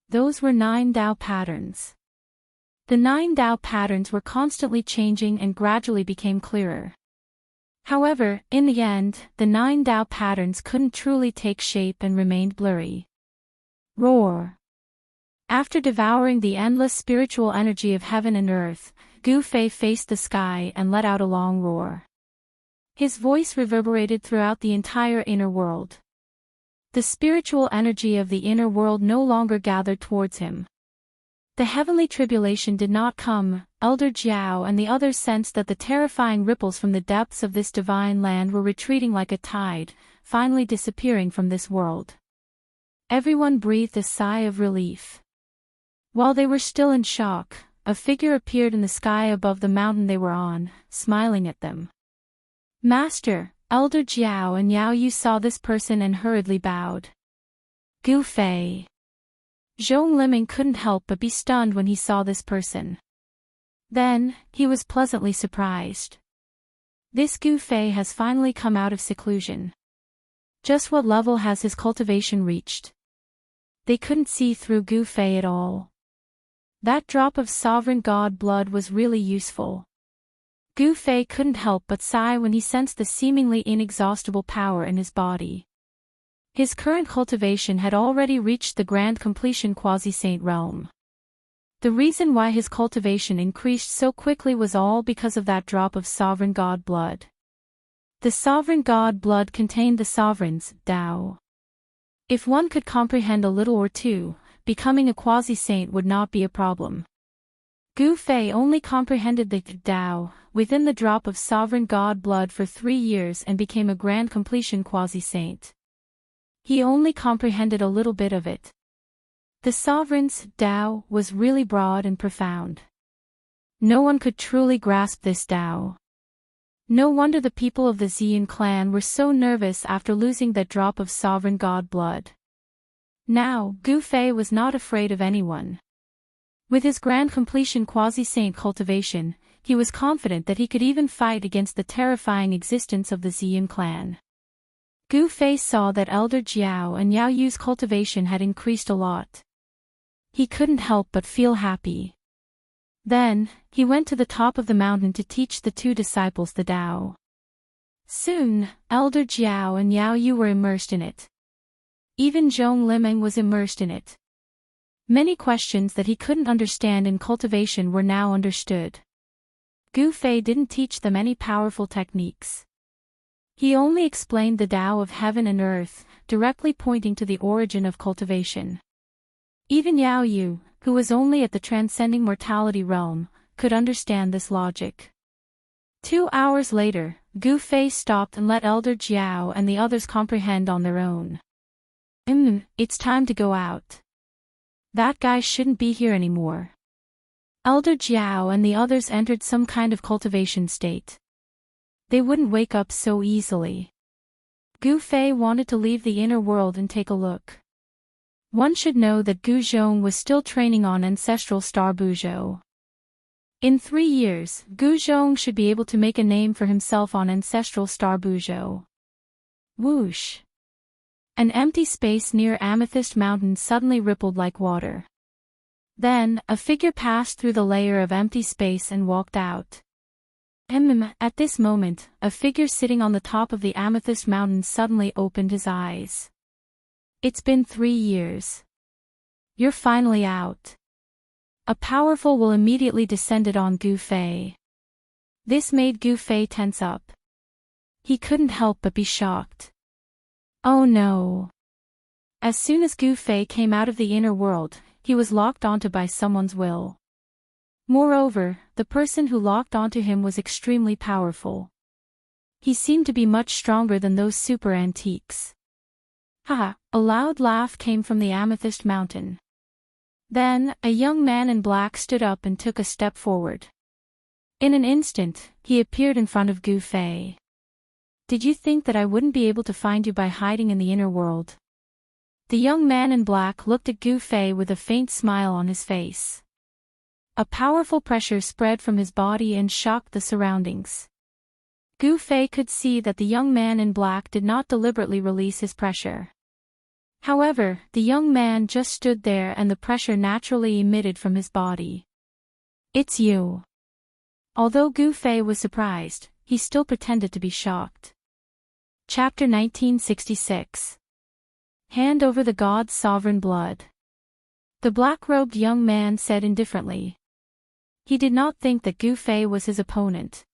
A: Those were 9 Tao patterns. The 9 Tao patterns were constantly changing and gradually became clearer. However, in the end, the 9 Tao patterns couldn't truly take shape and remained blurry. Roar! After devouring the endless spiritual energy of heaven and earth, Gu Fei faced the sky and let out a long roar. His voice reverberated throughout the entire inner world. The spiritual energy of the inner world no longer gathered towards him. The heavenly tribulation did not come. Elder Jiao and the others sensed that the terrifying ripples from the depths of this divine land were retreating like a tide, finally disappearing from this world. Everyone breathed a sigh of relief. While they were still in shock, a figure appeared in the sky above the mountain they were on, smiling at them. Master, Elder Jiao and Yao Yu saw this person and hurriedly bowed. Gu Fei. Zhong Liming couldn't help but be stunned when he saw this person. Then, he was pleasantly surprised. This Gu Fei has finally come out of seclusion. Just what level has his cultivation reached? They couldn't see through Gu Fei at all. That drop of sovereign god blood was really useful. Gu Fei couldn't help but sigh when he sensed the seemingly inexhaustible power in his body. His current cultivation had already reached the grand completion quasi-saint realm. The reason why his cultivation increased so quickly was all because of that drop of sovereign god blood. The sovereign god blood contained the sovereign's Tao. If one could comprehend a little or two, becoming a quasi-saint would not be a problem. Gu Fei only comprehended the Tao within the drop of sovereign god blood for 3 years and became a grand completion quasi-saint. He only comprehended a little bit of it. The sovereign's Tao was really broad and profound. No one could truly grasp this Tao. No wonder the people of the Xian clan were so nervous after losing that drop of sovereign god blood. Now, Gu Fei was not afraid of anyone. With his grand completion quasi-saint cultivation, he was confident that he could even fight against the terrifying existence of the Xian clan. Gu Fei saw that Elder Jiao and Yao Yu's cultivation had increased a lot. He couldn't help but feel happy. Then, he went to the top of the mountain to teach the 2 disciples the Tao. Soon, Elder Jiao and Yao Yu were immersed in it. Even Zhong Liming was immersed in it. Many questions that he couldn't understand in cultivation were now understood. Gu Fei didn't teach them any powerful techniques. He only explained the Tao of heaven and earth, directly pointing to the origin of cultivation. Even Yao Yu, who was only at the transcending mortality realm, could understand this logic. 2 hours later, Gu Fei stopped and let Elder Jiao and the others comprehend on their own. It's time to go out. That guy shouldn't be here anymore. Elder Jiao and the others entered some kind of cultivation state. They wouldn't wake up so easily. Gu Fei wanted to leave the inner world and take a look. One should know that Gu Zhong was still training on ancestral star Buzhou. In 3 years, Gu Zhong should be able to make a name for himself on ancestral star Buzhou. Whoosh! An empty space near Amethyst Mountain suddenly rippled like water. Then, a figure passed through the layer of empty space and walked out. At this moment, a figure sitting on the top of the Amethyst Mountain suddenly opened his eyes. It's been 3 years. You're finally out. A powerful will immediately descended on Gu Fei. This made Gu Fei tense up. He couldn't help but be shocked. Oh no. As soon as Gu Fei came out of the inner world, he was locked onto by someone's will. Moreover, the person who locked onto him was extremely powerful. He seemed to be much stronger than those super antiques. Haha, a loud laugh came from the Amethyst Mountain. Then, a young man in black stood up and took a step forward. In an instant, he appeared in front of Gu Fei. Did you think that I wouldn't be able to find you by hiding in the inner world? The young man in black looked at Gu Fei with a faint smile on his face. A powerful pressure spread from his body and shocked the surroundings. Gu Fei could see that the young man in black did not deliberately release his pressure. However, the young man just stood there and the pressure naturally emitted from his body. It's you. Although Gu Fei was surprised, he still pretended to be shocked. Chapter 1966. Hand over the god's sovereign blood. The black-robed young man said indifferently. He did not think that Gu Fei was his opponent.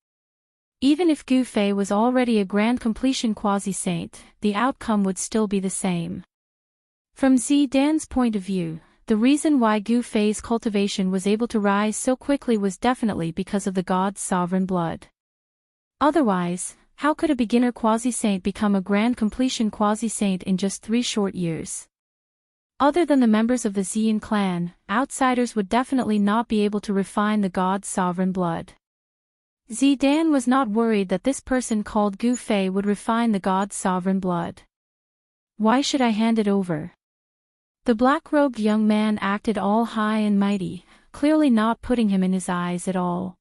A: Even if Gu Fei was already a grand completion quasi-saint, the outcome would still be the same. From Zidan's point of view, the reason why Gu Fei's cultivation was able to rise so quickly was definitely because of the god's sovereign blood. Otherwise, how could a beginner quasi-saint become a grand completion quasi-saint in just 3 short years? Other than the members of the Ziyan clan, outsiders would definitely not be able to refine the god's sovereign blood. Zidan was not worried that this person called Gu Fei would refine the god's sovereign blood. Why should I hand it over? The black-robed young man acted all high and mighty, clearly not putting him in his eyes at all.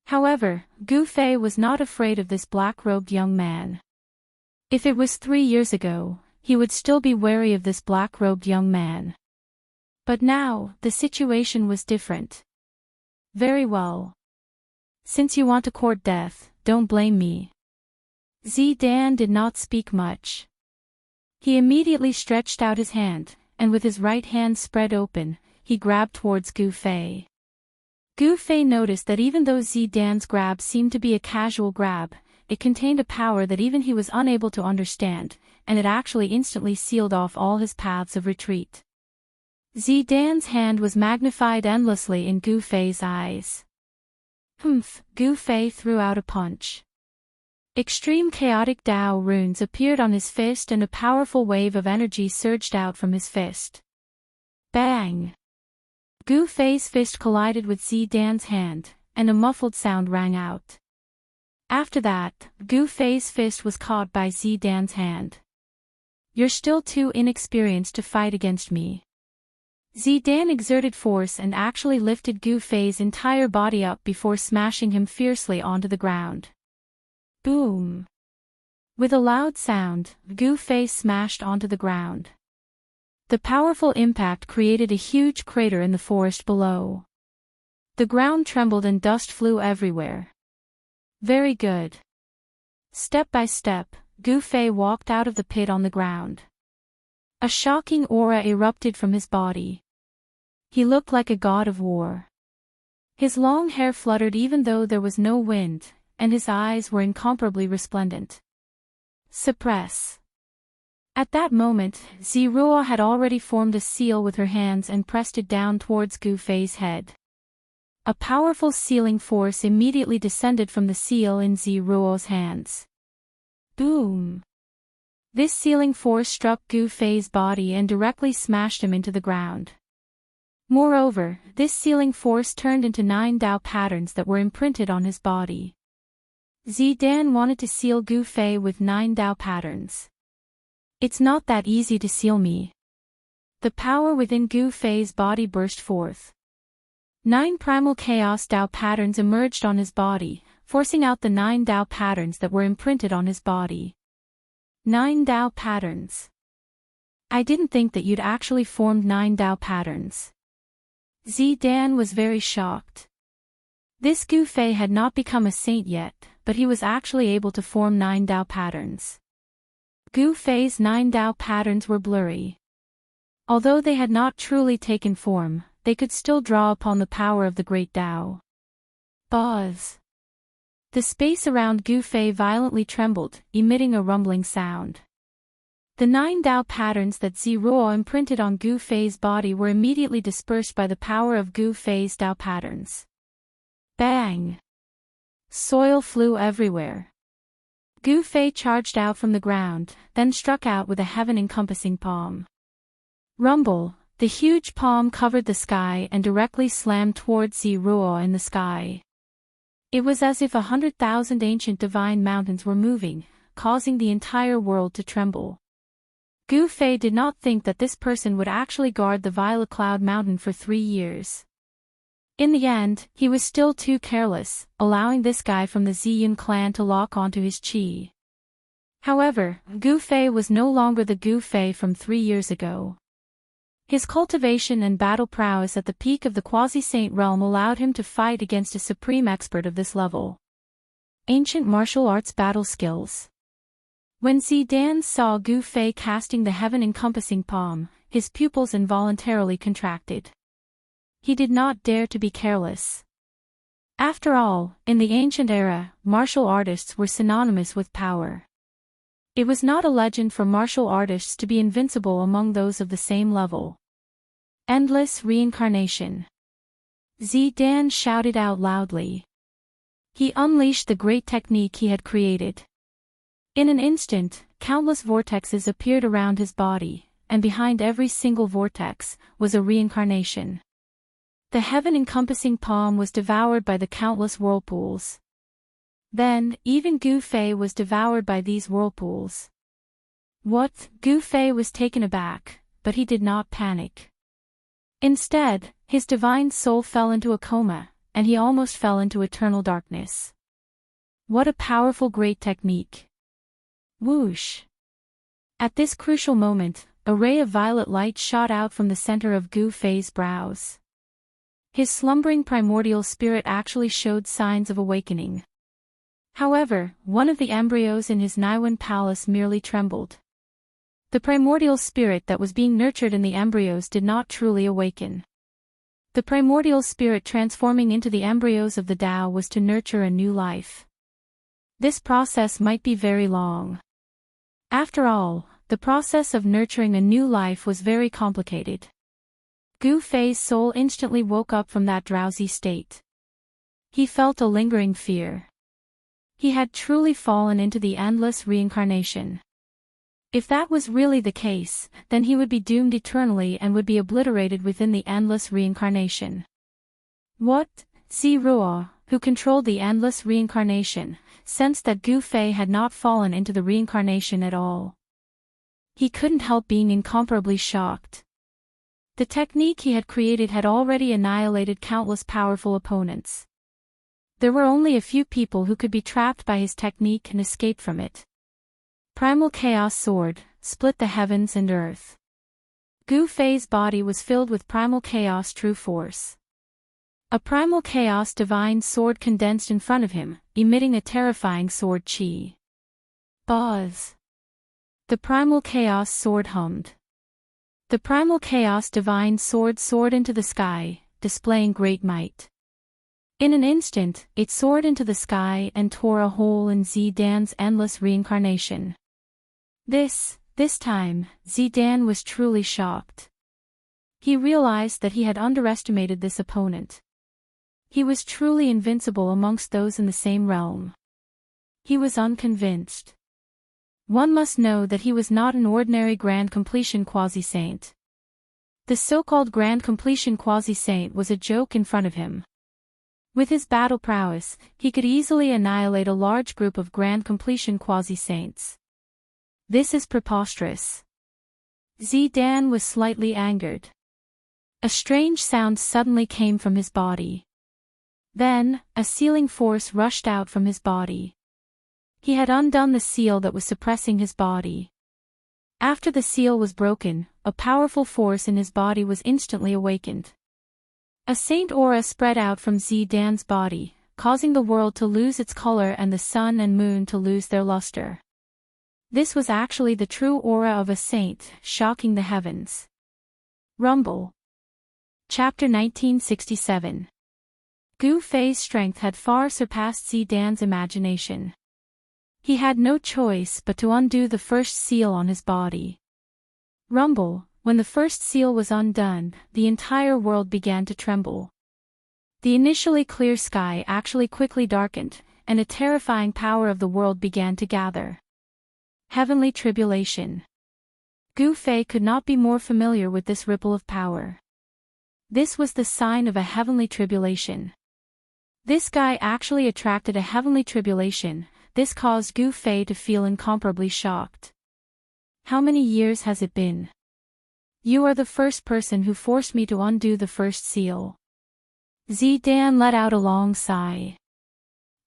A: However, Gu Fei was not afraid of this black-robed young man. If it was 3 years ago, he would still be wary of this black-robed young man. But now, the situation was different. Very well. Since you want to court death, don't blame me. Zidan did not speak much. He immediately stretched out his hand, and with his right hand spread open, he grabbed towards Gu Fei. Gu Fei noticed that even though Zidan's grab seemed to be a casual grab, it contained a power that even he was unable to understand, and it actually instantly sealed off all his paths of retreat. Zidan's hand was magnified endlessly in Gu Fei's eyes. Humph, Gu Fei threw out a punch. Extreme chaotic Dao runes appeared on his fist and a powerful wave of energy surged out from his fist. Bang! Gu Fei's fist collided with Zidan's hand, and a muffled sound rang out. After that, Gu Fei's fist was caught by Zidan's hand. You're still too inexperienced to fight against me. Zidan exerted force and actually lifted Gu Fei's entire body up before smashing him fiercely onto the ground. Boom! With a loud sound, Gu Fei smashed onto the ground. The powerful impact created a huge crater in the forest below. The ground trembled and dust flew everywhere. Very good. Step by step, Gu Fei walked out of the pit on the ground. A shocking aura erupted from his body. He looked like a god of war. His long hair fluttered even though there was no wind, and his eyes were incomparably resplendent. Suppress. At that moment, Ziruo had already formed a seal with her hands and pressed it down towards Gu Fei's head. A powerful sealing force immediately descended from the seal in Ziruo's hands. Boom! This sealing force struck Gu Fei's body and directly smashed him into the ground. Moreover, this sealing force turned into 9 Dao patterns that were imprinted on his body. Zidan wanted to seal Gu Fei with 9 Dao patterns. It's not that easy to seal me. The power within Gu Fei's body burst forth. 9 primal chaos Dao patterns emerged on his body, forcing out the 9 Dao patterns that were imprinted on his body. 9 Dao patterns. I didn't think that you'd actually formed 9 Dao patterns. Zidan was very shocked. This Gu Fei had not become a saint yet, but he was actually able to form 9 Dao patterns. Gu Fei's 9 Dao patterns were blurry. Although they had not truly taken form, they could still draw upon the power of the great Dao. Buzz. The space around Gu Fei violently trembled, emitting a rumbling sound. The 9 Dao patterns that Ziruo imprinted on Gu Fei's body were immediately dispersed by the power of Gu Fei's Dao patterns. Bang! Soil flew everywhere. Gu Fei charged out from the ground, then struck out with a heaven-encompassing palm. Rumble! The huge palm covered the sky and directly slammed towards Ziruo in the sky. It was as if 100,000 ancient divine mountains were moving, causing the entire world to tremble. Gu Fei did not think that this person would actually guard the Violet Cloud Mountain for 3 years. In the end, he was still too careless, allowing this guy from the Ziyun clan to lock onto his chi. However, Gu Fei was no longer the Gu Fei from 3 years ago. His cultivation and battle prowess at the peak of the quasi-saint realm allowed him to fight against a supreme expert of this level. Ancient martial arts battle skills. When Zidan saw Gu Fei casting the heaven-encompassing palm, his pupils involuntarily contracted. He did not dare to be careless. After all, in the ancient era, martial artists were synonymous with power. It was not a legend for martial artists to be invincible among those of the same level. Endless reincarnation. Zidan shouted out loudly. He unleashed the great technique he had created. In an instant, countless vortexes appeared around his body, and behind every single vortex was a reincarnation. The heaven-encompassing palm was devoured by the countless whirlpools. Then, even Gu Fei was devoured by these whirlpools. What? Gu Fei was taken aback, but he did not panic. Instead, his divine soul fell into a coma, and he almost fell into eternal darkness. What a powerful great technique! Whoosh! At this crucial moment, a ray of violet light shot out from the center of Gu Fei's brows. His slumbering primordial spirit actually showed signs of awakening. However, one of the embryos in his Niwen palace merely trembled. The primordial spirit that was being nurtured in the embryos did not truly awaken. The primordial spirit transforming into the embryos of the Tao was to nurture a new life. This process might be very long. After all, the process of nurturing a new life was very complicated. Gu Fei's soul instantly woke up from that drowsy state. He felt a lingering fear. He had truly fallen into the endless reincarnation. If that was really the case, then he would be doomed eternally and would be obliterated within the endless reincarnation. What? Ziruo, who controlled the endless reincarnation, sensed that Gu Fei had not fallen into the reincarnation at all. He couldn't help being incomparably shocked. The technique he had created had already annihilated countless powerful opponents. There were only a few people who could be trapped by his technique and escape from it. Primal Chaos Sword, split the heavens and earth. Gu Fei's body was filled with Primal Chaos True Force. A Primal Chaos Divine Sword condensed in front of him, emitting a terrifying sword chi. Buzz! The Primal Chaos Sword hummed. The Primal Chaos Divine Sword soared into the sky, displaying great might. In an instant, it soared into the sky and tore a hole in Zidan's endless reincarnation. This time, Zidan was truly shocked. He realized that he had underestimated this opponent. He was truly invincible amongst those in the same realm. He was unconvinced. One must know that he was not an ordinary Grand Completion Quasi-Saint. The so-called Grand Completion Quasi-Saint was a joke in front of him. With his battle prowess, he could easily annihilate a large group of Grand Completion Quasi-Saints. This is preposterous. Zidan was slightly angered. A strange sound suddenly came from his body. Then, a sealing force rushed out from his body. He had undone the seal that was suppressing his body. After the seal was broken, a powerful force in his body was instantly awakened. A saint aura spread out from Zidan's body, causing the world to lose its color and the sun and moon to lose their luster. This was actually the true aura of a saint, shocking the heavens. Rumble. Chapter 1967. Gu Fei's strength had far surpassed Zidan's imagination. He had no choice but to undo the first seal on his body. Rumble. When the first seal was undone, the entire world began to tremble. The initially clear sky actually quickly darkened, and a terrifying power of the world began to gather. Heavenly tribulation. Gu Fei could not be more familiar with this ripple of power. This was the sign of a heavenly tribulation. This guy actually attracted a heavenly tribulation. This caused Gu Fei to feel incomparably shocked. How many years has it been? You are the first person who forced me to undo the first seal. Zidan let out a long sigh.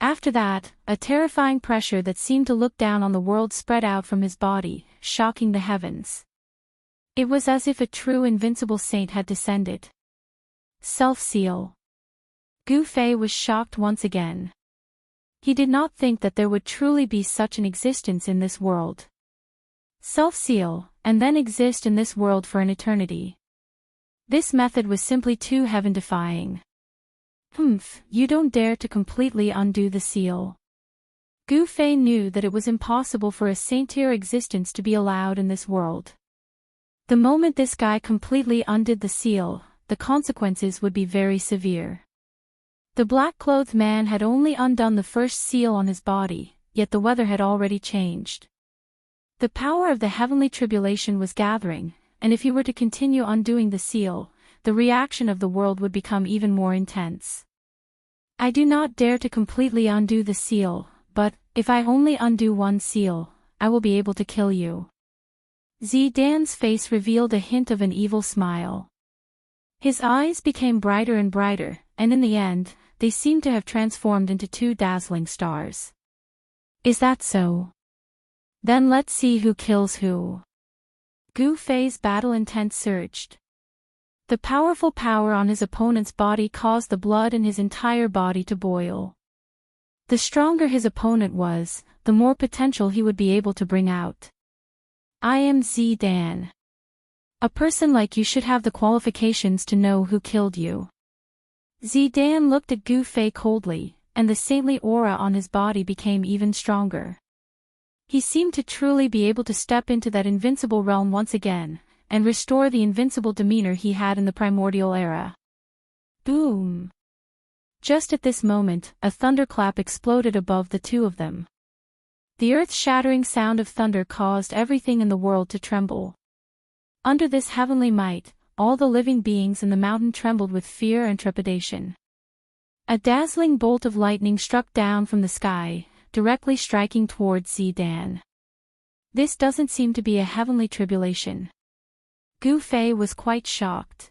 A: After that, a terrifying pressure that seemed to look down on the world spread out from his body, shocking the heavens. It was as if a true invincible saint had descended. Self-seal. Gu Fei was shocked once again. He did not think that there would truly be such an existence in this world. Self-seal, and then exist in this world for an eternity. This method was simply too heaven-defying. Humph, you don't dare to completely undo the seal. Gu Fei knew that it was impossible for a saint-tier existence to be allowed in this world. The moment this guy completely undid the seal, the consequences would be very severe. The black-clothed man had only undone the first seal on his body, yet the weather had already changed. The power of the heavenly tribulation was gathering, and if he were to continue undoing the seal, the reaction of the world would become even more intense. I do not dare to completely undo the seal, but, if I only undo one seal, I will be able to kill you. Zidan's face revealed a hint of an evil smile. His eyes became brighter and brighter, and in the end, they seemed to have transformed into two dazzling stars. Is that so? Then let's see who kills who. Gu Fei's battle intent surged. The powerful power on his opponent's body caused the blood in his entire body to boil. The stronger his opponent was, the more potential he would be able to bring out. I am Zidan. A person like you should have the qualifications to know who killed you. Zidan looked at Gu Fei coldly, and the saintly aura on his body became even stronger. He seemed to truly be able to step into that invincible realm once again, and restore the invincible demeanor he had in the primordial era. Boom! Just at this moment, a thunderclap exploded above the two of them. The earth-shattering sound of thunder caused everything in the world to tremble. Under this heavenly might, all the living beings in the mountain trembled with fear and trepidation. A dazzling bolt of lightning struck down from the sky, directly striking towards Zidan. This doesn't seem to be a heavenly tribulation. Gu Fei was quite shocked.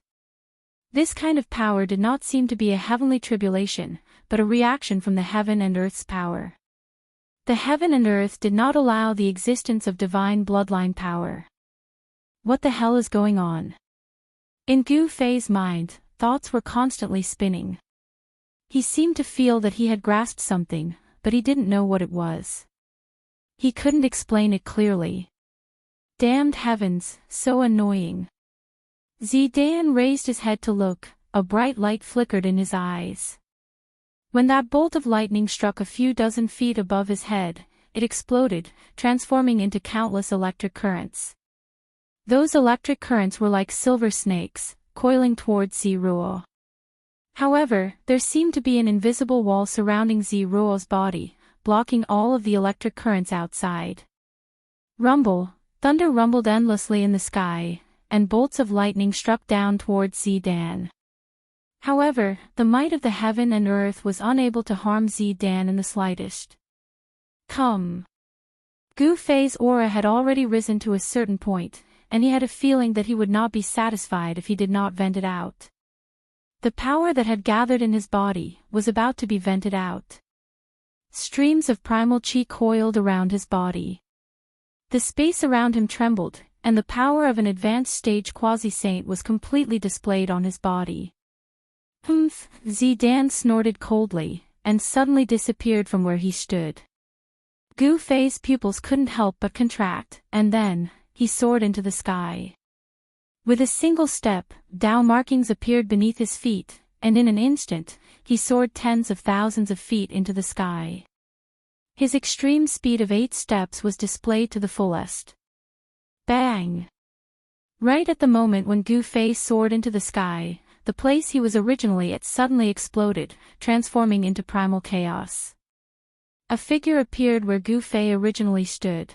A: This kind of power did not seem to be a heavenly tribulation, but a reaction from the heaven and earth's power. The heaven and earth did not allow the existence of divine bloodline power. What the hell is going on? In Gu Fei's mind, thoughts were constantly spinning. He seemed to feel that he had grasped something, but he didn't know what it was. He couldn't explain it clearly. Damned heavens, so annoying. Zidan raised his head to look, a bright light flickered in his eyes. When that bolt of lightning struck a few dozen feet above his head, it exploded, transforming into countless electric currents. Those electric currents were like silver snakes, coiling towards Ziruo. However, there seemed to be an invisible wall surrounding Ziruo's body, blocking all of the electric currents outside. Rumble, thunder rumbled endlessly in the sky, and bolts of lightning struck down towards Zidan. However, the might of the heaven and earth was unable to harm Zidan in the slightest. Come. Gu Fei's aura had already risen to a certain point, and he had a feeling that he would not be satisfied if he did not vent it out. The power that had gathered in his body was about to be vented out. Streams of primal chi coiled around his body. The space around him trembled, and the power of an advanced stage quasi-saint was completely displayed on his body. Humph! Zidan snorted coldly, and suddenly disappeared from where he stood. Gu Fei's pupils couldn't help but contract, and then, he soared into the sky. With a single step, Tao markings appeared beneath his feet, and in an instant, he soared tens of thousands of feet into the sky. His extreme speed of 8 steps was displayed to the fullest. Bang! Right at the moment when Gu Fei soared into the sky, the place he was originally at suddenly exploded, transforming into primal chaos. A figure appeared where Gu Fei originally stood.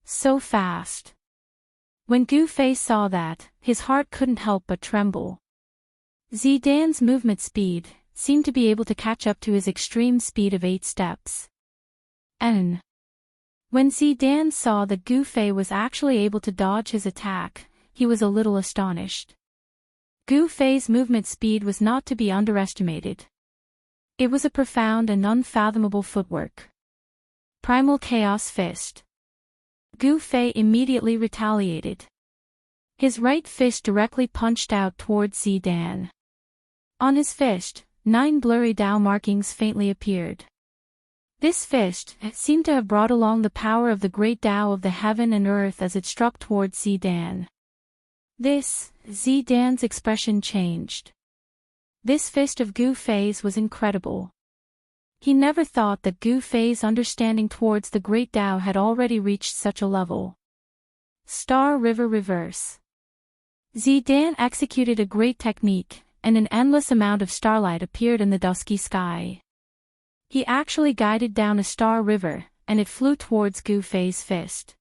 A: So fast. When Gu Fei saw that, his heart couldn't help but tremble. Zidan's movement speed seemed to be able to catch up to his extreme speed of 8 steps. And when Zidan saw that Gu Fei was actually able to dodge his attack, he was a little astonished. Gu Fei's movement speed was not to be underestimated. It was a profound and unfathomable footwork. Primal Chaos Fist. Gu Fei immediately retaliated. His right fist directly punched out towards Zidan. On his fist, 9 blurry Tao markings faintly appeared. This fist seemed to have brought along the power of the great Tao of the heaven and earth as it struck towards Zidan. Zidan's expression changed. This fist of Gu Fei's was incredible. He never thought that Gu Fei's understanding towards the great Tao had already reached such a level. Star River Reverse. Zidan executed a great technique, and an endless amount of starlight appeared in the dusky sky. He actually guided down a star river, and it flew towards Gu Fei's fist,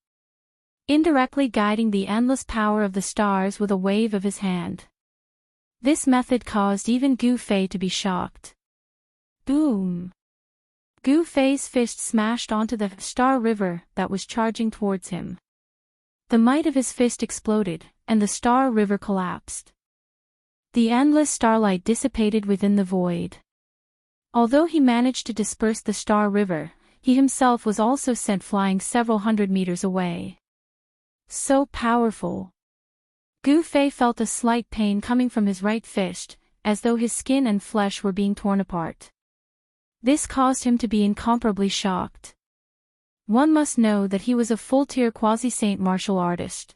A: indirectly guiding the endless power of the stars with a wave of his hand. This method caused even Gu Fei to be shocked. Boom! Gu Fei's fist smashed onto the star river that was charging towards him. The might of his fist exploded, and the star river collapsed. The endless starlight dissipated within the void. Although he managed to disperse the star river, he himself was also sent flying several hundred meters away. So powerful. Gu Fei felt a slight pain coming from his right fist, as though his skin and flesh were being torn apart. This caused him to be incomparably shocked. One must know that he was a full-tier quasi-saint martial artist.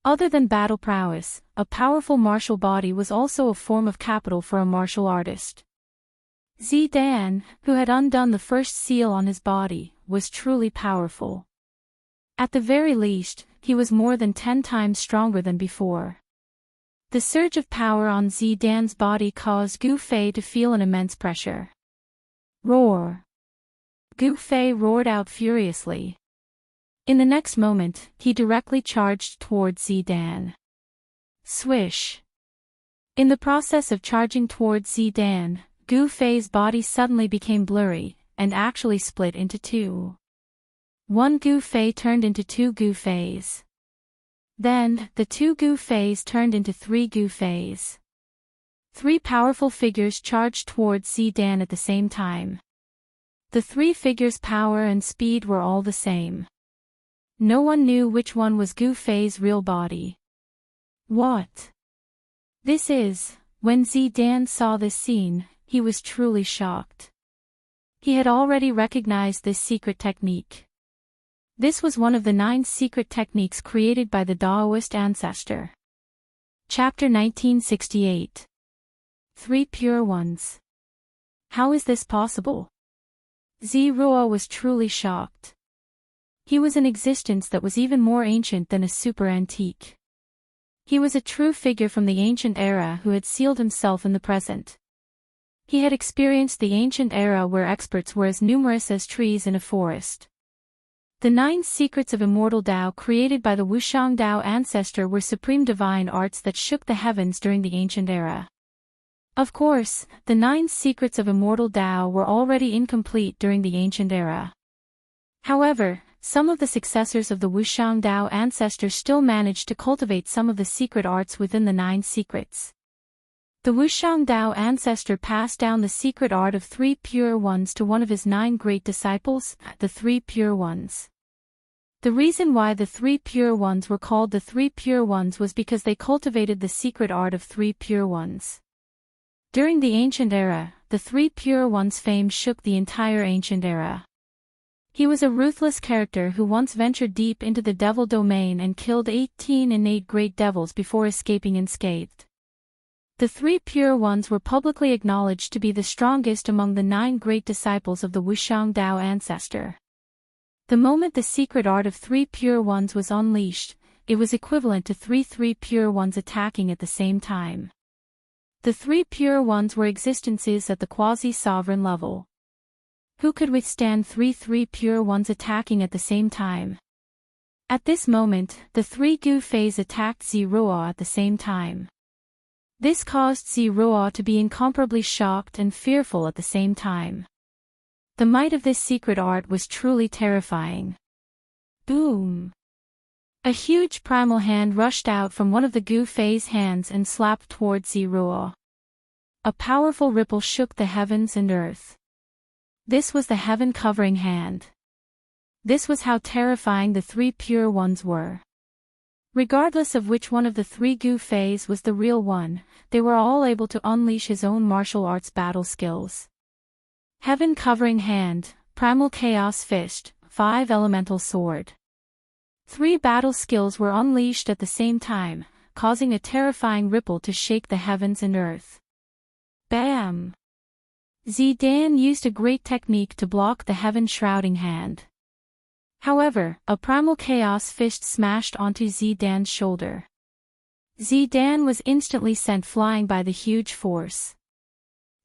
A: Other than battle prowess, a powerful martial body was also a form of capital for a martial artist. Zidan, who had undone the first seal on his body, was truly powerful. At the very least, he was more than 10 times stronger than before. The surge of power on Zidan's body caused Gu Fei to feel an immense pressure. Roar! Gu Fei roared out furiously. In the next moment, he directly charged towards Zidan. Swish! In the process of charging towards Zidan, Gu Fei's body suddenly became blurry, and actually split into two. One Gu Fei turned into two Gu Feis. Then, the two Gu Feis turned into three Gu Feis. Three powerful figures charged towards Zidan at the same time. The three figures' power and speed were all the same. No one knew which one was Gu Fei's real body. What? This is, when Zidan saw this scene, he was truly shocked. He had already recognized this secret technique. This was one of the 9 secret techniques created by the Taoist ancestor. Chapter 1968. 3 Pure Ones. How is this possible? Ziruo was truly shocked. He was an existence that was even more ancient than a super-antique. He was a true figure from the ancient era who had sealed himself in the present. He had experienced the ancient era where experts were as numerous as trees in a forest. The 9 secrets of immortal Tao created by the Wushang Tao ancestor were supreme divine arts that shook the heavens during the ancient era. Of course, the 9 secrets of immortal Tao were already incomplete during the ancient era. However, some of the successors of the Wushang Tao ancestor still managed to cultivate some of the secret arts within the 9 secrets. The Wushang Tao ancestor passed down the secret art of 3 pure ones to one of his 9 great disciples, the 3 pure ones. The reason why the 3 pure ones were called the 3 pure ones was because they cultivated the secret art of 3 pure ones. During the ancient era, the 3 pure ones' fame shook the entire ancient era. He was a ruthless character who once ventured deep into the devil domain and killed 18 innate great devils before escaping unscathed. The 3 pure ones were publicly acknowledged to be the strongest among the 9 great disciples of the Wushang Tao ancestor. The moment the secret art of 3 pure ones was unleashed, it was equivalent to 3 pure ones attacking at the same time. The 3 pure ones were existences at the quasi-sovereign level. Who could withstand 3 pure ones attacking at the same time? At this moment, the 3 Gu Feis attacked Ziruo at the same time. This caused Ziruo to be incomparably shocked and fearful at the same time. The might of this secret art was truly terrifying. Boom! A huge primal hand rushed out from one of the Gu Fei's hands and slapped towards Ziruo. A powerful ripple shook the heavens and earth. This was the heaven-covering hand. This was how terrifying the 3 pure ones were. Regardless of which one of the 3 Gu Feis was the real one, they were all able to unleash his own martial arts battle skills. Heaven-covering hand, primal chaos fist, 5 elemental sword. 3 battle skills were unleashed at the same time, causing a terrifying ripple to shake the heavens and earth. Bam! Zidan used a great technique to block the heaven-shrouding hand. However, a primal chaos fist smashed onto Zidan's shoulder. Zidan was instantly sent flying by the huge force.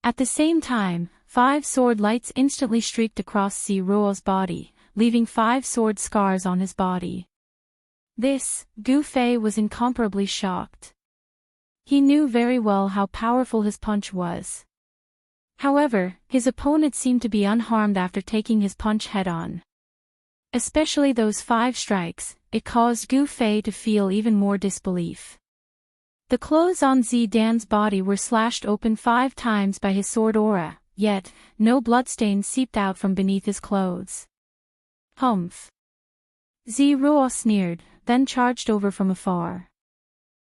A: At the same time, 5 sword lights instantly streaked across Ziruo's body, leaving 5 sword scars on his body. This, Gu Fei was incomparably shocked. He knew very well how powerful his punch was. However, his opponent seemed to be unharmed after taking his punch head-on. Especially those 5 strikes, it caused Gu Fei to feel even more disbelief. The clothes on Zidan's body were slashed open 5 times by his sword aura, yet, no bloodstains seeped out from beneath his clothes. Humph! Ziruo sneered, then charged over from afar.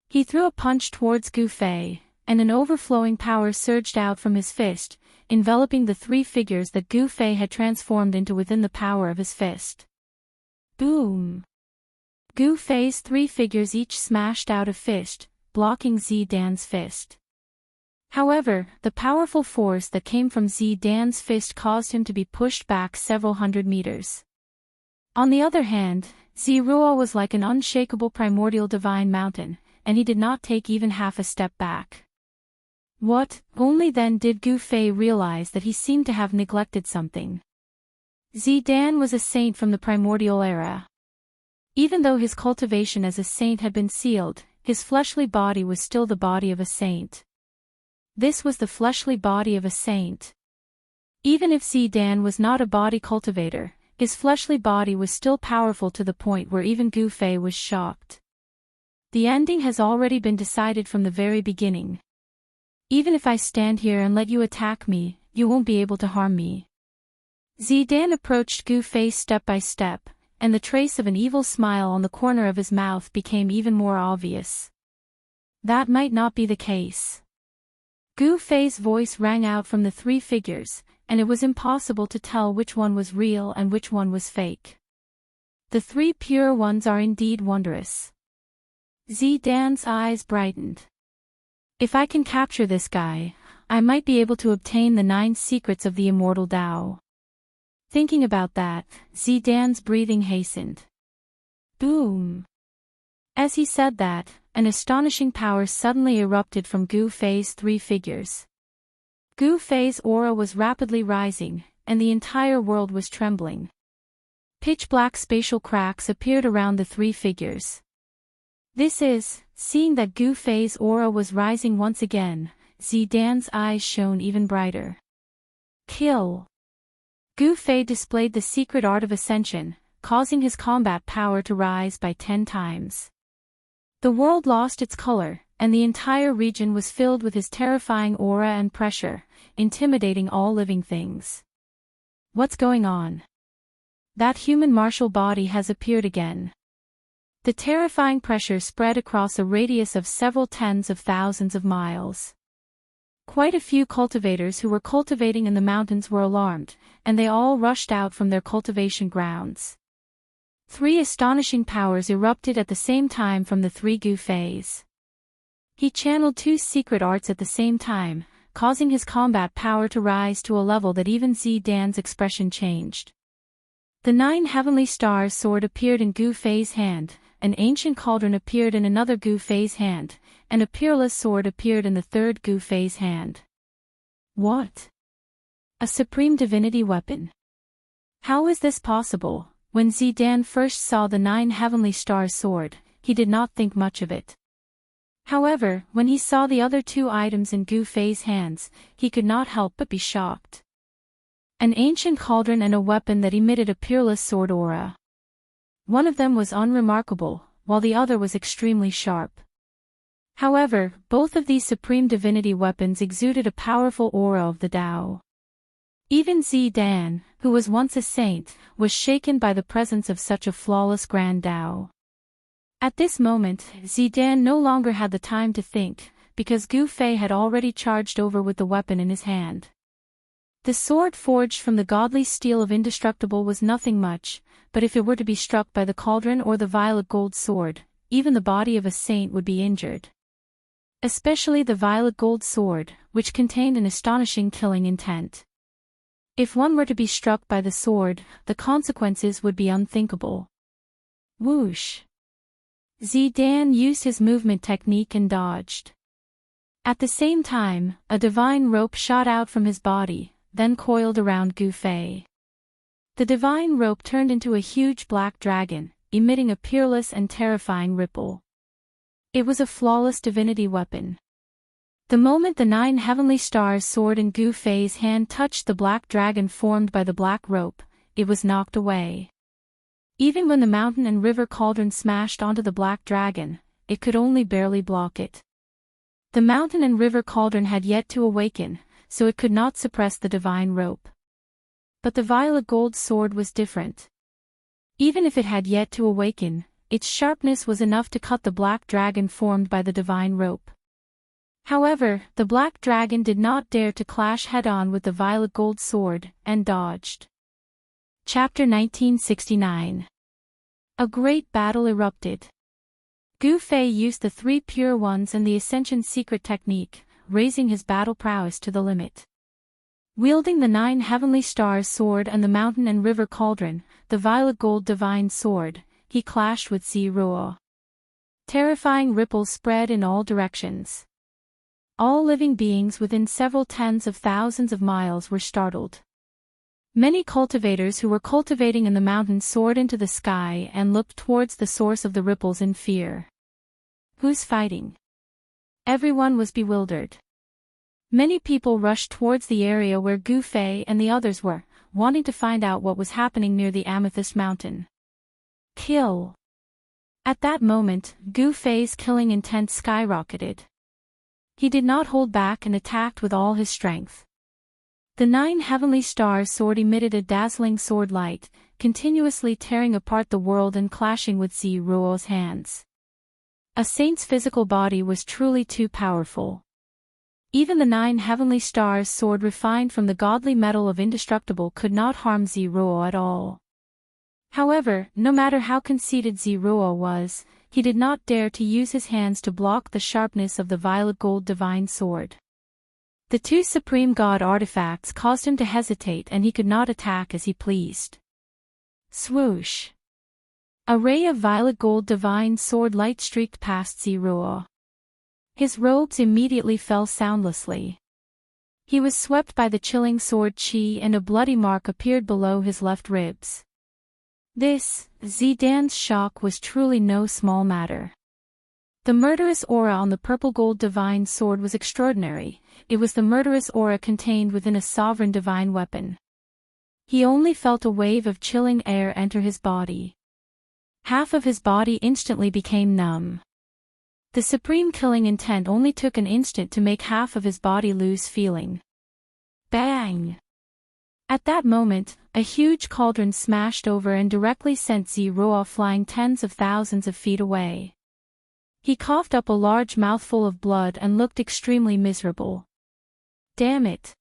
A: He threw a punch towards Gu Fei, and an overflowing power surged out from his fist, enveloping the 3 figures that Gu Fei had transformed into within the power of his fist. Boom! Gu Fei's 3 figures each smashed out a fist, blocking Zidan's fist. However, the powerful force that came from Zidan's fist caused him to be pushed back several hundred meters. On the other hand, Ziruo was like an unshakable primordial divine mountain, and he did not take even half a step back. What? Only then did Gu Fei realize that he seemed to have neglected something. Zidan was a saint from the primordial era. Even though his cultivation as a saint had been sealed, his fleshly body was still the body of a saint. This was the fleshly body of a saint. Even if Zidan was not a body cultivator, his fleshly body was still powerful to the point where even Gu Fei was shocked. The ending has already been decided from the very beginning. Even if I stand here and let you attack me, you won't be able to harm me. Zidan approached Gu Fei step by step, and the trace of an evil smile on the corner of his mouth became even more obvious. That might not be the case. Gu Fei's voice rang out from the 3 figures, and it was impossible to tell which one was real and which one was fake. The 3 pure ones are indeed wondrous. Zidan's eyes brightened. If I can capture this guy, I might be able to obtain the 9 secrets of the Immortal Tao. Thinking about that, Zidan's breathing hastened. Boom! As he said that, an astonishing power suddenly erupted from Gu Fei's 3 figures. Gu Fei's aura was rapidly rising, and the entire world was trembling. Pitch-black spatial cracks appeared around the 3 figures. Seeing that Gu Fei's aura was rising once again, Zidan's eyes shone even brighter. Kill! Gu Fei displayed the secret art of ascension, causing his combat power to rise by 10 times. The world lost its color, and the entire region was filled with his terrifying aura and pressure, intimidating all living things. What's going on? That human martial body has appeared again. The terrifying pressure spread across a radius of several tens of thousands of miles. Quite a few cultivators who were cultivating in the mountains were alarmed, and they all rushed out from their cultivation grounds. 3 astonishing powers erupted at the same time from the 3 Gu Feis. He channeled 2 secret arts at the same time, causing his combat power to rise to a level that even Zidan's expression changed. The 9 heavenly stars sword appeared in Gu Fei's hand, an ancient cauldron appeared in another Gu Fei's hand, and a peerless sword appeared in the 3rd Gu Fei's hand. What? A supreme divinity weapon? How is this possible? When Zidan first saw the 9 heavenly stars sword, he did not think much of it. However, when he saw the other 2 items in Gu Fei's hands, he could not help but be shocked. An ancient cauldron and a weapon that emitted a peerless sword aura. One of them was unremarkable, while the other was extremely sharp. However, both of these supreme divinity weapons exuded a powerful aura of the Tao. Even Zidan, who was once a saint, was shaken by the presence of such a flawless grand Tao. At this moment, Zidan no longer had the time to think, because Gu Fei had already charged over with the weapon in his hand. The sword forged from the godly steel of indestructible was nothing much, but if it were to be struck by the cauldron or the violet gold sword, even the body of a saint would be injured. especially the violet gold sword, which contained an astonishing killing intent. If one were to be struck by the sword, the consequences would be unthinkable. Whoosh! Zidan used his movement technique and dodged. At the same time, a divine rope shot out from his body, then coiled around Gu Fei. The divine rope turned into a huge black dragon, emitting a peerless and terrifying ripple. It was a flawless divinity weapon. The moment the 9 heavenly stars sword in Gu Fei's hand touched the black dragon formed by the black rope, it was knocked away. Even when the mountain and river cauldron smashed onto the black dragon, it could only barely block it. The mountain and river cauldron had yet to awaken, so it could not suppress the divine rope. But the violet gold sword was different. Even if it had yet to awaken, its sharpness was enough to cut the black dragon formed by the divine rope. However, the black dragon did not dare to clash head-on with the violet gold sword, and dodged. Chapter 1969. A great battle erupted. Gu Fei used the 3 pure ones and the Ascension secret technique, raising his battle prowess to the limit. Wielding the 9 heavenly stars sword and the mountain and river cauldron, the violet gold divine sword, he clashed with Ziruo. Terrifying ripples spread in all directions. All living beings within several tens of thousands of miles were startled. Many cultivators who were cultivating in the mountains soared into the sky and looked towards the source of the ripples in fear. Who's fighting? Everyone was bewildered. Many people rushed towards the area where Gu Fei and the others were, wanting to find out what was happening near the Amethyst Mountain. Kill! At that moment, Gu Fei's killing intent skyrocketed. He did not hold back and attacked with all his strength. The 9 heavenly stars sword emitted a dazzling sword light, continuously tearing apart the world and clashing with Ziruo's hands. A saint's physical body was truly too powerful. Even the 9 heavenly stars sword refined from the godly metal of indestructible could not harm Ziruo at all. However, no matter how conceited Ziruo was, he did not dare to use his hands to block the sharpness of the violet gold divine sword. The 2 supreme god artifacts caused him to hesitate and he could not attack as he pleased. Swoosh! A ray of violet gold divine sword light streaked past Ziruo. His robes immediately fell soundlessly. He was swept by the chilling sword chi and a bloody mark appeared below his left ribs. This, Zidan's shock was truly no small matter. The murderous aura on the purple gold divine sword was extraordinary. It was the murderous aura contained within a sovereign divine weapon. He only felt a wave of chilling air enter his body. Half of his body instantly became numb. The supreme killing intent only took an instant to make half of his body lose feeling. Bang! At that moment, a huge cauldron smashed over and directly sent Ziruo flying tens of thousands of feet away. He coughed up a large mouthful of blood and looked extremely miserable. Damn it!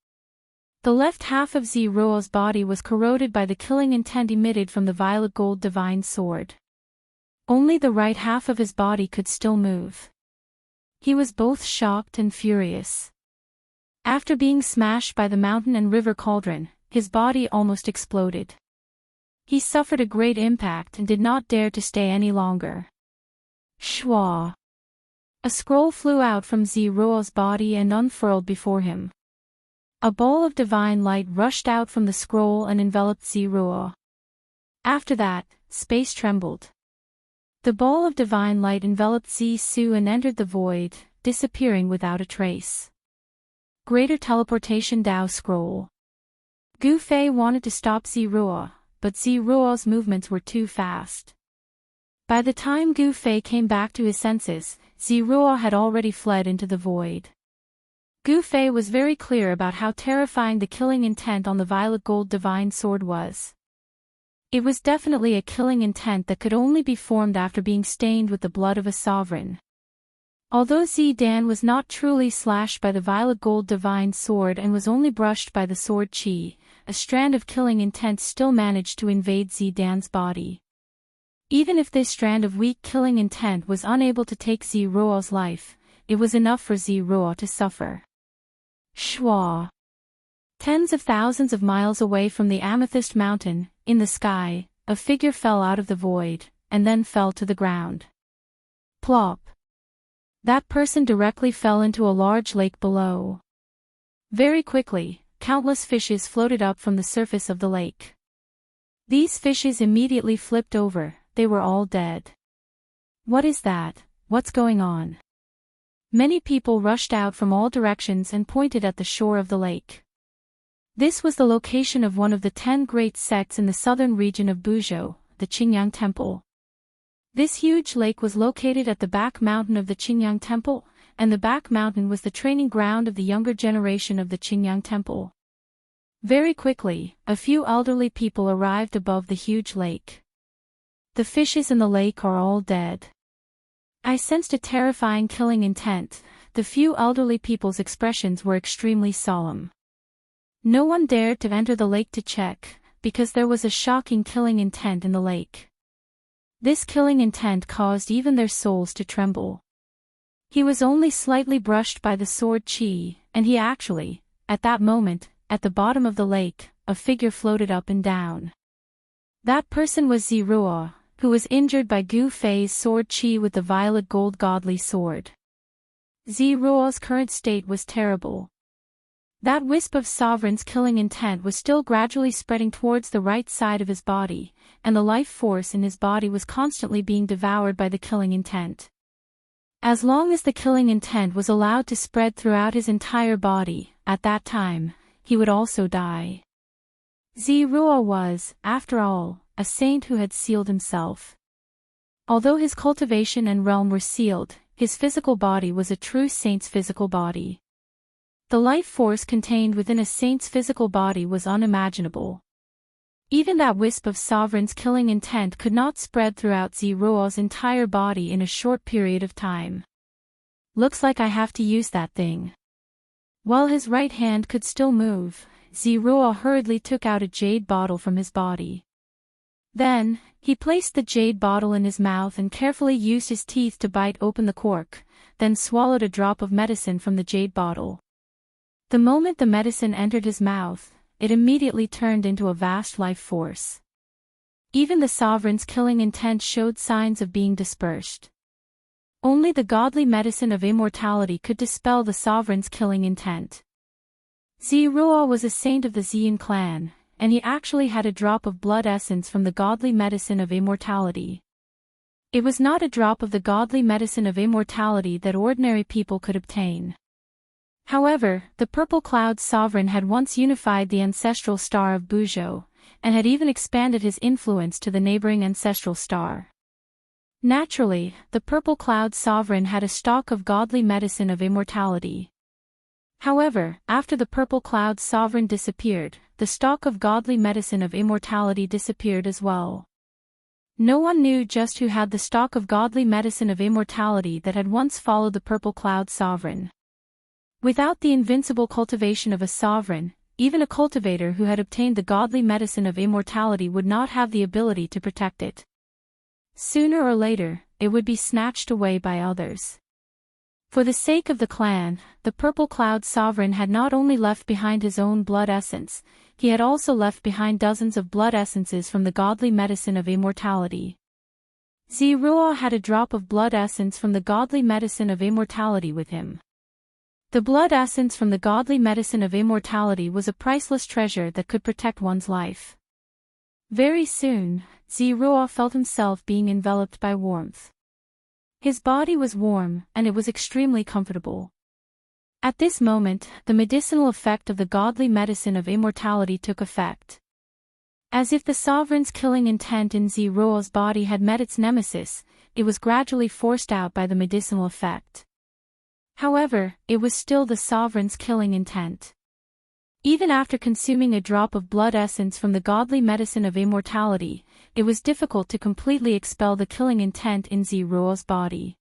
A: The left half of Ziruo's body was corroded by the killing intent emitted from the violet gold divine sword. Only the right half of his body could still move. He was both shocked and furious. After being smashed by the mountain and river cauldron, his body almost exploded. He suffered a great impact and did not dare to stay any longer. Shwa! A scroll flew out from Ziruo's body and unfurled before him. A ball of divine light rushed out from the scroll and enveloped Ziruo. After that, space trembled. The ball of divine light enveloped Zisu and entered the void, disappearing without a trace. Greater Teleportation Dao Scroll. Gu Fei wanted to stop Ziruo, but Ziruo's movements were too fast. By the time Gu Fei came back to his senses, Ziruo had already fled into the void. Gu Fei was very clear about how terrifying the killing intent on the violet gold divine sword was. It was definitely a killing intent that could only be formed after being stained with the blood of a sovereign. Although Zidan was not truly slashed by the violet gold divine sword and was only brushed by the sword chi, a strand of killing intent still managed to invade Zidan's body. Even if this strand of weak killing intent was unable to take Ziruo's life, it was enough for Ziruo to suffer. Shwa. Tens of thousands of miles away from the Amethyst Mountain, in the sky, a figure fell out of the void, and then fell to the ground. Plop. That person directly fell into a large lake below. Very quickly, countless fishes floated up from the surface of the lake. These fishes immediately flipped over, they were all dead. What is that? What's going on? Many people rushed out from all directions and pointed at the shore of the lake. This was the location of one of the 10 great sects in the southern region of Buzhou, the Qingyang Temple. This huge lake was located at the back mountain of the Qingyang Temple, and the back mountain was the training ground of the younger generation of the Qingyang Temple. Very quickly, a few elderly people arrived above the huge lake. The fishes in the lake are all dead. I sensed a terrifying killing intent. The few elderly people's expressions were extremely solemn. No one dared to enter the lake to check, because there was a shocking killing intent in the lake. This killing intent caused even their souls to tremble. He was only slightly brushed by the sword chi, and he actually, at that moment, at the bottom of the lake, a figure floated up and down. That person was Ziruo, who was injured by Gu Fei's sword chi with the violet gold godly sword. Ziruo's current state was terrible. That wisp of sovereign's killing intent was still gradually spreading towards the right side of his body, and the life force in his body was constantly being devoured by the killing intent. As long as the killing intent was allowed to spread throughout his entire body, at that time, he would also die. Ziruo was, after all, a saint who had sealed himself. Although his cultivation and realm were sealed, his physical body was a true saint's physical body. The life force contained within a saint's physical body was unimaginable. Even that wisp of sovereign's killing intent could not spread throughout Ziruo's entire body in a short period of time. Looks like I have to use that thing. While his right hand could still move, Ziruo hurriedly took out a jade bottle from his body. Then, he placed the jade bottle in his mouth and carefully used his teeth to bite open the cork, then swallowed a drop of medicine from the jade bottle. The moment the medicine entered his mouth, it immediately turned into a vast life force. Even the sovereign's killing intent showed signs of being dispersed. Only the godly medicine of immortality could dispel the sovereign's killing intent. Ziruo was a saint of the Xian clan, and he actually had a drop of blood essence from the godly medicine of immortality. It was not a drop of the godly medicine of immortality that ordinary people could obtain. However, the Purple Cloud Sovereign had once unified the ancestral star of Buzhou, and had even expanded his influence to the neighboring ancestral star. Naturally, the Purple Cloud Sovereign had a stock of godly medicine of immortality. However, after the Purple Cloud Sovereign disappeared, the stock of godly medicine of immortality disappeared as well. No one knew just who had the stock of godly medicine of immortality that had once followed the Purple Cloud Sovereign. Without the invincible cultivation of a sovereign, even a cultivator who had obtained the godly medicine of immortality would not have the ability to protect it. Sooner or later, it would be snatched away by others. For the sake of the clan, the Purple Cloud Sovereign had not only left behind his own blood essence, he had also left behind dozens of blood essences from the godly medicine of immortality. Ziruo had a drop of blood essence from the godly medicine of immortality with him. The blood essence from the godly medicine of immortality was a priceless treasure that could protect one's life. Very soon, Ziruo felt himself being enveloped by warmth. His body was warm, and it was extremely comfortable. At this moment, the medicinal effect of the godly medicine of immortality took effect. As if the sovereign's killing intent in Ziruo's body had met its nemesis, it was gradually forced out by the medicinal effect. However, it was still the sovereign's killing intent. Even after consuming a drop of blood essence from the godly medicine of immortality, it was difficult to completely expel the killing intent in Ziruo's body.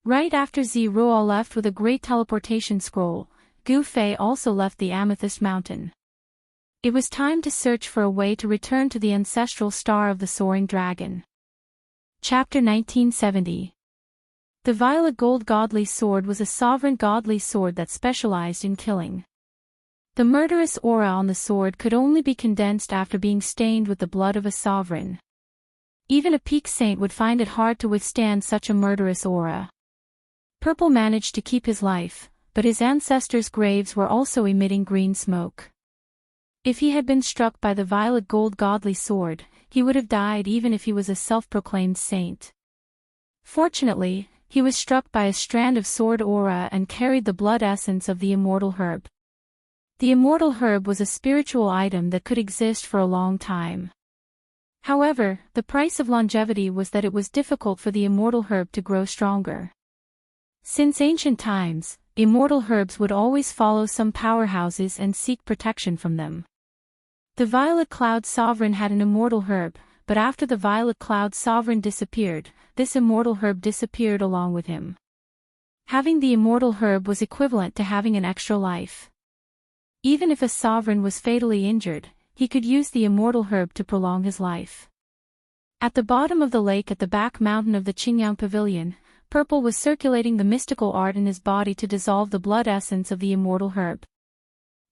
A: Right after Ziruo left with a great teleportation scroll, Gu Fei also left the Amethyst Mountain. It was time to search for a way to return to the ancestral star of the Soaring Dragon. Chapter 1970. The violet gold godly sword was a sovereign godly sword that specialized in killing. The murderous aura on the sword could only be condensed after being stained with the blood of a sovereign. Even a peak saint would find it hard to withstand such a murderous aura. Purple managed to keep his life, but his ancestors' graves were also emitting green smoke. If he had been struck by the violet gold godly sword, he would have died even if he was a self-proclaimed saint. Fortunately, he was struck by a strand of sword aura and carried the blood essence of the immortal herb. The immortal herb was a spiritual item that could exist for a long time. However, the price of longevity was that it was difficult for the immortal herb to grow stronger. Since ancient times, immortal herbs would always follow some powerhouses and seek protection from them. The Violet Cloud Sovereign had an immortal herb, but after the Violet Cloud Sovereign disappeared, this immortal herb disappeared along with him. Having the immortal herb was equivalent to having an extra life. Even if a sovereign was fatally injured, he could use the immortal herb to prolong his life. At the bottom of the lake at the back mountain of the Qingyang Pavilion, Purple was circulating the mystical art in his body to dissolve the blood essence of the immortal herb.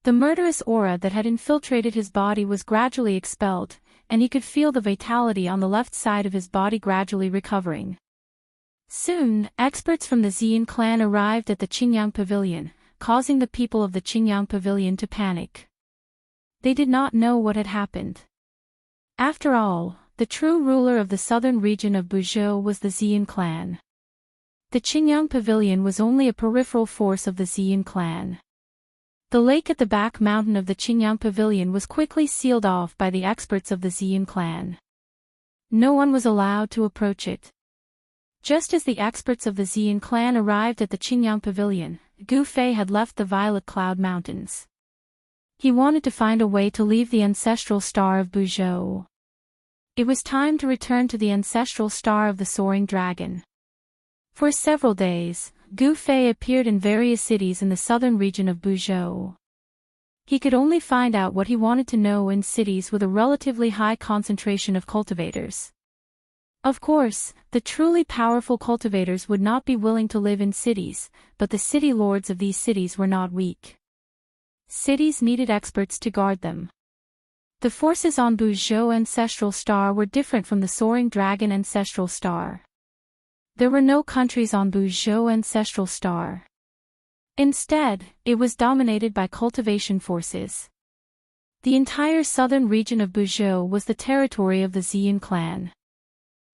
A: The murderous aura that had infiltrated his body was gradually expelled, and he could feel the vitality on the left side of his body gradually recovering. Soon, experts from the Xian clan arrived at the Qingyang Pavilion, causing the people of the Qingyang Pavilion to panic. They did not know what had happened. After all, the true ruler of the southern region of Buzhou was the Xian clan. The Qingyang Pavilion was only a peripheral force of the Xian clan. The lake at the back mountain of the Qingyang Pavilion was quickly sealed off by the experts of the Xian clan. No one was allowed to approach it. Just as the experts of the Xian clan arrived at the Qingyang Pavilion, Gu Fei had left the Violet Cloud Mountains. He wanted to find a way to leave the ancestral star of Buzhou. It was time to return to the ancestral star of the Soaring Dragon. For several days, Gu Fei appeared in various cities in the southern region of Buzhou. He could only find out what he wanted to know in cities with a relatively high concentration of cultivators. Of course, the truly powerful cultivators would not be willing to live in cities, but the city lords of these cities were not weak. Cities needed experts to guard them. The forces on Buzhou Ancestral Star were different from the Soaring Dragon Ancestral Star. There were no countries on Buzhou Ancestral Star. Instead, it was dominated by cultivation forces. The entire southern region of Buzhou was the territory of the Xian clan.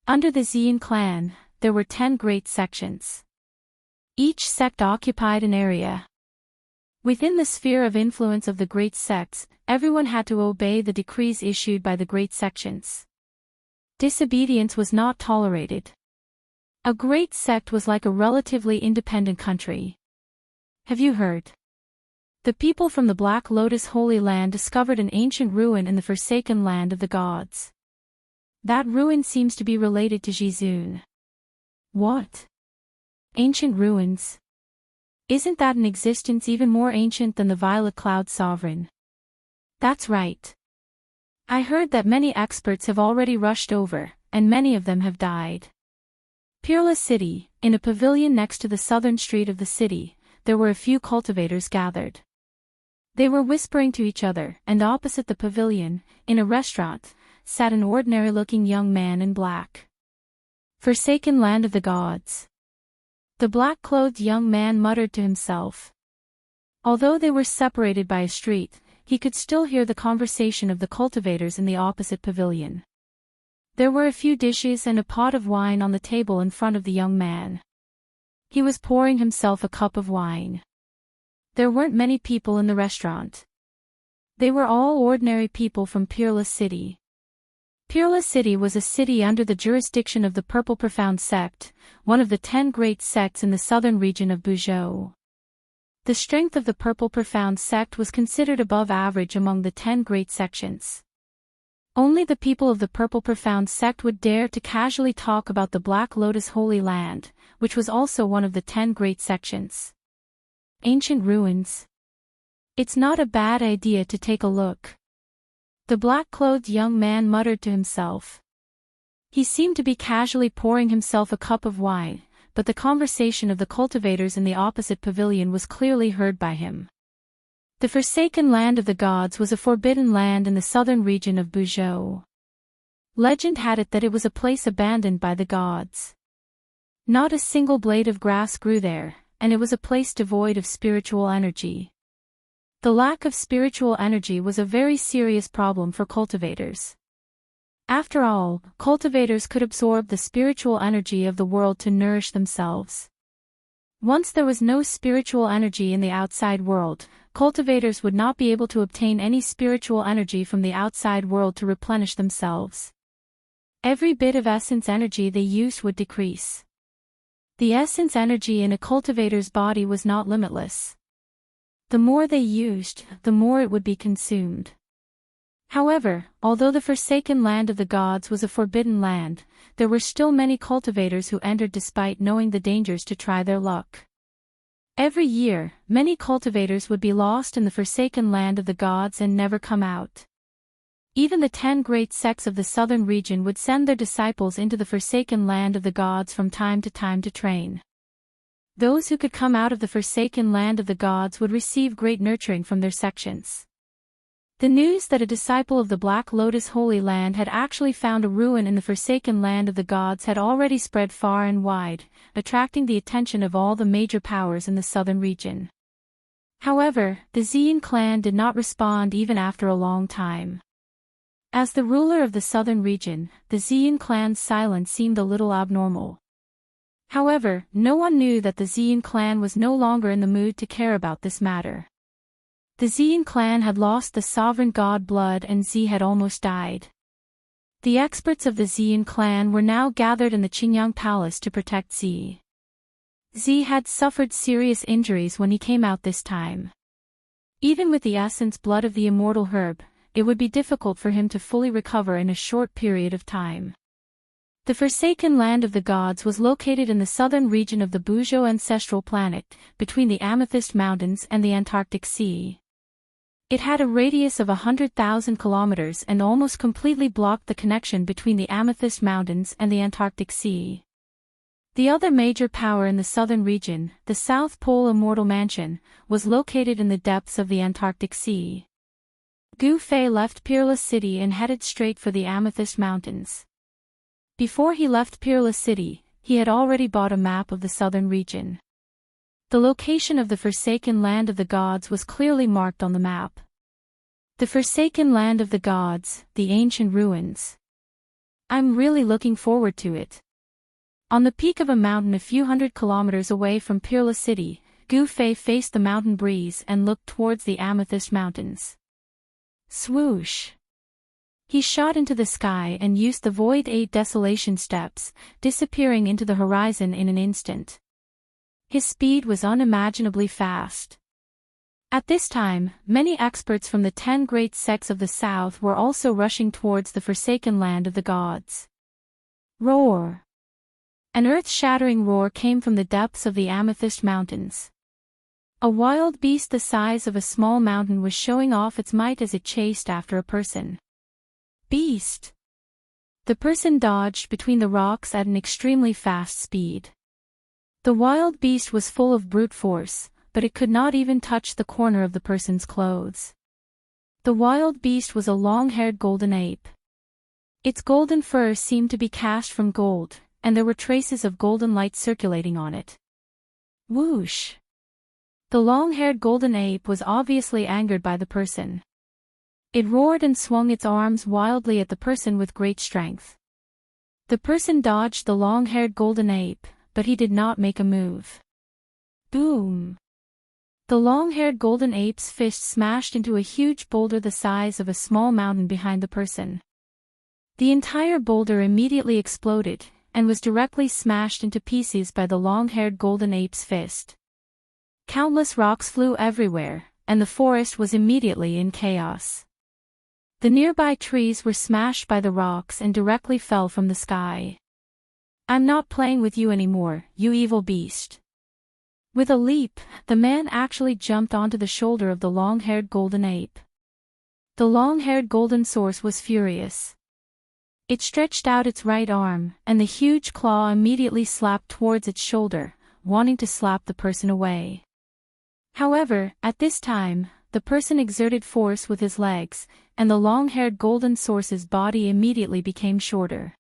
A: Under the Xian clan, there were 10 great sections. Each sect occupied an area. Within the sphere of influence of the great sects, everyone had to obey the decrees issued by the great sections. Disobedience was not tolerated. A great sect was like a relatively independent country. Have you heard? The people from the Black Lotus Holy Land discovered an ancient ruin in the forsaken land of the gods. That ruin seems to be related to Jizun. What? Ancient ruins? Isn't that an existence even more ancient than the Violet Cloud Sovereign? That's right. I heard that many experts have already rushed over, and many of them have died. Peerless City, in a pavilion next to the southern street of the city, there were a few cultivators gathered. They were whispering to each other, and opposite the pavilion, in a restaurant, sat an ordinary-looking young man in black. Forsaken land of the gods. The black-clothed young man muttered to himself. Although they were separated by a street, he could still hear the conversation of the cultivators in the opposite pavilion. There were a few dishes and a pot of wine on the table in front of the young man. He was pouring himself a cup of wine. There weren't many people in the restaurant. They were all ordinary people from Peerless City. Peerless City was a city under the jurisdiction of the Purple Profound Sect, one of the 10 great sects in the southern region of Buzhou. The strength of the Purple Profound Sect was considered above average among the 10 great sections. Only the people of the Purple Profound Sect would dare to casually talk about the Black Lotus Holy Land, which was also one of the 10 great sections. Ancient ruins. It's not a bad idea to take a look. The black-clothed young man muttered to himself. He seemed to be casually pouring himself a cup of wine, but the conversation of the cultivators in the opposite pavilion was clearly heard by him. The forsaken land of the gods was a forbidden land in the southern region of Buzhou. Legend had it that it was a place abandoned by the gods. Not a single blade of grass grew there, and it was a place devoid of spiritual energy. The lack of spiritual energy was a very serious problem for cultivators. After all, cultivators could absorb the spiritual energy of the world to nourish themselves. Once there was no spiritual energy in the outside world, cultivators would not be able to obtain any spiritual energy from the outside world to replenish themselves. Every bit of essence energy they used would decrease. The essence energy in a cultivator's body was not limitless. The more they used, the more it would be consumed. However, although the forsaken land of the gods was a forbidden land, there were still many cultivators who entered despite knowing the dangers to try their luck. Every year, many cultivators would be lost in the forsaken land of the gods and never come out. Even the 10 great sects of the southern region would send their disciples into the forsaken land of the gods from time to train. Those who could come out of the forsaken land of the gods would receive great nurturing from their sections. The news that a disciple of the Black Lotus Holy Land had actually found a ruin in the forsaken land of the gods had already spread far and wide, attracting the attention of all the major powers in the southern region. However, the Xian clan did not respond even after a long time. As the ruler of the southern region, the Xian clan's silence seemed a little abnormal. However, no one knew that the Xian clan was no longer in the mood to care about this matter. The Xian clan had lost the sovereign god blood and Xi had almost died. The experts of the Xian clan were now gathered in the Qingyang Palace to protect Xi. Xi had suffered serious injuries when he came out this time. Even with the essence blood of the immortal herb, it would be difficult for him to fully recover in a short period of time. The forsaken land of the gods was located in the southern region of the Buzhou ancestral planet, between the Amethyst Mountains and the Antarctic Sea. It had a radius of 100,000 kilometers and almost completely blocked the connection between the Amethyst Mountains and the Antarctic Sea. The other major power in the southern region, the South Pole Immortal Mansion, was located in the depths of the Antarctic Sea. Gu Fei left Peerless City and headed straight for the Amethyst Mountains. Before he left Peerless City, he had already bought a map of the southern region. The location of the forsaken land of the gods was clearly marked on the map. The forsaken land of the gods, the ancient ruins. I'm really looking forward to it. On the peak of a mountain a few hundred kilometers away from Peerless City, Gu Fei faced the mountain breeze and looked towards the Amethyst Mountains. Swoosh! He shot into the sky and used the Void 8 Desolation steps, disappearing into the horizon in an instant. His speed was unimaginably fast. At this time, many experts from the 10 great sects of the south were also rushing towards the forsaken land of the gods. Roar! An earth-shattering roar came from the depths of the Amethyst Mountains. A wild beast the size of a small mountain was showing off its might as it chased after a person. Beast! The person dodged between the rocks at an extremely fast speed. The wild beast was full of brute force, but it could not even touch the corner of the person's clothes. The wild beast was a long-haired golden ape. Its golden fur seemed to be cast from gold, and there were traces of golden light circulating on it. Whoosh! The long-haired golden ape was obviously angered by the person. It roared and swung its arms wildly at the person with great strength. The person dodged the long-haired golden ape, but he did not make a move. Boom! The long-haired golden ape's fist smashed into a huge boulder the size of a small mountain behind the person. The entire boulder immediately exploded, and was directly smashed into pieces by the long-haired golden ape's fist. Countless rocks flew everywhere, and the forest was immediately in chaos. The nearby trees were smashed by the rocks and directly fell from the sky. I'm not playing with you anymore, you evil beast. With a leap, the man actually jumped onto the shoulder of the long-haired golden ape. The long-haired golden source was furious. It stretched out its right arm, and the huge claw immediately slapped towards its shoulder, wanting to slap the person away. However, at this time, the person exerted force with his legs, and the long-haired golden source's body immediately became shorter.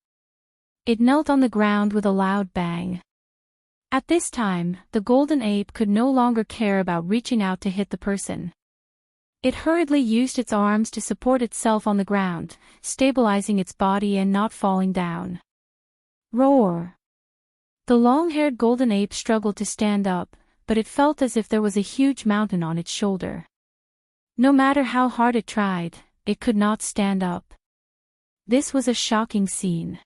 A: It knelt on the ground with a loud bang. At this time, the golden ape could no longer care about reaching out to hit the person. It hurriedly used its arms to support itself on the ground, stabilizing its body and not falling down. Roar! The long-haired golden ape struggled to stand up, but it felt as if there was a huge mountain on its shoulder. No matter how hard it tried, it could not stand up. This was a shocking scene.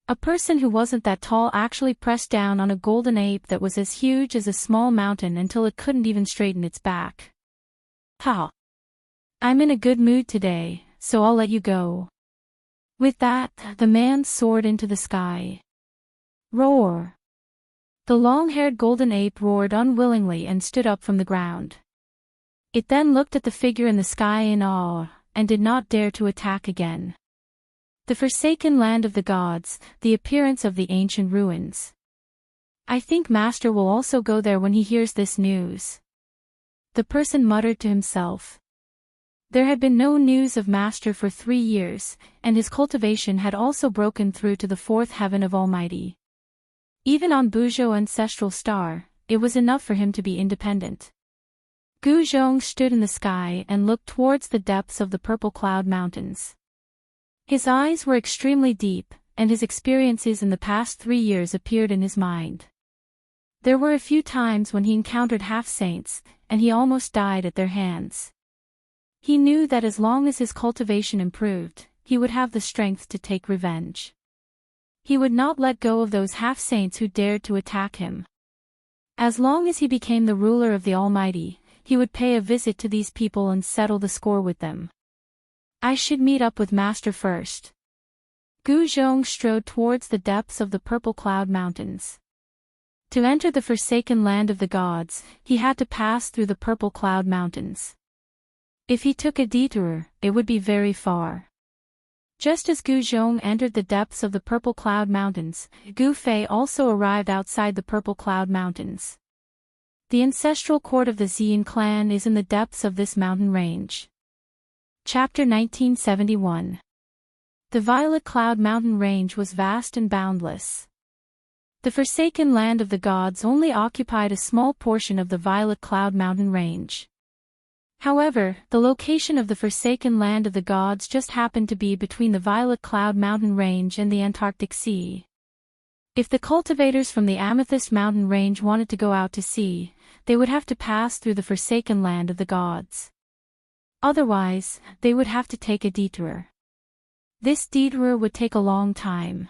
A: A person who wasn't that tall actually pressed down on a golden ape that was as huge as a small mountain until it couldn't even straighten its back. Ha! I'm in a good mood today, so I'll let you go. With that, the man soared into the sky. Roar! The long-haired golden ape roared unwillingly and stood up from the ground. It then looked at the figure in the sky in awe, and did not dare to attack again. The forsaken land of the gods, the appearance of the ancient ruins. I think Master will also go there when he hears this news. The person muttered to himself. There had been no news of Master for 3 years, and his cultivation had also broken through to the 4th heaven of Almighty. Even on Buzhou ancestral star, it was enough for him to be independent. Gu Zhong stood in the sky and looked towards the depths of the purple cloud mountains. His eyes were extremely deep, and his experiences in the past 3 years appeared in his mind. There were a few times when he encountered half-saints, and he almost died at their hands. He knew that as long as his cultivation improved, he would have the strength to take revenge. He would not let go of those half-saints who dared to attack him. As long as he became the ruler of the Almighty, he would pay a visit to these people and settle the score with them. I should meet up with Master first. Gu Zhong strode towards the depths of the purple cloud mountains. To enter the forsaken land of the gods, he had to pass through the purple cloud mountains. If he took a detour, it would be very far. Just as Gu Zhong entered the depths of the purple cloud mountains, Gu Fei also arrived outside the purple cloud mountains. The ancestral court of the Xian clan is in the depths of this mountain range. Chapter 1971. The Violet Cloud Mountain Range was vast and boundless. The forsaken land of the gods only occupied a small portion of the Violet Cloud Mountain Range. However, the location of the forsaken land of the gods just happened to be between the Violet Cloud Mountain Range and the Antarctic Sea. If the cultivators from the Amethyst Mountain Range wanted to go out to sea, they would have to pass through the forsaken land of the gods. Otherwise, they would have to take a detour. This detour would take a long time.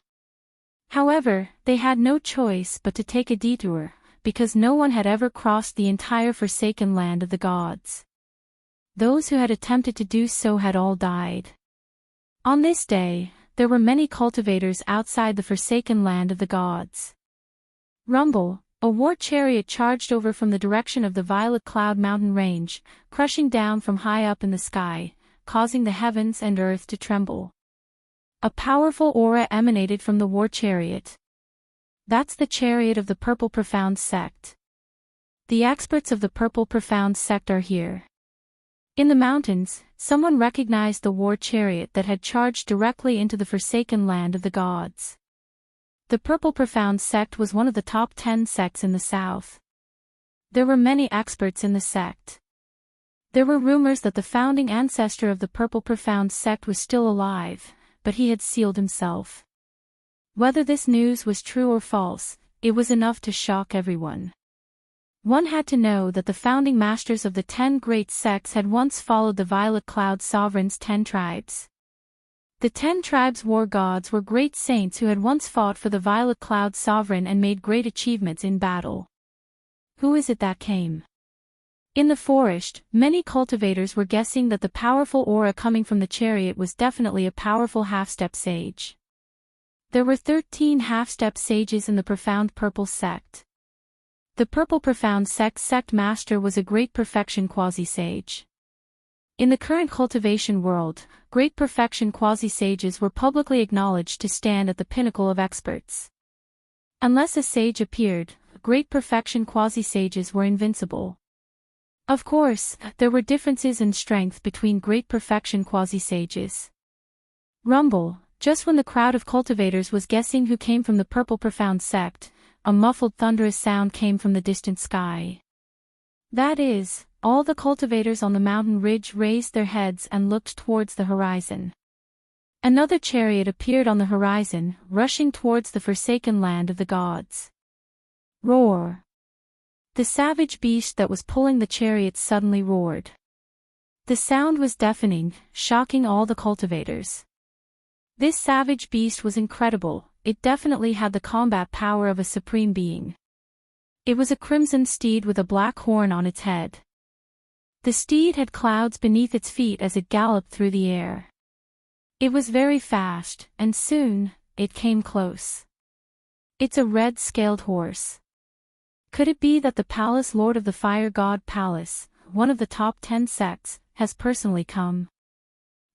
A: However, they had no choice but to take a detour, because no one had ever crossed the entire forsaken land of the gods. Those who had attempted to do so had all died. On this day, there were many cultivators outside the forsaken land of the gods. Rumble, a war chariot charged over from the direction of the Violet Cloud Mountain Range, crushing down from high up in the sky, causing the heavens and earth to tremble. A powerful aura emanated from the war chariot. That's the chariot of the Purple Profound sect. The experts of the Purple Profound sect are here. In the mountains, someone recognized the war chariot that had charged directly into the forsaken land of the gods. The Purple Profound sect was one of the top 10 sects in the south. There were many experts in the sect. There were rumors that the founding ancestor of the Purple Profound sect was still alive, but he had sealed himself. Whether this news was true or false, it was enough to shock everyone. One had to know that the founding masters of the 10 great sects had once followed the Violet Cloud Sovereign's 10 tribes. The 10 tribes' war gods were great saints who had once fought for the Violet Cloud Sovereign and made great achievements in battle. Who is it that came? In the forest, many cultivators were guessing that the powerful aura coming from the chariot was definitely a powerful half-step sage. There were 13 half-step sages in the Profound Purple sect. The Purple Profound sect master was a great perfection quasi-sage. In the current cultivation world, great perfection quasi-sages were publicly acknowledged to stand at the pinnacle of experts. Unless a sage appeared, great perfection quasi-sages were invincible. Of course, there were differences in strength between great perfection quasi-sages. Rumble, just when the crowd of cultivators was guessing who came from the Purple Profound sect, a muffled thunderous sound came from the distant sky. That is, all the cultivators on the mountain ridge raised their heads and looked towards the horizon. Another chariot appeared on the horizon, rushing towards the forsaken land of the gods. Roar! The savage beast that was pulling the chariot suddenly roared. The sound was deafening, shocking all the cultivators. This savage beast was incredible, it definitely had the combat power of a supreme being. It was a crimson steed with a black horn on its head. The steed had clouds beneath its feet as it galloped through the air. It was very fast, and soon, it came close. It's a red-scaled horse. Could it be that the Palace Lord of the Fire God Palace, one of the top 10 sects, has personally come?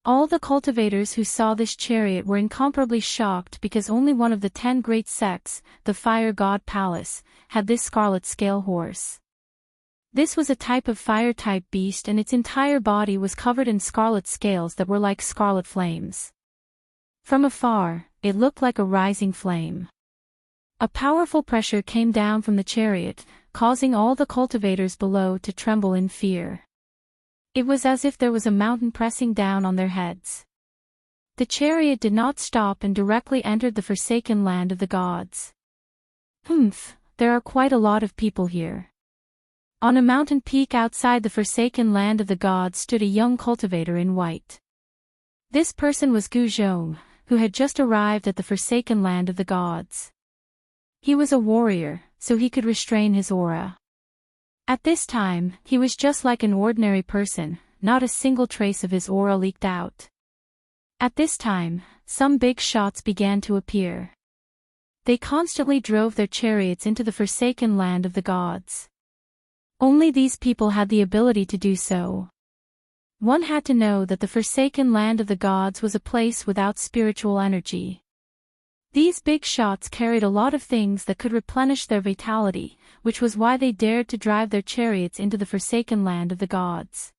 A: All the cultivators who saw this chariot were incomparably shocked because only one of the 10 great sects, the Fire God Palace, had this scarlet scale horse. This was a type of fire-type beast and its entire body was covered in scarlet scales that were like scarlet flames. From afar, it looked like a rising flame. A powerful pressure came down from the chariot, causing all the cultivators below to tremble in fear. It was as if there was a mountain pressing down on their heads. The chariot did not stop and directly entered the forsaken land of the gods. There are quite a lot of people here. On a mountain peak outside the forsaken land of the gods stood a young cultivator in white. This person was Gu Zhong, who had just arrived at the forsaken land of the gods. He was a warrior, so he could restrain his aura. At this time, he was just like an ordinary person, not a single trace of his aura leaked out. At this time, some big shots began to appear. They constantly drove their chariots into the forsaken land of the gods. Only these people had the ability to do so. One had to know that the forsaken land of the gods was a place without spiritual energy. These big shots carried a lot of things that could replenish their vitality, which was why they dared to drive their chariots into the forsaken land of the gods.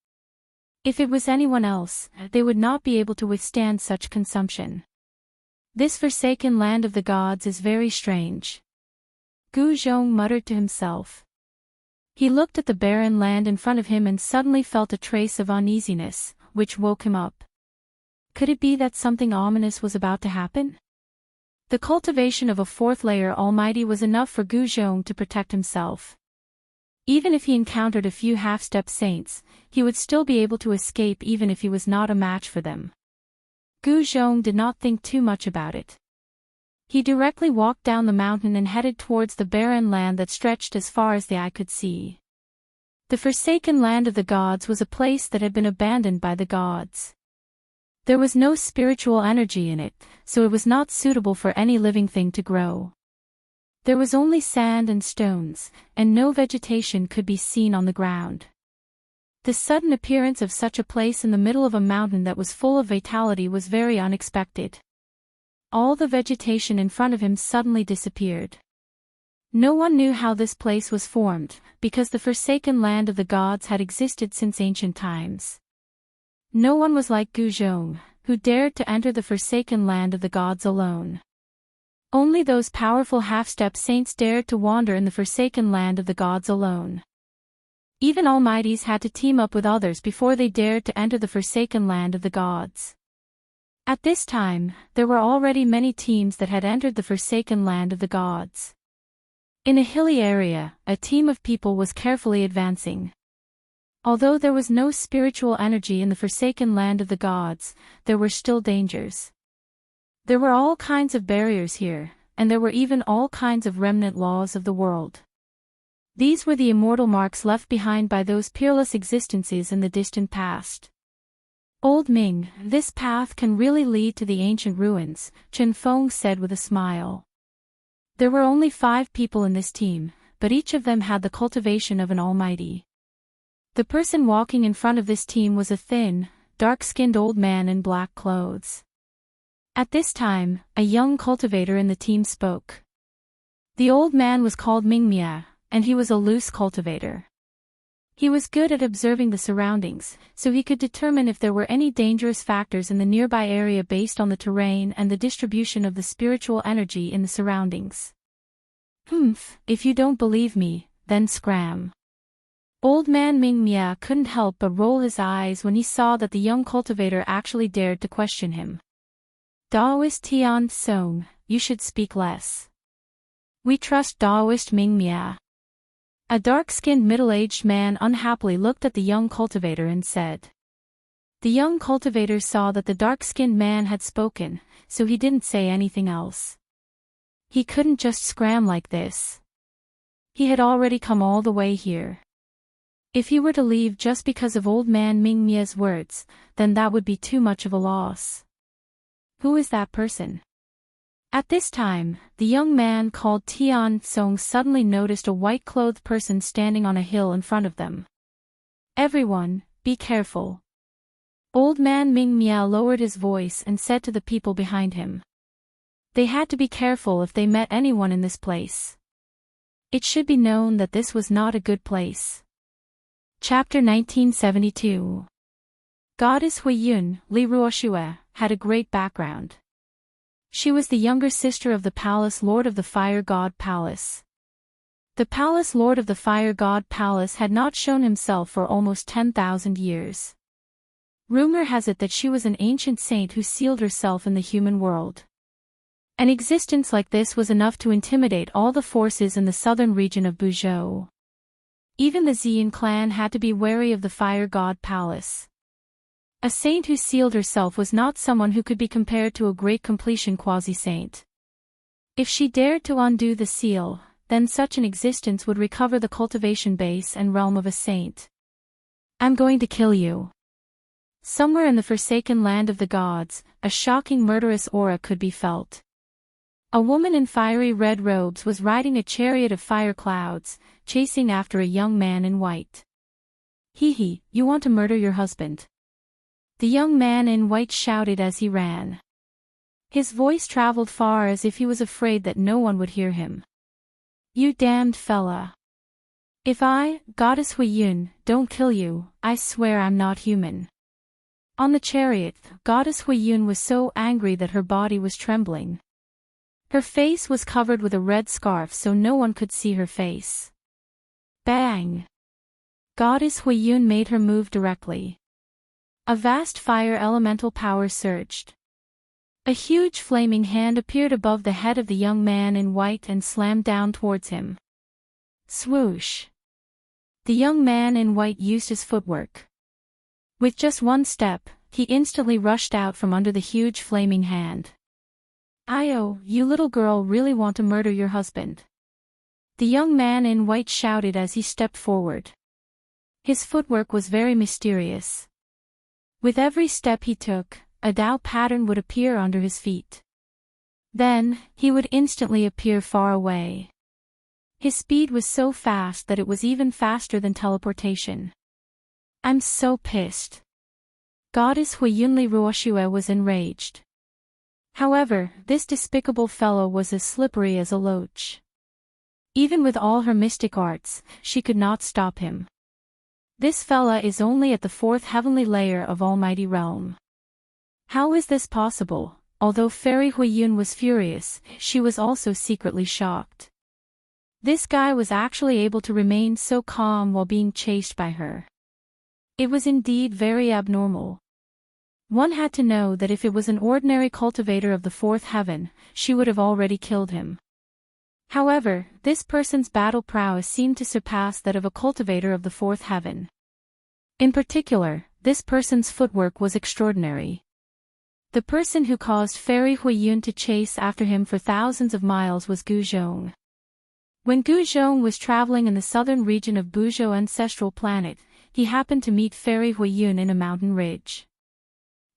A: If it was anyone else, they would not be able to withstand such consumption. This forsaken land of the gods is very strange. Gu Zhong muttered to himself. He looked at the barren land in front of him and suddenly felt a trace of uneasiness, which woke him up. Could it be that something ominous was about to happen? The cultivation of a fourth layer Almighty was enough for Gu Zhong to protect himself. Even if he encountered a few half-step saints, he would still be able to escape even if he was not a match for them. Gu Zhong did not think too much about it. He directly walked down the mountain and headed towards the barren land that stretched as far as the eye could see. The forsaken land of the gods was a place that had been abandoned by the gods. There was no spiritual energy in it, so it was not suitable for any living thing to grow. There was only sand and stones, and no vegetation could be seen on the ground. The sudden appearance of such a place in the middle of a mountain that was full of vitality was very unexpected. All the vegetation in front of him suddenly disappeared. No one knew how this place was formed, because the forsaken land of the gods had existed since ancient times. No one was like Gu Zhong, who dared to enter the forsaken land of the gods alone. Only those powerful half-step saints dared to wander in the forsaken land of the gods alone. Even Almighties had to team up with others before they dared to enter the forsaken land of the gods. At this time, there were already many teams that had entered the forsaken land of the gods. In a hilly area, a team of people was carefully advancing. Although there was no spiritual energy in the forsaken land of the gods, there were still dangers. There were all kinds of barriers here, and there were even all kinds of remnant laws of the world. These were the immortal marks left behind by those peerless existences in the distant past. Old Ming, this path can really lead to the ancient ruins, Chen Feng said with a smile. There were only 5 people in this team, but each of them had the cultivation of an almighty. The person walking in front of this team was a thin, dark-skinned old man in black clothes. At this time, a young cultivator in the team spoke. The old man was called Mingmia, and he was a loose cultivator. He was good at observing the surroundings, so he could determine if there were any dangerous factors in the nearby area based on the terrain and the distribution of the spiritual energy in the surroundings. If you don't believe me, then scram. Old man Mingmia couldn't help but roll his eyes when he saw that the young cultivator actually dared to question him. Daoist Tian Song, you should speak less. We trust Daoist Mingmia. A dark-skinned middle-aged man unhappily looked at the young cultivator and said. The young cultivator saw that the dark-skinned man had spoken, so he didn't say anything else. He couldn't just scram like this. He had already come all the way here. If he were to leave just because of old man Mingmia's words, then that would be too much of a loss. Who is that person? At this time, the young man called Tian Song suddenly noticed a white-clothed person standing on a hill in front of them. Everyone, be careful. Old man Mingmia lowered his voice and said to the people behind him. They had to be careful if they met anyone in this place. It should be known that this was not a good place. Chapter 1972. Goddess Huiyun, Li Ruoxue, had a great background. She was the younger sister of the Palace Lord of the Fire God Palace. The Palace Lord of the Fire God Palace had not shown himself for almost 10,000 years. Rumor has it that she was an ancient saint who sealed herself in the human world. An existence like this was enough to intimidate all the forces in the southern region of Buzhou. Even the Xian clan had to be wary of the Fire God Palace. A saint who sealed herself was not someone who could be compared to a great completion quasi-saint. If she dared to undo the seal, then such an existence would recover the cultivation base and realm of a saint. I'm going to kill you. Somewhere in the forsaken land of the gods, a shocking murderous aura could be felt. A woman in fiery red robes was riding a chariot of fire clouds, chasing after a young man in white. Hee, you want to murder your husband? The young man in white shouted as he ran. His voice traveled far as if he was afraid that no one would hear him. You damned fella. If I, Goddess Huiyun, don't kill you, I swear I'm not human. On the chariot, Goddess Huiyun was so angry that her body was trembling. Her face was covered with a red scarf so no one could see her face. Bang! Goddess Huiyun made her move directly. A vast fire elemental power surged. A huge flaming hand appeared above the head of the young man in white and slammed down towards him. Swoosh! The young man in white used his footwork. With just one step, he instantly rushed out from under the huge flaming hand. Io, you little girl really want to murder your husband? The young man in white shouted as he stepped forward. His footwork was very mysterious. With every step he took, a Tao pattern would appear under his feet. Then, he would instantly appear far away. His speed was so fast that it was even faster than teleportation. I'm so pissed. Goddess Huiyunli Ruoxue was enraged. However, this despicable fellow was as slippery as a loach. Even with all her mystic arts, she could not stop him. This fella is only at the 4th heavenly layer of Almighty Realm. How is this possible? Although Fairy Huiyun was furious, she was also secretly shocked. This guy was actually able to remain so calm while being chased by her. It was indeed very abnormal. One had to know that if it was an ordinary cultivator of the 4th heaven, she would have already killed him. However, this person's battle prowess seemed to surpass that of a cultivator of the 4th heaven. In particular, this person's footwork was extraordinary. The person who caused Fairy Huiyun to chase after him for thousands of miles was Gu Zhong. When Gu Zhong was traveling in the southern region of Buzhou ancestral planet, he happened to meet Fairy Huiyun in a mountain ridge.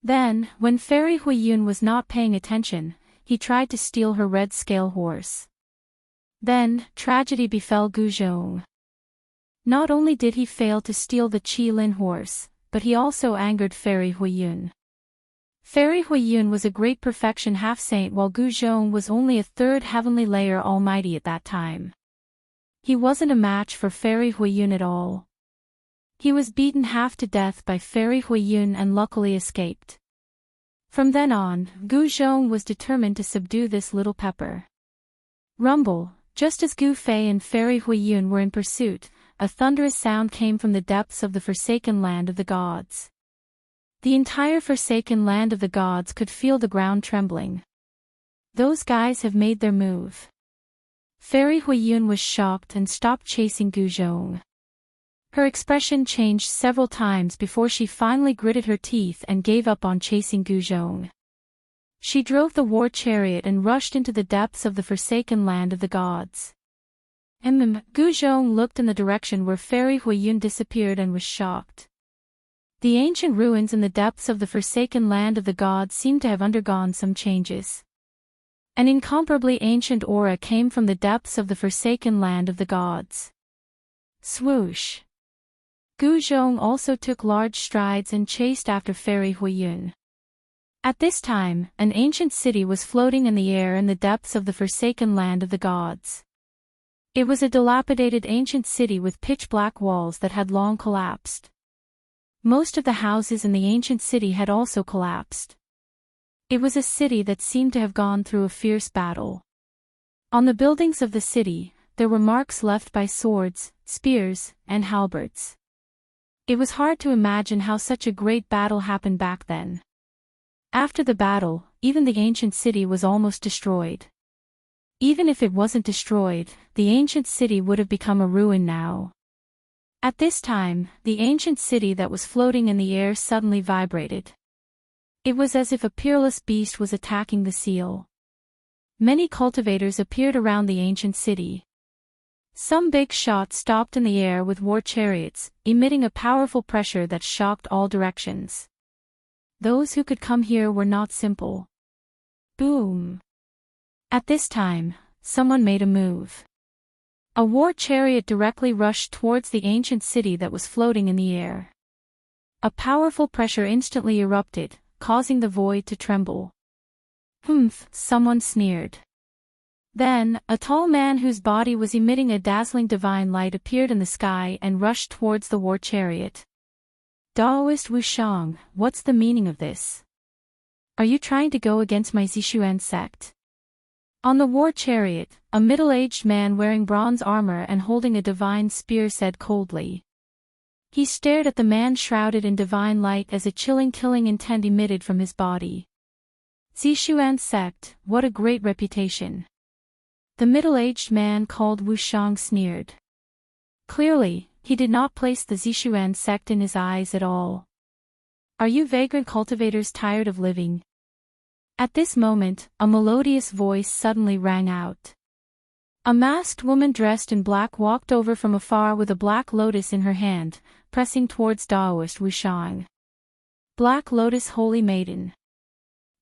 A: Then, when Fairy Huiyun was not paying attention, he tried to steal her red scale horse. Then, tragedy befell Gu Zhong. Not only did he fail to steal the Qi Lin horse, but he also angered Fairy Huiyun. Fairy Huiyun was a great perfection half-saint while Gu Zhong was only a third heavenly layer almighty at that time. He wasn't a match for Fairy Huiyun at all. He was beaten half to death by Fairy Huiyun and luckily escaped. From then on, Gu Zhong was determined to subdue this little pepper. Rumble, just as Gu Fei and Fairy Huiyun were in pursuit, a thunderous sound came from the depths of the forsaken land of the gods. The entire forsaken land of the gods could feel the ground trembling. Those guys have made their move. Fairy Huiyun was shocked and stopped chasing Gu Zhong. Her expression changed several times before she finally gritted her teeth and gave up on chasing Gu Zhong. She drove the war chariot and rushed into the depths of the forsaken land of the gods. Gu Zhong looked in the direction where Fairy Huiyun disappeared and was shocked. The ancient ruins in the depths of the forsaken land of the gods seemed to have undergone some changes. An incomparably ancient aura came from the depths of the forsaken land of the gods. Swoosh! Gu Zhong also took large strides and chased after Fairy Huiyun. At this time, an ancient city was floating in the air in the depths of the forsaken land of the gods. It was a dilapidated ancient city with pitch-black walls that had long collapsed. Most of the houses in the ancient city had also collapsed. It was a city that seemed to have gone through a fierce battle. On the buildings of the city, there were marks left by swords, spears, and halberds. It was hard to imagine how such a great battle happened back then. After the battle, even the ancient city was almost destroyed. Even if it wasn't destroyed, the ancient city would have become a ruin now. At this time, the ancient city that was floating in the air suddenly vibrated. It was as if a peerless beast was attacking the seal. Many cultivators appeared around the ancient city. Some big shots stopped in the air with war chariots, emitting a powerful pressure that shocked all directions. Those who could come here were not simple. Boom! At this time, someone made a move. A war chariot directly rushed towards the ancient city that was floating in the air. A powerful pressure instantly erupted, causing the void to tremble. Humph, someone sneered. Then, a tall man whose body was emitting a dazzling divine light appeared in the sky and rushed towards the war chariot. Daoist Wushang, what's the meaning of this? Are you trying to go against my Zixuan sect? On the war chariot, a middle-aged man wearing bronze armor and holding a divine spear said coldly. He stared at the man shrouded in divine light as a chilling killing intent emitted from his body. Zixuan sect, what a great reputation. The middle-aged man called Wushang sneered. Clearly, he did not place the Zixuan sect in his eyes at all. Are you vagrant cultivators tired of living? At this moment, a melodious voice suddenly rang out. A masked woman dressed in black walked over from afar with a black lotus in her hand, pressing towards Daoist Wushang. Black Lotus Holy Maiden.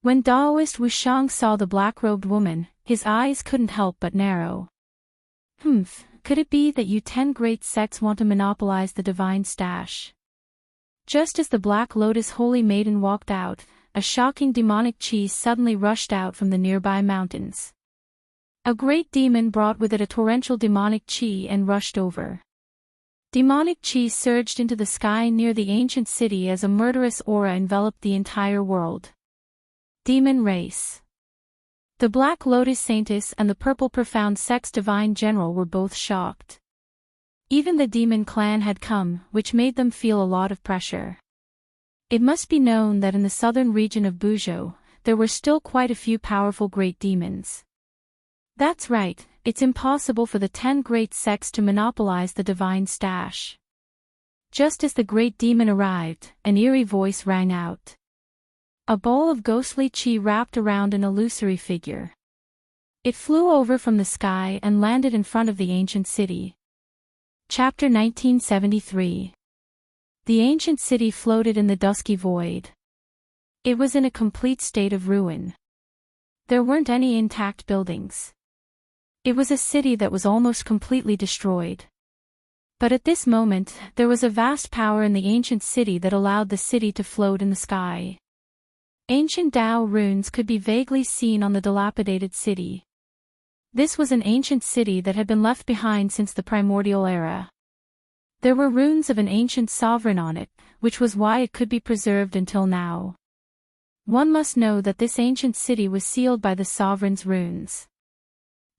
A: When Daoist Wushang saw the black-robed woman, his eyes couldn't help but narrow. Could it be that you 10 great sects want to monopolize the divine stash? Just as the Black Lotus Holy Maiden walked out, a shocking demonic chi suddenly rushed out from the nearby mountains. A great demon brought with it a torrential demonic chi and rushed over. Demonic chi surged into the sky near the ancient city as a murderous aura enveloped the entire world. Demon race. The Black Lotus Saintess and the Purple Profound Sect's Divine General were both shocked. Even the demon clan had come, which made them feel a lot of pressure. It must be known that in the southern region of Buzhou, there were still quite a few powerful great demons. That's right, it's impossible for the 10 great sects to monopolize the divine stash. Just as the great demon arrived, an eerie voice rang out. A ball of ghostly chi wrapped around an illusory figure. It flew over from the sky and landed in front of the ancient city. Chapter 1973. The ancient city floated in the dusky void. It was in a complete state of ruin. There weren't any intact buildings. It was a city that was almost completely destroyed. But at this moment, there was a vast power in the ancient city that allowed the city to float in the sky. Ancient Tao runes could be vaguely seen on the dilapidated city. This was an ancient city that had been left behind since the primordial era. There were runes of an ancient sovereign on it, which was why it could be preserved until now. One must know that this ancient city was sealed by the sovereign's runes.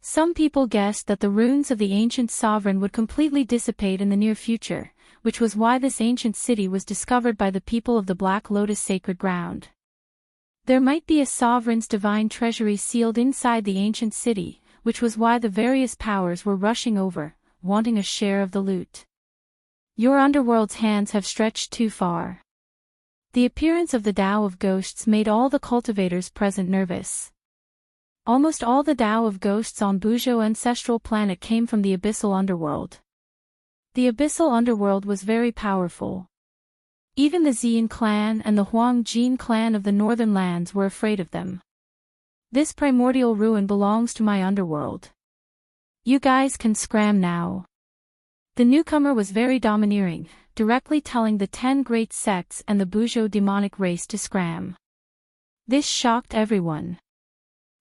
A: Some people guessed that the runes of the ancient sovereign would completely dissipate in the near future, which was why this ancient city was discovered by the people of the Black Lotus sacred ground. There might be a sovereign's divine treasury sealed inside the ancient city, which was why the various powers were rushing over, wanting a share of the loot. Your underworld's hands have stretched too far. The appearance of the Tao of Ghosts made all the cultivators present nervous. Almost all the Tao of Ghosts on Buzhou ancestral planet came from the abyssal underworld. The abyssal underworld was very powerful. Even the Xian clan and the Huang Jin clan of the northern lands were afraid of them. This primordial ruin belongs to my underworld. You guys can scram now. The newcomer was very domineering, directly telling the 10 great sects and the Buzhou demonic race to scram. This shocked everyone.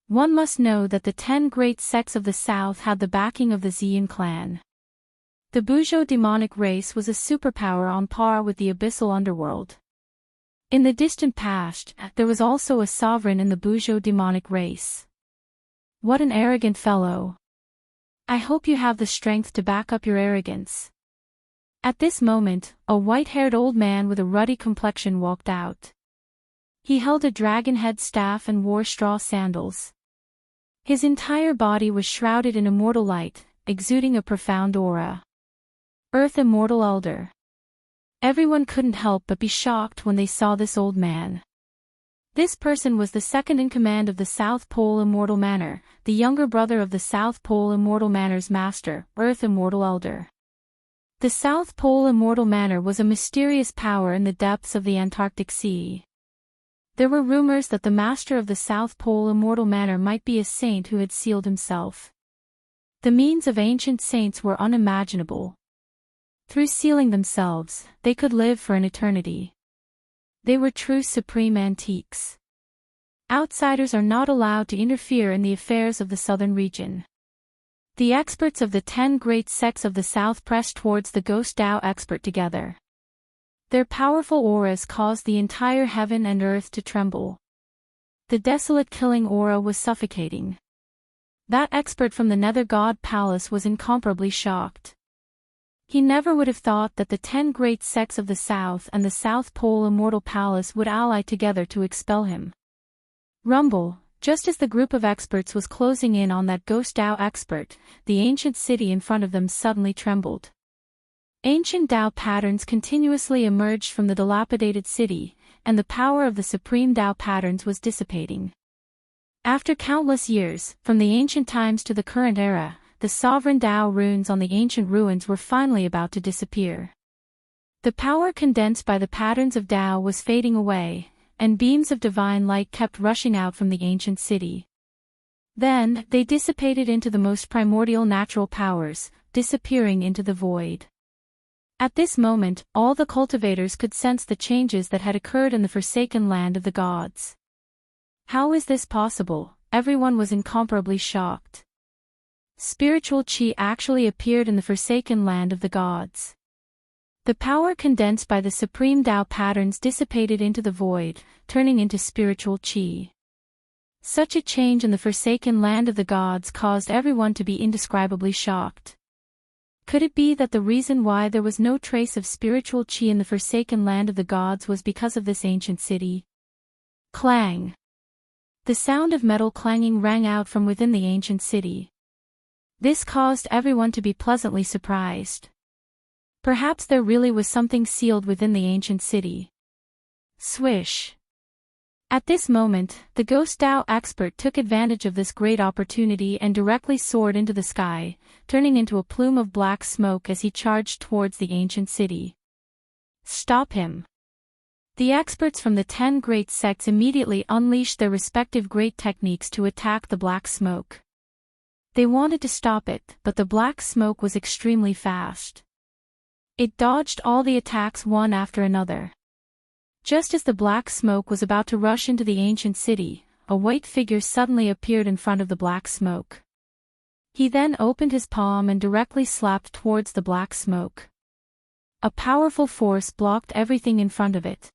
A: One must know that the 10 great sects of the south had the backing of the Xian clan. The Buzhou demonic race was a superpower on par with the abyssal underworld. In the distant past, there was also a sovereign in the Buzhou demonic race. What an arrogant fellow. I hope you have the strength to back up your arrogance. At this moment, a white-haired old man with a ruddy complexion walked out. He held a dragon-head staff and wore straw sandals. His entire body was shrouded in immortal light, exuding a profound aura. Earth Immortal Elder. Everyone couldn't help but be shocked when they saw this old man. This person was the second in command of the South Pole Immortal Manor, the younger brother of the South Pole Immortal Manor's master, Earth Immortal Elder. The South Pole Immortal Manor was a mysterious power in the depths of the Antarctic Sea. There were rumors that the master of the South Pole Immortal Manor might be a saint who had sealed himself. The means of ancient saints were unimaginable. Through sealing themselves, they could live for an eternity. They were true supreme antiques. Outsiders are not allowed to interfere in the affairs of the southern region. The experts of the 10 great sects of the south pressed towards the Ghost Tao expert together. Their powerful auras caused the entire heaven and earth to tremble. The desolate killing aura was suffocating. That expert from the Nether God Palace was incomparably shocked. He never would have thought that the 10 great sects of the South and the South Pole Immortal Palace would ally together to expel him. Rumble, just as the group of experts was closing in on that Ghost Tao expert, the ancient city in front of them suddenly trembled. Ancient Tao patterns continuously emerged from the dilapidated city, and the power of the supreme Tao patterns was dissipating. After countless years, from the ancient times to the current era, the sovereign Tao runes on the ancient ruins were finally about to disappear. The power condensed by the patterns of Tao was fading away, and beams of divine light kept rushing out from the ancient city. Then, they dissipated into the most primordial natural powers, disappearing into the void. At this moment, all the cultivators could sense the changes that had occurred in the forsaken land of the gods. How is this possible? Everyone was incomparably shocked. Spiritual chi actually appeared in the forsaken land of the gods. The power condensed by the supreme Tao patterns dissipated into the void, turning into spiritual chi. Such a change in the forsaken land of the gods caused everyone to be indescribably shocked. Could it be that the reason why there was no trace of spiritual chi in the forsaken land of the gods was because of this ancient city? Clang! The sound of metal clanging rang out from within the ancient city. This caused everyone to be pleasantly surprised. Perhaps there really was something sealed within the ancient city. Swish! At this moment, the Ghost Tao expert took advantage of this great opportunity and directly soared into the sky, turning into a plume of black smoke as he charged towards the ancient city. Stop him! The experts from the 10 great sects immediately unleashed their respective great techniques to attack the black smoke. They wanted to stop it, but the black smoke was extremely fast. It dodged all the attacks one after another. Just as the black smoke was about to rush into the ancient city, a white figure suddenly appeared in front of the black smoke. He then opened his palm and directly slapped towards the black smoke. A powerful force blocked everything in front of it.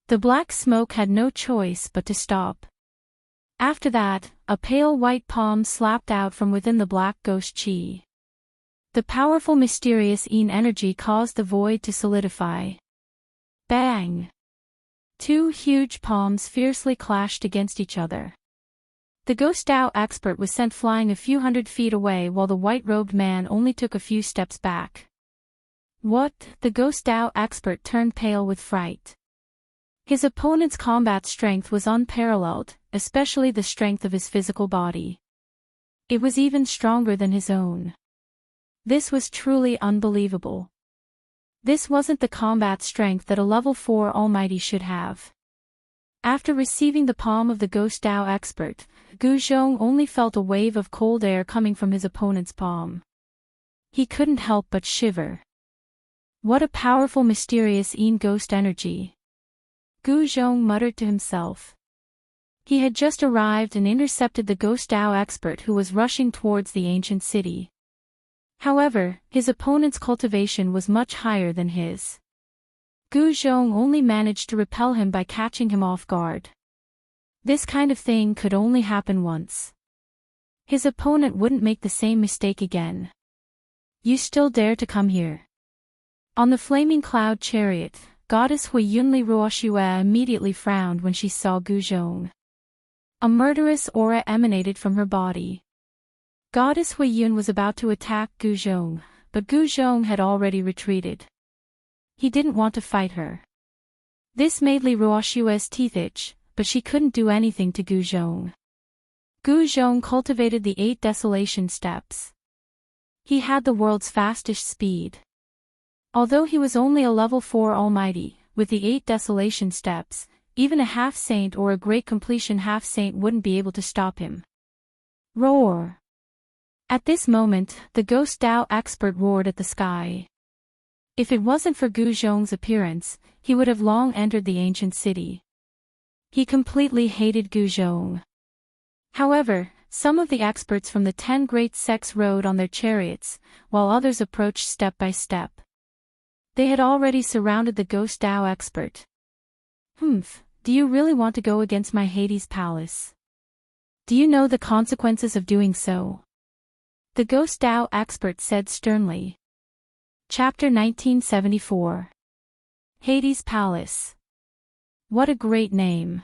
A: The black smoke had no choice but to stop. After that, a pale white palm slapped out from within the black ghost chi. The powerful mysterious energy caused the void to solidify. Bang! Two huge palms fiercely clashed against each other. The ghost Tao expert was sent flying a few hundred feet away while the white-robed man only took a few steps back. What? The ghost Tao expert turned pale with fright. His opponent's combat strength was unparalleled, especially the strength of his physical body. It was even stronger than his own. This was truly unbelievable. This wasn't the combat strength that a level 4 Almighty should have. After receiving the palm of the ghost Tao expert, Gu Zhong only felt a wave of cold air coming from his opponent's palm. He couldn't help but shiver. What a powerful mysterious ghost energy. Gu Zhong muttered to himself. He had just arrived and intercepted the ghost Tao expert who was rushing towards the ancient city. However, his opponent's cultivation was much higher than his. Gu Zhong only managed to repel him by catching him off guard. This kind of thing could only happen once. His opponent wouldn't make the same mistake again. You still dare to come here? On the flaming cloud chariot, goddess Hui Yunli Ruoxue immediately frowned when she saw Gu Zhong. A murderous aura emanated from her body. Goddess Hui Yun was about to attack Gu Zhong, but Gu Zhong had already retreated. He didn't want to fight her. This made Li Ruoxue's teeth itch, but she couldn't do anything to Gu Zhong. Gu Zhong cultivated the 8 desolation steps. He had the world's fastest speed. Although he was only a level 4 Almighty, with the 8 desolation steps, even a half-saint or a great completion half-saint wouldn't be able to stop him. Roar! At this moment, the ghost Tao expert roared at the sky. If it wasn't for Gu Zhong's appearance, he would have long entered the ancient city. He completely hated Gu Zhong. However, some of the experts from the 10 great sects rode on their chariots, while others approached step by step. They had already surrounded the ghost Tao expert. Do you really want to go against my Hades palace? Do you know the consequences of doing so? The ghost Tao expert said sternly. Chapter 1974. Hades Palace. What a great name.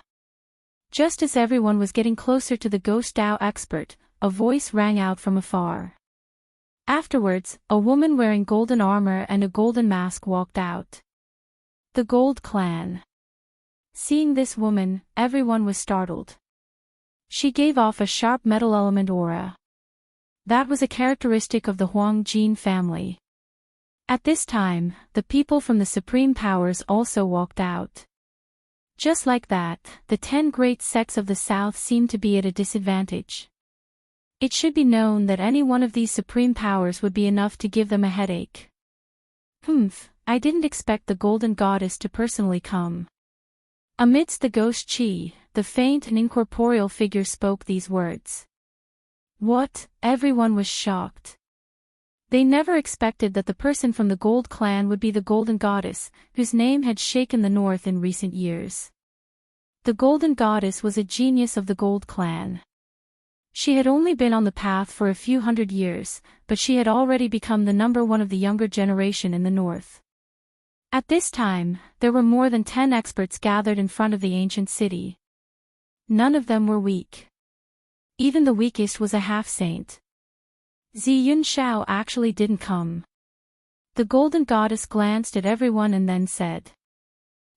A: Just as everyone was getting closer to the ghost Tao expert, a voice rang out from afar. Afterwards, a woman wearing golden armor and a golden mask walked out. The Gold Clan. Seeing this woman, everyone was startled. She gave off a sharp metal element aura. That was a characteristic of the Huang Jin family. At this time, the people from the supreme powers also walked out. Just like that, the 10 great sects of the south seemed to be at a disadvantage. It should be known that any one of these supreme powers would be enough to give them a headache. I didn't expect the golden goddess to personally come. Amidst the ghost chi, the faint and incorporeal figure spoke these words. What? Everyone was shocked. They never expected that the person from the Gold Clan would be the Golden Goddess, whose name had shaken the North in recent years. The Golden Goddess was a genius of the Gold Clan. She had only been on the path for a few hundred years, but she had already become the #1 of the younger generation in the North. At this time, there were more than 10 experts gathered in front of the ancient city. None of them were weak. Even the weakest was a half-saint. Zi Yunshao actually didn't come. The Golden Goddess glanced at everyone and then said.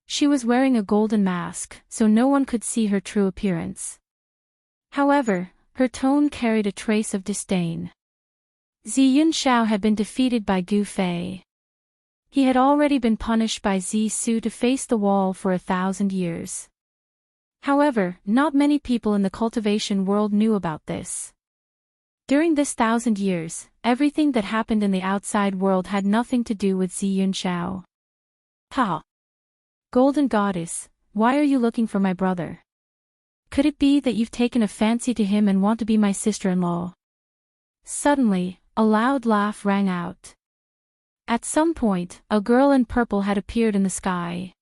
A: She was wearing a golden mask, so no one could see her true appearance. However, her tone carried a trace of disdain. Zi Yunshao had been defeated by Gu Fei. He had already been punished by Zi Su to face the wall for 1,000 years. However, not many people in the cultivation world knew about this. During this 1,000 years, everything that happened in the outside world had nothing to do with Ziyun Xiao. Ha! Golden Goddess, why are you looking for my brother? Could it be that you've taken a fancy to him and want to be my sister-in-law? Suddenly, a loud laugh rang out. At some point, a girl in purple had appeared in the sky.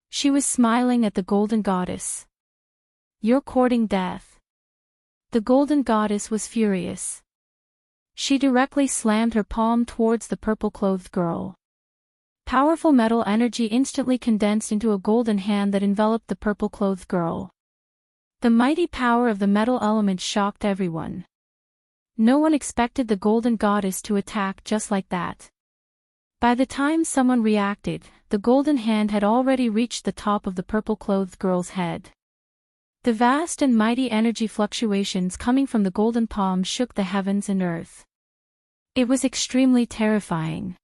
A: She was smiling at the Golden Goddess. You're courting death. The Golden Goddess was furious. She directly slammed her palm towards the purple-clothed girl. Powerful metal energy instantly condensed into a golden hand that enveloped the purple-clothed girl. The mighty power of the metal element shocked everyone. No one expected the Golden Goddess to attack just like that. By the time someone reacted, the golden hand had already reached the top of the purple-clothed girl's head. The vast and mighty energy fluctuations coming from the golden palm shook the heavens and earth. It was extremely terrifying.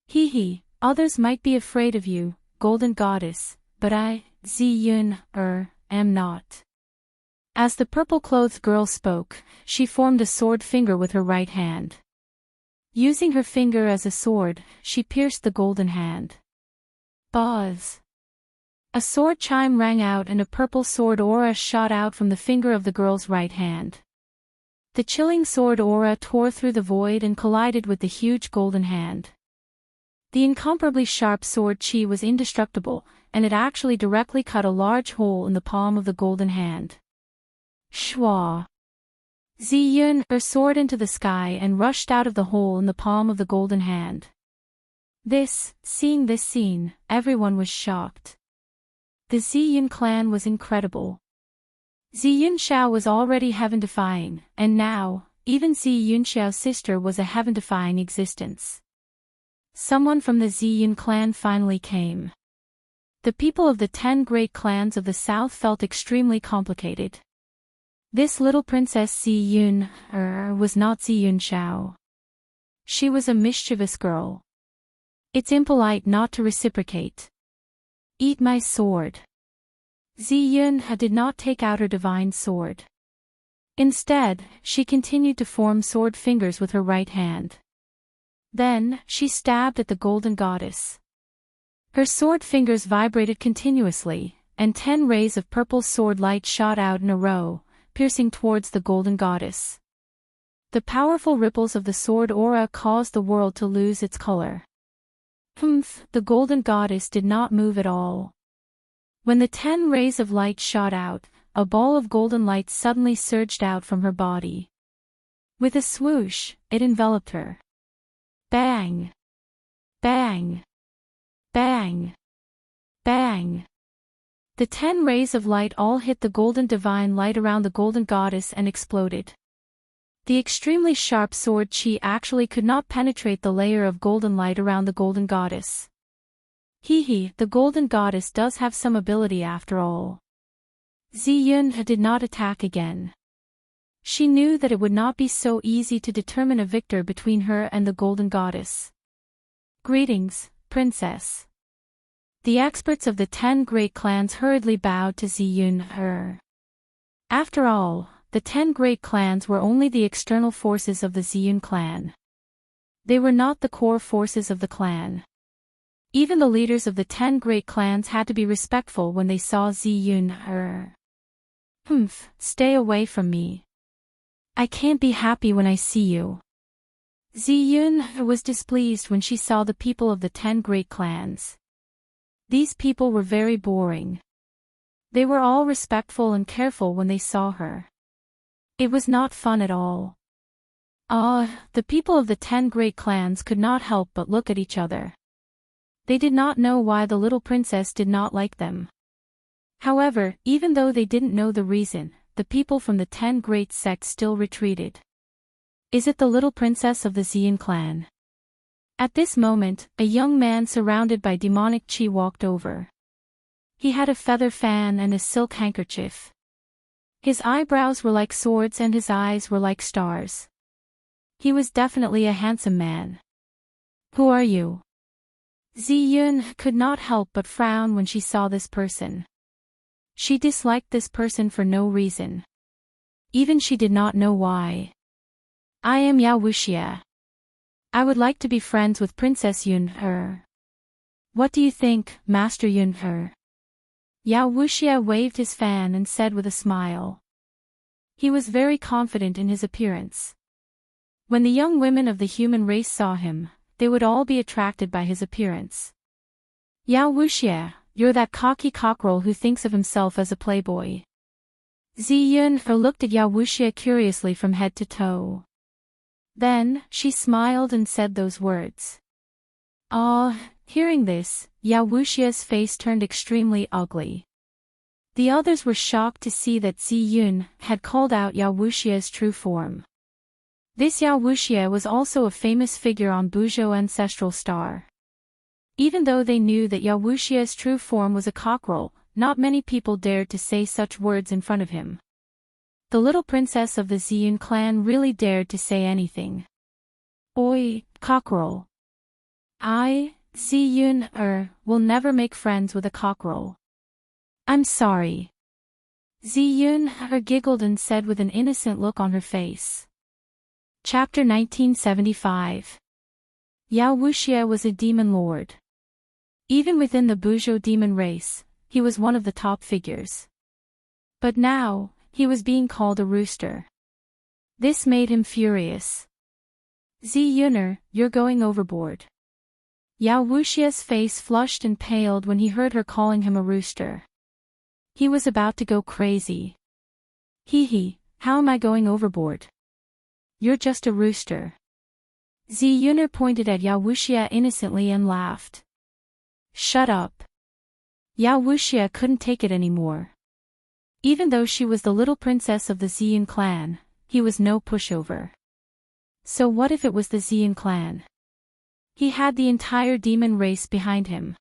A: Hee, others might be afraid of you, Golden Goddess, but I, Ziyun, am not. As the purple-clothed girl spoke, she formed a sword finger with her right hand. Using her finger as a sword, she pierced the golden hand. Buzz! A sword chime rang out and a purple sword aura shot out from the finger of the girl's right hand. The chilling sword aura tore through the void and collided with the huge golden hand. The incomparably sharp sword chi was indestructible, and it actually directly cut a large hole in the palm of the golden hand. Shwa! Ziyun soared into the sky and rushed out of the hole in the palm of the golden hand. Seeing this scene, everyone was shocked. The Ziyun clan was incredible. Ziyun Xiao was already heaven-defying, and now, even Ziyun Xiao's sister was a heaven-defying existence. Someone from the Ziyun clan finally came. The people of the 10 great clans of the south felt extremely complicated. This little princess Ziyun was not Ziyun Xiao. She was a mischievous girl. It's impolite not to reciprocate. Eat my sword. Ziyun did not take out her divine sword. Instead, she continued to form sword fingers with her right hand. Then, she stabbed at the Golden Goddess. Her sword fingers vibrated continuously, and 10 rays of purple sword light shot out in a row, piercing towards the Golden Goddess. The powerful ripples of the sword aura caused the world to lose its color. The Golden Goddess did not move at all. When the 10 rays of light shot out, a ball of golden light suddenly surged out from her body. With a swoosh, it enveloped her. Bang! Bang! Bang! Bang! The 10 rays of light all hit the golden divine light around the Golden Goddess and exploded. The extremely sharp sword chi actually could not penetrate the layer of golden light around the Golden Goddess. The Golden Goddess does have some ability after all. Ziyun did not attack again. She knew that it would not be so easy to determine a victor between her and the Golden Goddess. Greetings, Princess. The experts of the 10 great clans hurriedly bowed to Ziyun. After all, the 10 great clans were only the external forces of the Ziyun clan. They were not the core forces of the clan. Even the leaders of the 10 great clans had to be respectful when they saw Ziyun. Stay away from me. I can't be happy when I see you. Ziyun was displeased when she saw the people of the 10 great clans. These people were very boring. They were all respectful and careful when they saw her. It was not fun at all. The people of the 10 great clans could not help but look at each other. They did not know why the little princess did not like them. However, even though they didn't know the reason, the people from the 10 great sects still retreated. Is it the little princess of the Ziyun clan? At this moment, a young man surrounded by demonic chi walked over. He had a feather fan and a silk handkerchief. His eyebrows were like swords and his eyes were like stars. He was definitely a handsome man. Who are you? Ziyun could not help but frown when she saw this person. She disliked this person for no reason. Even she did not know why. I am Yao Wuxia. I would like to be friends with Princess Yun-He. What do you think, Master Yun-He? Yao Wuxia waved his fan and said with a smile. He was very confident in his appearance. When the young women of the human race saw him, they would all be attracted by his appearance. Yao Wuxia, you're that cocky cockerel who thinks of himself as a playboy. Zi Yun-He looked at Yao Wuxia curiously from head to toe. Then, she smiled and said those words. Hearing this, Yao Wuxia's face turned extremely ugly. The others were shocked to see that Zi Yun had called out Yao Wuxia's true form. This Yao Wuxia was also a famous figure on Buzhou Ancestral Star. Even though they knew that Yao Wuxia's true form was a cockerel, not many people dared to say such words in front of him. The little princess of the Ziyun clan really dared to say anything. Oi, cockerel. I, Ziyun, will never make friends with a cockerel. I'm sorry. Ziyun giggled and said with an innocent look on her face. Chapter 1975. Yao Wuxia was a demon lord. Even within the Buzhou demon race, he was one of the top figures. But now, he was being called a rooster. This made him furious. Ziyun, you're going overboard. Yao Wuxia's face flushed and paled when he heard her calling him a rooster. He was about to go crazy. Hee, how am I going overboard? You're just a rooster. Ziyun pointed at Yao Wuxia innocently and laughed. Shut up. Yao Wuxia couldn't take it anymore. Even though she was the little princess of the Ziyun clan, he was no pushover. So what if it was the Ziyun clan? He had the entire demon race behind him.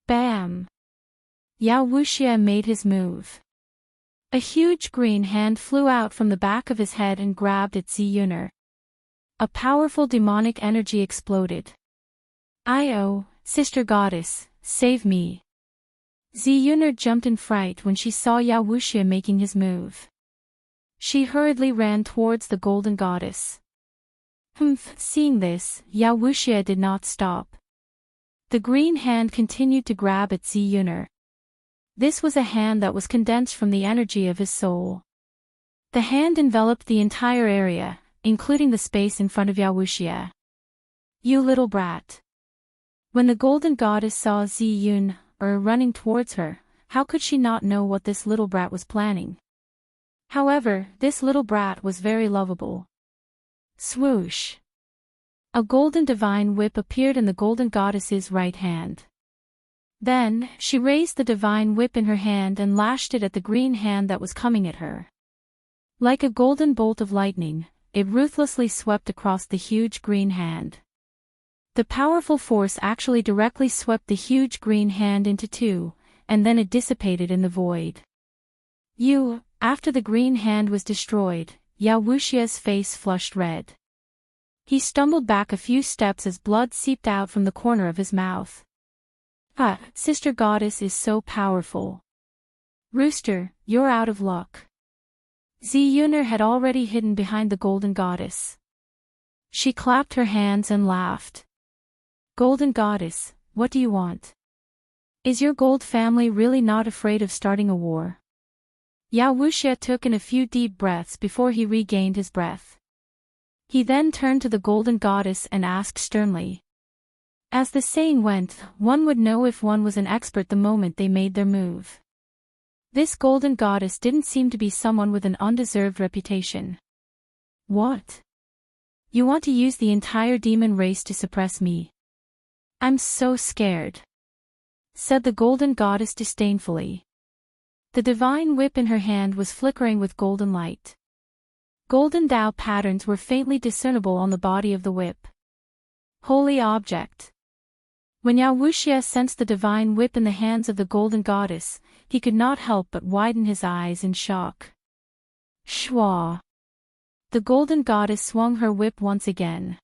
A: Bam! Yao Wuxia made his move. A huge green hand flew out from the back of his head and grabbed at Ziyun. A powerful demonic energy exploded. Io, sister goddess, save me. Ziyun jumped in fright when she saw Yao Wuxia making his move. She hurriedly ran towards the golden goddess. Seeing this, Yao Wuxia did not stop. The green hand continued to grab at Ziyun. This was a hand that was condensed from the energy of his soul. The hand enveloped the entire area, including the space in front of Yao Wuxia. You little brat. When the golden goddess saw Ziyun running towards her, how could she not know what this little brat was planning? However, this little brat was very lovable. Swoosh! A golden divine whip appeared in the golden goddess's right hand. Then, she raised the divine whip in her hand and lashed it at the green hand that was coming at her. Like a golden bolt of lightning, it ruthlessly swept across the huge green hand. The powerful force actually directly swept the huge green hand into two, and then it dissipated in the void. After the green hand was destroyed, Yao Wuxia's face flushed red. He stumbled back a few steps as blood seeped out from the corner of his mouth. Sister goddess is so powerful. Rooster, you're out of luck. Ziyun had already hidden behind the golden goddess. She clapped her hands and laughed. Golden goddess, what do you want? Is your gold family really not afraid of starting a war? Yao Wuxia took in a few deep breaths before he regained his breath. He then turned to the golden goddess and asked sternly. As the saying went, one would know if one was an expert the moment they made their move. This golden goddess didn't seem to be someone with an undeserved reputation. What? You want to use the entire demon race to suppress me? I'm so scared, said the golden goddess disdainfully. The divine whip in her hand was flickering with golden light. Golden Tao patterns were faintly discernible on the body of the whip. Holy object. When Yao Wuxia sensed the divine whip in the hands of the golden goddess, he could not help but widen his eyes in shock. Shwa! The golden goddess swung her whip once again.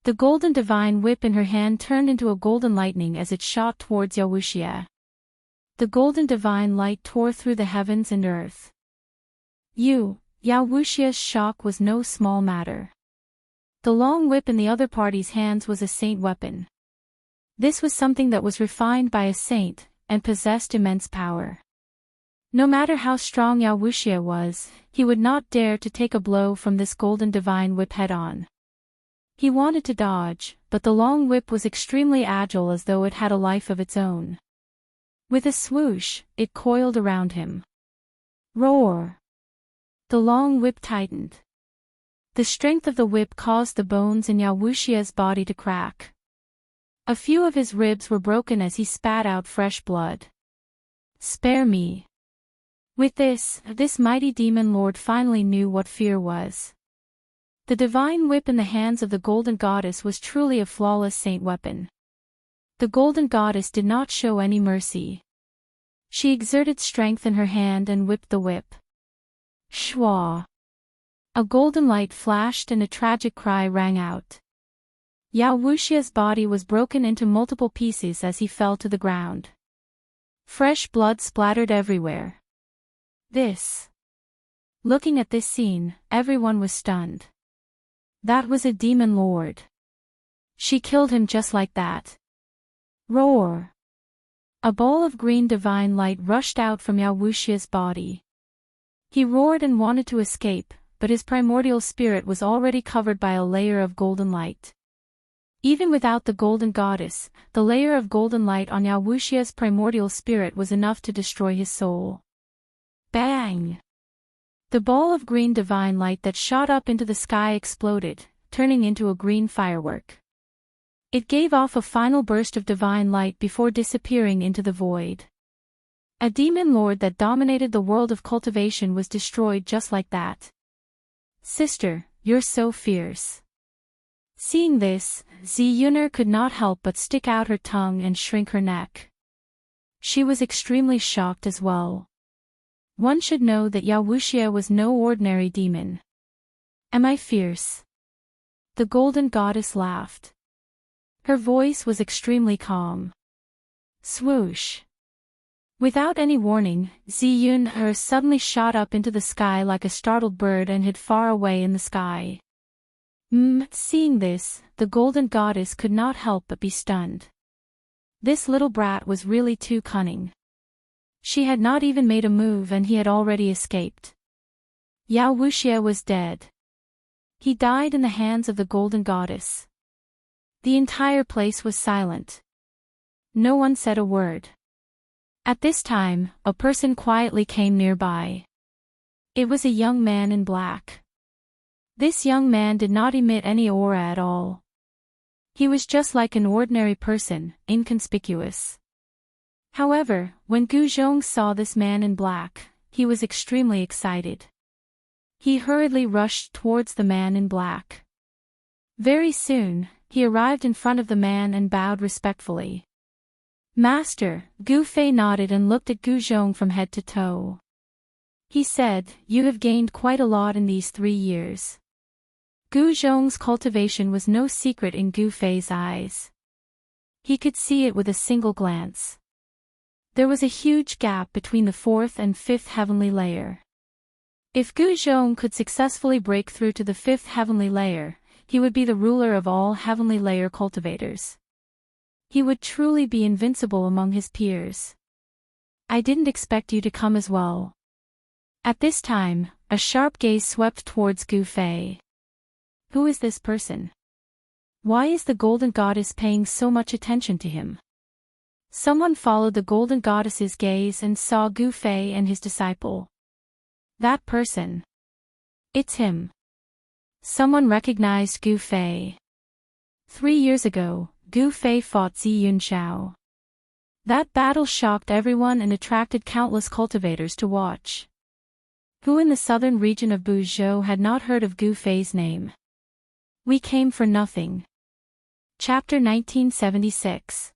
A: The golden divine whip in her hand turned into a golden lightning as it shot towards Yao Wuxia. The golden divine light tore through the heavens and earth. You Yao Wuxia's shock was no small matter. The long whip in the other party's hands was a saint weapon. This was something that was refined by a saint, and possessed immense power. No matter how strong Yao Wuxia was, he would not dare to take a blow from this golden divine whip head-on. He wanted to dodge, but the long whip was extremely agile as though it had a life of its own. With a swoosh, it coiled around him. Roar! The long whip tightened. The strength of the whip caused the bones in Yao Wuxia's body to crack. A few of his ribs were broken as he spat out fresh blood. Spare me. With this mighty demon lord finally knew what fear was. The divine whip in the hands of the golden goddess was truly a flawless saint weapon. The golden goddess did not show any mercy. She exerted strength in her hand and whipped the whip. Shwa! A golden light flashed and a tragic cry rang out. Yao Wuxia's body was broken into multiple pieces as he fell to the ground. Fresh blood splattered everywhere. Looking at this scene, everyone was stunned. That was a demon lord. She killed him just like that. Roar! A ball of green divine light rushed out from Yao Wuxia's body. He roared and wanted to escape, but his primordial spirit was already covered by a layer of golden light. Even without the golden goddess, the layer of golden light on Yao Wuxia's primordial spirit was enough to destroy his soul. Bang! The ball of green divine light that shot up into the sky exploded, turning into a green firework. It gave off a final burst of divine light before disappearing into the void. A demon lord that dominated the world of cultivation was destroyed just like that. Sister, you're so fierce. Seeing this, Ziyuner could not help but stick out her tongue and shrink her neck. She was extremely shocked as well. One should know that Yao Wuxia was no ordinary demon. Am I fierce? The golden goddess laughed. Her voice was extremely calm. Swoosh! Without any warning, Ziyuner suddenly shot up into the sky like a startled bird and hid far away in the sky. Seeing this, the golden goddess could not help but be stunned. This little brat was really too cunning. She had not even made a move and he had already escaped. Yao Wuxia was dead. He died in the hands of the golden goddess. The entire place was silent. No one said a word. At this time, a person quietly came nearby. It was a young man in black. This young man did not emit any aura at all. He was just like an ordinary person, inconspicuous. However, when Gu Zhong saw this man in black, he was extremely excited. He hurriedly rushed towards the man in black. Very soon, he arrived in front of the man and bowed respectfully. Master, Gu Fei nodded and looked at Gu Zhong from head to toe. He said, "You have gained quite a lot in these 3 years." Gu Zhong's cultivation was no secret in Gu Fei's eyes. He could see it with a single glance. There was a huge gap between the 4th and 5th heavenly layer. If Gu Zhong could successfully break through to the 5th heavenly layer, he would be the ruler of all heavenly layer cultivators. He would truly be invincible among his peers. I didn't expect you to come as well. At this time, a sharp gaze swept towards Gu Fei. Who is this person? Why is the golden goddess paying so much attention to him? Someone followed the golden goddess's gaze and saw Gu Fei and his disciple. That person. It's him. Someone recognized Gu Fei. 3 years ago, Gu Fei fought Ziyun Xiao. That battle shocked everyone and attracted countless cultivators to watch. Who in the southern region of Buzhou had not heard of Gu Fei's name? We came for nothing. Chapter 1976.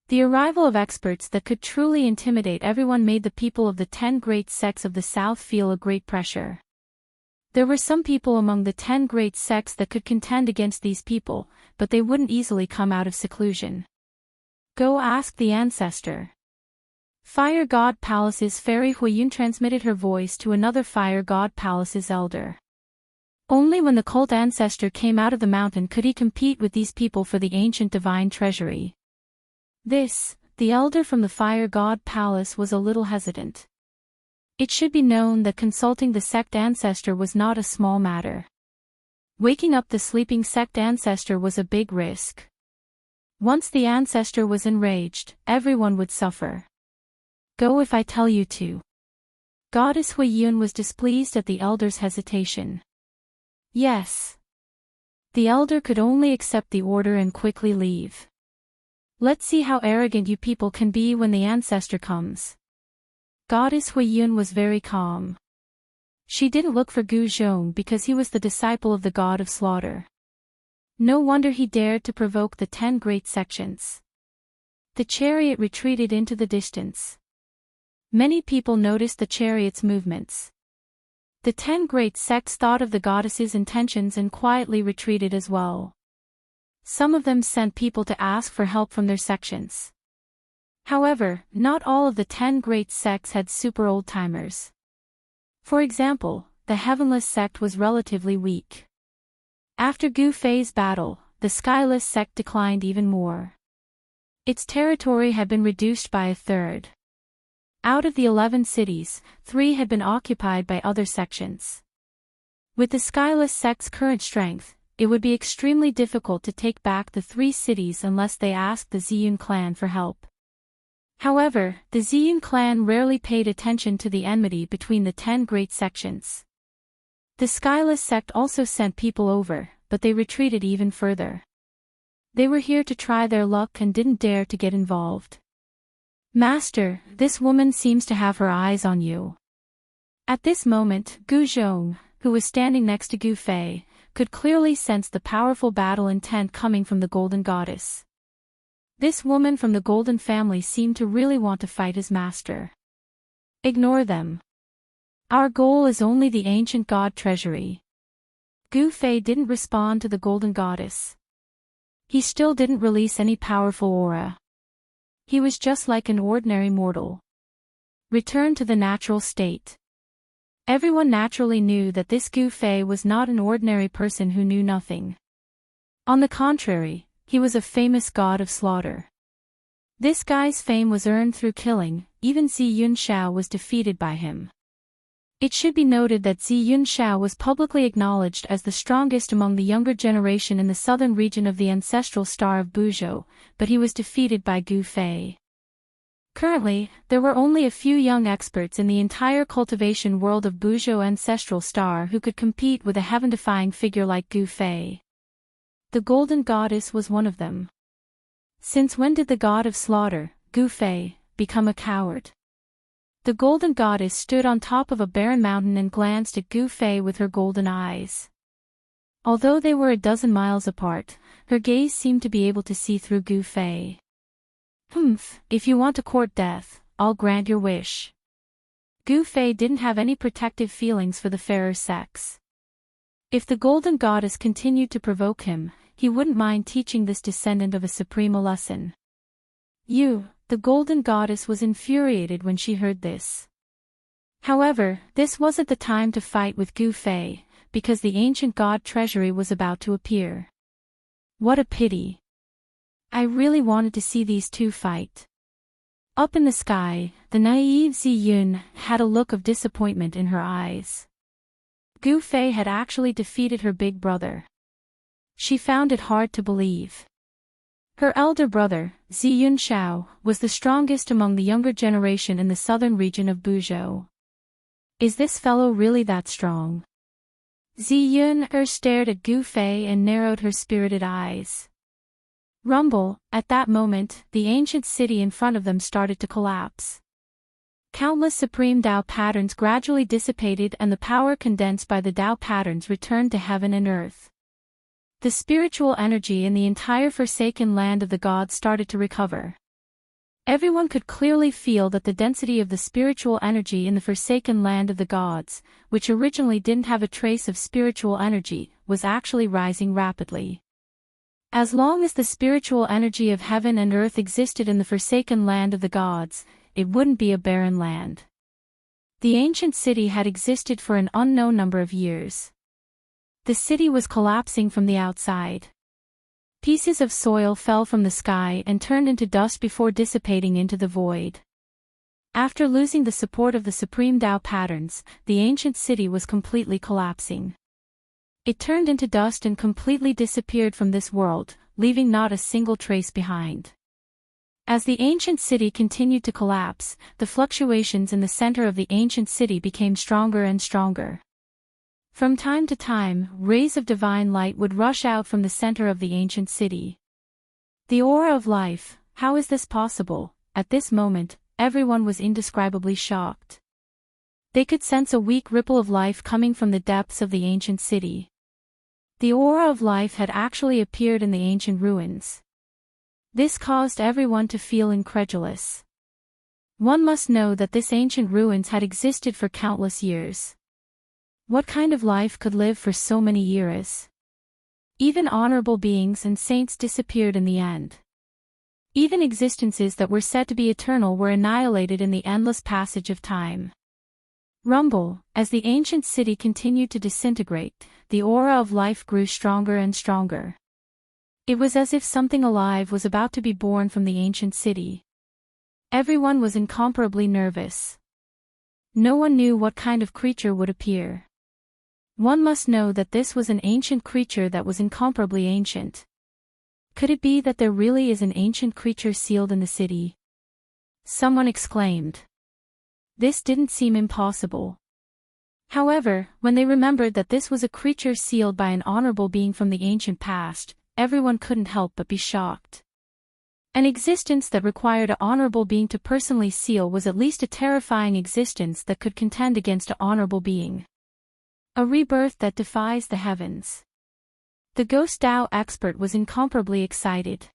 A: The arrival of experts that could truly intimidate everyone made the people of the 10 great sects of the south feel a great pressure. There were some people among the 10 great sects that could contend against these people, but they wouldn't easily come out of seclusion. Go ask the ancestor. Fire God Palace's fairy Huiyun transmitted her voice to another Fire God Palace's elder. Only when the cult ancestor came out of the mountain could he compete with these people for the ancient divine treasury. The elder from the Fire God Palace was a little hesitant. It should be known that consulting the sect ancestor was not a small matter. Waking up the sleeping sect ancestor was a big risk. Once the ancestor was enraged, everyone would suffer. Go if I tell you to. Goddess Huiyun was displeased at the elder's hesitation. Yes. The elder could only accept the order and quickly leave. Let's see how arrogant you people can be when the ancestor comes. Goddess Huiyun was very calm. She didn't look for Gu Zhong because he was the disciple of the god of slaughter. No wonder he dared to provoke the 10 great sections. The chariot retreated into the distance. Many people noticed the chariot's movements. The 10 great sects thought of the goddess's intentions and quietly retreated as well. Some of them sent people to ask for help from their sections. However, not all of the 10 great sects had super old-timers. For example, the Heavenless sect was relatively weak. After Gu Fei's battle, the Skyless sect declined even more. Its territory had been reduced by a third. Out of the 11 cities, 3 had been occupied by other sections. With the Skyless sect's current strength, it would be extremely difficult to take back the 3 cities unless they asked the Ziyun clan for help. However, the Ziyun clan rarely paid attention to the enmity between the 10 great sections. The Skyless sect also sent people over, but they retreated even further. They were here to try their luck and didn't dare to get involved. Master, this woman seems to have her eyes on you. At this moment, Gu Zhong, who was standing next to Gu Fei, could clearly sense the powerful battle intent coming from the Golden Goddess. This woman from the Golden family seemed to really want to fight his master. Ignore them. Our goal is only the ancient god treasury. Gu Fei didn't respond to the Golden Goddess. He still didn't release any powerful aura. He was just like an ordinary mortal. Return to the natural state. Everyone naturally knew that this Gu Fei was not an ordinary person who knew nothing. On the contrary, he was a famous god of slaughter. This guy's fame was earned through killing, even Ziyun Shao was defeated by him. It should be noted that Ziyun Shao was publicly acknowledged as the strongest among the younger generation in the southern region of the ancestral star of Buzhou, but he was defeated by Gu Fei. Currently, there were only a few young experts in the entire cultivation world of Buzhou ancestral star who could compete with a heaven-defying figure like Gu Fei. The Golden Goddess was one of them. Since when did the god of slaughter, Gu Fei, become a coward? The Golden Goddess stood on top of a barren mountain and glanced at Gu Fei with her golden eyes. Although they were a dozen miles apart, her gaze seemed to be able to see through Gu Fei. If you want to court death, I'll grant your wish. Gu Fei didn't have any protective feelings for the fairer sex. If the Golden Goddess continued to provoke him, he wouldn't mind teaching this descendant of a supreme a lesson. The Golden Goddess was infuriated when she heard this. However, this wasn't the time to fight with Gu Fei, because the ancient god treasury was about to appear. What a pity. I really wanted to see these two fight. Up in the sky, the naive Ziyun had a look of disappointment in her eyes. Gu Fei had actually defeated her big brother. She found it hard to believe. Her elder brother, Ziyun Shao, was the strongest among the younger generation in the southern region of Buzhou. Is this fellow really that strong? Ziyun stared at Gu Fei and narrowed her spirited eyes. Rumble, at that moment, the ancient city in front of them started to collapse. Countless supreme Tao patterns gradually dissipated and the power condensed by the Tao patterns returned to heaven and earth. The spiritual energy in the entire forsaken land of the gods started to recover. Everyone could clearly feel that the density of the spiritual energy in the forsaken land of the gods, which originally didn't have a trace of spiritual energy, was actually rising rapidly. As long as the spiritual energy of heaven and earth existed in the forsaken land of the gods, it wouldn't be a barren land. The ancient city had existed for an unknown number of years. The city was collapsing from the outside. Pieces of soil fell from the sky and turned into dust before dissipating into the void. After losing the support of the supreme Tao patterns, the ancient city was completely collapsing. It turned into dust and completely disappeared from this world, leaving not a single trace behind. As the ancient city continued to collapse, the fluctuations in the center of the ancient city became stronger and stronger. From time to time, rays of divine light would rush out from the center of the ancient city. The aura of life, how is this possible? At this moment, everyone was indescribably shocked. They could sense a weak ripple of life coming from the depths of the ancient city. The aura of life had actually appeared in the ancient ruins. This caused everyone to feel incredulous. One must know that this ancient ruins had existed for countless years. What kind of life could live for so many years? Even honorable beings and saints disappeared in the end. Even existences that were said to be eternal were annihilated in the endless passage of time. Rumble, as the ancient city continued to disintegrate, the aura of life grew stronger and stronger. It was as if something alive was about to be born from the ancient city. Everyone was incomparably nervous. No one knew what kind of creature would appear. One must know that this was an ancient creature that was incomparably ancient. Could it be that there really is an ancient creature sealed in the city? Someone exclaimed. This didn't seem impossible. However, when they remembered that this was a creature sealed by an honorable being from the ancient past, everyone couldn't help but be shocked. An existence that required an honorable being to personally seal was at least a terrifying existence that could contend against an honorable being. A rebirth that defies the heavens. The Ghost Dao expert was incomparably excited.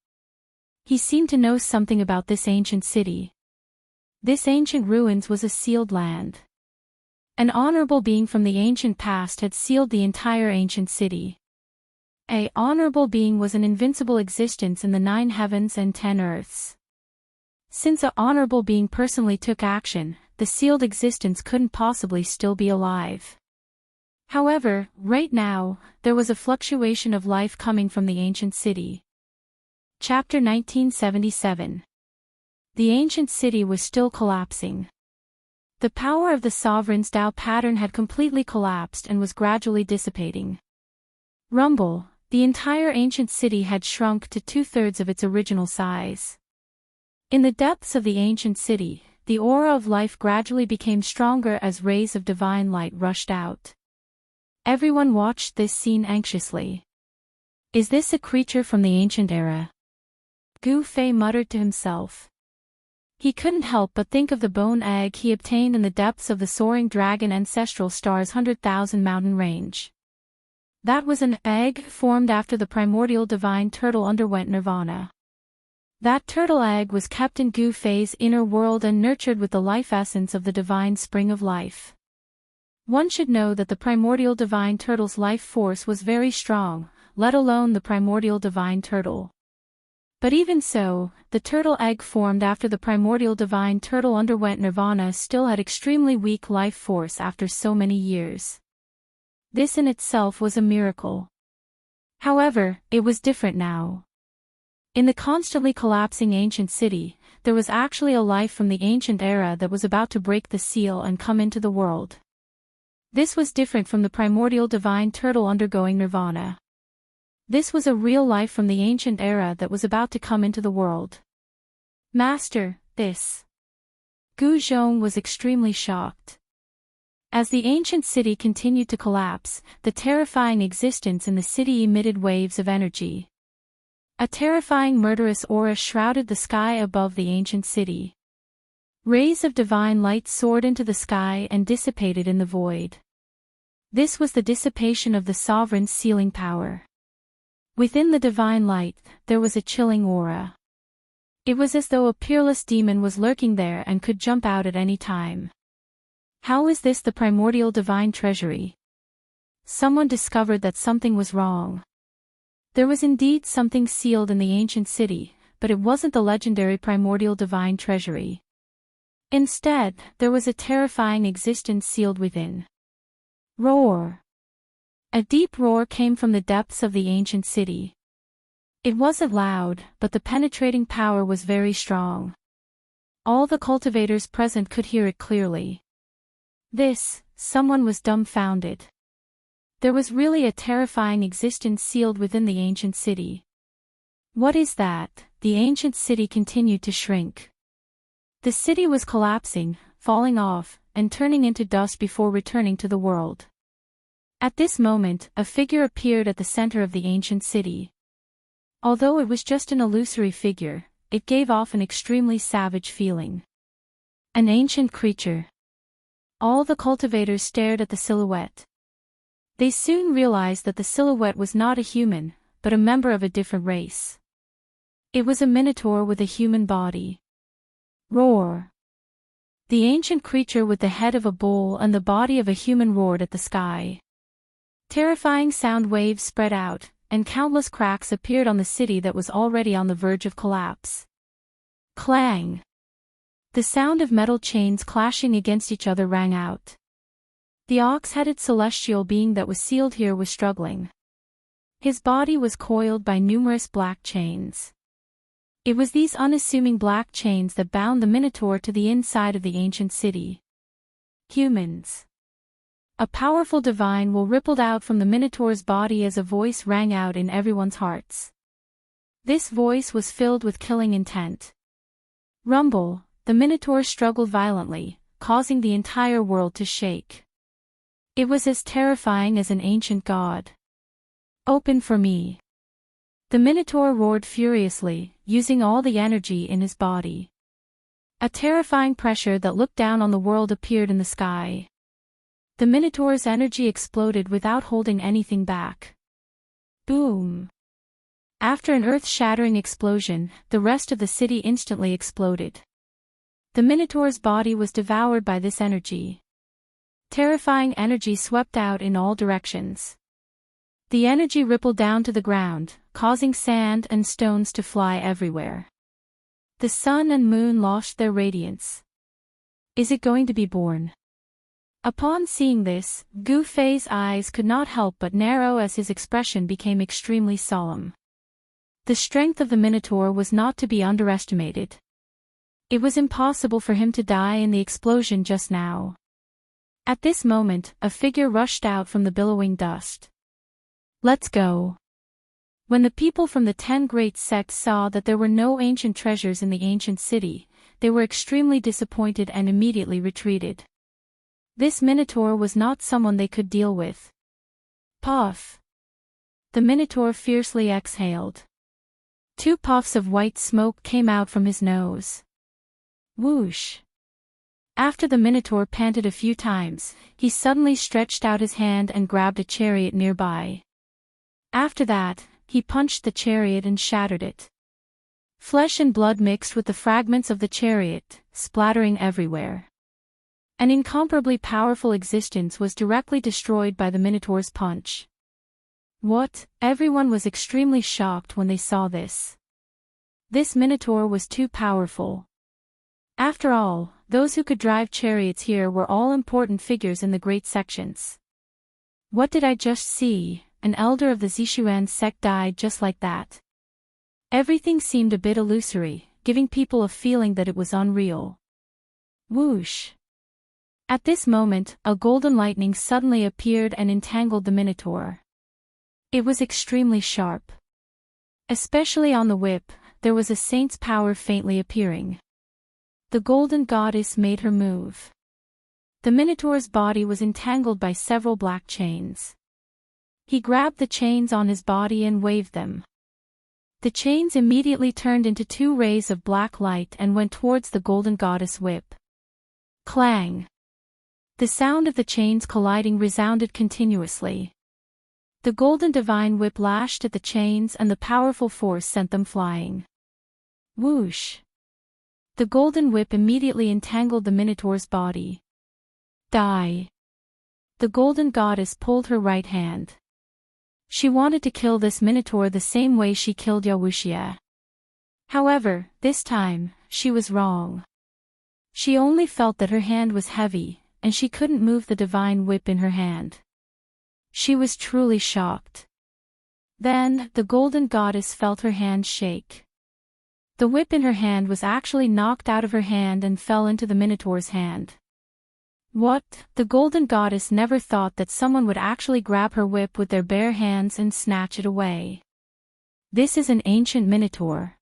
A: He seemed to know something about this ancient city. This ancient ruins was a sealed land. An honorable being from the ancient past had sealed the entire ancient city. An honorable being was an invincible existence in the 9 heavens and 10 earths. Since an honorable being personally took action, the sealed existence couldn't possibly still be alive. However, right now, there was a fluctuation of life coming from the ancient city. Chapter 1977. The ancient city was still collapsing. The power of the sovereign's Tao pattern had completely collapsed and was gradually dissipating. Rumble, the entire ancient city had shrunk to 2/3 of its original size. In the depths of the ancient city, the aura of life gradually became stronger as rays of divine light rushed out. Everyone watched this scene anxiously. Is this a creature from the ancient era? Gu Fei muttered to himself. He couldn't help but think of the bone egg he obtained in the depths of the soaring dragon ancestral star's 100,000 mountain range. That was an egg formed after the primordial divine turtle underwent nirvana. That turtle egg was kept in Gu Fei's inner world and nurtured with the life essence of the divine spring of life. One should know that the primordial divine turtle's life force was very strong, let alone the primordial divine turtle. But even so, the turtle egg formed after the primordial divine turtle underwent nirvana still had extremely weak life force after so many years. This in itself was a miracle. However, it was different now. In the constantly collapsing ancient city, there was actually a life from the ancient era that was about to break the seal and come into the world. This was different from the primordial divine turtle undergoing nirvana. This was a real life from the ancient era that was about to come into the world. Master, this. Gu Zhong was extremely shocked. As the ancient city continued to collapse, the terrifying existence in the city emitted waves of energy. A terrifying murderous aura shrouded the sky above the ancient city. Rays of divine light soared into the sky and dissipated in the void. This was the dissipation of the sovereign's sealing power. Within the divine light, there was a chilling aura. It was as though a peerless demon was lurking there and could jump out at any time. How is this the primordial divine treasury? Someone discovered that something was wrong. There was indeed something sealed in the ancient city, but it wasn't the legendary primordial divine treasury. Instead, there was a terrifying existence sealed within. Roar! A deep roar came from the depths of the ancient city. It wasn't loud, but the penetrating power was very strong. All the cultivators present could hear it clearly. Someone was dumbfounded. There was really a terrifying existence sealed within the ancient city. What is that? The ancient city continued to shrink. The city was collapsing, falling off, and turning into dust before returning to the world. At this moment, a figure appeared at the center of the ancient city. Although it was just an illusory figure, it gave off an extremely savage feeling. An ancient creature. All the cultivators stared at the silhouette. They soon realized that the silhouette was not a human, but a member of a different race. It was a minotaur with a human body. Roar! The ancient creature with the head of a bull and the body of a human roared at the sky. Terrifying sound waves spread out, and countless cracks appeared on the city that was already on the verge of collapse. Clang! The sound of metal chains clashing against each other rang out. The ox-headed celestial being that was sealed here was struggling. His body was coiled by numerous black chains. It was these unassuming black chains that bound the minotaur to the inside of the ancient city. Humans. A powerful divine will rippled out from the minotaur's body as a voice rang out in everyone's hearts. This voice was filled with killing intent. Rumble! The minotaur struggled violently, causing the entire world to shake. It was as terrifying as an ancient god. Open for me! The minotaur roared furiously, using all the energy in his body. A terrifying pressure that looked down on the world appeared in the sky. The minotaur's energy exploded without holding anything back. Boom! After an earth-shattering explosion, the rest of the city instantly exploded. The minotaur's body was devoured by this energy. Terrifying energy swept out in all directions. The energy rippled down to the ground, causing sand and stones to fly everywhere. The sun and moon lost their radiance. Is it going to be born? Upon seeing this, Gu Fei's eyes could not help but narrow as his expression became extremely solemn. The strength of the minotaur was not to be underestimated. It was impossible for him to die in the explosion just now. At this moment, a figure rushed out from the billowing dust. Let's go. When the people from the 10 great sects saw that there were no ancient treasures in the ancient city, they were extremely disappointed and immediately retreated. This minotaur was not someone they could deal with. Puff! The minotaur fiercely exhaled. 2 puffs of white smoke came out from his nose. Whoosh! After the minotaur panted a few times, he suddenly stretched out his hand and grabbed a chariot nearby. After that, he punched the chariot and shattered it. Flesh and blood mixed with the fragments of the chariot, splattering everywhere. An incomparably powerful existence was directly destroyed by the minotaur's punch. What? Everyone was extremely shocked when they saw this. This minotaur was too powerful. After all, those who could drive chariots here were all important figures in the great sections. What did I just see? An elder of the Zishuan sect died just like that. Everything seemed a bit illusory, giving people a feeling that it was unreal. Whoosh! At this moment, a golden lightning suddenly appeared and entangled the minotaur. It was extremely sharp. Especially on the whip, there was a saint's power faintly appearing. The golden goddess made her move. The minotaur's body was entangled by several black chains. He grabbed the chains on his body and waved them. The chains immediately turned into 2 rays of black light and went towards the golden goddess whip. Clang! The sound of the chains colliding resounded continuously. The golden divine whip lashed at the chains and the powerful force sent them flying. Whoosh! The golden whip immediately entangled the minotaur's body. Die! The golden goddess pulled her right hand. She wanted to kill this minotaur the same way she killed Yawushia. However, this time, she was wrong. She only felt that her hand was heavy, and she couldn't move the divine whip in her hand. She was truly shocked. Then, the golden goddess felt her hand shake. The whip in her hand was actually knocked out of her hand and fell into the Minotaur's hand. What? The golden goddess never thought that someone would actually grab her whip with their bare hands and snatch it away. This is an ancient Minotaur.